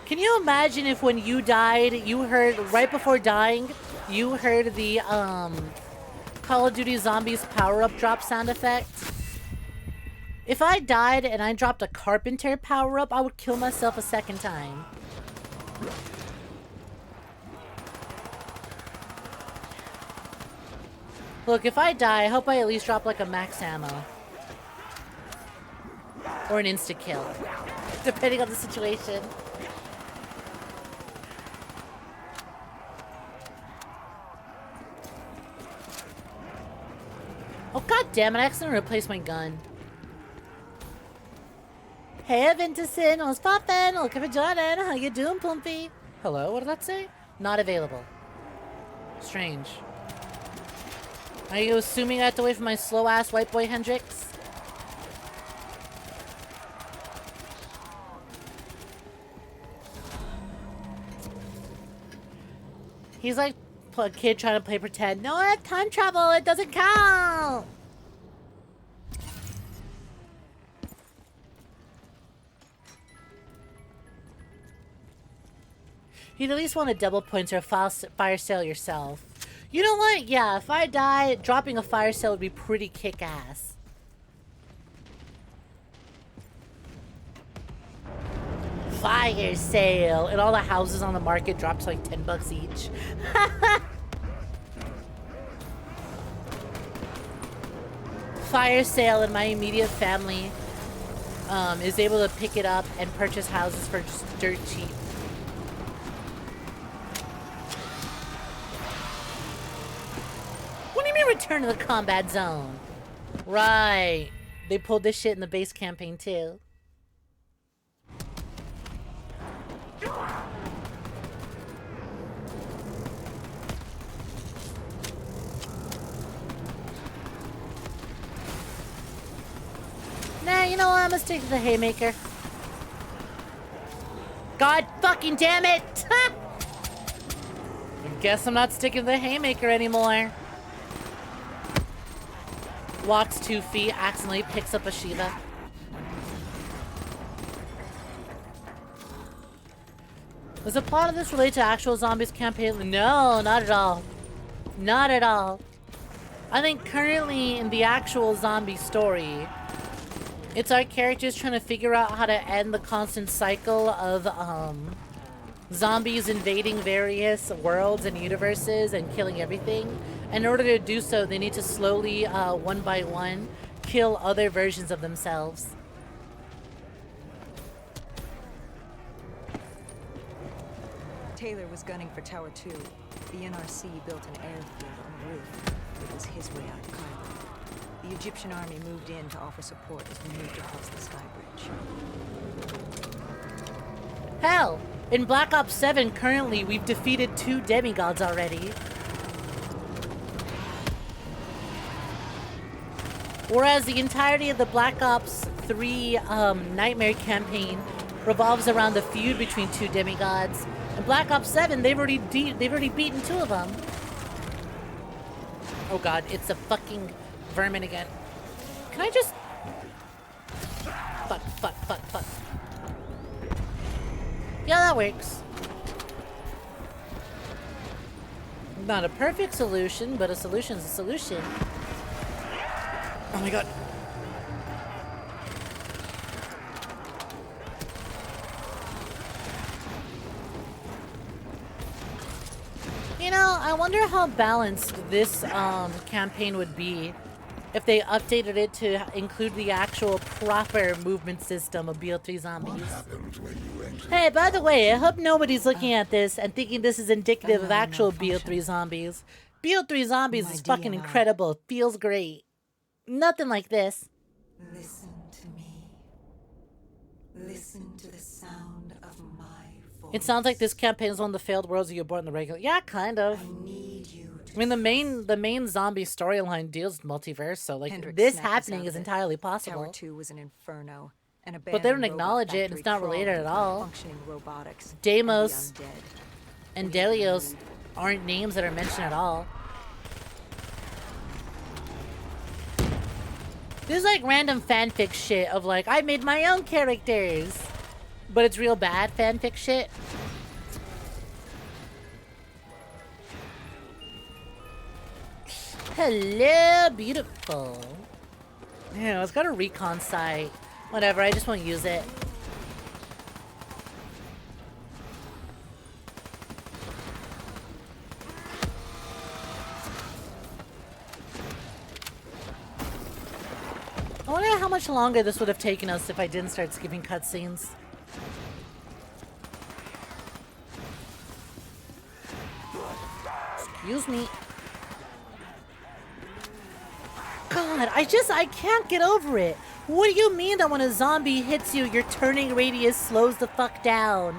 Can you imagine if when you died, you heard, right before dying, you heard the, Call of Duty Zombies power-up drop sound effect? If I died and I dropped a Carpenter power-up, I would kill myself a second time. Look, if I die, I hope I at least drop like a max ammo. Or an insta-kill. Depending on the situation. Oh god damn it, I accidentally replaced my gun. Hey Ventusin, what's poppin'? Welcome to Jordan. How you doing, Pumpy? Hello, what did that say? Not available. Strange. Are you assuming I have to wait for my slow-ass white boy Hendrix? He's like a kid trying to play pretend. No, I have time travel. It doesn't count. You'd at least want a double points or a fire sale yourself. You know what? Yeah, if I die, dropping a fire sale would be pretty kick-ass. Fire sale! And all the houses on the market drop to like 10 bucks each. Fire sale and my immediate family is able to pick it up and purchase houses for just dirt cheap. What do you mean return to the combat zone? Right. They pulled this shit in the base campaign too. Nah, you know what? I'm gonna stick to the haymaker. God fucking damn it! I guess I'm not sticking to the haymaker anymore. Walks 2 feet, accidentally picks up a Shiva. Does the plot of this relate to actual zombies campaign? No, not at all. Not at all. I think currently in the actual zombie story, it's our characters trying to figure out how to end the constant cycle of zombies invading various worlds and universes and killing everything. In order to do so, they need to slowly, one by one, kill other versions of themselves. Taylor was gunning for Tower 2. The NRC built an airfield on the roof. It was his way out of Cairo. The Egyptian army moved in to offer support as we moved across the sky bridge. Hell, in Black Ops 7 currently, we've defeated 2 demigods already. Whereas the entirety of the Black Ops 3 Nightmare campaign revolves around the feud between 2 demigods. In Black Ops 7, they've already beaten 2 of them. Oh god, it's a fucking vermin again. Can I just... Fuck. Yeah, that works. Not a perfect solution, but a solution's a solution. Oh my god. You know, I wonder how balanced this campaign would be if they updated it to include the actual proper movement system of BO3 zombies. Hey, by the way, I hope nobody's looking at this and thinking this is indicative of actual BO3 zombies. BO3 zombies is fucking incredible. It feels great. Nothing like this. Listen to me. Listen to the sound of my voice. It sounds like this campaign is one of the failed worlds that you brought in the regular. Yeah, kind of. I need you to I mean, the main zombie storyline deals with multiverse, so like Hendricks this snapped us happening out is of it. entirely Tower possible. 2 was an inferno. An But they don't abandoned acknowledge robot it, and it's factory not related crawled at with all. functioning robotics Deimos and the undead. and Delios aren't names that are mentioned at all. There's like random fanfic shit of like, I made my own characters. But it's real bad fanfic shit. Hello, beautiful. Yeah, it's got a recon site. Whatever, I just won't use it. I wonder how much longer this would have taken us if I didn't start skipping cutscenes. Excuse me. God, I can't get over it. What do you mean that when a zombie hits you, your turning radius slows the fuck down?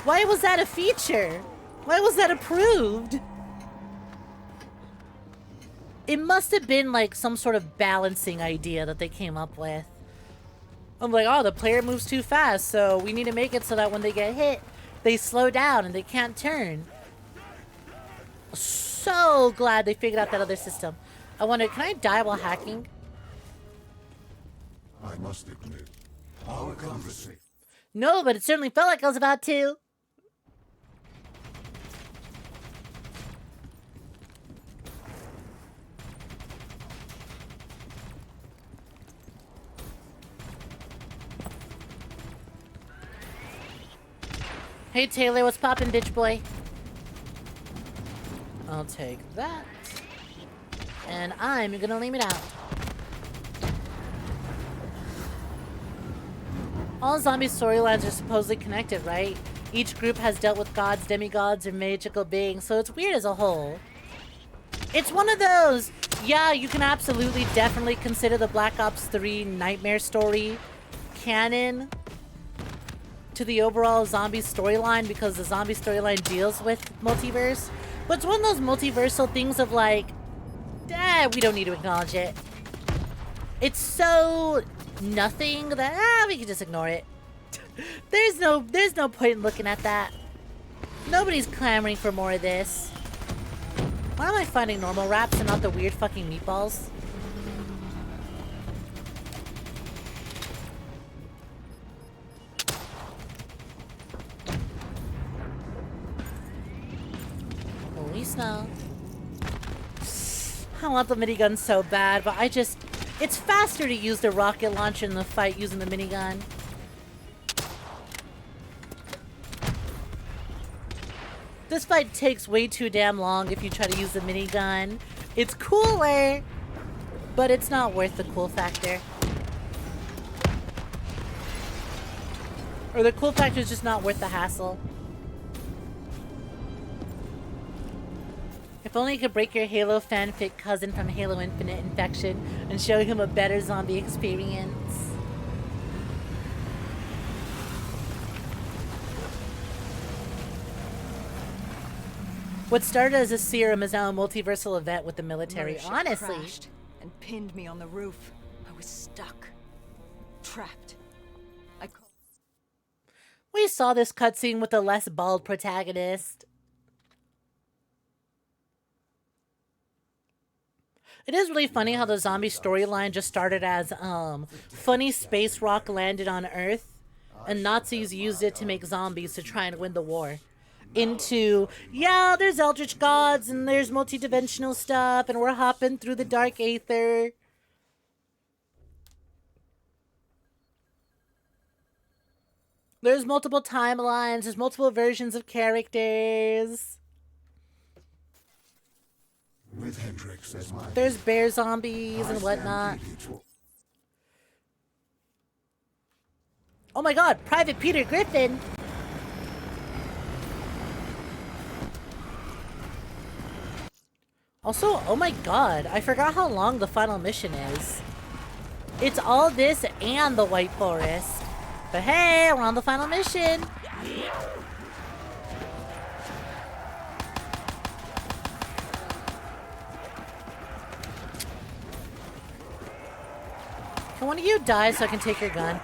Why was that a feature? Why was that approved? It must have been like some sort of balancing idea that they came up with. I'm like, oh, the player moves too fast, so we need to make it so that when they get hit, they slow down and they can't turn. So glad they figured out that other system. I wonder, can I die while hacking? I must admit, our conversation. No, but it certainly felt like I was about to. Hey Taylor, what's poppin', bitch boy? I'll take that. And I'm gonna leave it out. All zombie storylines are supposedly connected, right? Each group has dealt with gods, demigods, or magical beings, so it's weird as a whole. It's one of those, yeah, you can absolutely definitely consider the Black Ops 3 Nightmare story canon to the overall zombie storyline because the zombie storyline deals with multiverse. But it's one of those multiversal things of like, we don't need to acknowledge it. It's so nothing that we can just ignore it. There's no point in looking at that. Nobody's clamoring for more of this. Why am I finding normal wraps and not the weird fucking meatballs? no. I want the minigun so bad, but it's faster to use the rocket launcher in the fight using the minigun. This fight takes way too damn long if you try to use the minigun. It's cooler, but it's not worth the cool factor. Or the cool factor is just not worth the hassle. If only you could break your Halo fanfic cousin from Halo Infinite infection and show him a better zombie experience. What started as a serum is now a multiversal event with the military. Mothership Honestly. crashed and pinned me on the roof. I was stuck. Trapped. We saw this cutscene with a less bald protagonist. It is really funny how the zombie storyline just started as funny space rock landed on Earth and Nazis used it to make zombies to try and win the war. Into, yeah, there's eldritch gods and there's multidimensional stuff and we're hopping through the dark aether. There's multiple timelines, there's multiple versions of characters. With Hendrix as my There's bear zombies and whatnot. Oh my god, Private Peter Griffin! Also, oh my god, I forgot how long the final mission is. It's all this and the White Forest. But hey, we're on the final mission! Can one of you die so I can take your gun?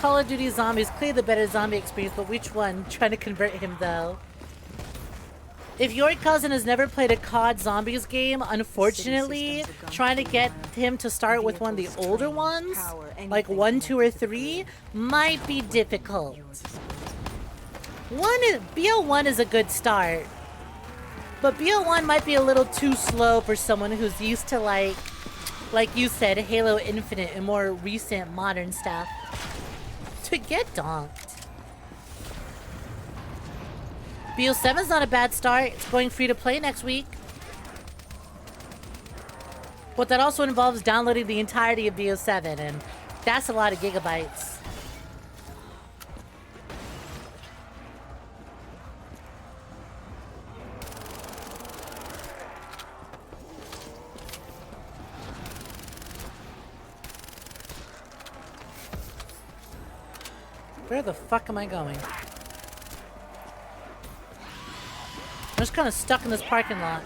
Call of Duty Zombies, clearly the better zombie experience, but which one? Trying to convert him though. If your cousin has never played a COD Zombies game, unfortunately, trying to get him to start with one of the older ones, like 1, 2, or 3, might be difficult. BO1 is a good start, but BO1 might be a little too slow for someone who's used to like you said, Halo Infinite and more recent modern stuff. To get donked. BO7's not a bad start. It's going free to play next week. But that also involves downloading the entirety of BO7, and that's a lot of gigabytes. Where the fuck am I going? I'm just kind of stuck in this parking lot.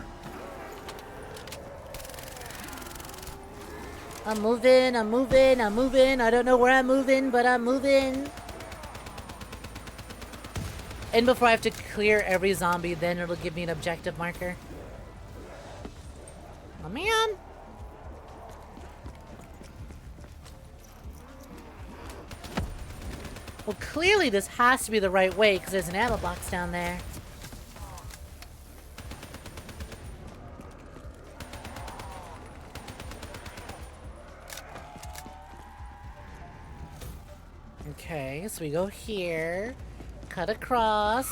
I'm moving, I'm moving, I'm moving. I don't know where I'm moving, but I'm moving. And before I have to clear every zombie, then it'll give me an objective marker. Oh man. Well, clearly this has to be the right way because there's an ammo box down there. Okay, so we go here, cut across.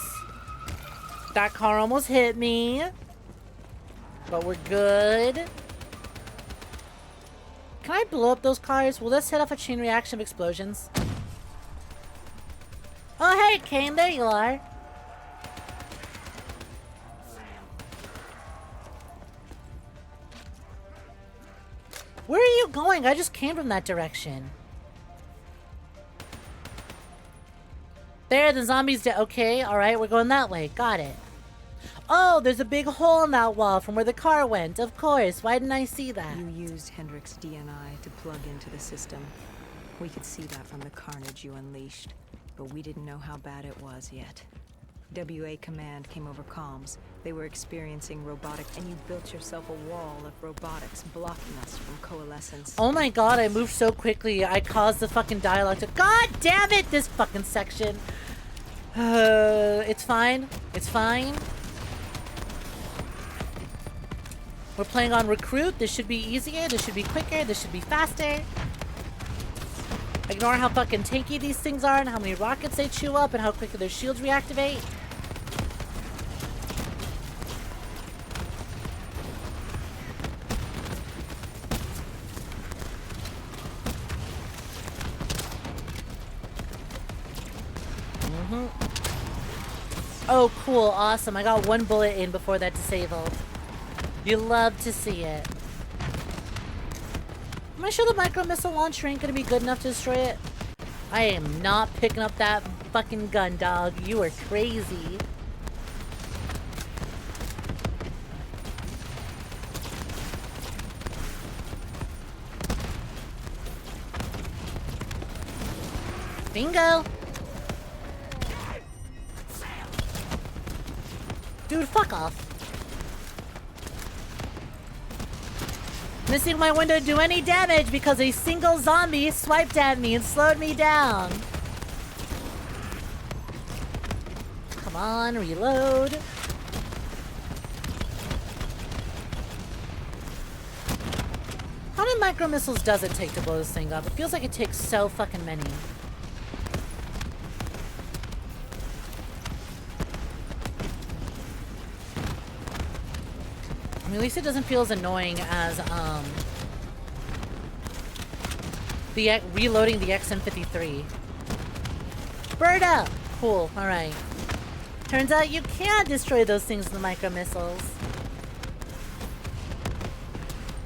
That car almost hit me, but we're good. Can I blow up those cars? Will this set off a chain reaction of explosions? Oh, hey, Kane, there you are. Where are you going? I just came from that direction. There, the zombies did. Okay, alright, we're going that way. Got it. Oh, there's a big hole in that wall from where the car went. Of course. Why didn't I see that? You used Hendrix' DNI to plug into the system. We could see that from the carnage you unleashed. But we didn't know how bad it was yet. WA Command came over comms. They were experiencing robotic, and you built yourself a wall of robotics blocking us from coalescence. Oh my god, I moved so quickly. I caused the fucking dialogue to... God damn it, this fucking section. It's fine. It's fine. We're playing on recruit. This should be easier. This should be quicker. This should be faster. Ignore how fucking tanky these things are and how many rockets they chew up and how quickly their shields reactivate. Oh, cool. Awesome. I got one bullet in before that disabled. You love to see it. Am I sure the micro missile launcher ain't gonna be good enough to destroy it? I am not picking up that fucking gun, dog. You are crazy. Bingo! Dude, fuck off. Missing my window to do any damage because a single zombie swiped at me and slowed me down. Come on, reload. How many micro missiles does it take to blow this thing up? It feels like it takes so fucking many. I mean, at least it doesn't feel as annoying as reloading the XM53. Bird up! Cool, alright. Turns out you can destroy those things with the micro missiles.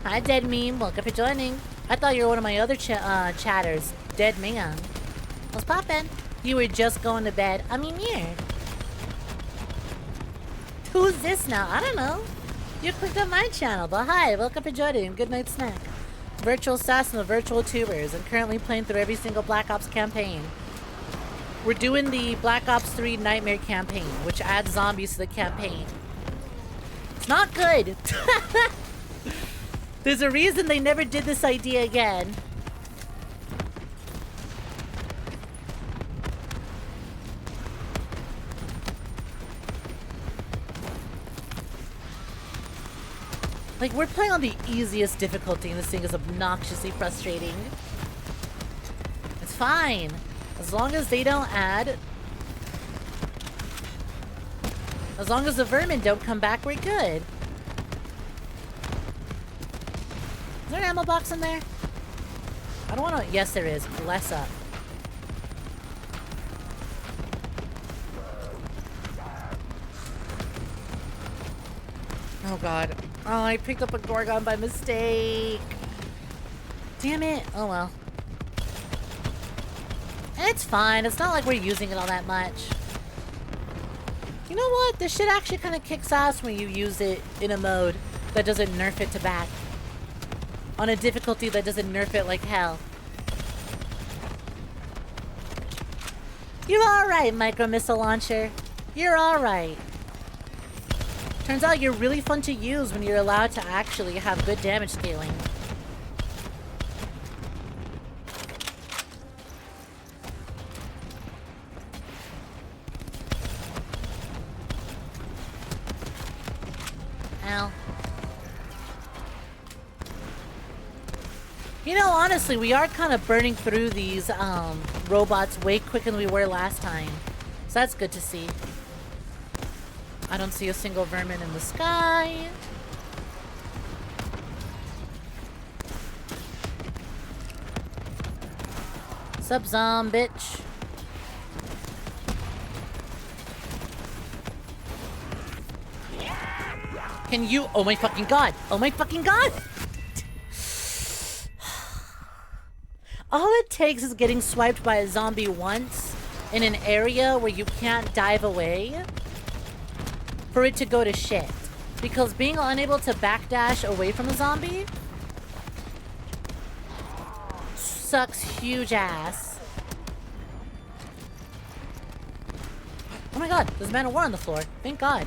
Hi, Dead Meme. Welcome for joining. I thought you were one of my other chatters. Dead Man. What's poppin'? You were just going to bed. I mean, yeah. Who's this now? I don't know. You clicked on my channel, but hi, welcome to joining GoodnightSnek. Virtual Assassin of Vtubers. I'm currently playing through every single Black Ops campaign. We're doing the Black Ops 3 Nightmare campaign, which adds zombies to the campaign. It's not good. There's a reason they never did this idea again. Like, we're playing on the easiest difficulty and this thing is obnoxiously frustrating. It's fine. As long as they don't add... As long as the vermin don't come back, we're good. Is there an ammo box in there? I don't want to... Yes, there is. Bless up. Oh, God. Oh, I picked up a Gorgon by mistake. Damn it. Oh, well. It's fine. It's not like we're using it all that much. You know what? This shit actually kind of kicks ass when you use it in a mode that doesn't nerf it to back. On a difficulty that doesn't nerf it like hell. You're alright, Micro Missile Launcher. You're alright. Turns out you're really fun to use when you're allowed to actually have good damage scaling. Ow. You know, honestly, we are kind of burning through these robots way quicker than we were last time. So that's good to see. I don't see a single vermin in the sky. Sup, zom, bitch. Can you... Oh my fucking god. Oh my fucking god. All it takes is getting swiped by a zombie once in an area where you can't dive away for it to go to shit. Because being unable to backdash away from a zombie sucks huge ass. Oh my god, there's a man of war on the floor. Thank god.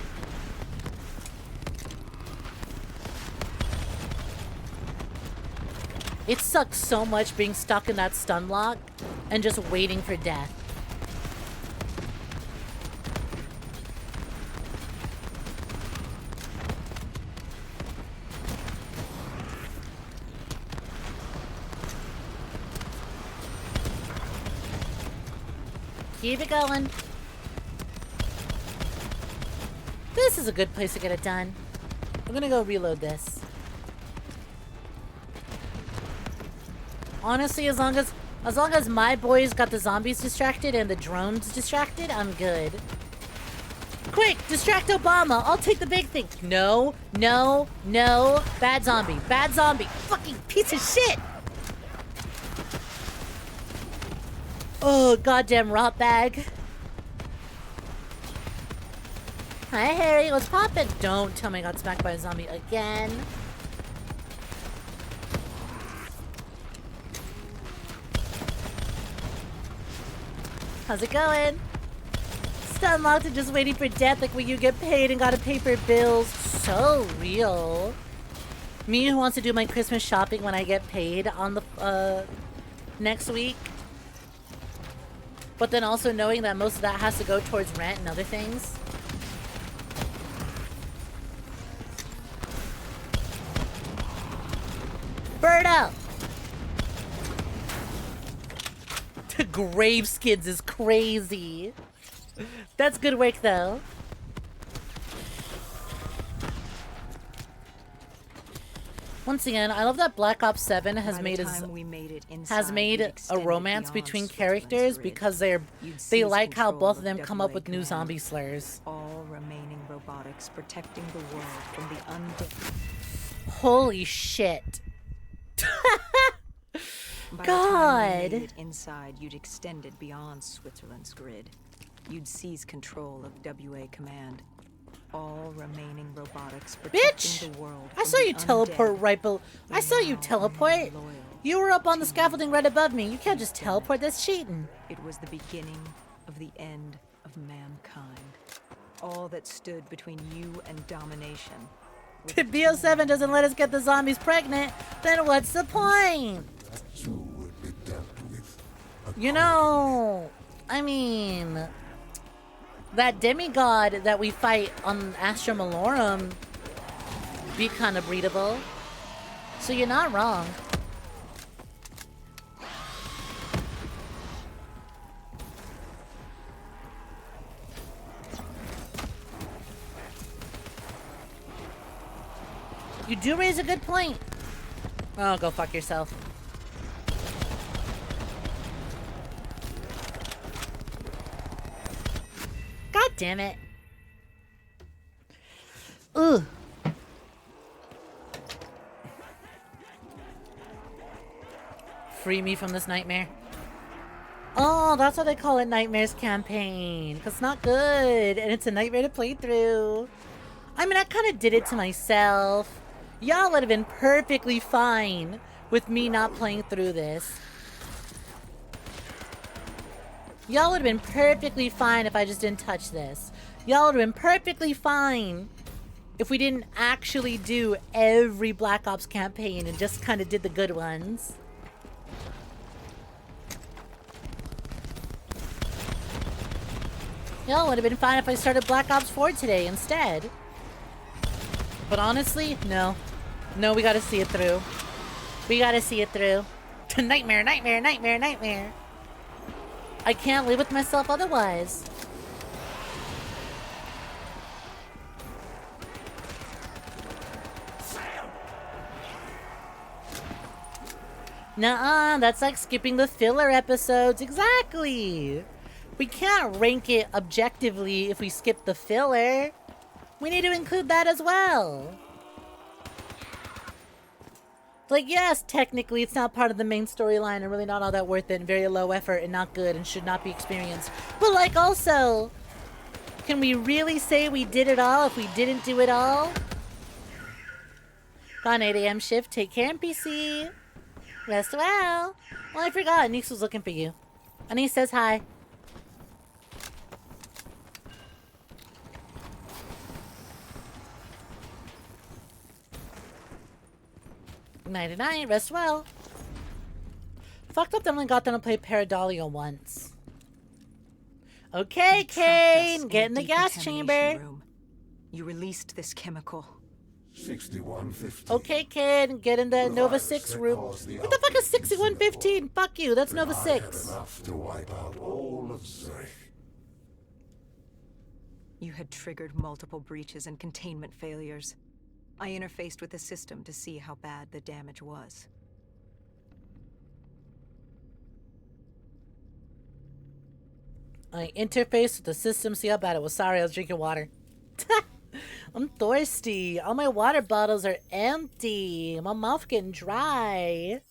It sucks so much being stuck in that stun lock and just waiting for death. Keep it going. This is a good place to get it done. I'm gonna go reload this. Honestly, as long as my boys got the zombies distracted and the drones distracted, I'm good. Quick, distract Obama. I'll take the big thing. No, no, no. Bad zombie. Bad zombie. Fucking piece of shit. Oh, goddamn rot bag. Hi, Harry. What's poppin'? Don't tell me I got smacked by a zombie again. How's it going? Stun locked and just waiting for death like when you get paid and gotta pay for bills. So real. Me who wants to do my Christmas shopping when I get paid on the next week. But then also knowing that most of that has to go towards rent and other things. Bird up! The graveskins is crazy. That's good work though. Once again, I love that Black Ops 7 has made a romance between characters because they like how both of them come up with new zombie slurs. All remaining robotics protecting the world from the undead. Holy shit. By God. the time you made it inside, you'd extended beyond Switzerland's grid. You'd seize control of WA Command. All remaining robotics protecting the world. I saw you teleport right below. I saw you teleport. You were up on the scaffolding right above me. You can't just teleport. That's cheating. It was the beginning of the end of mankind. All that stood between you and domination. If BO7 doesn't let us get the zombies pregnant, then what's the point? You know, I mean, that demigod that we fight on Astra Malorum be kind of breedable. So you're not wrong. You do raise a good point. Oh, go fuck yourself. God damn it. Ugh. Free me from this nightmare. Oh, that's what they call it, Nightmares campaign. 'Cause it's not good, and it's a nightmare to play through. I mean, I kind of did it to myself. Y'all would have been perfectly fine with me not playing through this. Y'all would have been perfectly fine if I just didn't touch this. Y'all would have been perfectly fine if we didn't actually do every Black Ops campaign and just kind of did the good ones. Y'all would have been fine if I started Black Ops 4 today instead. But honestly, no. No, we gotta see it through. We gotta see it through. Nightmare, nightmare, nightmare, nightmare. I can't live with myself otherwise. Nuh-uh, that's like skipping the filler episodes. Exactly. We can't rank it objectively if we skip the filler. We need to include that as well. Like, yes, technically it's not part of the main storyline and really not all that worth it and very low effort and not good and should not be experienced. But like also, can we really say we did it all if we didn't do it all? Gone 8 a.m. shift. Take care, NPC. Rest well. Well, I forgot. Nix was looking for you. And he says hi. 99, rest well. Fucked up that I only got them to play Paradolio once. Okay, Kane, get in the gas chamber. Room. You released this chemical. 6115. Okay, Kane, get in the Nova 6 room. What the fuck is 6115? Fuck you, that's Nova 6. Enough to wipe out all of Zurich. You had triggered multiple breaches and containment failures. I interfaced with the system to see how bad the damage was. I interfaced with the system, see how bad it was. Sorry, I was drinking water. I'm thirsty. All my water bottles are empty. My mouth getting dry.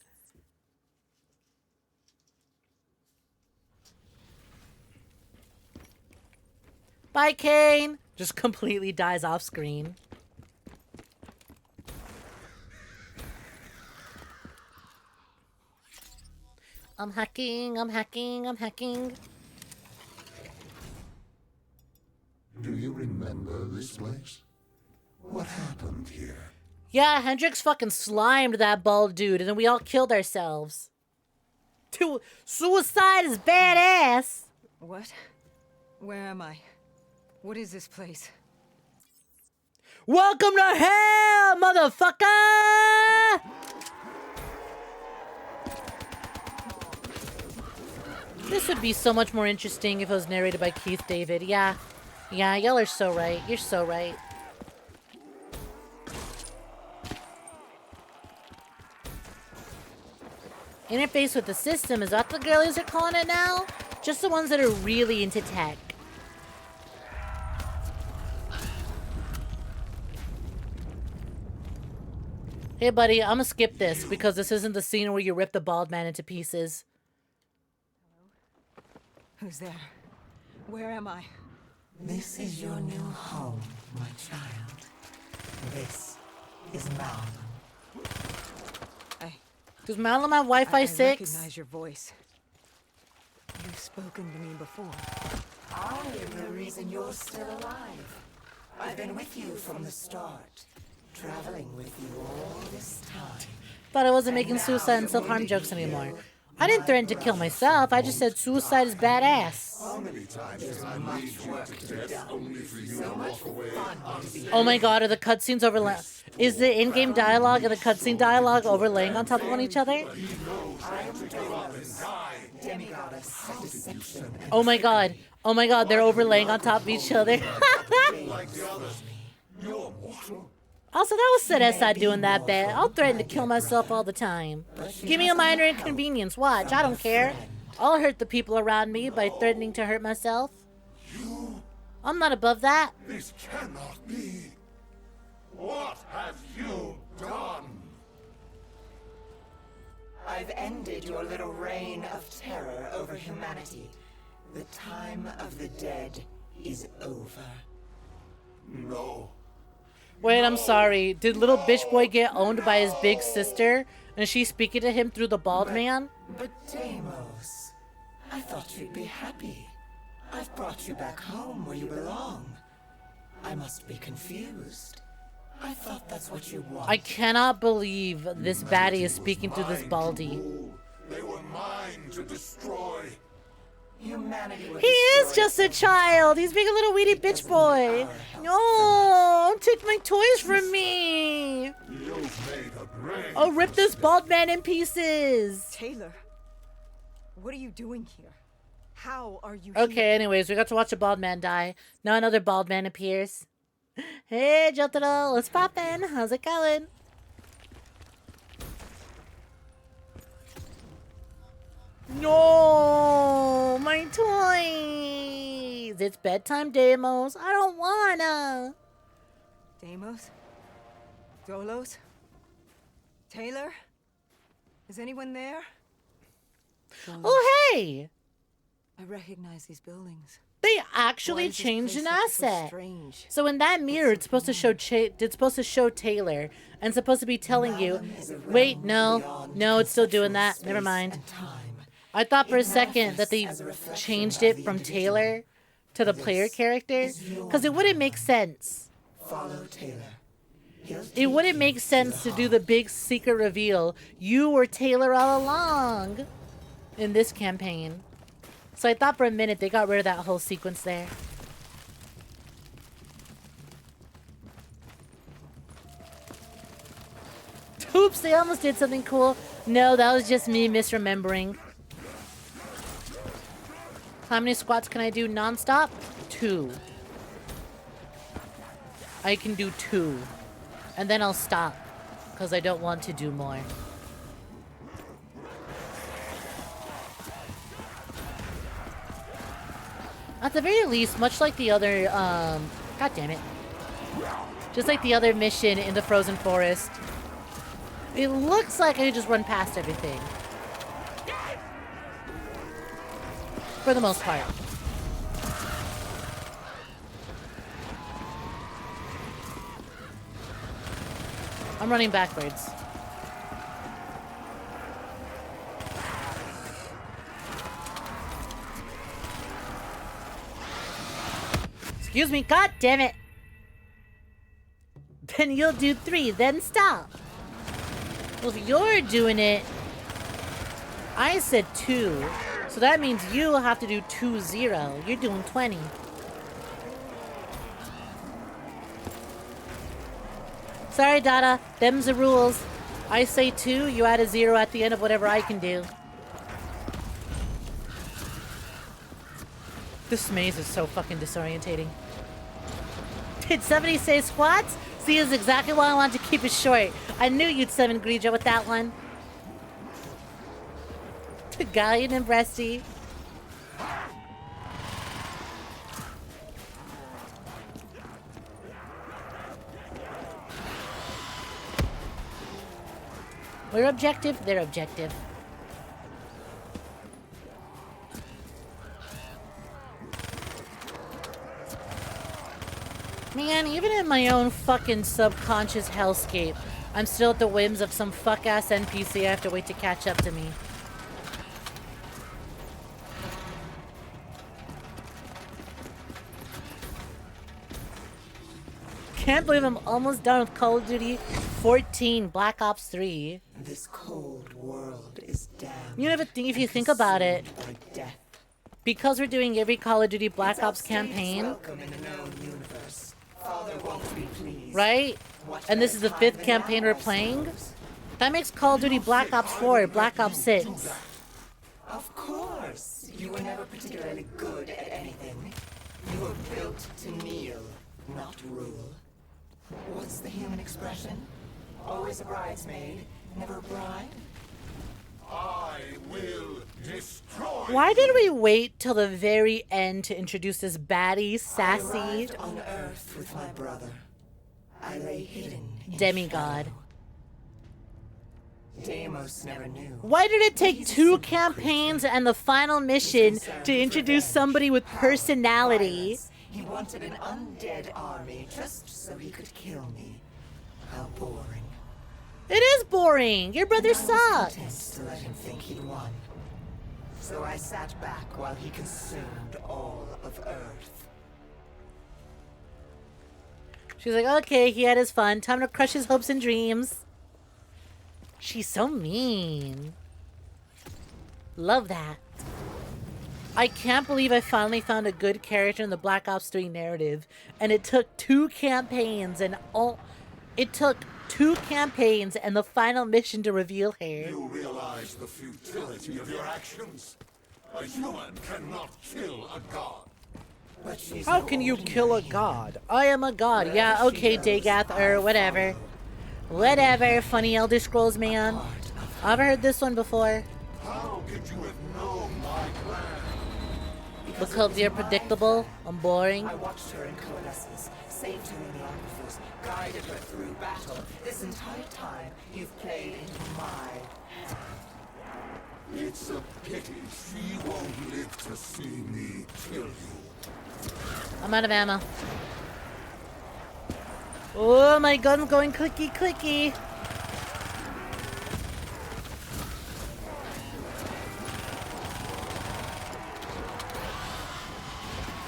Bye, Kane. Just completely dies off screen. I'm hacking, I'm hacking, I'm hacking. Do you remember this place? What happened here? Yeah, Hendrix fucking slimed that bald dude, and then we all killed ourselves. Suicide is badass. What? Where am I? What is this place? Welcome to hell, motherfucker! This would be so much more interesting if it was narrated by Keith David. Yeah, y'all are so right. You're so right. Interface with the system, is that the girlies are calling it now? Just the ones that are really into tech. Hey buddy, I'm gonna skip this because this isn't the scene where you rip the bald man into pieces. Who's there? Where am I? This is your new home, my child. This is Malum. Does Malum have Wi-Fi 6? I recognize your voice. You've spoken to me before. I am the reason you're still alive. I've been with you from the start, traveling with you all this time. Thought I wasn't making suicide and self-harm jokes anymore. I didn't threaten to kill myself. I just said suicide is badass. How many times did I lead you to death only for you to walk away? Oh my god, are the cutscenes overlaying? Is the in-game dialogue and the cutscene dialogue overlaying on top of each other? Oh my god. Oh my god, they're overlaying on top of each other. Also, that was Sedessa doing that bad. I'll threaten to kill myself all the time. Give me a minor inconvenience. Watch, I don't care. I'll hurt the people around me by threatening to hurt myself. I'm not above that. This cannot be. What have you done? I've ended your little reign of terror over humanity. The time of the dead is over. No. Wait, I'm sorry. Did little bitch boy get owned by his big sister? And she's speaking to him through the bald man? But Deimos, I thought you'd be happy. I've brought you back home where you belong. I must be confused. I thought that's what you want. I cannot believe this baddie is speaking to this baldy. They were mine to destroy. Humanity will He is just a child. He's being a little weedy bitch boy. No, don't take my toys from me. Oh, rip this bald man in pieces. Taylor, what are you doing here? How are you Okay, here? anyways, we got to watch a bald man die. Now another bald man appears. Hey, Jotaro, what's poppin'? How's it going? No, my toys. It's bedtime, Deimos. I don't wanna. Deimos? Dolos? Taylor? Is anyone there? Oh, hey. I recognize these buildings. They Why actually does this changed place an look so asset. strange? So in that mirror, it's supposed to show it's supposed to show Taylor, and supposed to be telling you, wait, no, it's still doing that. Never mind. I thought for a second that they changed it from Taylor to the player character, because it wouldn't make sense. follow Taylor. It wouldn't make sense to do the big secret reveal. You were Taylor all along in this campaign. So I thought for a minute they got rid of that whole sequence there. Oops, they almost did something cool. No, that was just me misremembering. How many squats can I do non-stop? 2. I can do 2. And then I'll stop. Because I don't want to do more. At the very least, much like the other, God damn it. Just like the other mission in the Frozen Forest. It looks like I could just run past everything. For the most part. I'm running backwards. Excuse me, god damn it! Then you'll do 3, then stop. Well, if you're doing it, I said 2. So that means you'll have to do 2-0. You're doing 20. Sorry, Dada. Them's the rules. I say 2, you add a 0 at the end of whatever I can do. This maze is so fucking disorientating. Did somebody say squats? See, is exactly why I wanted to keep it short. I knew you'd summon 𝐒𝐽 with that one. To Galleon and Breasty. We're objective, they're objective. Man, even in my own fucking subconscious hellscape, I'm still at the whims of some fuck-ass NPC I have to wait to catch up to me. Can't believe I'm almost done with Call of Duty 14 Black Ops 3. This cold world is damned. You know, if you think about it, because we're doing every Call of Duty Black Ops campaign, right? And this is the 5th campaign we're playing. That makes Call of Duty Black Ops 4 Black Ops 6. Of course, you were never particularly good at anything. You were built to kneel, not rule. What's the human expression? Always a bridesmaid, never a bride? I will destroy. Why did we wait till the very end to introduce this baddie, sassy I arrived on Earth with my brother. I lay hidden in demigod? Deimos never knew. Why did it take 2 campaigns and the final mission to introduce somebody with personality? He wanted an undead army just so he could kill me. How boring. It is boring. Your brother sucks. To let him think he'd won. So I sat back while he consumed all of Earth. She's like, okay, he had his fun. Time to crush his hopes and dreams. She's so mean. Love that. I can't believe I finally found a good character in the Black Ops 3 narrative. And it took 2 campaigns and it took 2 campaigns and the final mission to reveal her. You realize the futility of your actions? A human cannot kill a god. But she's How no can you ordinary kill a human. god? I am a god. Yeah, okay, Dagath, or whatever. Whatever, funny Elder Scrolls man. I've heard this one before. How could you have known my plan? Because you're predictable. I'm boring. I watched her in coalescence, saved her in the aquifers, guided her through battle. This entire time, you've played into my... It's a pity she won't live to see me kill you. I'm out of ammo. Oh, my gun's going clicky clicky.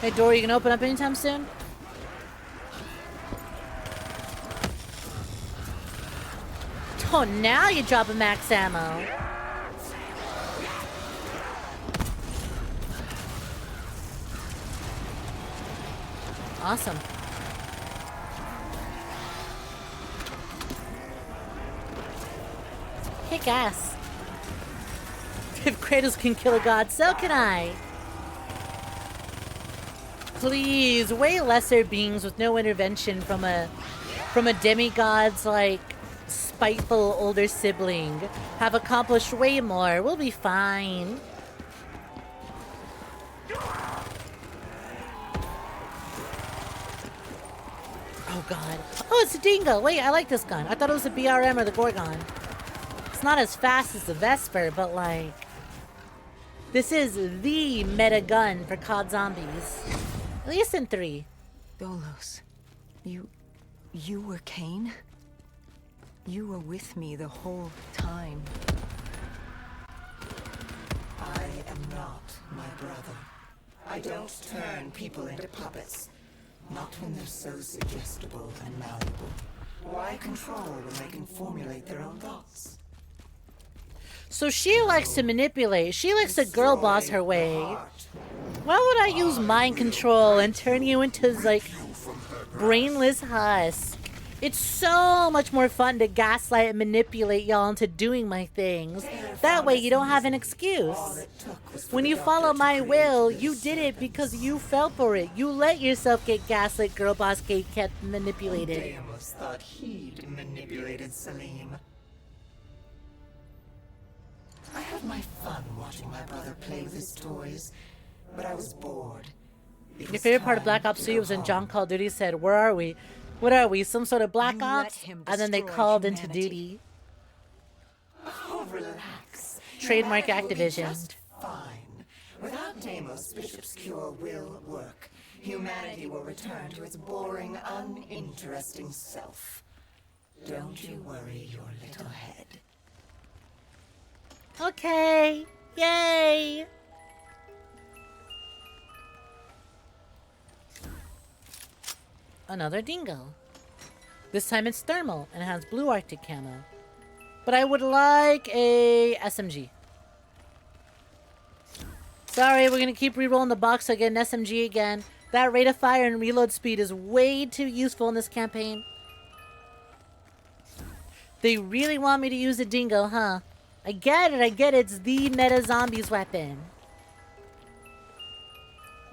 Hey, door, you gonna open up anytime soon? Oh, now you drop a max ammo. Awesome. Kick ass. If Kratos can kill a god, so can I. Please, way lesser beings with no intervention from a demigod's like spiteful older sibling have accomplished way more. We'll be fine. Oh god. Oh, it's a dingo. Wait, I like this gun. I thought it was a BRM or the Gorgon. It's not as fast as the Vesper, but like, this is the meta gun for COD zombies. At least in 3. Dolos, you were Kane? You were with me the whole time. I am not my brother. I don't turn people into puppets. Not when they're so suggestible and malleable. Why control when they can formulate their own thoughts? So she likes to manipulate. She likes to girl boss her way. Why would I use mind control and turn you into like brainless husk? It's so much more fun to gaslight and manipulate y'all into doing my things. That way you don't have an excuse. When you follow my will, you did it because you fell for it. You let yourself get gaslit, girl boss, kept manipulated. Deimos thought he'd manipulated Selim. I had my fun watching my brother play with his toys, but I was bored. Your favorite part of Black Ops 3 was when John Call of Duty said, "Where are we? What are we? Some sort of Black Ops?" And then they called into duty. Oh, relax. Trademark Humanity will be Activision. just fine. Without Deimos, Bishop's cure will work. Humanity will return to its boring, uninteresting self. Don't you worry your little head. Okay. Yay. Another dingo. This time it's thermal and it has blue Arctic camo. But I would like a SMG. Sorry, we're gonna keep re-rolling the box so I get an SMG again. That rate of fire and reload speed is way too useful in this campaign. They really want me to use a dingo, huh? I get it, it's the meta zombies weapon.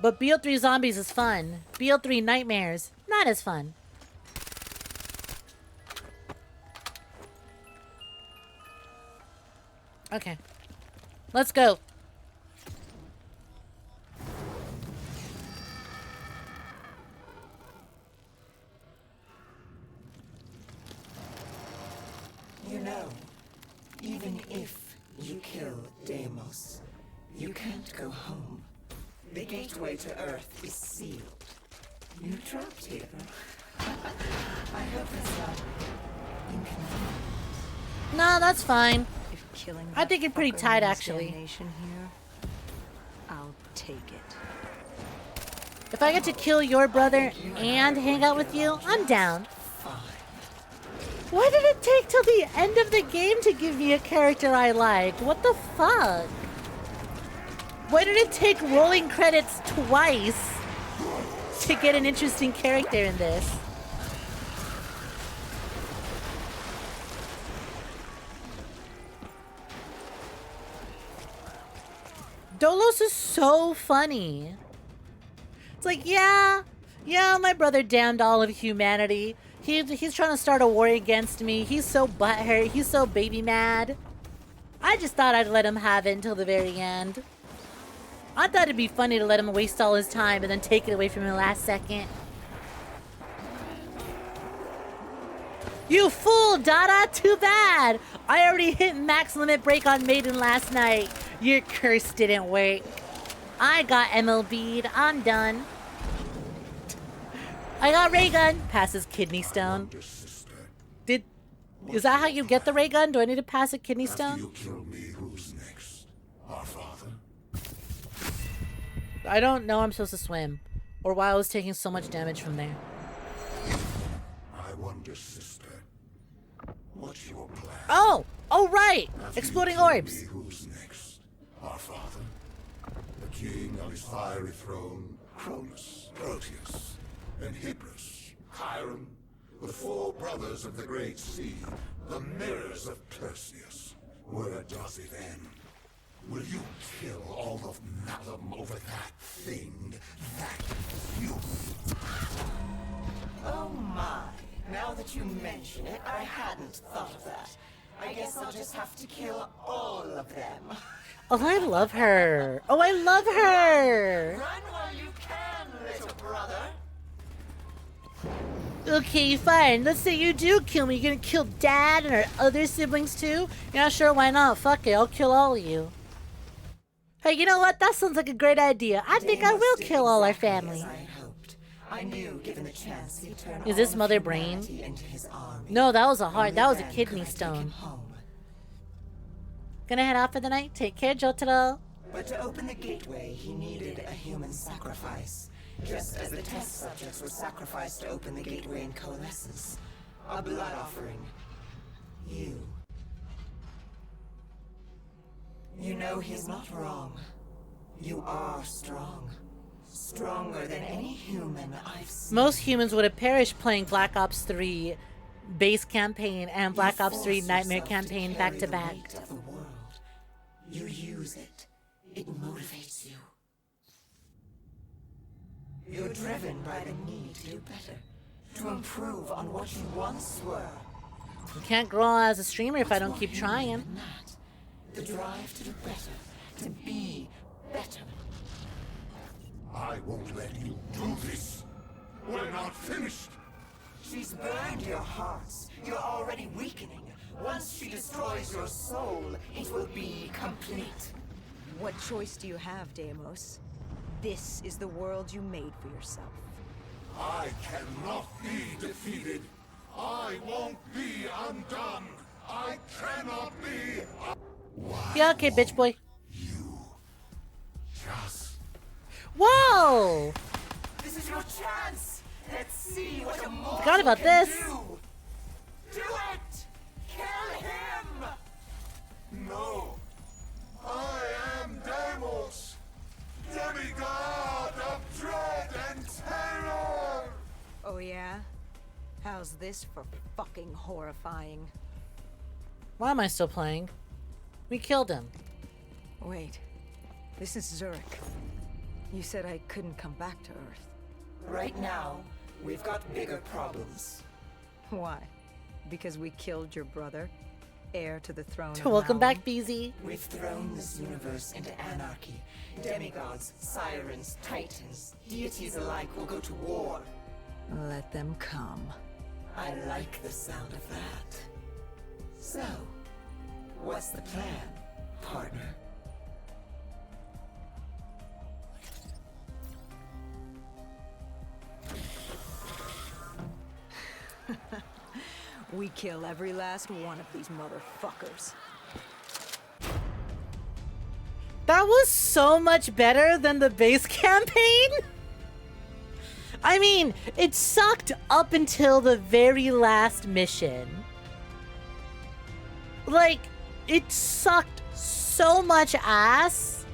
But BO3 zombies is fun. BO3 nightmares, not as fun. Okay. Let's go. You know, even if you kill Deimos, you can't go home. The gateway to Earth is sealed. You're trapped here. I hope it's not inconvenient. No, that's fine. If killing I think you're pretty that fucker tight, means actually. damnation here, I'll take it. If I get to kill your brother and hang out with you, I'm down. Why did it take till the end of the game to give me a character I like? What the fuck? Why did it take rolling credits twice to get an interesting character in this? Dolos is so funny. It's like, yeah, my brother damned all of humanity. He's trying to start a war against me. He's so butthurt. He's so baby mad. I just thought I'd let him have it until the very end. I thought it'd be funny to let him waste all his time and then take it away from him last second. You fool, Dada! Too bad! I already hit max limit break on Maiden last night. Your curse didn't work. I got MLB'd. I'm done. I got ray gun. Passes kidney stone. Is that how you get the ray gun? Do I need to pass a kidney After stone? you kill me, who's next? Our father? I don't know I'm supposed to swim, or why I was taking so much damage from there. I wonder, sister, What's your plan? Oh! Oh, right! After Exploding you kill orbs. me, who's next? Our father? The king on his fiery throne? Cronus, Proteus, and Hybris, Chiron, the four brothers of the Great Sea, the mirrors of Perseus. Where does it end? Will you kill all of Malum over that thing? That you? Oh my. Now that you mention it, I hadn't thought of that. I guess I'll just have to kill all of them. Oh, I love her. Oh, I love her. Run while you can, little brother. Okay, fine. Let's say you do kill me. You're gonna kill Dad and our other siblings too? Yeah, sure, why not? Fuck it, I'll kill all of you. Hey, you know what? That sounds like a great idea. I think I will kill all our family. As I had hoped. I knew, given the chance, he'd turn Is this all of Mother Brain? humanity into his army. No, that was a heart. Only That was a then kidney could I take stone. him home. Gonna head out for the night. Take care, Jotaro. But to open the gateway, he needed a human sacrifice. Just as the test subjects were sacrificed to open the gateway in Coalescence. A blood offering. You. You know he's not wrong. You are strong. Stronger than any human I've seen. Most humans would have perished playing Black Ops 3 base campaign and Black Ops 3 Nightmare campaign back to back. Of the world. You use it. It motivates you. You're driven by the need to do better. To improve on what you once were. You can't grow as a streamer if I don't keep trying. Than that. The drive to do better. To be better. I won't let you do this. We're not finished. She's burned your hearts. You're already weakening. Once she destroys your soul, it will be complete. What choice do you have, Deimos? This is the world you made for yourself. I cannot be defeated. I won't be undone. I cannot be. Yeah, okay, bitch boy. You just Whoa! This is your chance. Let's see what a mortal Forgot about can this. do. Do it! Kill him! no. I am Deimos, demigod of dread and terror. Oh yeah? How's this for fucking horrifying? Why am I still playing? We killed him. Wait, this is Zurich. You said I couldn't come back to Earth. Right now, we've got bigger problems. Why? Because we killed your brother? Heir to the throne of Welcome Malum? back, BZ. We've thrown this universe into anarchy. Demigods, sirens, titans, deities alike will go to war. Let them come. I like the sound of that. So, what's the plan, partner? We kill every last one of these motherfuckers. That was so much better than the base campaign. I mean, it sucked up until the very last mission. Like, it sucked so much ass.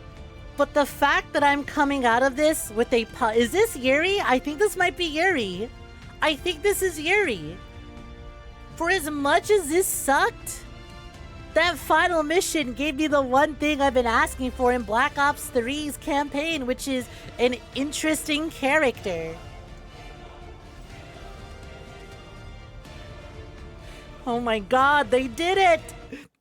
But the fact that I'm coming out of this with a is this Yuri? I think this might be Yuri. I think this is Yuri. For as much as this sucked, that final mission gave me the one thing I've been asking for in Black Ops 3's campaign, which is an interesting character. Oh my god, they did it!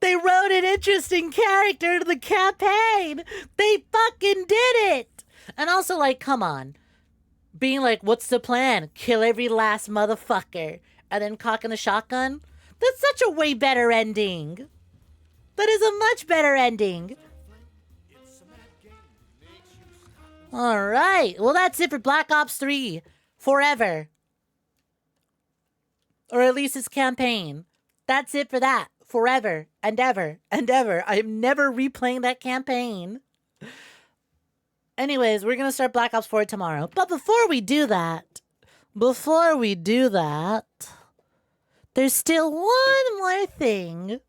They wrote an interesting character to the campaign! They fucking did it! And also, like, come on. Being like, what's the plan? Kill every last motherfucker. And then cocking the shotgun? That's such a way better ending. That is a much better ending. Alright, well that's it for Black Ops 3. Forever. Or at least its campaign. That's it for that. Forever and ever and ever. I am never replaying that campaign. Anyways, we're gonna start Black Ops 4 tomorrow. But before we do that, there's still one more thing.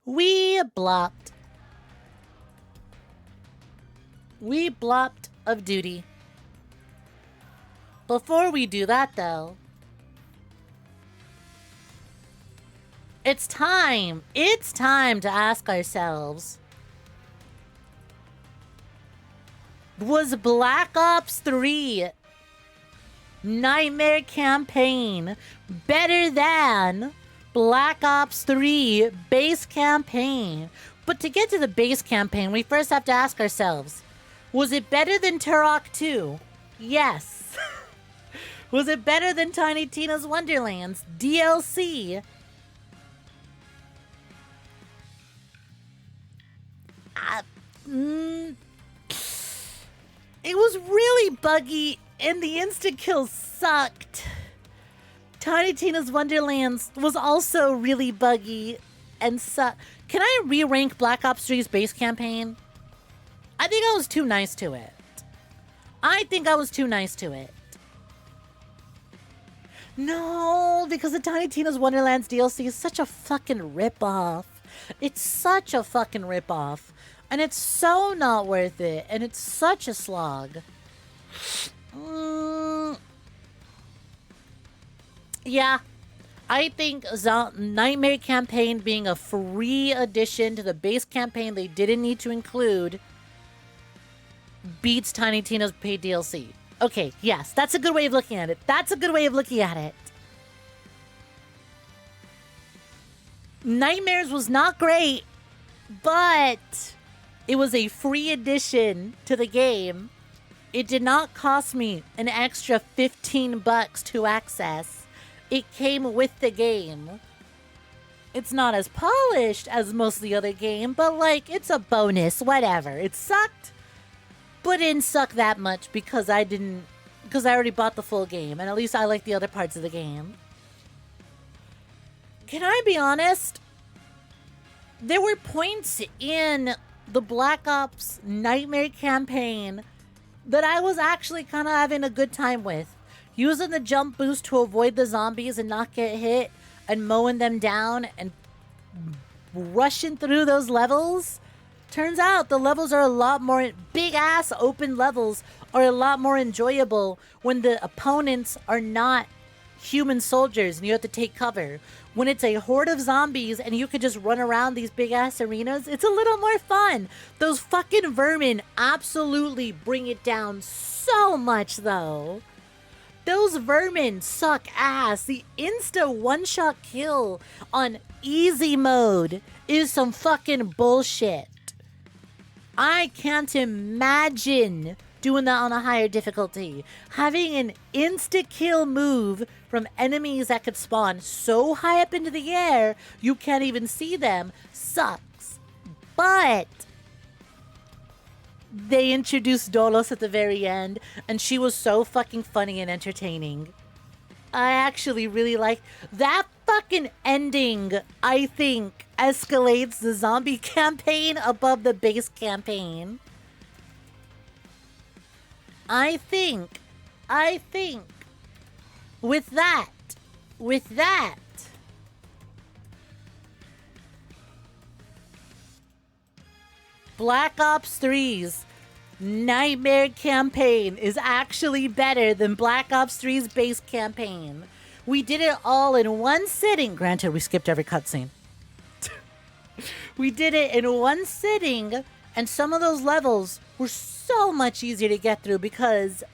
We blopped of duty. Before we do that, though, it's time to ask ourselves, was Black Ops 3 Nightmare Campaign better than Black Ops 3 base campaign? But to get to the base campaign, we first have to ask ourselves, was it better than Turok 2? Yes. Was it better than Tiny Tina's Wonderlands DLC? It was really buggy, and the instant kills sucked. Tiny Tina's Wonderlands was also really buggy and sucked. Can I re-rank Black Ops 3's base campaign? I think I was too nice to it. No, because the Tiny Tina's Wonderlands DLC is such a fucking ripoff. It's such a fucking ripoff. And it's so not worth it. And it's such a slog. Yeah. I think Nightmare Campaign being a free addition to the base campaign they didn't need to include beats Tiny Tina's paid DLC. Okay, yes, that's a good way of looking at it. Nightmares was not great, but it was a free addition to the game. It did not cost me an extra $15 to access. It came with the game. It's not as polished as most of the other game, but like, it's a bonus, whatever. It sucked, but it didn't suck that much because I already bought the full game, and at least I like the other parts of the game. Can I be honest? There were points in the Black Ops Nightmare campaign that I was actually kind of having a good time with. Using the jump boost to avoid the zombies and not get hit, and mowing them down and rushing through those levels. Turns out the levels are a lot more, big-ass open levels are a lot more enjoyable when the opponents are not human soldiers and you have to take cover. When it's a horde of zombies and you could just run around these big-ass arenas, it's a little more fun. Those fucking vermin absolutely bring it down so much, though. Those vermin suck ass. The insta one-shot kill on easy mode is some fucking bullshit. I can't imagine doing that on a higher difficulty. Having an insta-kill move from enemies that could spawn so high up into the air you can't even see them sucks. But they introduced Dolos at the very end, and she was so fucking funny and entertaining. I actually really like that fucking ending. I think escalates the zombie campaign above the base campaign. I think with that Black Ops 3's Nightmare campaign is actually better than Black Ops 3's base campaign. We did it all in one sitting. Granted, we skipped every cutscene. We did it in one sitting, and some of those levels were so much easier to get through because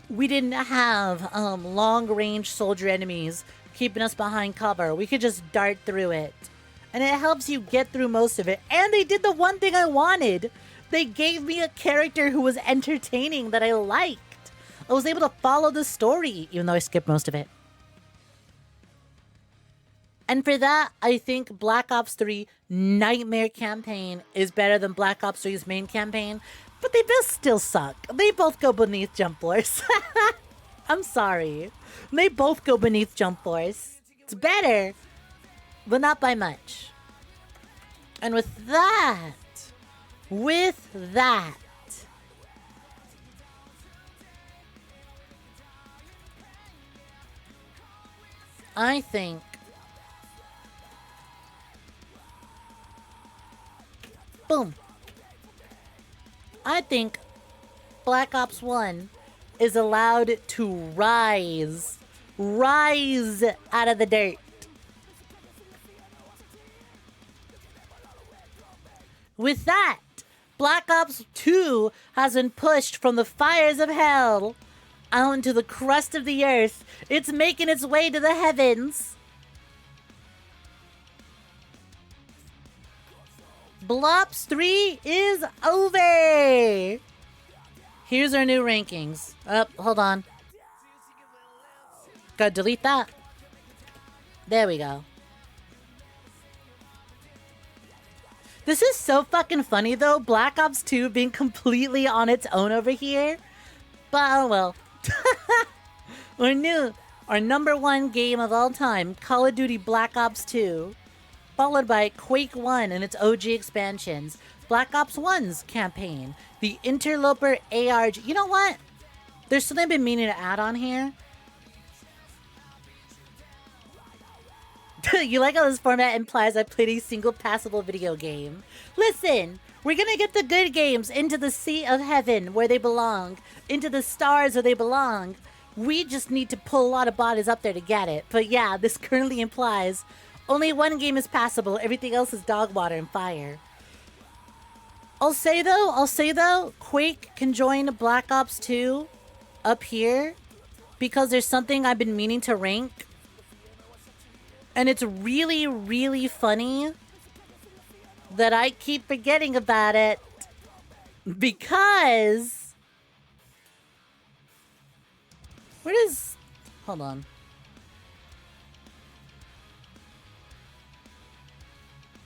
we didn't have long-range soldier enemies keeping us behind cover. We could just dart through it. And it helps you get through most of it. And they did the one thing I wanted. They gave me a character who was entertaining that I liked. I was able to follow the story, even though I skipped most of it. And for that, I think Black Ops 3 Nightmare campaign is better than Black Ops 3's main campaign. But they both still suck. They both go beneath Jump Force. I'm sorry. They both go beneath Jump Force. It's better, but not by much. And with that, I think boom. I think Black Ops 1 is allowed to rise out of the dirt. With that, Black Ops 2 has been pushed from the fires of hell out into the crust of the earth. It's making its way to the heavens. Blops 3 is over. Here's our new rankings. Oh, hold on. Gotta delete that. There we go. This is so fucking funny though, Black Ops 2 being completely on its own over here. But oh well. Our number one game of all time, Call of Duty Black Ops 2. Followed by Quake 1 and its OG expansions, Black Ops 1's campaign, the Interloper ARG. You know what? There's something I've been meaning to add on here. You like how this format implies I played a single passable video game? Listen, we're gonna get the good games into the seat of heaven where they belong, into the stars where they belong. We just need to pull a lot of bodies up there to get it. But yeah, this currently implies only one game is passable, everything else is dog water and fire. I'll say though, Quake can join Black Ops 2 up here because there's something I've been meaning to rank. And it's really, really funny that I keep forgetting about it because... Hold on.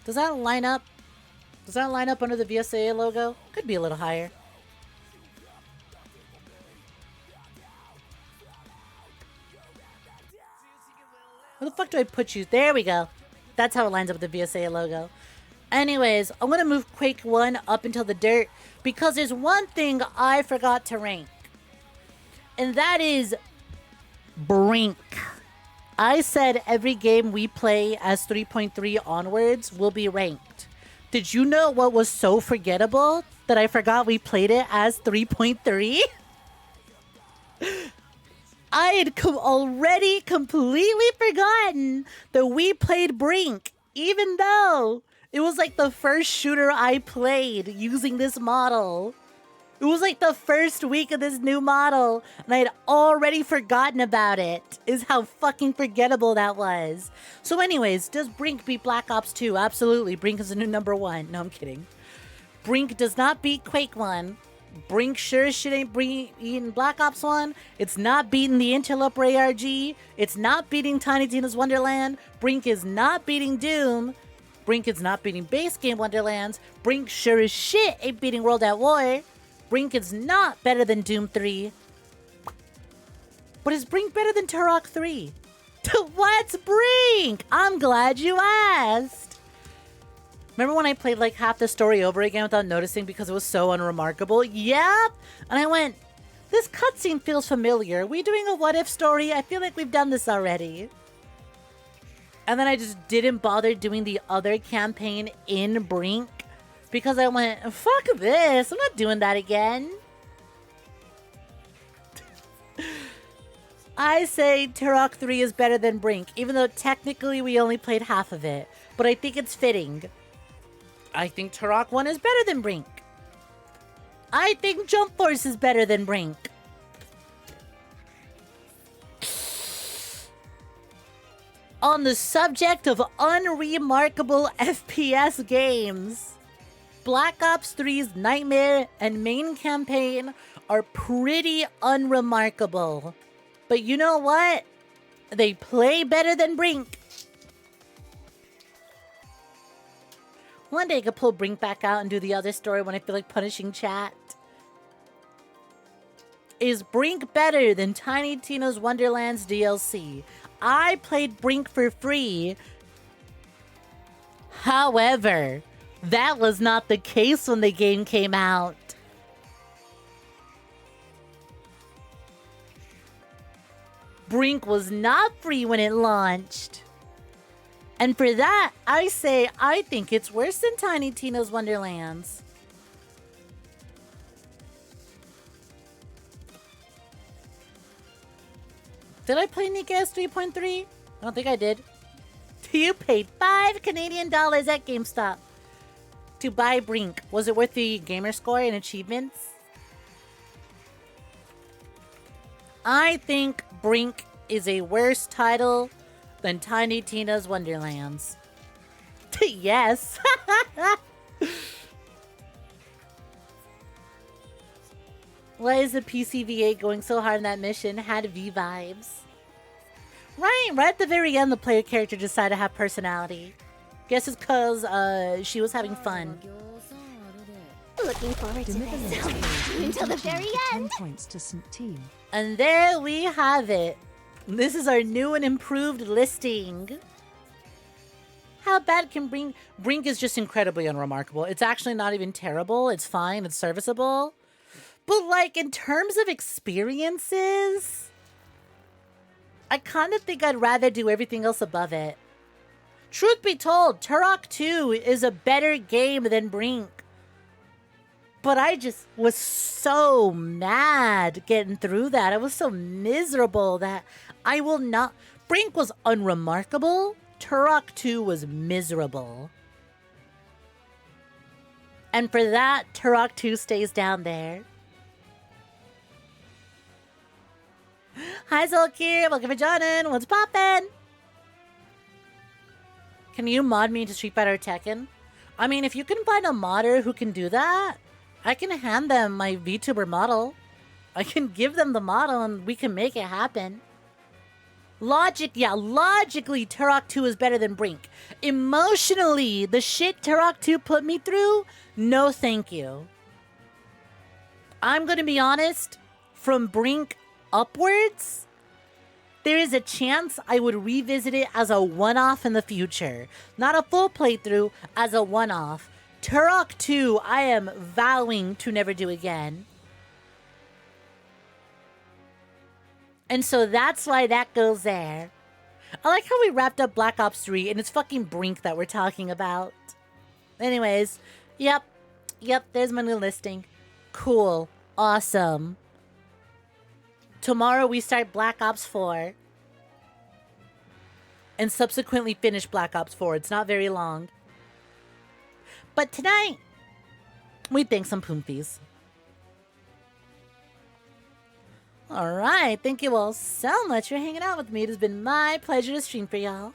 Does that line up? Does that line up under the VSAA logo? Could be a little higher. Where the fuck do I put you? There we go. That's how it lines up with the VSAA logo. Anyways, I'm gonna move Quake 1 up into the dirt because there's one thing I forgot to rank. And that is Brink. I said every game we play as 3.3 onwards will be ranked. Did you know what was so forgettable that I forgot we played it as 3.3? I had already completely forgotten that we played Brink, even though it was like the first shooter I played using this model. It was like the first week of this new model, and I had already forgotten about it, is how fucking forgettable that was. So anyways, does Brink beat Black Ops 2? Absolutely, Brink is the new number one. No, I'm kidding. Brink does not beat Quake 1. Brink sure as shit ain't beating Black Ops 1. It's not beating the Interloper ARG. It's not beating Tiny Tina's Wonderland. Brink is not beating Doom. Brink is not beating Base Game Wonderlands. Brink sure as shit ain't beating World at War. Brink is not better than Doom 3. But is Brink better than Turok 3? What's Brink? I'm glad you asked. Remember when I played like half the story over again without noticing because it was so unremarkable? Yep. And I went, this cutscene feels familiar. Are we doing a what if story? I feel like we've done this already. And then I just didn't bother doing the other campaign in Brink because I went, fuck this. I'm not doing that again. I say Turok 3 is better than Brink, even though technically we only played half of it. But I think it's fitting. I think Turok 1 is better than Brink. I think Jump Force is better than Brink. On the subject of unremarkable FPS games, Black Ops 3's Nightmare and main campaign are pretty unremarkable. But you know what? They play better than Brink. One day I could pull Brink back out and do the other story when I feel like punishing chat. Is Brink better than Tiny Tina's Wonderlands DLC? I played Brink for free. However, that was not the case when the game came out. Brink was not free when it launched. And for that, I say I think it's worse than Tiny Tina's Wonderlands. Did I play Nick-S 3.3? I don't think I did. You paid $5 Canadian at GameStop to buy Brink. Was it worth the gamer score and achievements? I think Brink is a worse title than Tiny Tina's Wonderlands. Yes. Why is the PCVA going so hard in that mission? Had V vibes. Right at the very end, the player character decided to have personality. Guess it's because she was having fun. Looking forward to this. Until the very end. 10 points to team. And there we have it. This is our new and improved listing. How bad can Brink? Brink is just incredibly unremarkable. It's actually not even terrible. It's fine. It's serviceable. But like in terms of experiences, I kind of think I'd rather do everything else above it. Truth be told, Turok 2 is a better game than Brink. But I just was so mad getting through that. I was so miserable that I will not... Brink was unremarkable. Turok 2 was miserable. And for that, Turok 2 stays down there. Hi, 𝐒𝐧𝐞𝐤. Welcome for joining. What's poppin'? Can you mod me into Street Fighter or Tekken? I mean, if you can find a modder who can do that, I can hand them my VTuber model. I can give them the model and we can make it happen. Logically, Turok 2 is better than Brink. Emotionally, the shit Turok 2 put me through, no thank you. I'm gonna be honest, from Brink upwards, there is a chance I would revisit it as a one-off in the future. Not a full playthrough, as a one-off. Turok 2, I am vowing to never do again. And so that's why that goes there. I like how we wrapped up Black Ops 3 and it's fucking Brink that we're talking about. Anyways, yep, there's my new listing. Cool, awesome. Tomorrow we start Black Ops 4. And subsequently finish Black Ops 4. It's not very long. But tonight, we thank some Poompies. Alright, thank you all so much for hanging out with me. It has been my pleasure to stream for y'all.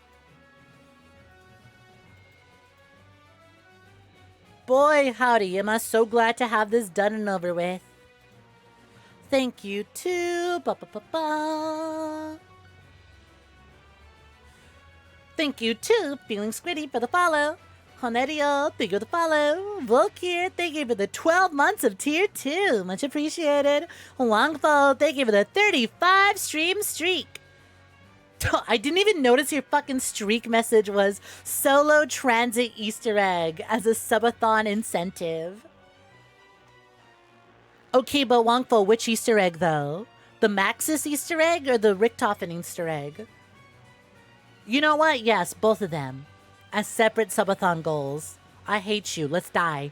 Boy, howdy, am I so glad to have this done and over with. Thank you too. Thank you too, Feeling Squiddy, for the follow. Honerio, thank you for the follow. Volkir, thank you for the 12 months of tier 2. Much appreciated. Wangfo, thank you for the 35 stream streak. I didn't even notice your fucking streak message was solo transit Easter egg as a subathon incentive. Okay, but Wangfo, which Easter egg though? The Maxis Easter egg or the Richtofen Easter egg? You know what? Yes, both of them. As separate subathon goals. I hate you. Let's die.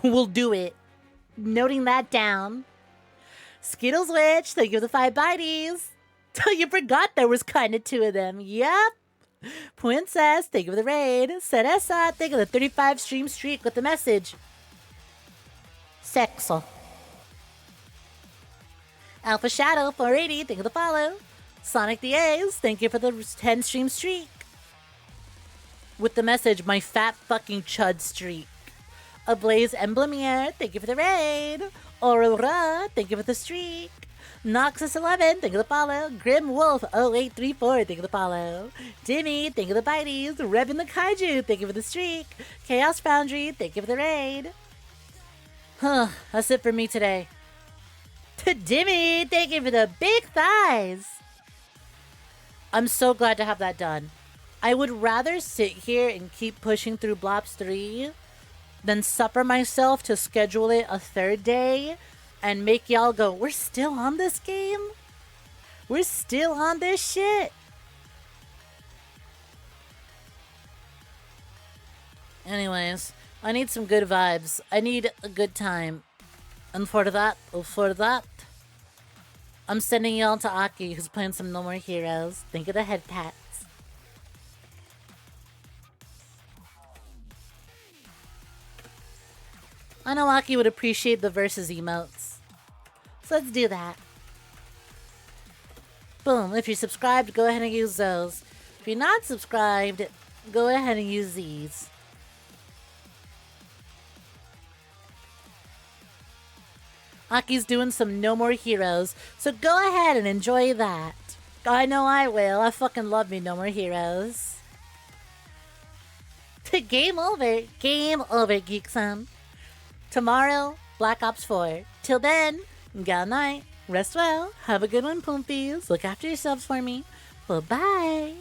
We'll do it. Noting that down. Skittles Witch, thank you for the 5 bites. You forgot there was kind of 2 of them. Yep. Princess, thank you for the raid. Cereza, thank you for the 35 stream streak with the message. Sexo. Alpha Shadow, 480, thank you for the follow. Sonic the A's, thank you for the 10 stream streak. With the message, my fat fucking chud streak. Ablaze Emblemier, thank you for the raid. Aurora, thank you for the streak. Noxus11, thank you for the follow. Grim Wolf 0834, thank you for the follow. Dimmy, thank you for the bites. Revin the Kaiju, thank you for the streak. Chaos Foundry, thank you for the raid. That's it for me today. Dimmy, thank you for the big thighs. I'm so glad to have that done. I would rather sit here and keep pushing through Blops 3 than suffer myself to schedule it a 3rd day and make y'all go, we're still on this game? We're still on this shit. Anyways, I need some good vibes. I need a good time. And for that, I'm sending y'all to Aki, who's playing some No More Heroes. Think of the head pats. I know Aki would appreciate the versus emotes. So let's do that. Boom. If you're subscribed, go ahead and use those. If you're not subscribed, go ahead and use these. Aki's doing some No More Heroes, so go ahead and enjoy that. I know I will. I fucking love me No More Heroes. Game over. Game over, Geek-san. Tomorrow, Black Ops 4. Till then, good night. Rest well. Have a good one, Poompies. Look after yourselves for me. Bye-bye.